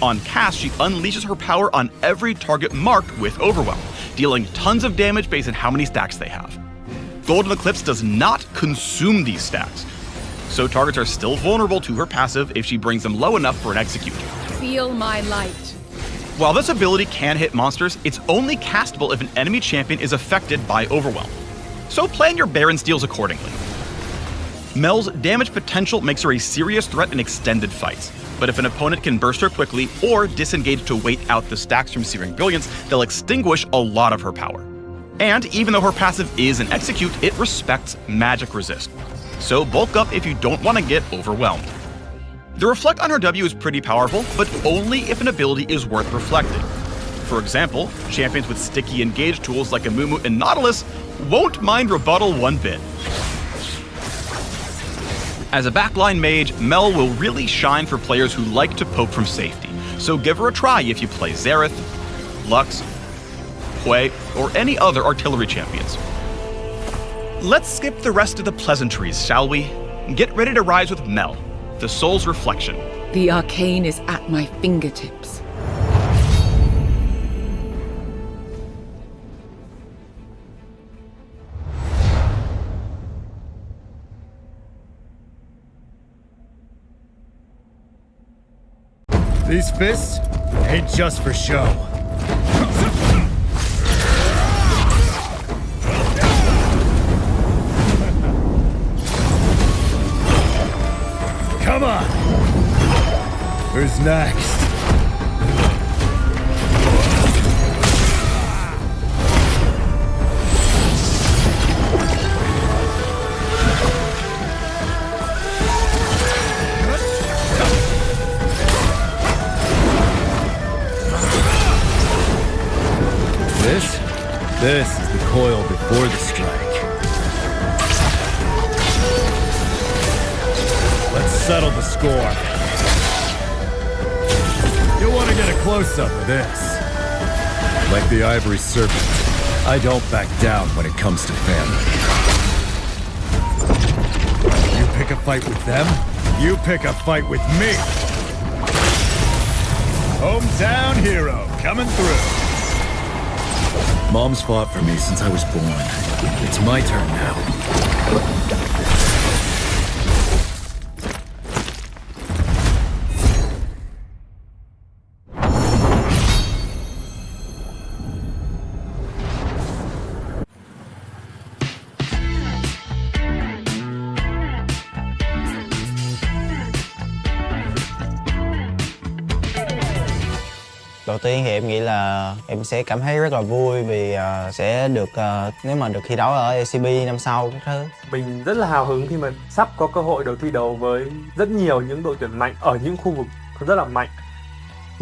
Speaker 13: On cast, she unleashes her power on every target marked with Overwhelm, dealing tons of damage based on how many stacks they have. Golden Eclipse does not consume these stacks, so targets are still vulnerable to her passive if she brings them low enough for an execute.
Speaker 14: Feel my light.
Speaker 13: While this ability can hit monsters, it's only castable if an enemy champion is affected by Overwhelm. So plan your Baron steals accordingly. Mel's damage potential makes her a serious threat in extended fights, but if an opponent can burst her quickly or disengage to wait out the stacks from Searing Brilliance, they'll extinguish a lot of her power. And even though her passive is an execute, it respects magic resist. So bulk up if you don't want to get overwhelmed. The reflect on her W is pretty powerful, but only if an ability is worth reflecting. For example, champions with sticky engage tools like Amumu and Nautilus won't mind rebuttal one bit. As a backline mage, Mel will really shine for players who like to poke from safety, so give her a try if you play Xerath, Lux, Hwei, or any other artillery champions. Let's skip the rest of the pleasantries, shall we? Get ready to rise with Mel, the soul's reflection.
Speaker 14: The arcane is at my fingertips.
Speaker 2: These fists ain't just for show. Come on! Who's next? This is the coil before the strike. Let's settle the score. You'll want to get a close-up of this. Like the ivory serpent, I don't back down when it comes to family. You pick a fight with them, you pick a fight with me. Hometown hero coming through. Mom's fought for me since I was born. It's my turn now.
Speaker 27: Đầu tiên thì em nghĩ là em sẽ cảm thấy rất là vui vì sẽ được nếu mà được thi đấu ở LCP năm sau các thứ.
Speaker 3: Mình rất là hào hứng khi mà sắp có cơ hội được thi đấu với rất nhiều những đội tuyển mạnh ở những khu vực rất là mạnh.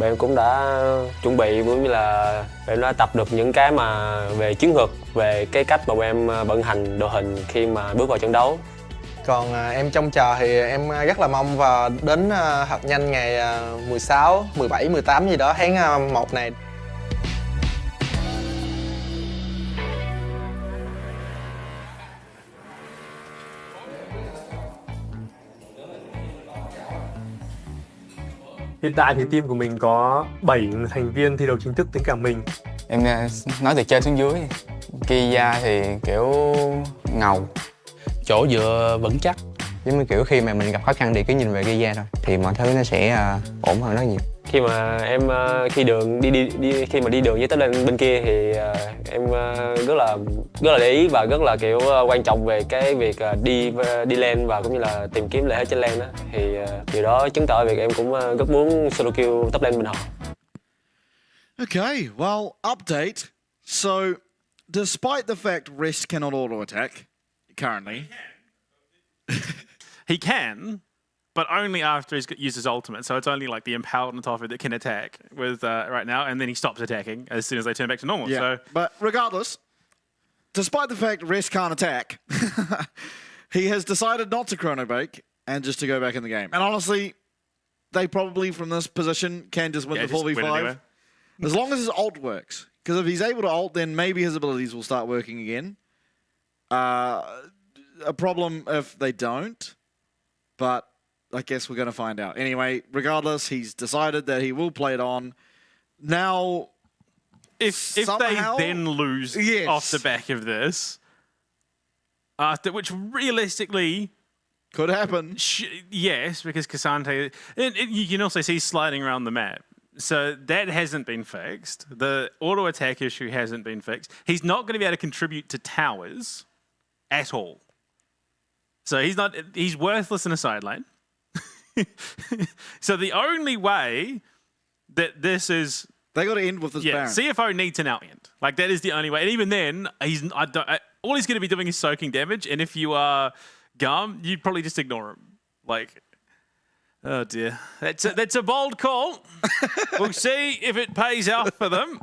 Speaker 12: Em cũng đã chuẩn bị cũng như là em đã tập được những cái mà về chiến thuật, về cái cách mà em vận hành đội hình khi mà bước vào trận đấu.
Speaker 18: Còn em trông chờ thì em rất là mong vào đến hợp nhanh ngày 16, 17, 18 gì đó tháng 1 này.
Speaker 3: Hiện tại thì team của mình có 7 thành viên thi đấu chính thức tính cả mình.
Speaker 19: Em nói từ trên xuống dưới. Kia thì kiểu ngầu.
Speaker 7: Chỗ dựa vững chắc.
Speaker 19: Giống như kiểu khi mà mình gặp khó khăn thì cứ nhìn về Kia thôi thì mọi thứ nó sẽ ổn hơn rất nhiều.
Speaker 12: Khi mà em khi mà đi đường với tới lên bên kia thì em rất là để ý và rất là kiểu quan trọng về cái việc đi lên và cũng như là tìm kiếm lợi thế trên lane đó, thì điều đó chứng tỏ việc em cũng rất muốn solo kill top lane bên họ.
Speaker 1: Okay, well, update. So despite the fact Rest cannot auto-attack currently.
Speaker 11: He can, but only after he's used his ultimate. So it's only like the Empowered on top of it that can attack with right now, and then he stops attacking as soon as they turn back to normal.
Speaker 1: Yeah,
Speaker 11: So
Speaker 1: but regardless, despite the fact Rest can't attack, he has decided not to chrono break and just to go back in the game. And honestly, they probably from this position can just win the 4v5
Speaker 11: anyway.
Speaker 1: as long as his ult works. Because if he's able to ult, then maybe his abilities will start working again. A problem if they don't, but I guess we're going to find out. Anyway, regardless, he's decided that he will play it on. Now,
Speaker 11: if
Speaker 1: somehow,
Speaker 11: they then lose off the back of this, which realistically
Speaker 1: could happen.
Speaker 11: Yes, because Cassante, you can also see he's sliding around the map. So that hasn't been fixed. The auto attack issue hasn't been fixed. He's not going to be able to contribute to towers at all. So he's worthless in a side lane. So the only way that this is...
Speaker 1: They got to end with this Baron.
Speaker 11: CFO need to now end. Like, that is the only way. And even then, all he's going to be doing is soaking damage. And if you are GAM, you'd probably just ignore him. Like, oh dear. That's a bold call. We'll see if it pays out for them.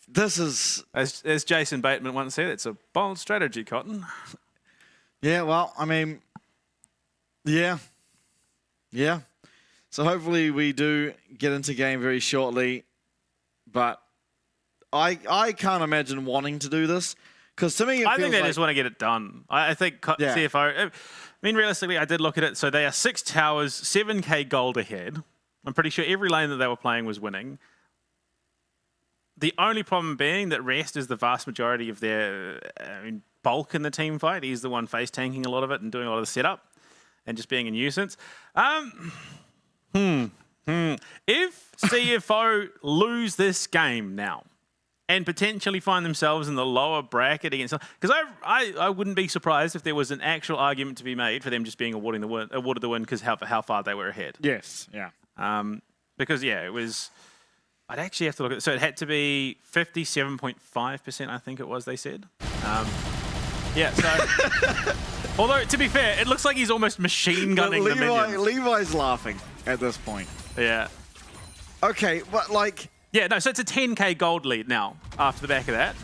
Speaker 1: This is...
Speaker 11: As Jason Bateman once said, it's a bold strategy, Cotton.
Speaker 1: Yeah, well, I mean, yeah. So hopefully we do get into game very shortly, but I can't imagine wanting to do this because to me,
Speaker 11: I think they just want to get it done. I think CFO. I mean, realistically, I did look at it. So they are 6 towers, 7k gold ahead. I'm pretty sure every lane that they were playing was winning. The only problem being that Rest is the vast majority of their bulk in the team fight. He's the one face tanking a lot of it and doing a lot of the setup and just being a nuisance. If CFO lose this game now and potentially find themselves in the lower bracket against, because I wouldn't be surprised if there was an actual argument to be made for them just being awarded the win because how far they were ahead.
Speaker 1: Yes, yeah.
Speaker 11: Because it was. I'd actually have to look at it. So it had to be 57.5%, I think it was, they said. Yeah, so... although, to be fair, it looks like he's almost machine gunning the minions.
Speaker 1: Levi's laughing at this point.
Speaker 11: Yeah.
Speaker 1: Okay, but like...
Speaker 11: Yeah, no, so it's a 10k gold lead now, after the back of that.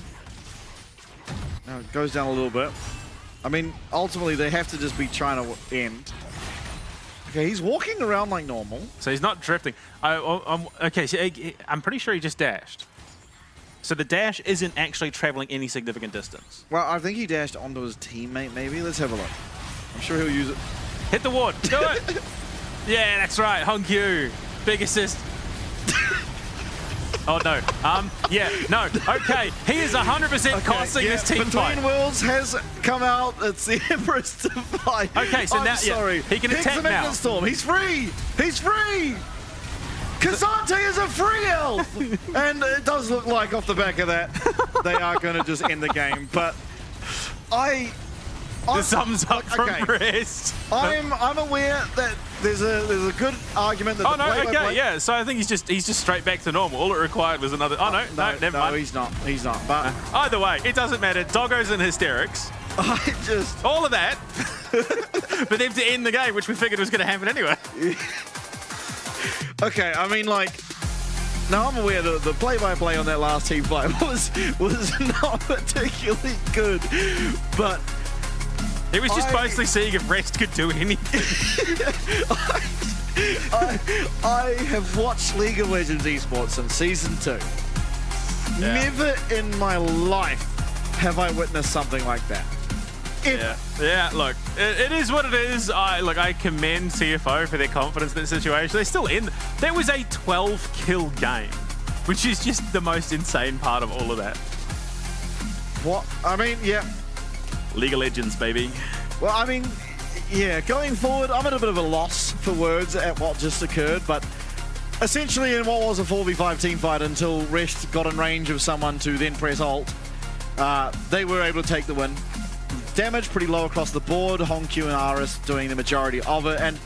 Speaker 1: No, it goes down a little bit. I mean, ultimately, they have to just be trying to end. Okay, he's walking around like normal.
Speaker 11: So he's not drifting. Okay, so I'm pretty sure he just dashed. So the dash isn't actually traveling any significant distance.
Speaker 1: Well, I think he dashed onto his teammate, maybe. Let's have a look. I'm sure he'll use it.
Speaker 11: Hit the ward. Do it. Yeah, that's right. Hongyu. Big assist. Oh, no. Yeah, no. Okay, he is 100% costing this team fight.
Speaker 1: Between Worlds has come out. It's the Empress to fight.
Speaker 11: Okay, so now
Speaker 1: sorry.
Speaker 11: he can attack now.
Speaker 1: Storm. He's free. He's free. Cassante is a free elf. And it does look like off the back of that, they are going to just end the game. But
Speaker 11: the thumbs up from Rest.
Speaker 1: I'm aware that there's a good argument that.
Speaker 11: Oh no, yeah. So I think he's just straight back to normal. All it required was another. Oh no, never mind.
Speaker 1: No, he's not. He's not. But
Speaker 11: either way, it doesn't matter. Doggo's in hysterics. All of that, for them to end the game, which we figured was going to happen anyway.
Speaker 1: Okay, I mean, like, now I'm aware that the play-by-play on that last team fight was not particularly good, but
Speaker 11: it was just mostly seeing if Rest could do anything.
Speaker 1: I have watched League of Legends esports since Season 2.
Speaker 11: Yeah.
Speaker 1: Never in my life have I witnessed something like that.
Speaker 11: Yeah, look, it is what it is. I commend CFO for their confidence in that situation. They're still in. There was a 12-kill game, which is just the most insane part of all of that.
Speaker 1: What? I mean, yeah.
Speaker 11: League of Legends, baby.
Speaker 1: Well, I mean, yeah, going forward, I'm at a bit of a loss for words at what just occurred, but essentially in what was a 4v5 team fight until Rest got in range of someone to then press ult, they were able to take the win. Damage pretty low across the board, Hongyu and Aris doing the majority of it, and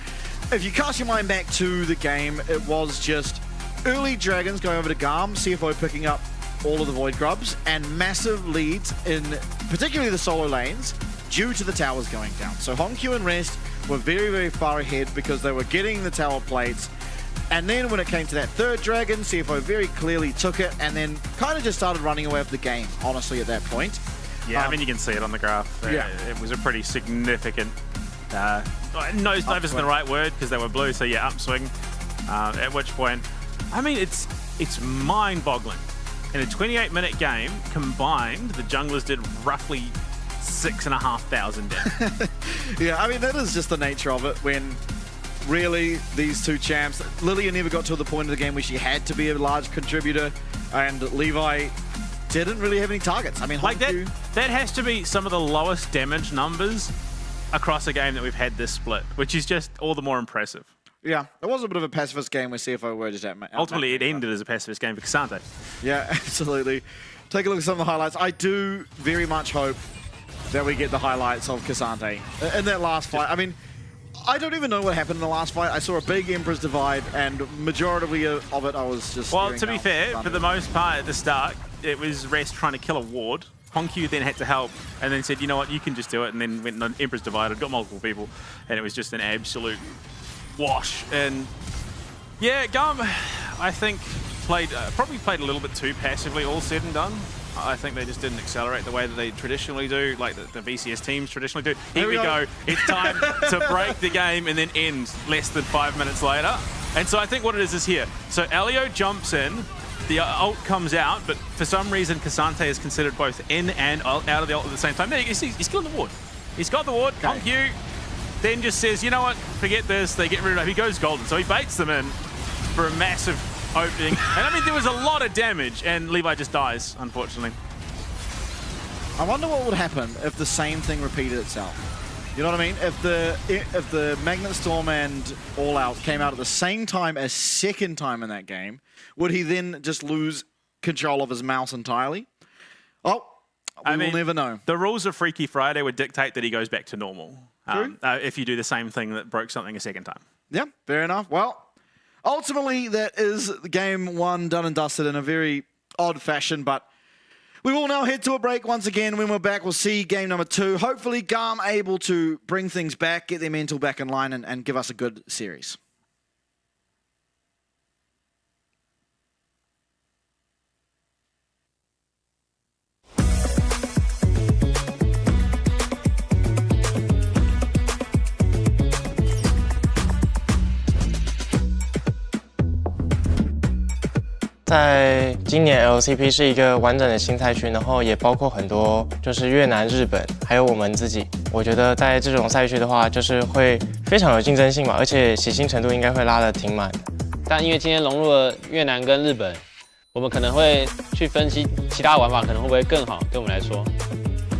Speaker 1: if you cast your mind back to the game, it was just early Dragons going over to GAM, CFO picking up all of the Void Grubs and massive leads in particularly the solo lanes due to the towers going down. So Honkyu and Rest were very, very far ahead because they were getting the tower plates. And then when it came to that third dragon, CFO very clearly took it and then kind of just started running away with the game, honestly, at that point.
Speaker 11: Yeah, I mean, you can see it on the graph.
Speaker 1: Yeah.
Speaker 11: It was a pretty significant, nose isn't the right word because they were blue, so yeah, upswing. At which point, I mean, it's mind-boggling. In a 28-minute game, combined, the junglers did roughly 6,500 damage.
Speaker 1: Yeah, I mean, that is just the nature of it when really these two champs, Lilia never got to the point of the game where she had to be a large contributor, and Levi didn't really have any targets. I mean,
Speaker 11: like that has to be some of the lowest damage numbers across a game that we've had this split, which is just all the more impressive.
Speaker 1: Yeah, it was a bit of a pacifist game where CFO were just at
Speaker 11: ultimately, it ended as a pacifist game for K'Sante.
Speaker 1: Yeah, absolutely. Take a look at some of the highlights. I do very much hope that we get the highlights of K'Sante in that last fight. I mean, I don't even know what happened in the last fight. I saw a big Emperor's Divide, and majority of it I was just...
Speaker 11: Well, to be fair, for the most part at the start, it was Rest trying to kill a ward. Honkyu then had to help, and then said, you know what, you can just do it, and then went on Emperor's Divide, got multiple people, and it was just an absolute wash. And yeah, GAM, I think, probably played a little bit too passively, all said and done. I think they just didn't accelerate the way that they traditionally do, like the VCS teams traditionally do. Here we go. It's time to break the game and then end less than 5 minutes later. And so I think what it is here. So Elio jumps in, the ult comes out, but for some reason K'Sante is considered both in and out of the ult at the same time. There you see, he's killing the ward. He's got the ward. Okay. Honkyu then just says, you know what, forget this. They get rid of it. He goes golden. So he baits them in for a massive opening. And I mean, there was a lot of damage, and Levi just dies, unfortunately.
Speaker 1: I wonder what would happen if the same thing repeated itself. You know what I mean? If the Magnet Storm and All Out came out at the same time a second time in that game, would he then just lose control of his mouse entirely? Oh, we will never know.
Speaker 11: The rules of Freaky Friday would dictate that he goes back to normal. If you do the same thing that broke something a second time.
Speaker 1: Yeah, fair enough. Well, ultimately, that is game one done and dusted in a very odd fashion, but we will now head to a break once again. When we're back, we'll see game number 2. Hopefully, GAM able to bring things back, get their mental back in line, and give us a good series.
Speaker 15: 在今年 LCP 是一个完整的新赛区，然后也包括很多就是越南、日本，还有我们自己。我觉得在这种赛区的话，就是会非常有竞争性嘛，而且喜新程度应该会拉得挺满的。
Speaker 20: 但因为今天融入了越南跟日本，我们可能会去分析其他玩法可能会不会更好，对我们来说。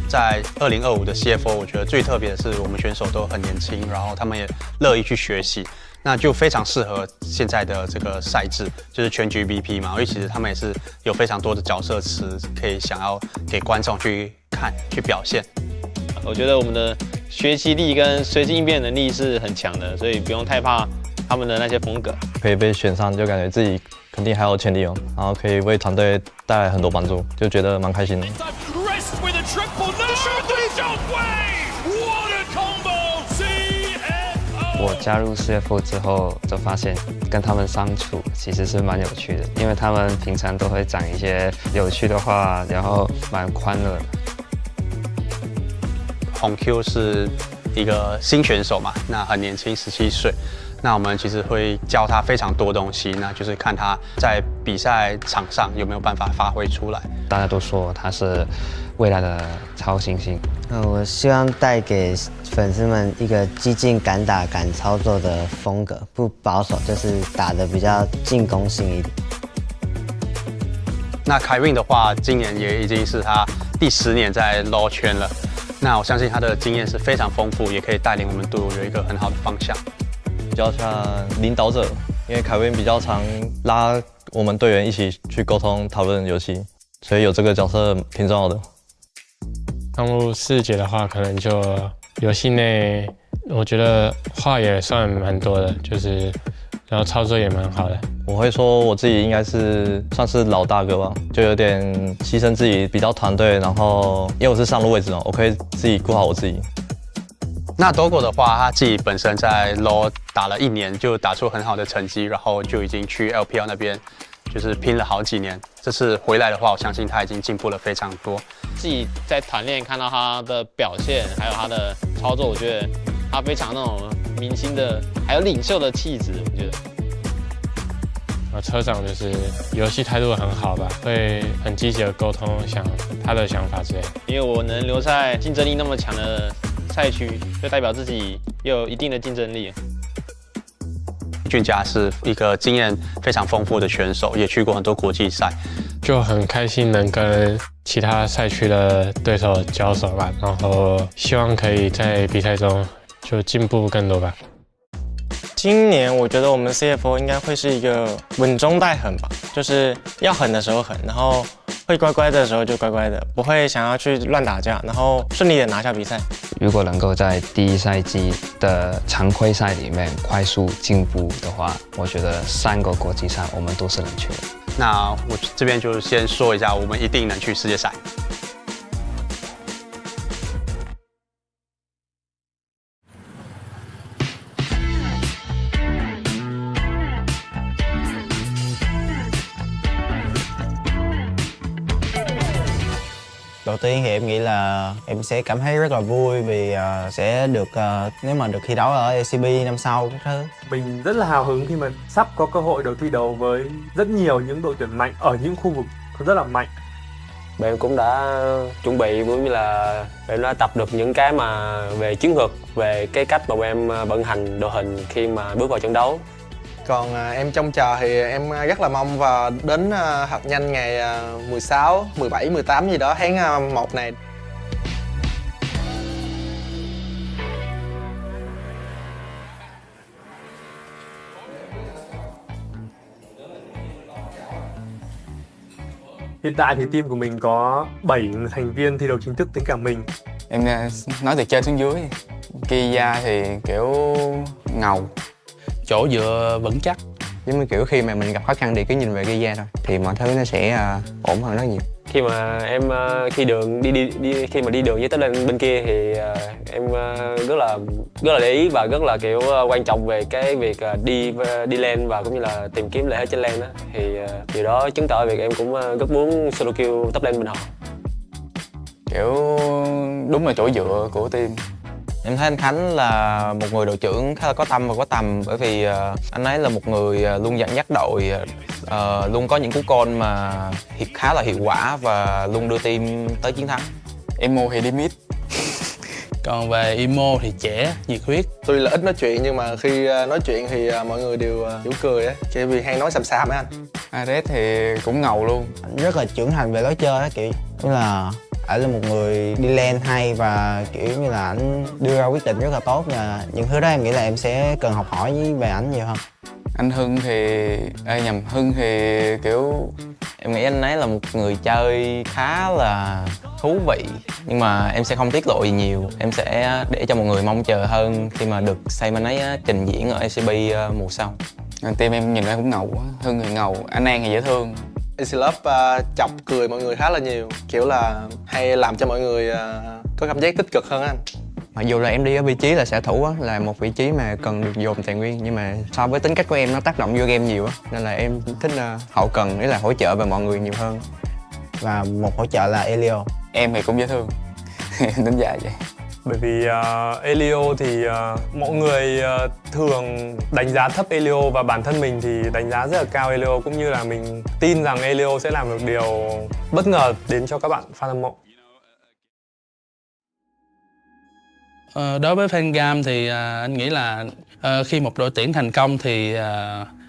Speaker 21: 在2025的 CFO， 我觉得最特别的是我们选手都很年轻，然后他们也乐意去学习。那就非常适合现在的这个赛制，就是全局 BP 嘛，因为其实他们也是有非常多的角色词可以想要给观众去看、去表现。
Speaker 20: 我觉得我们的学习力跟随机应变能力是很强的，所以不用太怕他们的那些风格。
Speaker 26: 可以被选上，就感觉自己肯定还有潜力哦，然后可以为团队带来很多帮助，就觉得蛮开心的。我加入 CFO 之后，就发现跟他们相处其实是蛮有趣的，因为他们平常都会讲一些有趣的话，然后蛮欢乐的。
Speaker 21: 红 Q 是一个新选手嘛，那很年轻，17岁。那我们其实会教他非常多东西，那就是看他在比赛场上有没有办法发挥出来。
Speaker 26: 大家都说他是未来的超新星。
Speaker 22: 我希望带给粉丝们一个激进、敢打、敢操作的风格，不保守，就是打得比较进攻性一点。
Speaker 21: 那凯运的话，今年也已经是他第10年在 LoL 圈了。那我相信他的经验是非常丰富，也可以带领我们队伍有一个很好的方向。
Speaker 26: 比较像领导者，因为凯文比较常拉我们队员一起去沟通讨论游戏，所以有这个角色挺重要的。
Speaker 23: 刚入4节的话，可能就游戏内我觉得话也算蛮多的，就是然后操作也蛮好的。
Speaker 4: 我会说我自己应该是算是老大哥吧，就有点牺牲自己，比较团队，然后因为我是上路位置嘛，我可以自己顾好我自己。
Speaker 21: 那Dogo的话，他自己本身在 LoL 打了1年，就打出很好的成绩，然后就已经去 LPL 那边就是拼了好几年。这次回来的话，我相信他已经进步了非常多。
Speaker 20: 自己在团练看到他的表现，还有他的操作，我觉得他非常那种明星的，还有领袖的气质，我觉得。
Speaker 23: 车长就是游戏态度很好吧，会很积极的沟通他的想法之类的。
Speaker 20: 因为我能留在竞争力那么强的赛区，就代表自己有一定的竞争力。
Speaker 21: 俊佳是一个经验非常丰富的选手，也去过很多国际赛，
Speaker 23: 就很开心能跟其他赛区的对手交手吧，然后希望可以在比赛中就进步更多吧。
Speaker 15: 今年我觉得我们 CFO 应该会是一个稳中带狠吧，就是要狠的时候狠，然后会乖乖的时候就乖乖的，不会想要去乱打架，然后顺利的拿下比赛。
Speaker 26: 如果能够在第一赛季的常规赛里面快速进步的话，我觉得3个国际赛我们都是能去的。
Speaker 21: 那我这边就先说一下，我们一定能去世界赛。
Speaker 27: Đầu tiên thì em nghĩ là em sẽ cảm thấy rất là vui vì sẽ được nếu mà được thi đấu ở LCP năm sau các thứ.
Speaker 3: Mình rất là hào hứng khi mà sắp có cơ hội được thi đấu với rất nhiều những đội tuyển mạnh ở những khu vực rất là mạnh.
Speaker 12: Em cũng đã chuẩn bị cũng như là em đã tập được những cái mà về chiến thuật, về cái cách mà em vận hành đội hình khi mà bước vào trận đấu.
Speaker 18: Còn em trông chờ thì em rất là mong vào đến hạt nhanh ngày 16, 17, 18 gì đó tháng 1 này.
Speaker 3: Hiện tại thì team của mình có 7 thành viên thi đấu chính thức tính cả mình.
Speaker 19: Em nói từ trên xuống dưới, Kia thì kiểu ngầu, chỗ dựa vững chắc.
Speaker 27: Giống như kiểu khi mà mình gặp khó khăn thì cứ nhìn về Kia thôi thì mọi thứ nó sẽ ổn hơn rất nhiều.
Speaker 12: Khi mà em khi mà đi đường với Talon bên kia thì em rất là để ý và rất là kiểu quan trọng về cái việc đi lane và cũng như là tìm kiếm lợi thế trên lane đó. Thì điều đó chứng tỏ việc em cũng rất muốn solo kill top lane bên họ.
Speaker 19: Kiểu đúng là chỗ dựa của team.
Speaker 27: Em thấy anh Khánh là một người đội trưởng khá là có tâm và có tầm, bởi vì anh ấy là một người luôn dẫn dắt đội, luôn có những cú call mà khá là hiệu quả và luôn đưa team tới chiến thắng.
Speaker 19: Emo thì đi mid. Còn về Emo thì trẻ, nhiệt huyết.
Speaker 18: Tuy là ít nói chuyện nhưng mà khi nói chuyện thì mọi người đều kiểu cười á, chỉ vì hay nói xàm xàm á anh.
Speaker 19: Ares thì cũng ngầu luôn.
Speaker 27: Anh rất là trưởng thành về lối chơi á, kiểu như là anh là một người đi lane hay và kiểu như là anh đưa ra quyết định rất là tốt, và những thứ đó em nghĩ là em sẽ cần học hỏi về ảnh nhiều hơn.
Speaker 19: Anh Hưng thì Hưng thì kiểu
Speaker 27: em nghĩ anh ấy là một người chơi khá là thú vị, nhưng mà em sẽ không tiết lộ gì nhiều, em sẽ để cho mọi người mong chờ hơn khi mà được xem anh ấy trình diễn ở LCP mùa sau.
Speaker 19: Team em nhìn em cũng ngầu quá, Hưng thì ngầu, anh An thì dễ thương.
Speaker 18: Love chọc cười mọi người khá là nhiều, kiểu là hay làm cho mọi người có cảm giác tích cực hơn anh.
Speaker 27: Mặc dù là em đi ở vị trí là xạ thủ á, là một vị trí mà cần được dồn tài nguyên, nhưng mà so với tính cách của em nó tác động vô game nhiều á, nên là em thích hậu cần, nghĩa là hỗ trợ về mọi người nhiều hơn. Và một hỗ trợ là Elio.
Speaker 19: Em thì cũng dễ thương. Em đánh giá vậy.
Speaker 3: Bởi vì Elio thì mọi người thường đánh giá thấp Elio, và bản thân mình thì đánh giá rất là cao Elio, cũng như là mình tin rằng Elio sẽ làm được điều bất ngờ đến cho các bạn fan hâm mộ.
Speaker 5: Đối với fan GAM thì anh nghĩ là khi một đội tuyển thành công thì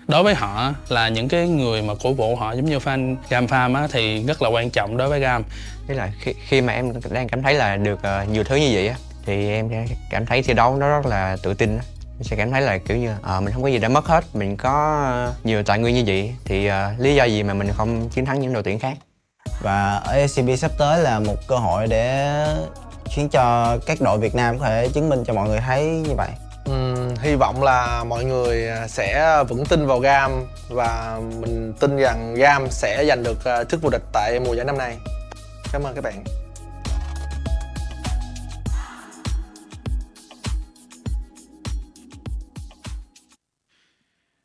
Speaker 5: đối với họ là những cái người mà cổ vũ họ, giống như fan GAM Farm á, thì rất là quan trọng đối với GAM.
Speaker 27: Thế là khi mà em đang cảm thấy là được nhiều thứ như vậy á, thì em sẽ cảm thấy thi đấu nó rất là tự tin á. Mình sẽ cảm thấy là kiểu như mình không có gì đã mất hết, mình có nhiều tài nguyên như vậy thì lý do gì mà mình không chiến thắng những đội tuyển khác. Và ở LCP sắp tới là một cơ hội để khiến cho các đội Việt Nam có thể chứng minh cho mọi người thấy như vậy.
Speaker 18: hy vọng là mọi người sẽ vững tin vào GAM và mình tin rằng GAM sẽ giành được chức vô địch tại mùa giải năm nay. Cảm ơn các bạn.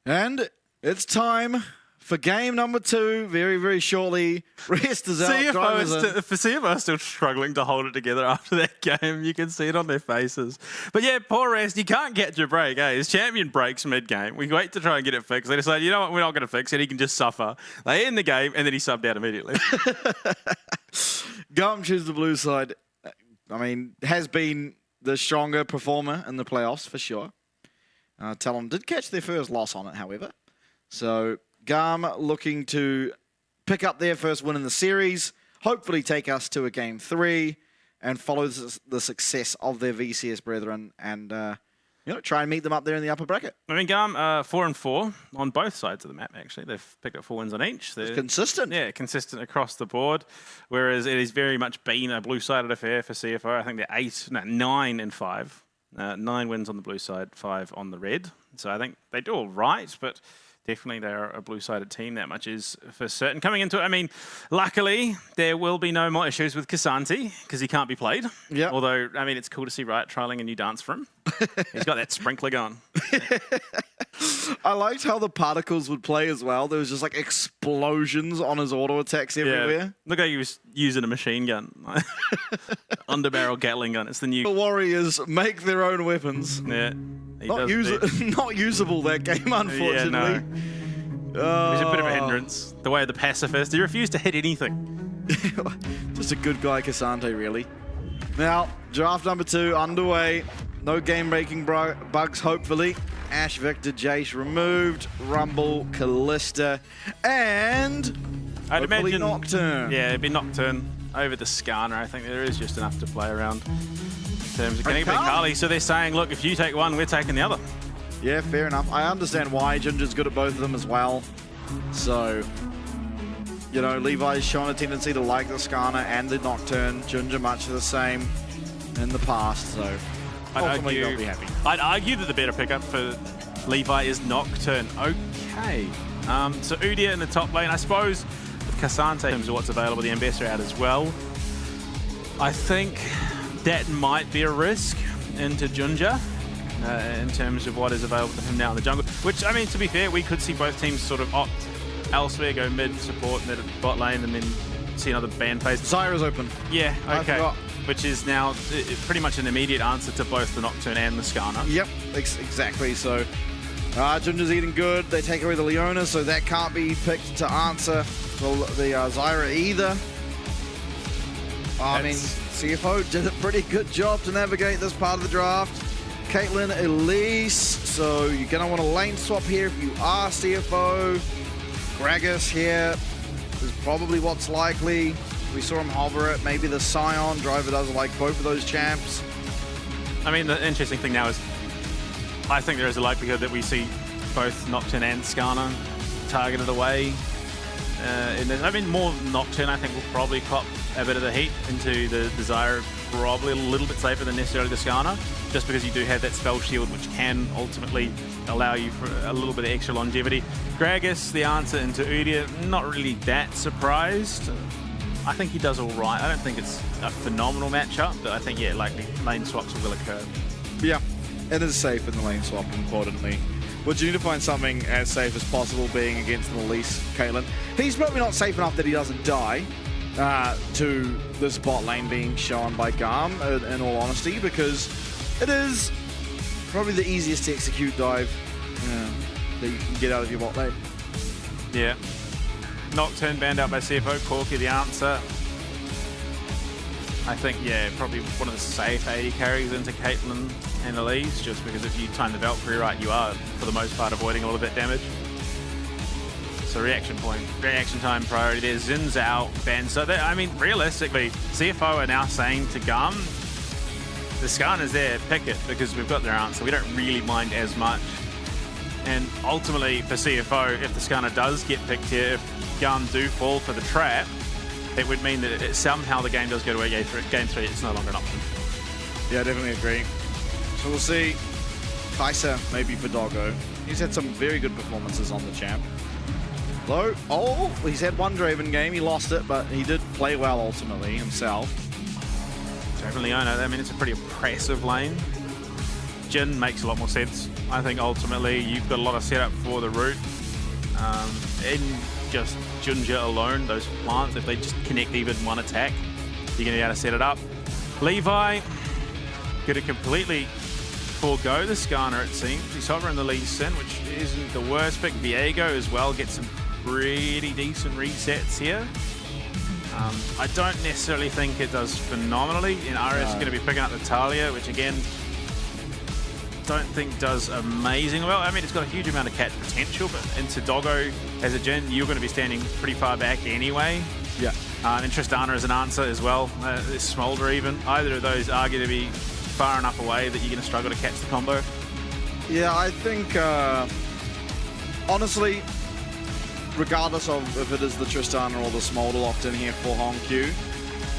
Speaker 1: And it's time for game number 2 very, very shortly. Rest is out.
Speaker 11: CFO are still struggling to hold it together after that game. You can see it on their faces. But yeah, poor Rest. You can't get your break. His champion breaks mid-game. We wait to try and get it fixed. They decide, you know what, we're not going to fix it. He can just suffer. They end the game, and then he subbed out immediately.
Speaker 1: GAM choose the blue side. I mean, has been the stronger performer in the playoffs, for sure. Talon did catch their first loss on it, however. So GAM looking to pick up their first win in the series, hopefully take us to a game 3 and follow the success of their VCS brethren and try and meet them up there in the upper bracket.
Speaker 11: I mean, GAM 4-4 on both sides of the map, actually. They've picked up 4 wins on each. They're
Speaker 1: consistent.
Speaker 11: Yeah, consistent across the board, whereas it has very much been a blue-sided affair for CFO. I think they're 9-5. 9 wins on the blue side, 5 on the red. So I think they do all right, but definitely they're a blue-sided team. That much is for certain. Coming into it, I mean, luckily there will be no more issues with Casanti because he can't be played.
Speaker 1: Yeah.
Speaker 11: Although, I mean, it's cool to see Riot trialing a new dance for him. He's got that sprinkler going.
Speaker 1: I liked how the particles would play as well. There was just like explosions on his auto attacks everywhere.
Speaker 11: Yeah. Look how he was using a machine gun. Underbarrel Gatling gun. It's the new...
Speaker 1: The Warriors make their own weapons.
Speaker 11: Yeah.
Speaker 1: Not usable that game, unfortunately.
Speaker 11: Yeah, no. He's a bit of a hindrance. The way of the pacifist. He refused to hit anything.
Speaker 1: Just a good guy, Cassante, really. Now, draft number 2 underway. No game-breaking bugs, hopefully. Ash, Victor, Jace removed. Rumble, Callista, and
Speaker 11: I'd imagine
Speaker 1: Nocturne.
Speaker 11: Yeah, it'd be Nocturne over the Skarner. I think there is just enough to play around in terms of getting Kali. So they're saying, look, if you take one, we're taking the other.
Speaker 1: Yeah, fair enough. I understand why. Ginger's good at both of them as well. So, Levi's shown a tendency to like the Skarner and the Nocturne. Ginger much the same in the past, so ultimately they'll be happy.
Speaker 11: I'd argue that the better pickup for Levi is Nocturne. Okay. So Udia in the top lane. I suppose with Cassante, in terms of what's available, the Ambassador out as well. I think that might be a risk into Junja in terms of what is available to him now in the jungle. Which, I mean, to be fair, we could see both teams sort of opt elsewhere, go mid support, mid bot lane, and then see another ban phase.
Speaker 1: Zyra's open.
Speaker 11: Yeah, okay. Which is now pretty much an immediate answer to both the Nocturne and the Skarner.
Speaker 1: Yep, exactly. So Ginger's eating good. They take away the Leona, so that can't be picked to answer the Zyra either. I mean, CFO did a pretty good job to navigate this part of the draft. Caitlyn, Elise, so you're going to want a lane swap here if you are CFO. Gragas here is probably what's likely. We saw him hover it. Maybe the Scion driver does like both of those champs.
Speaker 11: I mean, the interesting thing now is I think there is a likelihood that we see both Nocturne and Skarner targeted away. I mean, more Nocturne, I think, will probably cop a bit of the heat into the Zyra, probably a little bit safer than necessarily the Skarner, just because you do have that spell shield, which can ultimately allow you for a little bit of extra longevity. Gragas, the answer into Udia, not really that surprised. I think he does all right. I don't think it's a phenomenal matchup, but I think, yeah, likely lane swaps will occur.
Speaker 1: Yeah, it is safe in the lane swap, importantly. But you need to find something as safe as possible being against the Elise Caitlyn. He's probably not safe enough that he doesn't die to this bot lane being shown by GAM, in all honesty, because it is probably the easiest to execute dive that you can get out of your bot lane.
Speaker 11: Yeah. Nocturne banned out by CFO, Corky the answer. I think, yeah, probably one of the safe AD carries into Caitlyn and Elise, just because if you time the Valkyrie right, you are, for the most part, avoiding a lot of that damage. So reaction time priority there. Zin's out, ban. So, I mean, realistically, CFO are now saying to GAM, the Skarner's there, pick it, because we've got their answer. We don't really mind as much. And ultimately, for CFO, if the Skarner does get picked here, if GAM do fall for the trap, it would mean that somehow the game does go to a game 3, it's no longer an option.
Speaker 1: Yeah, I definitely agree. So we'll see Kai'Sa maybe for Doggo. He's had some very good performances on the champ. Though, oh, he's had one Draven game. He lost it, but he did play well ultimately himself.
Speaker 11: Draven Leona, I mean, it's a pretty oppressive lane. Jhin makes a lot more sense. I think ultimately you've got a lot of setup for the root. In just Junja alone, those plants, if they just connect even one attack, you're going to be able to set it up. Levi, going to completely forego the Skarner, it seems. He's hovering the Lee Sin, which isn't the worst pick. Viego as well gets some pretty decent resets here. I don't necessarily think it does phenomenally. And RS is going to be picking up the Talia, which again, don't think does amazing well. I mean, it's got a huge amount of catch potential, but into Doggo as a Jhin, you're going to be standing pretty far back anyway.
Speaker 1: Yeah.
Speaker 11: And Tristana as an answer as well. Smolder even. Either of those are going to be far enough away that you're going to struggle to catch the combo.
Speaker 1: Yeah, I think, honestly, regardless of if it is the Tristana or the Smolder locked in here for HongQ,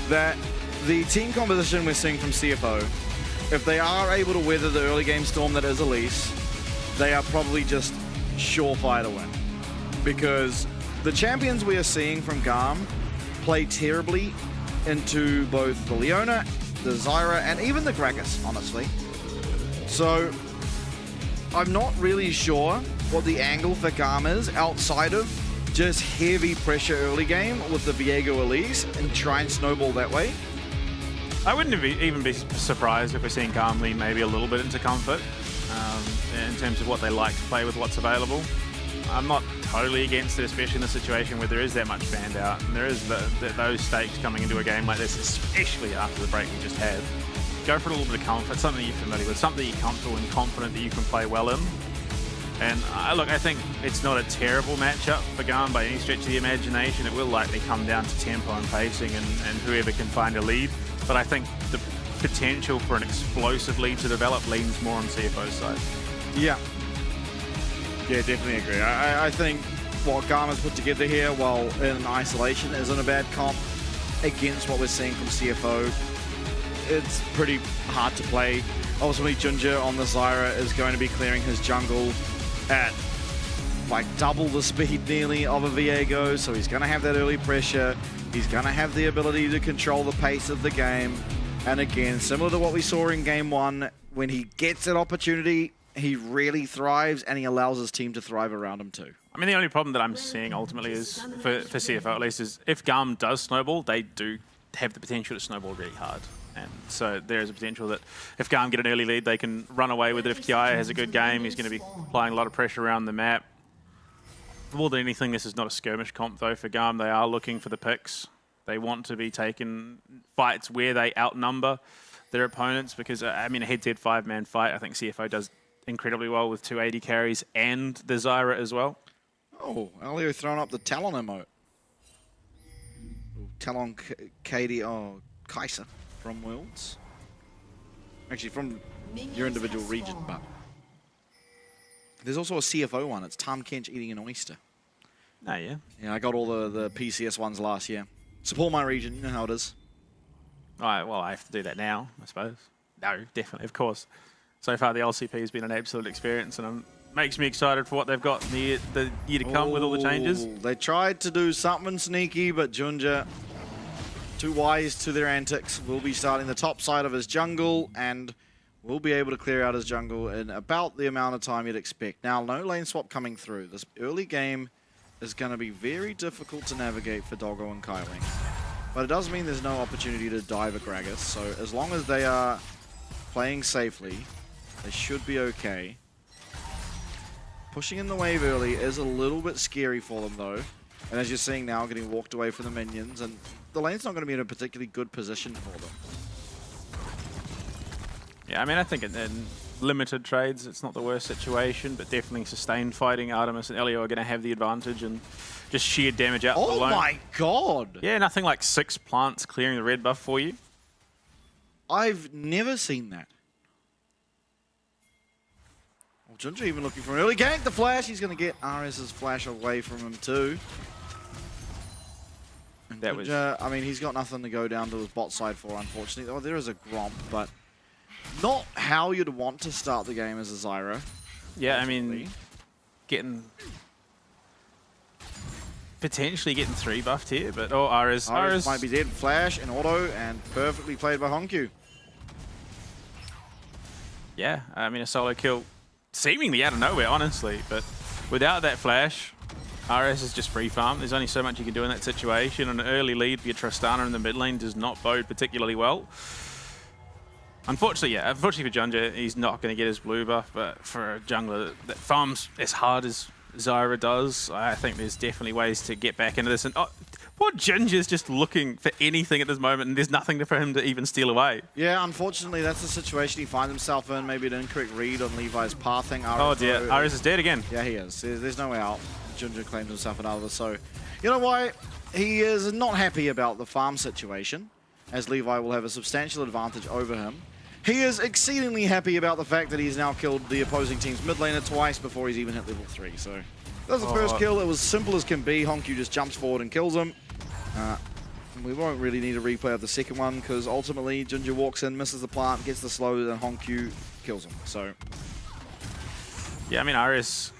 Speaker 1: that the team composition we're seeing from CFO, if they are able to weather the early game storm that is Elise, they are probably just surefire to win. Because the champions we are seeing from GAM play terribly into both the Leona, the Zyra, and even the Gragas, honestly. So I'm not really sure what the angle for GAM is outside of just heavy pressure early game with the Viego Elise and try and snowball that way.
Speaker 11: I wouldn't even be surprised if we're seeing GAM lean maybe a little bit into comfort in terms of what they like to play with what's available. I'm not totally against it, especially in the situation where there is that much fanned out and there is those stakes coming into a game like this, especially after the break we just had. Go for a little bit of comfort, something you're familiar with, something you're comfortable and confident that you can play well in. And look, I think it's not a terrible matchup for GAM by any stretch of the imagination. It will likely come down to tempo and pacing and whoever can find a lead. But I think the potential for an explosive lead to develop leans more on CFO's side.
Speaker 1: Yeah. Yeah, definitely agree. I think what GAM has put together here, while in isolation, isn't a bad comp against what we're seeing from CFO. It's pretty hard to play. Ultimately, Junja on the Zyra is going to be clearing his jungle at like double the speed nearly of a Viego, so he's going to have that early pressure. He's going to have the ability to control the pace of the game. And again, similar to what we saw in Game 1, when he gets that opportunity, he really thrives and he allows his team to thrive around him too.
Speaker 11: I mean, the only problem that I'm seeing ultimately is, for CFO at least, is if GAM does snowball, they do have the potential to snowball really hard. And so there is a potential that if GAM get an early lead, they can run away with it. If Kiaya has a good game, he's going to be applying a lot of pressure around the map. More than anything, this is not a skirmish comp though for GAM. They are looking for the picks. They want to be taking fights where they outnumber their opponents because, I mean, a head-to-head 5-man fight, I think CFO does incredibly well with 280 carries and the Zyra as well.
Speaker 1: Oh, Elio throwing up the Talon emote. Talon Kai'Sa from Worlds. Actually, from your individual region, but there's also a CFO one. It's Tom Kench eating an oyster.
Speaker 11: Oh, yeah?
Speaker 1: Yeah, I got all the PCS ones last year. Support my region, you know how it is.
Speaker 11: All right, well, I have to do that now, I suppose. No, definitely, of course. So far, the LCP has been an absolute experience, and it makes me excited for what they've got in the year to come with all the changes.
Speaker 1: They tried to do something sneaky, but Junja, too wise to their antics, will be starting the top side of his jungle, and will be able to clear out his jungle in about the amount of time you'd expect. Now, no lane swap coming through. This early game is going to be very difficult to navigate for Doggo and Kailing. But it does mean there's no opportunity to dive a Gragas, so as long as they are playing safely, they should be okay. Pushing in the wave early is a little bit scary for them though. And as you're seeing now, getting walked away from the minions, and the lane's not going to be in a particularly good position for them.
Speaker 11: Yeah, I mean, I think in limited trades, it's not the worst situation, but definitely sustained fighting, Artemis and Elio are going to have the advantage, and just sheer damage out alone.
Speaker 1: Oh my god!
Speaker 11: Yeah, nothing like 6 plants clearing the red buff for you.
Speaker 1: I've never seen that. Well, Junja even looking for an early gank. The flash, he's going to get RS's flash away from him too. And Junja, I mean, he's got nothing to go down to his bot side for, unfortunately. Oh, there is a Gromp, but Not how you'd want to start the game as a Zyra.
Speaker 11: Yeah, I mean, potentially getting 3 buffed here, but Ares
Speaker 1: might be dead. Flash and auto, and perfectly played by Honku.
Speaker 11: Yeah, I mean, a solo kill seemingly out of nowhere, honestly, but without that flash, RS is just free farm. There's only so much you can do in that situation. An early lead for your Tristana in the mid lane does not bode particularly well. Unfortunately, unfortunately for Junja, he's not going to get his blue buff, but for a jungler that farms as hard as Zyra does, I think there's definitely ways to get back into this. And poor Junja's just looking for anything at this moment, and there's nothing for him to even steal away.
Speaker 1: Yeah, unfortunately, that's the situation he finds himself in. Maybe an incorrect read on Levi's pathing.
Speaker 11: Oh dear, Ares is dead again.
Speaker 1: Yeah, he is. There's no way out. Junja claims himself another, so you know why? He is not happy about the farm situation, as Levi will have a substantial advantage over him. He is exceedingly happy about the fact that he's now killed the opposing team's mid laner twice before he's even hit level 3. So that was the first kill. It was simple as can be. Honku just jumps forward and kills him. We won't really need a replay of the second one because ultimately Junja walks in, misses the plant, gets the slow, and Honku kills him. So
Speaker 11: yeah, I mean, Ares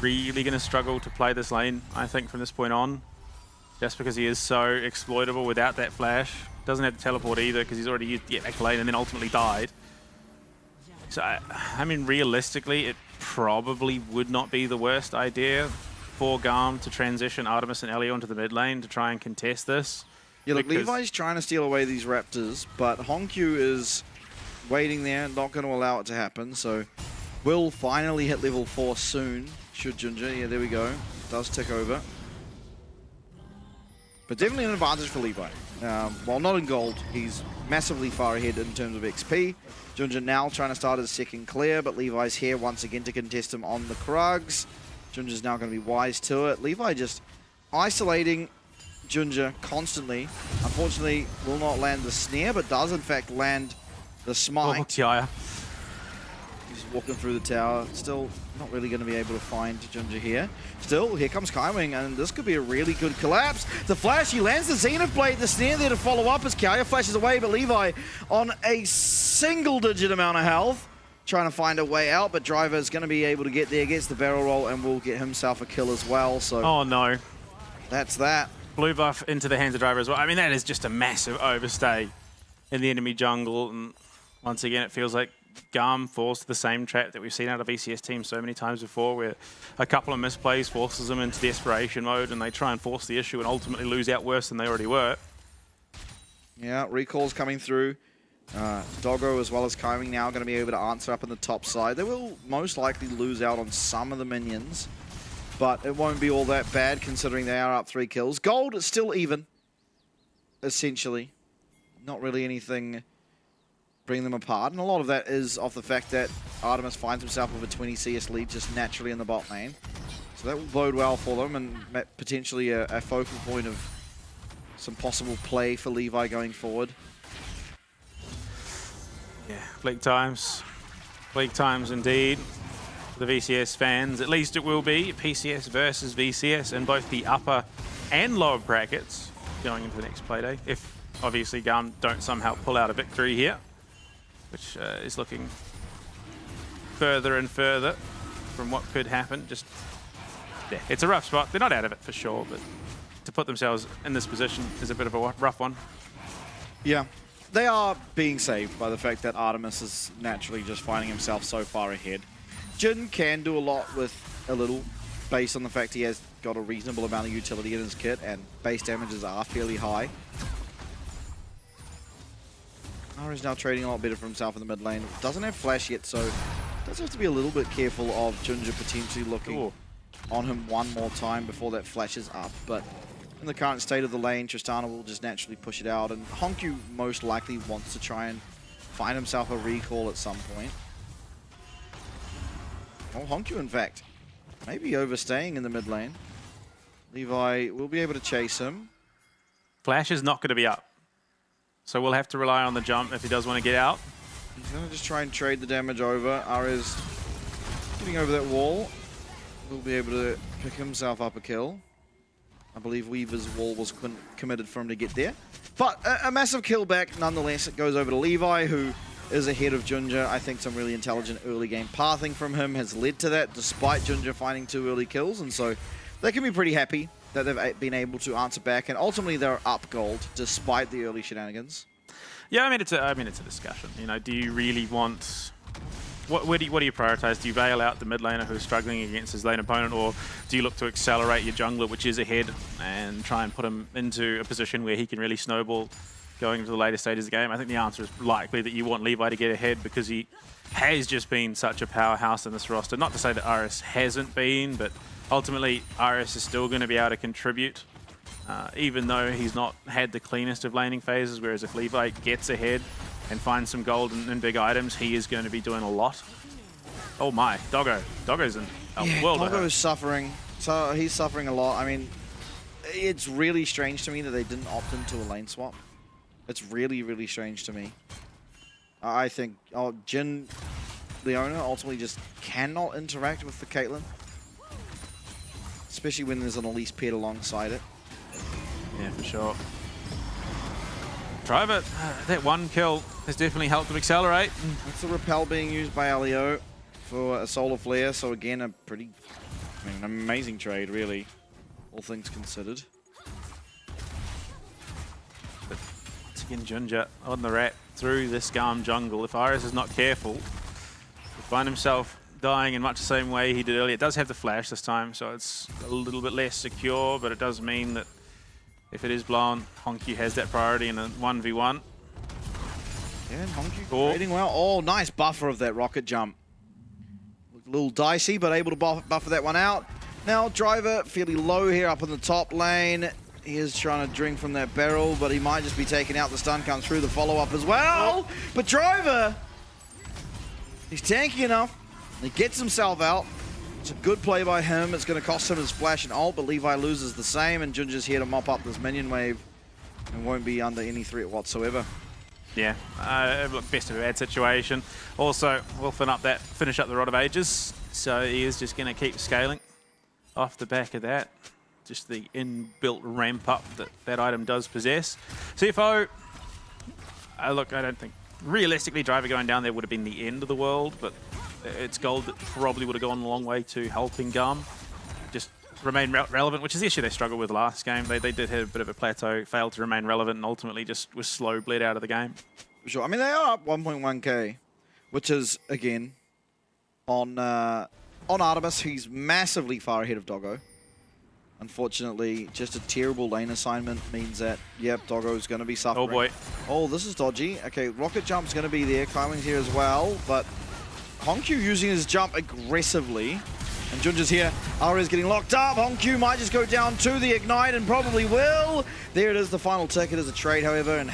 Speaker 11: really going to struggle to play this lane, I think, from this point on, just because he is so exploitable without that flash. Doesn't have to teleport either because he's already used the back lane and then ultimately died. So, I mean, realistically, it probably would not be the worst idea for GAM to transition Artemis and Elio into the mid lane to try and contest this.
Speaker 1: Yeah, look, Levi's trying to steal away these Raptors, but Honku is waiting there, not going to allow it to happen. So will finally hit level 4 soon, should Junja. Yeah, there we go. Does tick over. But definitely an advantage for Levi. While not in gold, he's massively far ahead in terms of XP. Junja now trying to start his second clear, but Levi's here once again to contest him on the Krugs. Junja's now going to be wise to it. Levi just isolating Junja constantly. Unfortunately, will not land the snare, but does in fact land the smite.
Speaker 11: Oh, Tiaya.
Speaker 1: He's walking through the tower. Still not really going to be able to find Junja here. Still, here comes Kaiwing, and this could be a really good collapse. The flash, he lands the Zenith Blade, the snare there to follow up as Kiaya flashes away, but Levi on a single-digit amount of health, trying to find a way out, but Driver is going to be able to get there, gets the barrel roll, and will get himself a kill as well. So
Speaker 11: oh no.
Speaker 1: That's that.
Speaker 11: Blue buff into the hands of Driver as well. I mean, that is just a massive overstay in the enemy jungle, and once again, it feels like GAM falls to the same trap that we've seen out of VCS teams so many times before, where a couple of misplays forces them into desperation mode and they try and force the issue and ultimately lose out worse than they already were.
Speaker 1: Yeah, recalls coming through. Doggo as well as Kaiwing now going to be able to answer up on the top side. They will most likely lose out on some of the minions, but it won't be all that bad considering they are up 3 kills. Gold is still even, essentially. Not really anything bring them apart, and a lot of that is off the fact that Artemis finds himself with a 20 CS lead just naturally in the bot lane. So that will bode well for them and potentially a focal point of some possible play for Levi going forward.
Speaker 11: Yeah, bleak times. Bleak times indeed. For the VCS fans, at least it will be PCS versus VCS in both the upper and lower brackets going into the next playday. If obviously GAM don't somehow pull out a victory here, which is looking further and further from what could happen. Just, yeah, it's a rough spot. They're not out of it for sure, but to put themselves in this position is a bit of a rough one.
Speaker 1: Yeah, they are being saved by the fact that Artemis is naturally just finding himself so far ahead. Jin can do a lot with a little, based on the fact he has got a reasonable amount of utility in his kit, and base damages are fairly high. Is now trading a lot better for himself in the mid lane. Doesn't have flash yet, so does have to be a little bit careful of Junja potentially looking on him one more time before that flashes up. But in the current state of the lane, Tristana will just naturally push it out, and Honku most likely wants to try and find himself a recall at some point. Oh, Honku, in fact, maybe overstaying in the mid lane. Levi will be able to chase him.
Speaker 11: Flash is not going to be up, so we'll have to rely on the jump if he does want to get out.
Speaker 1: He's going to just try and trade the damage over. Ari's getting over that wall. Will be able to pick himself up a kill. I believe Weaver's wall was committed for him to get there. But a massive kill back nonetheless. It goes over to Levi, who is ahead of Junja. I think some really intelligent early game pathing from him has led to that, despite Junja finding 2 early kills, and so they can be pretty happy that they've been able to answer back, and ultimately they're up gold despite the early shenanigans.
Speaker 11: Yeah, I mean it's a discussion. You know, do you really want what do you prioritize? Do you bail out the mid laner who's struggling against his lane opponent, or do you look to accelerate your jungler, which is ahead, and try and put him into a position where he can really snowball going into the later stages of the game? I think the answer is likely that you want Levi to get ahead because he has just been such a powerhouse in this roster. Not to say that RS hasn't been, but ultimately RS is still going to be able to contribute, even though he's not had the cleanest of laning phases, whereas if Levi gets ahead and finds some gold and big items, he is going to be doing a lot. Oh my, Doggo. Doggo's in a world of hurt.
Speaker 1: Doggo's suffering. So he's suffering a lot. I mean, it's really strange to me that they didn't opt into a lane swap. It's really, really strange to me. I think Jin, the owner, ultimately just cannot interact with the Caitlyn. Especially when there's an Elise paired alongside it.
Speaker 11: Yeah, for sure. Driver, that 1 kill has definitely helped them accelerate.
Speaker 1: That's the repel being used by Elio for a solar flare, so again, an amazing trade, really, all things considered.
Speaker 11: But once again, Junja on the rat through this GAM jungle. If Iris is not careful, he'll find himself dying in much the same way he did earlier. It does have the flash this time, so it's a little bit less secure, but it does mean that if it is blown, Honky has that priority in a 1v1.
Speaker 1: Yeah, and Honky trading well. Oh, nice buffer of that rocket jump. Looked a little dicey, but able to buffer that one out. Now, Driver fairly low here up in the top lane. He is trying to drink from that barrel, but he might just be taken out. The stun comes through, the follow-up as well. Oh. But Driver, he's tanky enough. He gets himself out. It's a good play by him. It's going to cost him his flash and ult, but Levi loses the same, and Junja's here to mop up this minion wave and won't be under any threat whatsoever.
Speaker 11: Yeah, look, best of a bad situation. Also, we'll finish up the Rod of Ages, so he is just going to keep scaling off the back of that. Just the inbuilt ramp up that item does possess. CFO, look, I don't think realistically Driver going down there would have been the end of the world, but it's gold that probably would have gone a long way to helping GAM just remain relevant, which is the issue they struggled with last game. They did have a bit of a plateau, failed to remain relevant, and ultimately just was slow bled out of the game.
Speaker 1: For sure. I mean, they are up 1.1k, which is, again, on Artemis, he's massively far ahead of Doggo. Unfortunately, just a terrible lane assignment means that, yep, Doggo's going to be suffering.
Speaker 11: Oh boy.
Speaker 1: Oh, this is dodgy. Okay, rocket jump's going to be there. Kaiwing's here as well, but Honkyu using his jump aggressively. And Junja's here. Aria is getting locked up. Honkyu might just go down to the ignite and probably will. There it is, the final ticket as a trade, however, and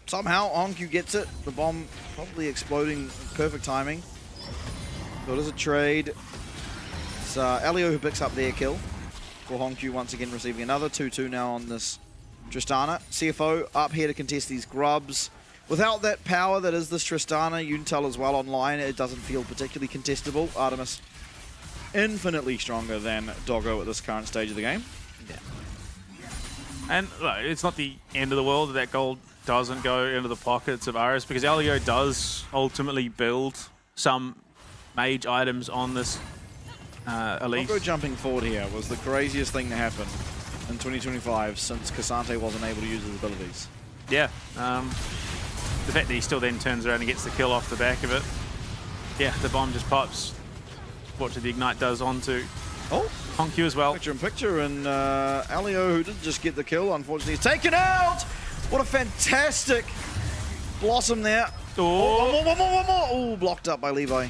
Speaker 1: somehow Honkyu gets it. The bomb probably exploding, perfect timing. So it is a trade. It's Elio who picks up their kill. For Honkyu once again receiving another 2-2 now on this Tristana. CFO up here to contest these grubs. Without that power that is this Tristana, you can tell as well online, it doesn't feel particularly contestable. Artemis infinitely stronger than Doggo at this current stage of the game.
Speaker 11: Yeah. And look, it's not the end of the world that gold doesn't go into the pockets of Aris, because Elio does ultimately build some mage items on this Elise.
Speaker 1: Doggo jumping forward here was the craziest thing to happen in 2025 since Cassante wasn't able to use his abilities.
Speaker 11: Yeah. The fact that he still then turns around and gets the kill off the back of it. Yeah, the bomb just pops. What the ignite does onto Honkyu as well.
Speaker 1: Picture in picture, and Elio, who did just get the kill, unfortunately is taken out. What a fantastic blossom there.
Speaker 11: Oh,
Speaker 1: one more. Oh, blocked up by Levi.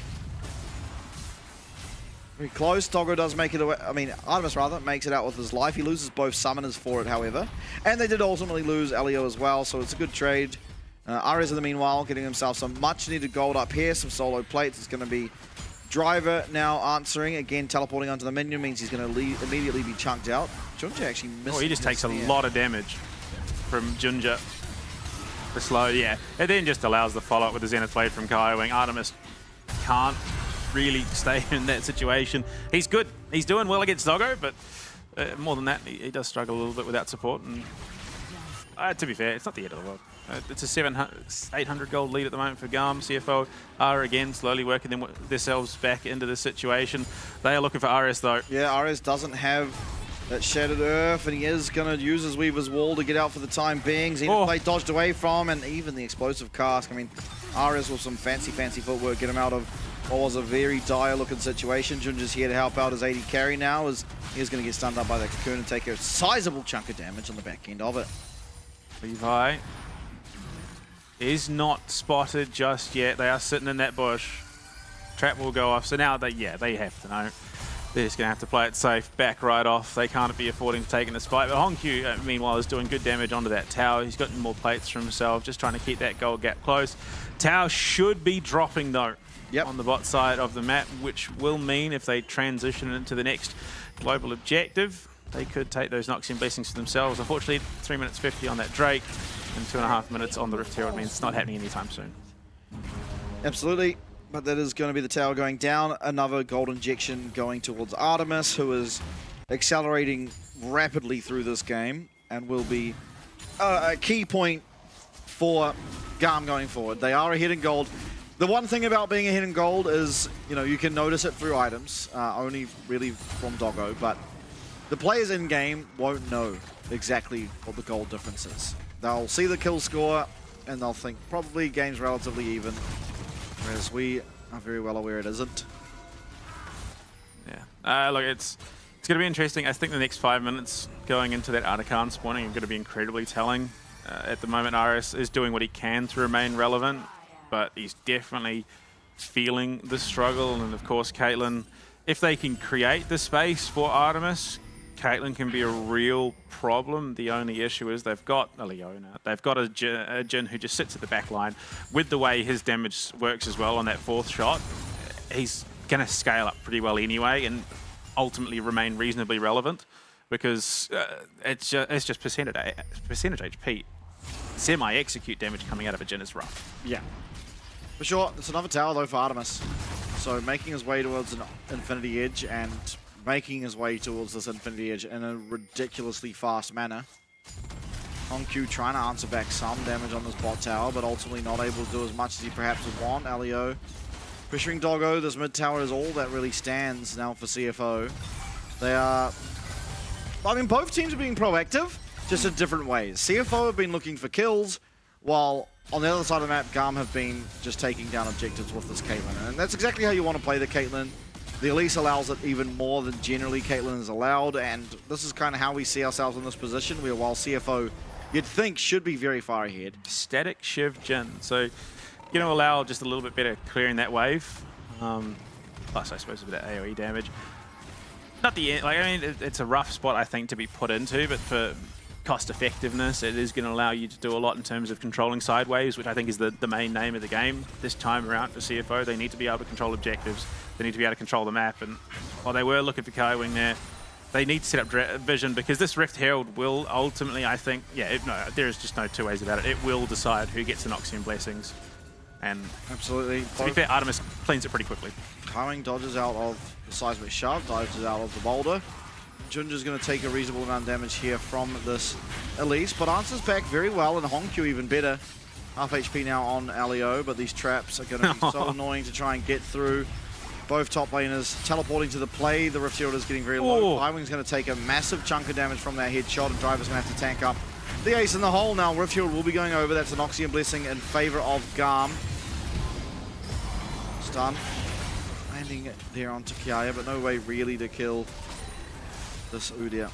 Speaker 1: Very close. Doggo does make it away. I mean, Artemis rather makes it out with his life. He loses both summoners for it, however. And they did ultimately lose Elio as well, so it's a good trade. Ares in the meanwhile getting himself some much needed gold up here, some solo plates. It's going to be Driver now answering. Again, teleporting onto the minion means he's going to immediately be chunked out. Junja actually missed.
Speaker 11: Oh, he just takes a lot of damage from Junja. The slow, yeah. It then just allows the follow-up with the Zenith Blade from Kaiwing. Artemis can't really stay in that situation. He's good. He's doing well against Doggo, but more than that, he does struggle a little bit without support. And to be fair, it's not the end of the world. It's a 800 gold lead at the moment for GAM. CFO are again slowly working themselves back into this situation. They are looking for RS though.
Speaker 1: Yeah, RS doesn't have that Shattered Earth, and he is going to use his Weaver's Wall to get out for the time being. Xenoblade dodged away from, and even the Explosive Cask. I mean, RS with some fancy footwork, get him out of what was a very dire looking situation. Junja's here to help out his AD carry now, as he's going to get stunned up by that Cocoon and take a sizable chunk of damage on the back end of it.
Speaker 11: Levi is not spotted just yet. They are sitting in that bush. Trap will go off, so now they have to know. They're just going to have to play it safe, back right off. They can't be affording to take in this fight. But Hongkyu, meanwhile, is doing good damage onto that tower. He's gotten more plates for himself, just trying to keep that gold gap close. Tower should be dropping, though, on the bot side of the map, which will mean if they transition into the next global objective, they could take those Noxian Blessings for themselves. Unfortunately, 3 minutes 50 on that Drake and 2.5 minutes on the Rift Herald means it's not happening anytime soon.
Speaker 1: Absolutely. But that is going to be the tower going down. Another gold injection going towards Artemis, who is accelerating rapidly through this game and will be a key point for GAM going forward. They are ahead in gold. The one thing about being ahead in gold is, you know, you can notice it through items, only really from Doggo, but the players in game won't know exactly what the gold difference is. They'll see the kill score and they'll think probably game's relatively even. Whereas we are very well aware it isn't.
Speaker 11: Yeah. Look, it's going to be interesting. I think the next 5 minutes going into that Artican spawning are going to be incredibly telling. At the moment, RS is doing what he can to remain relevant, but he's definitely feeling the struggle. And of course, Caitlyn, if they can create the space for Artemis, Caitlyn can be a real problem. The only issue is they've got a Leona. They've got a Jhin who just sits at the back line. With the way his damage works as well on that fourth shot, he's going to scale up pretty well anyway and ultimately remain reasonably relevant because it's just percentage HP. Semi-execute damage coming out of a Jhin is rough.
Speaker 1: Yeah. For sure. It's another tower though for Artemis. So making his way towards an Infinity Edge and making his way towards this Infinity Edge in a ridiculously fast manner. Hongkyu trying to answer back some damage on this bot tower, but ultimately not able to do as much as he perhaps would want. Alio pressuring Doggo. This mid tower is all that really stands now for CFO. They are... I mean, both teams are being proactive, just in different ways. CFO have been looking for kills, while on the other side of the map, GAM have been just taking down objectives with this Caitlyn. And that's exactly how you want to play the Caitlyn. The Elise allows it even more than generally Caitlyn is allowed, and this is kind of how we see ourselves in this position, where while CFO, you'd think, should be very far ahead.
Speaker 11: Static Shiv Jhin, so going to allow just a little bit better clearing that wave. Plus, I suppose, a bit of AoE damage. Not the end, like, I mean, it's a rough spot, I think, to be put into, but for cost effectiveness, it is going to allow you to do a lot in terms of controlling sideways, which I think is the main name of the game this time around for CFO. They need to be able to control objectives. They need to be able to control the map, and while they were looking for Kaiwing there, they need to set up vision because this Rift Herald will ultimately, I think, there is just no two ways about it. It will decide who gets the Noxian Blessings. And
Speaker 1: absolutely,
Speaker 11: to be fair, Artemis cleans it pretty quickly.
Speaker 1: Kaiwing dodges out of the seismic shove, dives out of the boulder. Junja's going to take a reasonable amount of damage here from this Elise, but answers back very well, and Hongkyu even better. Half HP now on Alio, but these traps are going to be so annoying to try and get through. Both top laners teleporting to the play. The Rift Herald is getting very low. Kaiwing's going to take a massive chunk of damage from that headshot, and Driver's going to have to tank up the ace in the hole now. Rift Herald will be going over. That's an Noxian Blessing in favor of GAM. Stun. Landing there onto Kiaya, but no way really to kill this Udyr.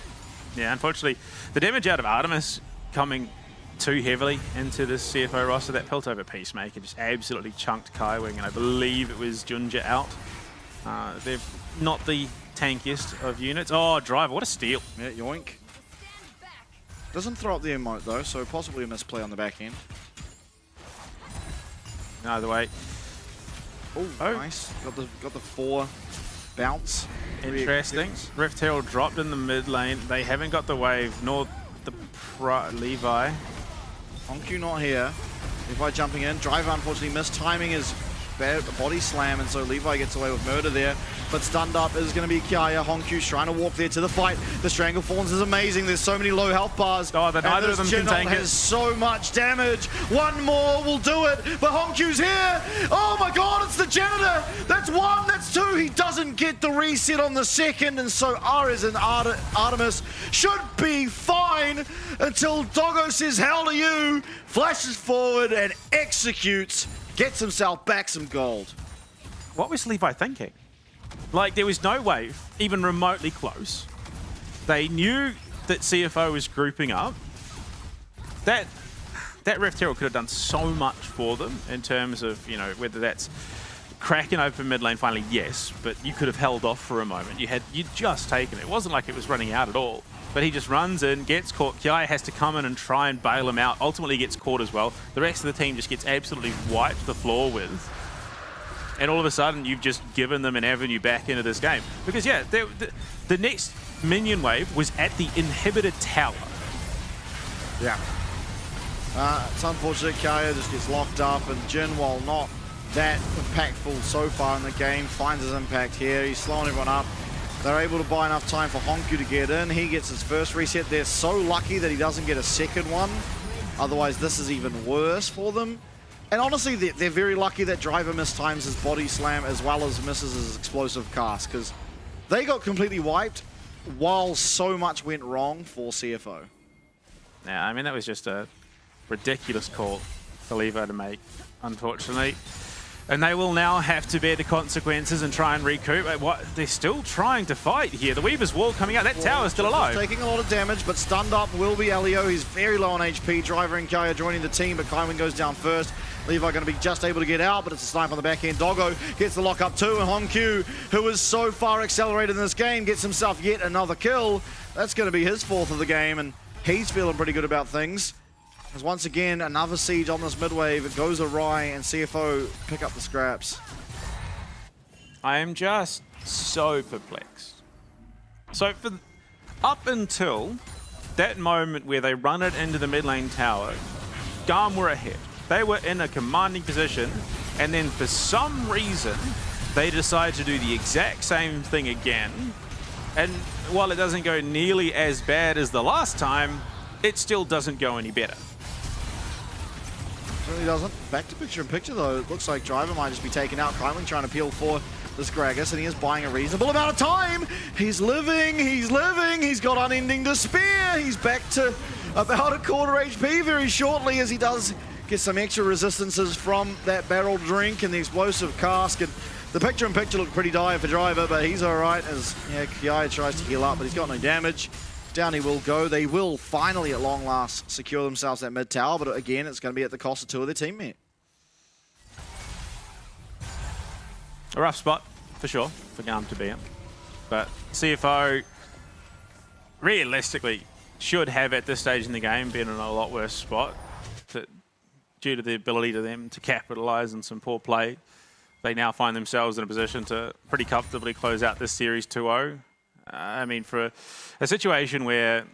Speaker 11: Yeah, unfortunately, the damage out of Artemis coming too heavily into this CFO roster. That Piltover Peacemaker just absolutely chunked Kaiwing, and I believe it was Junja out. They're not the tankiest of units. Oh, Driver, what a steal.
Speaker 1: Yeah, yoink. Doesn't throw up the emote though, so possibly a misplay on the back end.
Speaker 11: Either way.
Speaker 1: Oh, nice. Got the 4 bounce.
Speaker 11: Interesting. Rift Herald dropped in the mid lane. They haven't got the wave, nor the Levi.
Speaker 1: Hongkyu not here. Levi jumping in. Driver unfortunately missed. Timing is body slam, and so Levi gets away with murder there. But stunned up is going to be Kiaya. Honkyu's trying to walk there to the fight. The Stranglethorns is amazing. There's so many low health bars.
Speaker 11: Oh, but neither of them can tank it.
Speaker 1: Has so much damage. One more will do it, but Honkyu's here. Oh my god, it's the janitor. That's one, that's two. He doesn't get the reset on the second, and so Ares and Artemis should be fine until Doggo says hell to you, flashes forward and executes, gets himself back some gold.
Speaker 11: What was Levi thinking? Like, there was no way, even remotely close. They knew that CFO was grouping up. That Rift Herald could have done so much for them in terms of, you know, whether that's cracking open mid lane finally, yes, but you could have held off for a moment. You'd just taken it. It wasn't like it was running out at all. But he just runs in, gets caught. Kiai has to come in and try and bail him out. Ultimately gets caught as well. The rest of the team just gets absolutely wiped the floor with. And all of a sudden, you've just given them an avenue back into this game. Because, yeah, the next minion wave was at the inhibited tower.
Speaker 1: Yeah. It's unfortunate. Kaya just gets locked up, and Jin, while not that impactful so far in the game, finds his impact here. He's slowing everyone up. They're able to buy enough time for Honku to get in. He gets his first reset. They're so lucky that he doesn't get a second one. Otherwise, this is even worse for them. And honestly, they're very lucky that Driver mistimes his body slam as well as misses his explosive cast, because they got completely wiped while so much went wrong for CFO.
Speaker 11: Yeah, I mean, that was just a ridiculous call for Levi to make, unfortunately. And they will now have to bear the consequences and try and recoup. They're still trying to fight here. The Weaver's Wall coming out. That tower's still alive.
Speaker 1: Taking a lot of damage, but stunned up will be Elio. He's very low on HP. Driver and Kaya joining the team, but Kaiwin goes down first. Levi going to be just able to get out, but it's a snipe on the back end. Doggo gets the lock up too, and Honku, who is so far accelerated in this game, gets himself yet another kill. That's going to be his fourth of the game, and he's feeling pretty good about things. As once again, another siege on this mid-wave. It goes awry, and CFO pick up the scraps.
Speaker 11: I am just so perplexed. So up until that moment where they run it into the mid lane tower, GAM were ahead. They were in a commanding position, and then for some reason, they decide to do the exact same thing again. And while it doesn't go nearly as bad as the last time, it still doesn't go any better.
Speaker 1: Really doesn't. Back to picture-in-picture, though. It looks like Driver might just be taken out. Kaiwin trying to peel for this Gragas, and he is buying a reasonable amount of time. He's living, he's living. He's got unending despair. He's back to about a quarter HP very shortly, as he does get some extra resistances from that barrel drink and the explosive cask. And the picture-in-picture looked pretty dire for Driver, but he's all right as Kiai tries to heal up, but he's got no damage. Down he will go. They will finally, at long last, secure themselves that mid tower, but again, it's going to be at the cost of two of their teammates.
Speaker 11: A rough spot, for sure, for GAM to be in. But CFO, realistically, should have at this stage in the game been in a lot worse spot due to the ability to them to capitalize on some poor play. They now find themselves in a position to pretty comfortably close out this series 2-0. I mean, for a situation where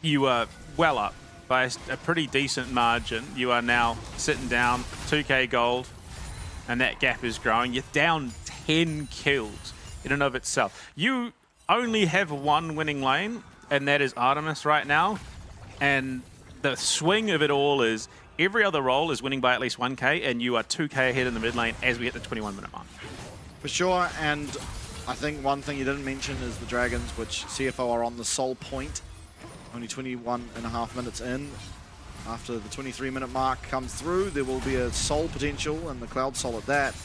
Speaker 11: you are well up by a pretty decent margin, you are now sitting down 2k gold, and that gap is growing. You're down 10 kills in and of itself. You only have one winning lane, and that is Artemis right now. And the swing of it all is every other role is winning by at least 1k, and you are 2k ahead in the mid lane as we hit the 21-minute mark.
Speaker 1: For sure, and I think one thing you didn't mention is the Dragons, which CFO are on the sole point. Only 21.5 minutes in. After the 23-minute mark comes through, there will be a soul potential, and the Cloud Soul at that.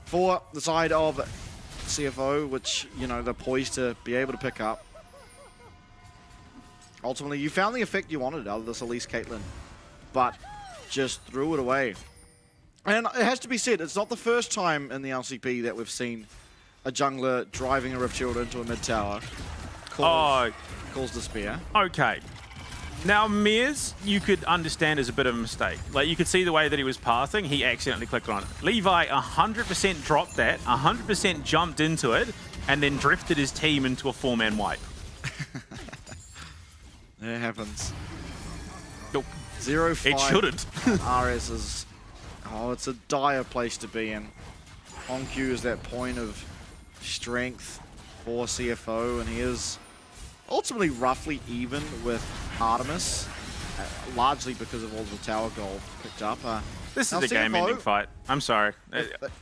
Speaker 1: For the side of CFO, which, you know, they're poised to be able to pick up. Ultimately, you found the effect you wanted out of this Elise Caitlyn, but just threw it away. And it has to be said, it's not the first time in the LCP that we've seen a jungler driving a Rift Shield into a mid tower. Calls despair.
Speaker 11: Okay. Now, Mears, you could understand as a bit of a mistake. Like, you could see the way that he was passing, he accidentally clicked on it. Levi 100% dropped that, 100% jumped into it, and then drifted his team into a 4-man wipe.
Speaker 1: It happens.
Speaker 11: Nope.
Speaker 1: 0-5.
Speaker 11: It shouldn't.
Speaker 1: RS is Oh, it's a dire place to be in. Hongq is that point of strength for CFO, and he is ultimately roughly even with Artemis, largely because of all the tower gold picked up.
Speaker 11: This is a game-ending fight. I'm sorry.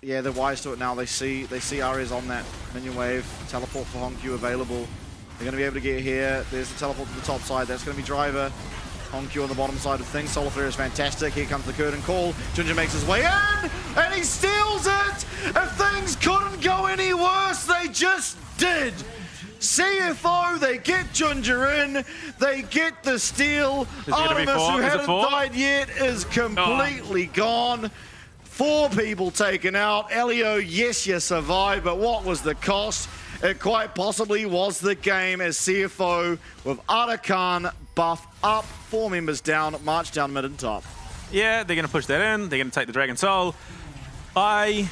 Speaker 1: Yeah, they're wise to it now. They see Ares on that minion wave. Teleport for Hongq available. They're going to be able to get here. There's the teleport to the top side. That's going to be Driver. Hongq on the bottom side of things. Solar Flare is fantastic. Here comes the curtain call. Junja makes his way in, and he steals it! If things couldn't go any worse, they just did! CFO, they get Junja in, they get the steal. Artemis, who hasn't died yet, is completely gone. 4 people taken out. Elio, yes, you survived, but what was the cost? It quite possibly was the game, as CFO with Arakan buff up, 4 members down, march down mid and top.
Speaker 11: Yeah, they're going to push that in. They're going to take the Dragon Soul. I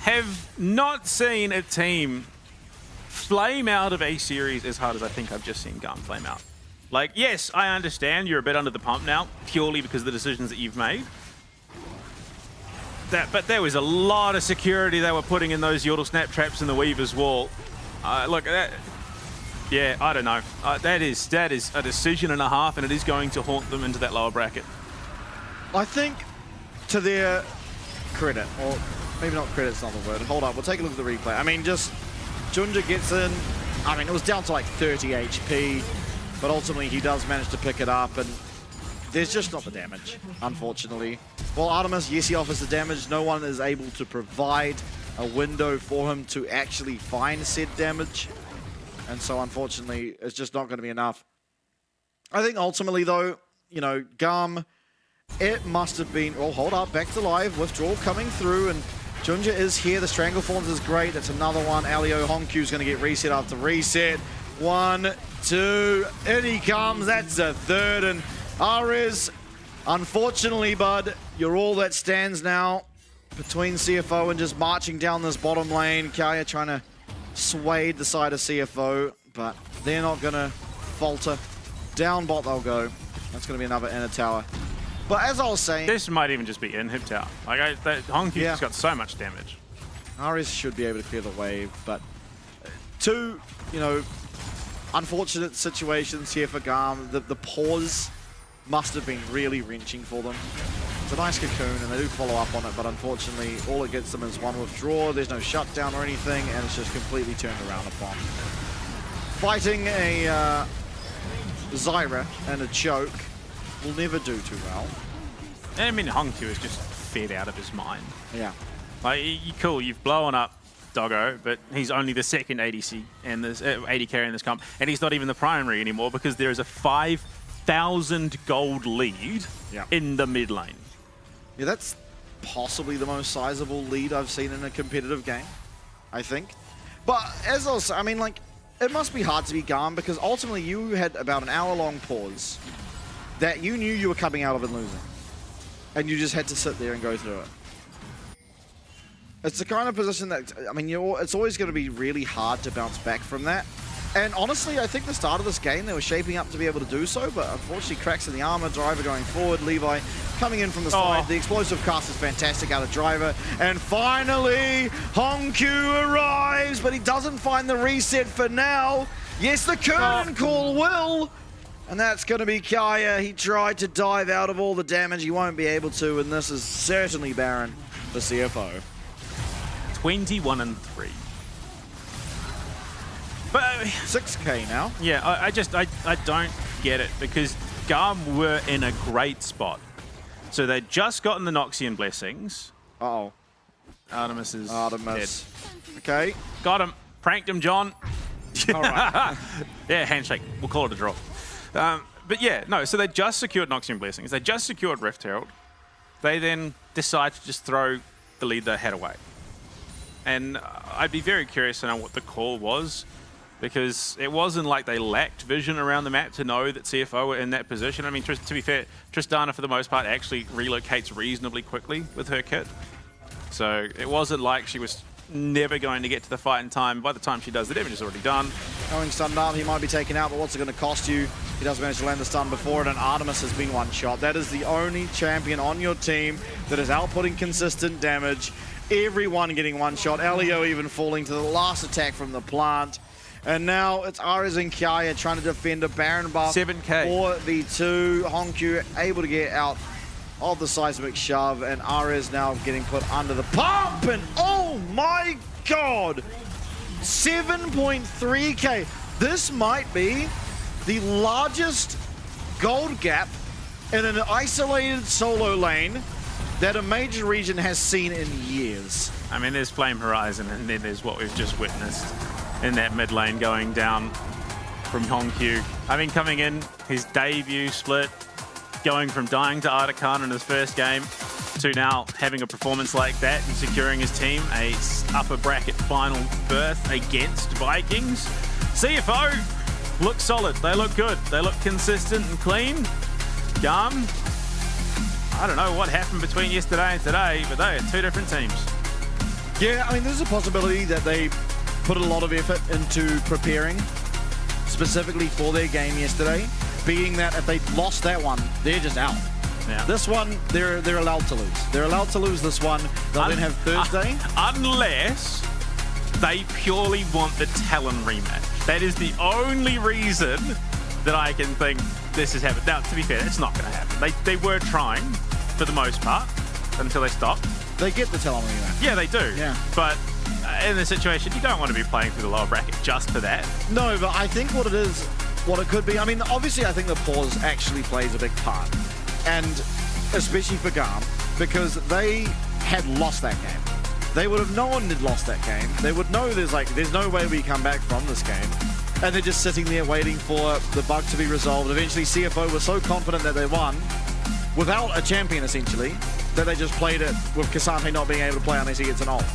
Speaker 11: have not seen a team flame out of a series as hard as I think I've just seen GAM flame out. Like, yes, I understand you're a bit under the pump now, purely because of the decisions that you've made. But there was a lot of security they were putting in those Yordle snap traps in the Weaver's wall. Look, yeah, I don't know. That is a decision and a half, and it is going to haunt them into that lower bracket.
Speaker 1: I think, to their credit, or maybe not credit's not the word. Hold up, we'll take a look at the replay. I mean, just Junja gets in. I mean, it was down to like 30 HP, but ultimately he does manage to pick it up, and there's just not the damage, unfortunately. Well, Artemis, yes, he offers the damage. No one is able to provide a window for him to actually find said damage. And so, unfortunately, it's just not going to be enough. I think ultimately, though, you know, GAM, it must have been... Oh, hold up, back to live. Withdrawal coming through, and Junja is here. The Stranglethorns is great. That's another one. Elio Hongq's going to get reset after reset. 1, 2, in he comes. That's a third, and Ares, unfortunately, bud, you're all that stands now between CFO and just marching down this bottom lane. Kaya trying to sway the side of CFO, but they're not going to falter. Down bot they'll go. That's going to be another inner tower. But as I was saying...
Speaker 11: This might even just be in-hip tower. Like, Hongq's just got so much damage.
Speaker 1: Ares should be able to clear the wave, but 2, you know, unfortunate situations here for GAM. The pause must have been really wrenching for them. It's a nice cocoon, and they do follow up on it, but unfortunately, all it gets them is 1 withdraw. There's no shutdown or anything, and it's just completely turned around upon. Fighting a Zyra and a choke will never do too well.
Speaker 11: And I mean, Hongq is just fed out of his mind.
Speaker 1: Yeah.
Speaker 11: Like, cool, you've blown up Doggo, but he's only the second ADC and this AD carry in this comp, and he's not even the primary anymore because there is a 5,000 gold lead in the mid lane.
Speaker 1: Yeah, that's possibly the most sizable lead I've seen in a competitive game, I think. But as also, I mean, like, it must be hard to be GAM because ultimately you had about an hour-long pause that you knew you were coming out of and losing. And you just had to sit there and go through it. It's the kind of position that, I mean, it's always going to be really hard to bounce back from that. And honestly, I think the start of this game, they were shaping up to be able to do so, but unfortunately cracks in the armor, Driver going forward, Levi coming in from the side. The explosive cast is fantastic out of Driver. And finally, Hongq arrives, but he doesn't find the reset for now. Yes, the curtain call will. And that's going to be Kaya. He tried to dive out of all the damage. He won't be able to, and this is certainly barren for CFO.
Speaker 11: 21-3. But
Speaker 1: 6K now.
Speaker 11: Yeah, I don't get it because GAM were in a great spot. So they'd just gotten the Noxian blessings.
Speaker 1: Uh-oh.
Speaker 11: Artemis is
Speaker 1: dead. Okay.
Speaker 11: Got him. Pranked him, John.
Speaker 1: All right.
Speaker 11: Yeah, handshake. We'll call it a draw. But yeah, no, so they just secured Noxian blessings. They just secured Rift Herald. They then decide to just throw the lead they had away. And I'd be very curious to know what the call was, because it wasn't like they lacked vision around the map to know that CFO were in that position. I mean, to be fair, Tristana, for the most part, actually relocates reasonably quickly with her kit. So it wasn't like she was never going to get to the fight in time. By the time she does, the damage is already done.
Speaker 1: Going stunned up, he might be taken out, but what's it going to cost you? He does manage to land the stun before it, and Artemis has been one shot. That is the only champion on your team that is outputting consistent damage. Everyone getting one shot. Elio even falling to the last attack from the plant. And now it's Ares and Kiaya trying to defend a Baron buff.
Speaker 11: 7k.
Speaker 1: 4v2. Hongkyu able to get out of the seismic shove, and Ares now getting put under the pump, and oh my god! 7.3k. This might be the largest gold gap in an isolated solo lane that a major region has seen in years.
Speaker 11: I mean, there's Flame Horizon, and then there's what we've just witnessed in that mid lane going down from Hongkyu. I mean, coming in, his debut split, going from dying to Artican in his first game to now having a performance like that and securing his team a upper bracket final berth against Vikings. CFO look solid. They look good. They look consistent and clean. GAM, I don't know what happened between yesterday and today, but they are two different teams.
Speaker 1: Yeah, I mean, there's a possibility that they put a lot of effort into preparing specifically for their game yesterday, being that if they lost that one, they're just out.
Speaker 11: Yeah.
Speaker 1: This one, they're allowed to lose. They're allowed to lose this one. They'll then have Thursday.
Speaker 11: Unless they purely want the Talon rematch. That is the only reason that I can think this has happened. Now, to be fair, it's not going to happen. They were trying, for the most part, until they stopped.
Speaker 1: They get the Talon rematch.
Speaker 11: Yeah, they do.
Speaker 1: Yeah.
Speaker 11: But in this situation, you don't want to be playing through the lower bracket just for that.
Speaker 1: No, but I think what it is, what it could be, I mean, obviously I think the pause actually plays a big part. And especially for GAM, because they had lost that game. They would have known they'd lost that game. They would know there's no way we come back from this game. And they're just sitting there waiting for the bug to be resolved. Eventually, CFO was so confident that they won, without a champion essentially, that they just played it with Cassante not being able to play unless he gets an ult.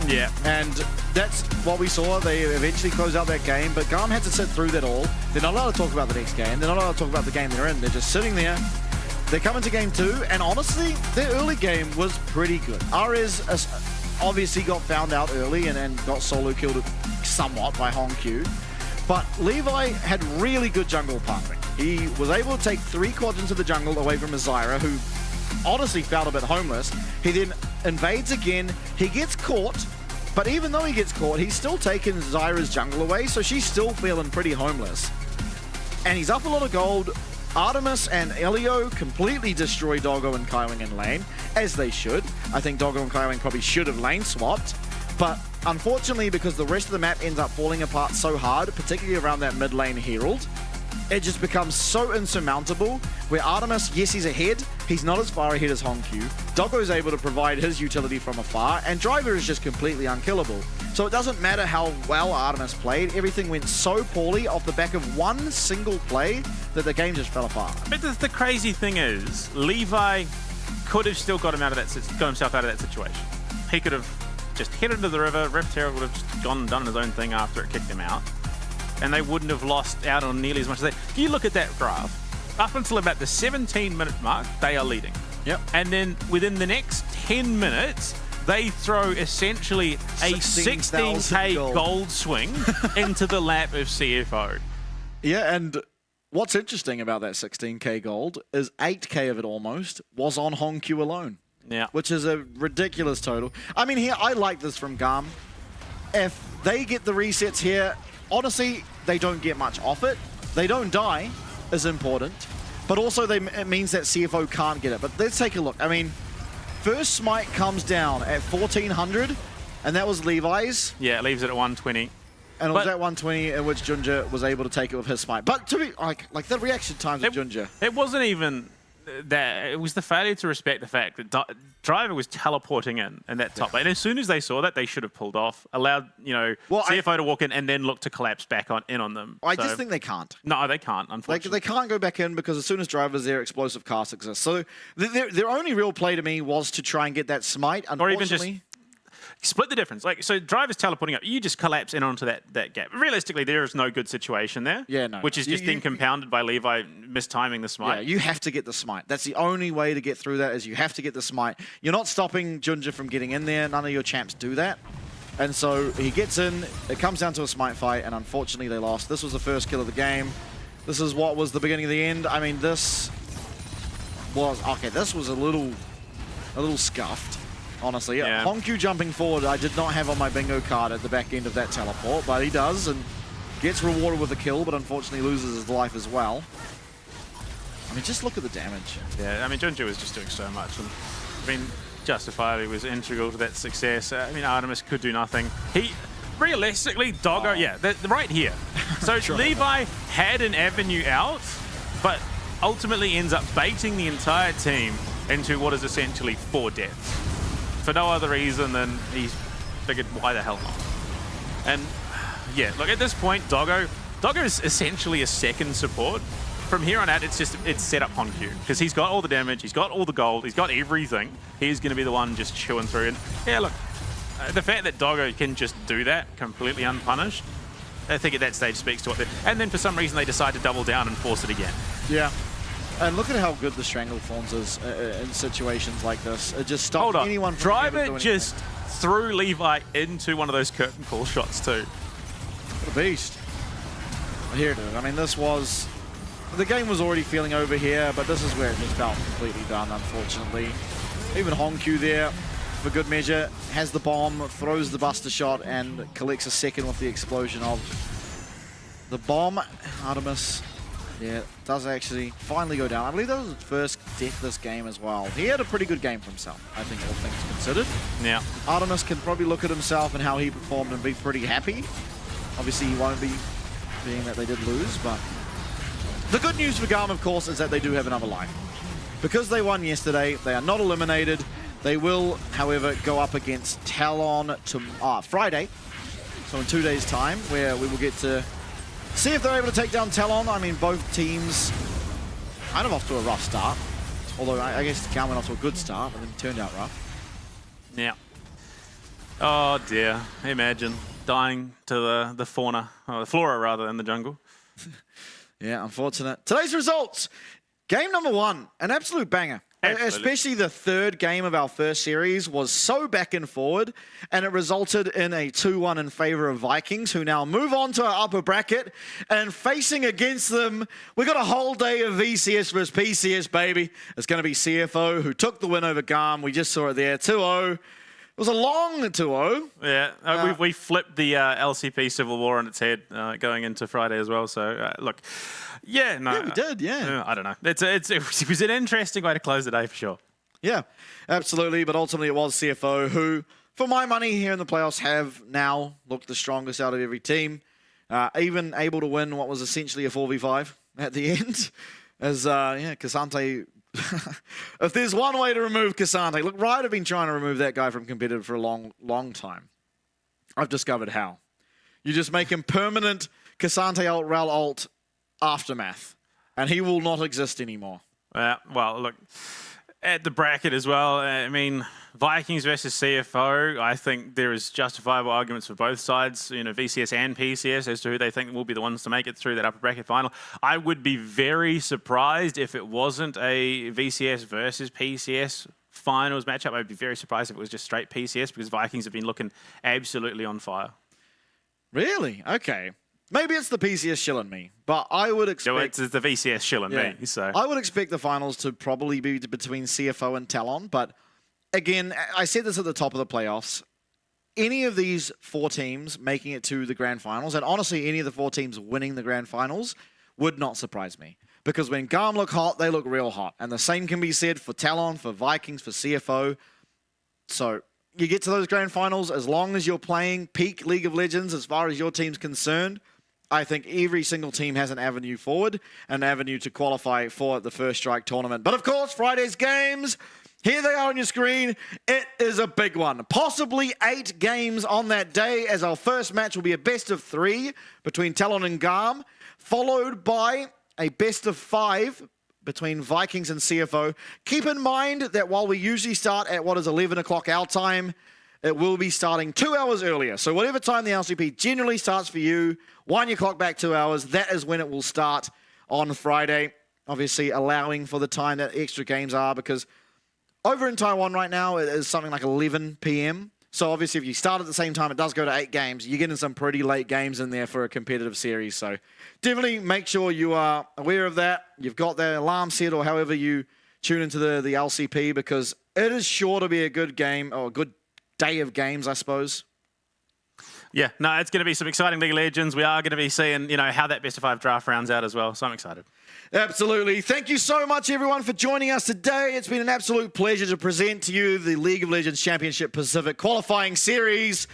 Speaker 11: Yeah.
Speaker 1: And that's what we saw. They eventually closed out that game, but GAM had to sit through that all. They're not allowed to talk about the next game. They're not allowed to talk about the game they're in. They're just sitting there. They come into game 2, and honestly, their early game was pretty good. Ares obviously got found out early and got solo killed somewhat by Hongkyu. But Levi had really good jungle pathing. He was able to take 3 quadrants of the jungle away from Zyra, who honestly felt a bit homeless. He then invades again. He gets caught, but even though he gets caught, he's still taken Zyra's jungle away, so she's still feeling pretty homeless. And he's up a lot of gold. Artemis and Elio completely destroy Doggo and Kaiwing in lane, as they should. I think Doggo and Kaiwing probably should have lane swapped, but unfortunately, because the rest of the map ends up falling apart so hard, particularly around that mid lane Herald, it just becomes so insurmountable, where Artemis, yes, he's ahead, he's not as far ahead as Hongkyu. Doggo's able to provide his utility from afar, and Driver is just completely unkillable. So it doesn't matter how well Artemis played, everything went so poorly off the back of one single play that the game just fell apart.
Speaker 11: But the crazy thing is, Levi could have still got himself out of that situation. He could have just headed to the river, Rift Herald would have just gone and done his own thing after it kicked him out, and they wouldn't have lost out on nearly as much as they. If you look at that graph, up until about the 17-minute mark, they are leading.
Speaker 1: Yep.
Speaker 11: And then within the next 10 minutes, they throw essentially a 16k gold swing into the lap of CFO.
Speaker 1: Yeah, and what's interesting about that 16k gold is 8k of it almost was on Hongkyu alone.
Speaker 11: Yeah.
Speaker 1: Which is a ridiculous total. I mean, here, I like this from GAM. If they get the resets here, honestly, they don't get much off it. They don't die is important, but also it means that CFO can't get it. But let's take a look. I mean, first smite comes down at 1400, and that was Levi's.
Speaker 11: Yeah, it leaves it at 120.
Speaker 1: And it was at 120 in which Junja was able to take it with his smite. But to be like the reaction times of Junja.
Speaker 11: It wasn't even that. It was the failure to respect the fact that Driver was teleporting in that top lane. And as soon as they saw that, they should have pulled off, allowed CFO to walk in, and then look to collapse back in on them.
Speaker 1: I just think they can't.
Speaker 11: No, they can't, unfortunately.
Speaker 1: They can't go back in because as soon as Driver's there, explosive cast exists. So their only real play to me was to try and get that smite.
Speaker 11: Or even just split the difference. So Driver's teleporting up. You just collapse in onto that gap. Realistically, there is no good situation there.
Speaker 1: Yeah, no.
Speaker 11: Which is just then compounded by Levi mistiming the smite.
Speaker 1: Yeah, you have to get the smite. That's the only way to get through that is you have to get the smite. You're not stopping Junja from getting in there. None of your champs do that. And so he gets in, it comes down to a smite fight, and unfortunately they lost. This was the first kill of the game. This is what was the beginning of the end. I mean, this was, okay, this was a little scuffed, honestly.
Speaker 11: Yeah.
Speaker 1: Honkyu jumping forward, I did not have on my bingo card at the back end of that teleport, but he does, and gets rewarded with a kill, but unfortunately loses his life as well. I mean, just look at the damage.
Speaker 11: Yeah, I mean, Junju was just doing so much. And I mean, justifiably was integral to that success. I mean, Artemis could do nothing. He, realistically, Doggo, yeah, right here. So Levi had an avenue out, but ultimately ends up baiting the entire team into what is essentially 4 deaths. For no other reason than he figured, why the hell not? And yeah, look, at this point, Doggo is essentially a second support. From here on out, it's set up Honkyu, because he's got all the damage, he's got all the gold, he's got everything. He's going to be the one just chewing through. And yeah, look, the fact that Doggo can just do that completely unpunished, I think at that stage speaks to it. And then for some reason, they decide to double down and force it again.
Speaker 1: Yeah. And look at how good the Stranglethorns is in situations like this. It just stops anyone from
Speaker 11: Driver just threw Levi into one of those curtain call shots too.
Speaker 1: What a beast. Here it is. I mean, this was... The game was already feeling over here, but this is where it just felt completely done, unfortunately. Even Honkyu there, for good measure, has the bomb, throws the buster shot, and collects a second with the explosion of the bomb. Artemis, yeah, does actually finally go down. I believe that was his first death this game as well. He had a pretty good game for himself, I think, all things considered.
Speaker 11: Yeah.
Speaker 1: Artemis can probably look at himself and how he performed and be pretty happy. Obviously, he won't be, being that they did lose, but... The good news for GAM, of course, is that they do have another life. Because they won yesterday, they are not eliminated. They will, however, go up against Talon Friday, so in 2 days' time, where we will get to see if they're able to take down Talon. I mean, both teams kind of off to a rough start. Although, I guess GAM went off to a good start, and then turned out rough.
Speaker 11: Yeah. Oh, dear. Imagine dying to the fauna, or the flora, rather, in the jungle.
Speaker 1: Yeah, unfortunate. Today's results. Game number 1, an absolute banger. Absolutely. Especially the third game of our first series was so back and forward, and it resulted in a 2-1 in favor of Vikings, who now move on to our upper bracket. And facing against them, we got a whole day of VCS versus PCS, baby. It's going to be CFO, who took the win over GAM. We just saw it there, 2-0. It was a long 2-0.
Speaker 11: Yeah, we flipped the LCP Civil War on its head going into Friday as well. So, look, yeah, no.
Speaker 1: Yeah, we did, yeah.
Speaker 11: I don't know. It was an interesting way to close the day for sure.
Speaker 1: Yeah, absolutely. But ultimately, it was CFO who, for my money here in the playoffs, have now looked the strongest out of every team. Even able to win what was essentially a 4v5 at the end. As, Cassante... If there's one way to remove Cassante, look, Riot have been trying to remove that guy from competitive for a long, long time. I've discovered how. You just make him permanent Cassante alt, Rel alt, aftermath, and he will not exist anymore.
Speaker 11: Well, look, at the bracket as well, I mean, Vikings versus CFO, I think there is justifiable arguments for both sides, you know, VCS and PCS, as to who they think will be the ones to make it through that upper bracket final. I would be very surprised if it wasn't a VCS versus PCS finals matchup. I'd be very surprised if it was just straight PCS, because Vikings have been looking absolutely on fire.
Speaker 1: Really? Okay. Maybe it's the PCS shilling me, but I would expect...
Speaker 11: It's the VCS shilling me, so...
Speaker 1: I would expect the finals to probably be between CFO and Talon, but again, I said this at the top of the playoffs, any of these 4 teams making it to the grand finals, and honestly, any of the 4 teams winning the grand finals, would not surprise me. Because when GAM look hot, they look real hot. And the same can be said for Talon, for Vikings, for CFO. So you get to those grand finals, as long as you're playing peak League of Legends, as far as your team's concerned, I think every single team has an avenue forward, an avenue to qualify for the First Strike tournament. But of course, Friday's games, here they are on your screen. It is a big one. Possibly 8 games on that day, as our first match will be a best of 3 between Talon and GAM, followed by a best of 5 between Vikings and CFO. Keep in mind that while we usually start at what is 11 o'clock our time, it will be starting 2 hours earlier. So whatever time the LCP generally starts for you, wind your clock back 2 hours. That is when it will start on Friday. Obviously allowing for the time that extra games are, because over in Taiwan right now, it is something like 11 p.m. So obviously, if you start at the same time, it does go to 8 games. You're getting some pretty late games in there for a competitive series. So definitely make sure you are aware of that. You've got the alarm set or however you tune into the LCP, because it is sure to be a good game or a good day of games, I suppose.
Speaker 11: Yeah, no, it's going to be some exciting League of Legends. We are going to be seeing, how that best of 5 draft rounds out as well. So I'm excited.
Speaker 1: Absolutely. Thank you so much, everyone, for joining us today. It's been an absolute pleasure to present to you the League of Legends Championship Pacific qualifying series.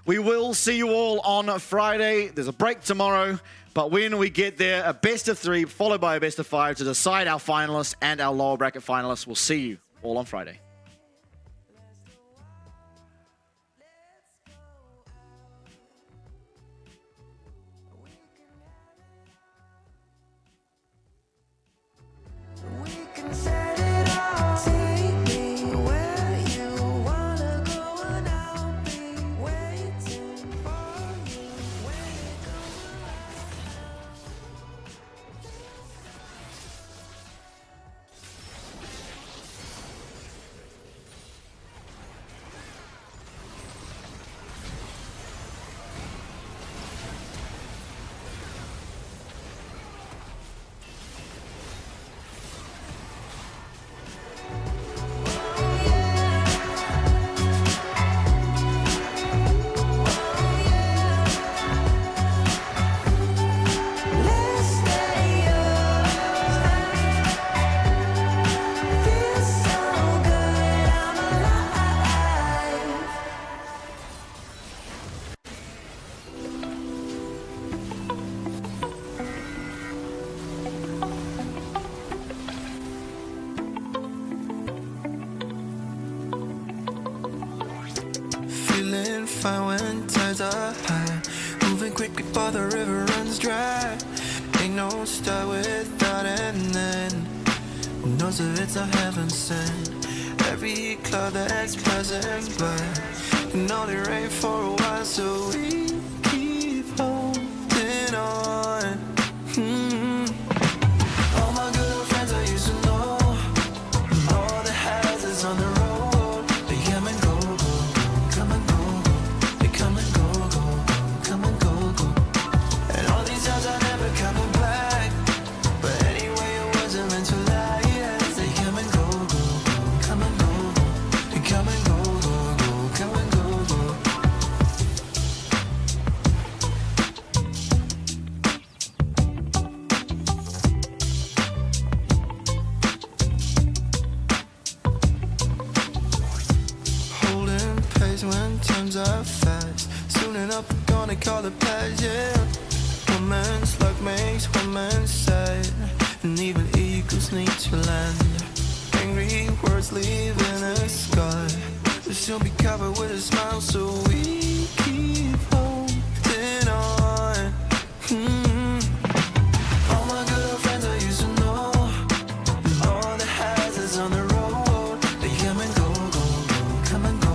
Speaker 1: We will see you all on Friday. There's a break tomorrow, but when we get there, a best of 3 followed by a best of 5 to decide our finalists and our lower bracket finalists. We'll see you all on Friday.
Speaker 6: Fine when tides are high, moving quick before the river runs dry. Ain't no start without an end. Knows that it's a heaven sent. Every cloud that's present, but can only rain for a while, so we keep holding on. All my good friends I used to know, all the houses on the road, they come and go, come and go. When times are fast, soon enough we're gonna call it past, yeah. Woman's luck makes woman sad, and even eagles need to land. Angry words leaving a scar, but she'll be covered with a smile, so we keep holding on. All my good friends I used to know, and all the houses on the road, they come and go, come and go.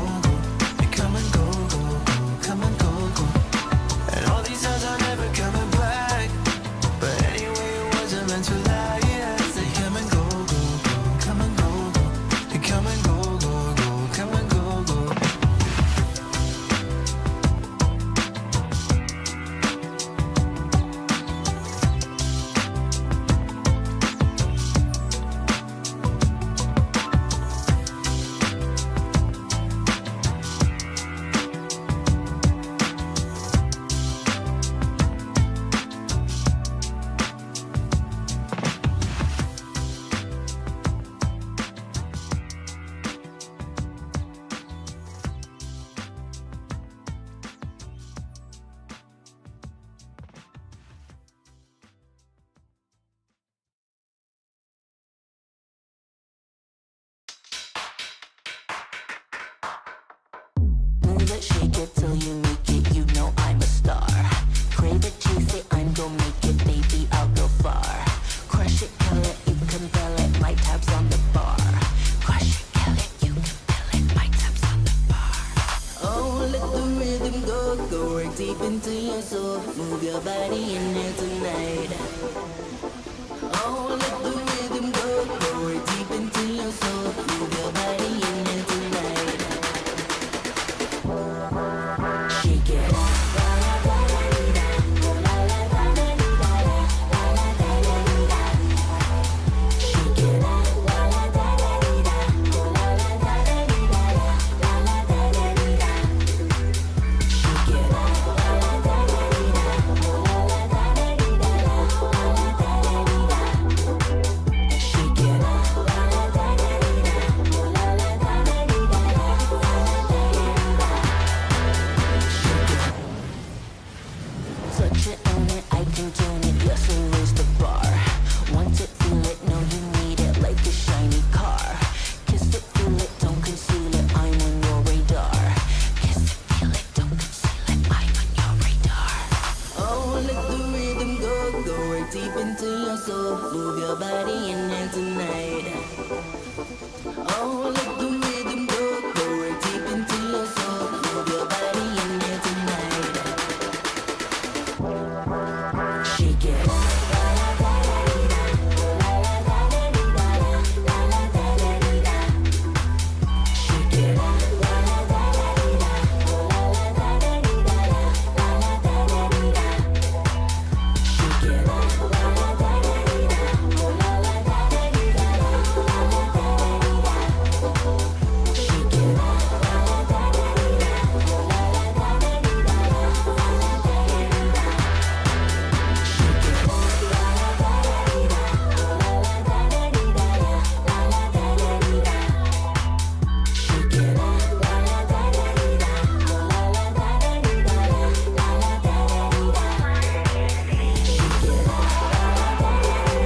Speaker 9: Shake it till you make it, you know I'm a star. Crave it, chase it, I'm gon' make it, baby, I'll go far. Crush it, kill it, you can feel it, my tab's on the bar. Crush it, kill it, you can feel it, my tab's on the bar. Oh, let the rhythm go right deep into your soul. Move your body in there tonight. Oh, let the rhythm go right deep into your soul. Move your body in there tonight. so move your body and dance tonight.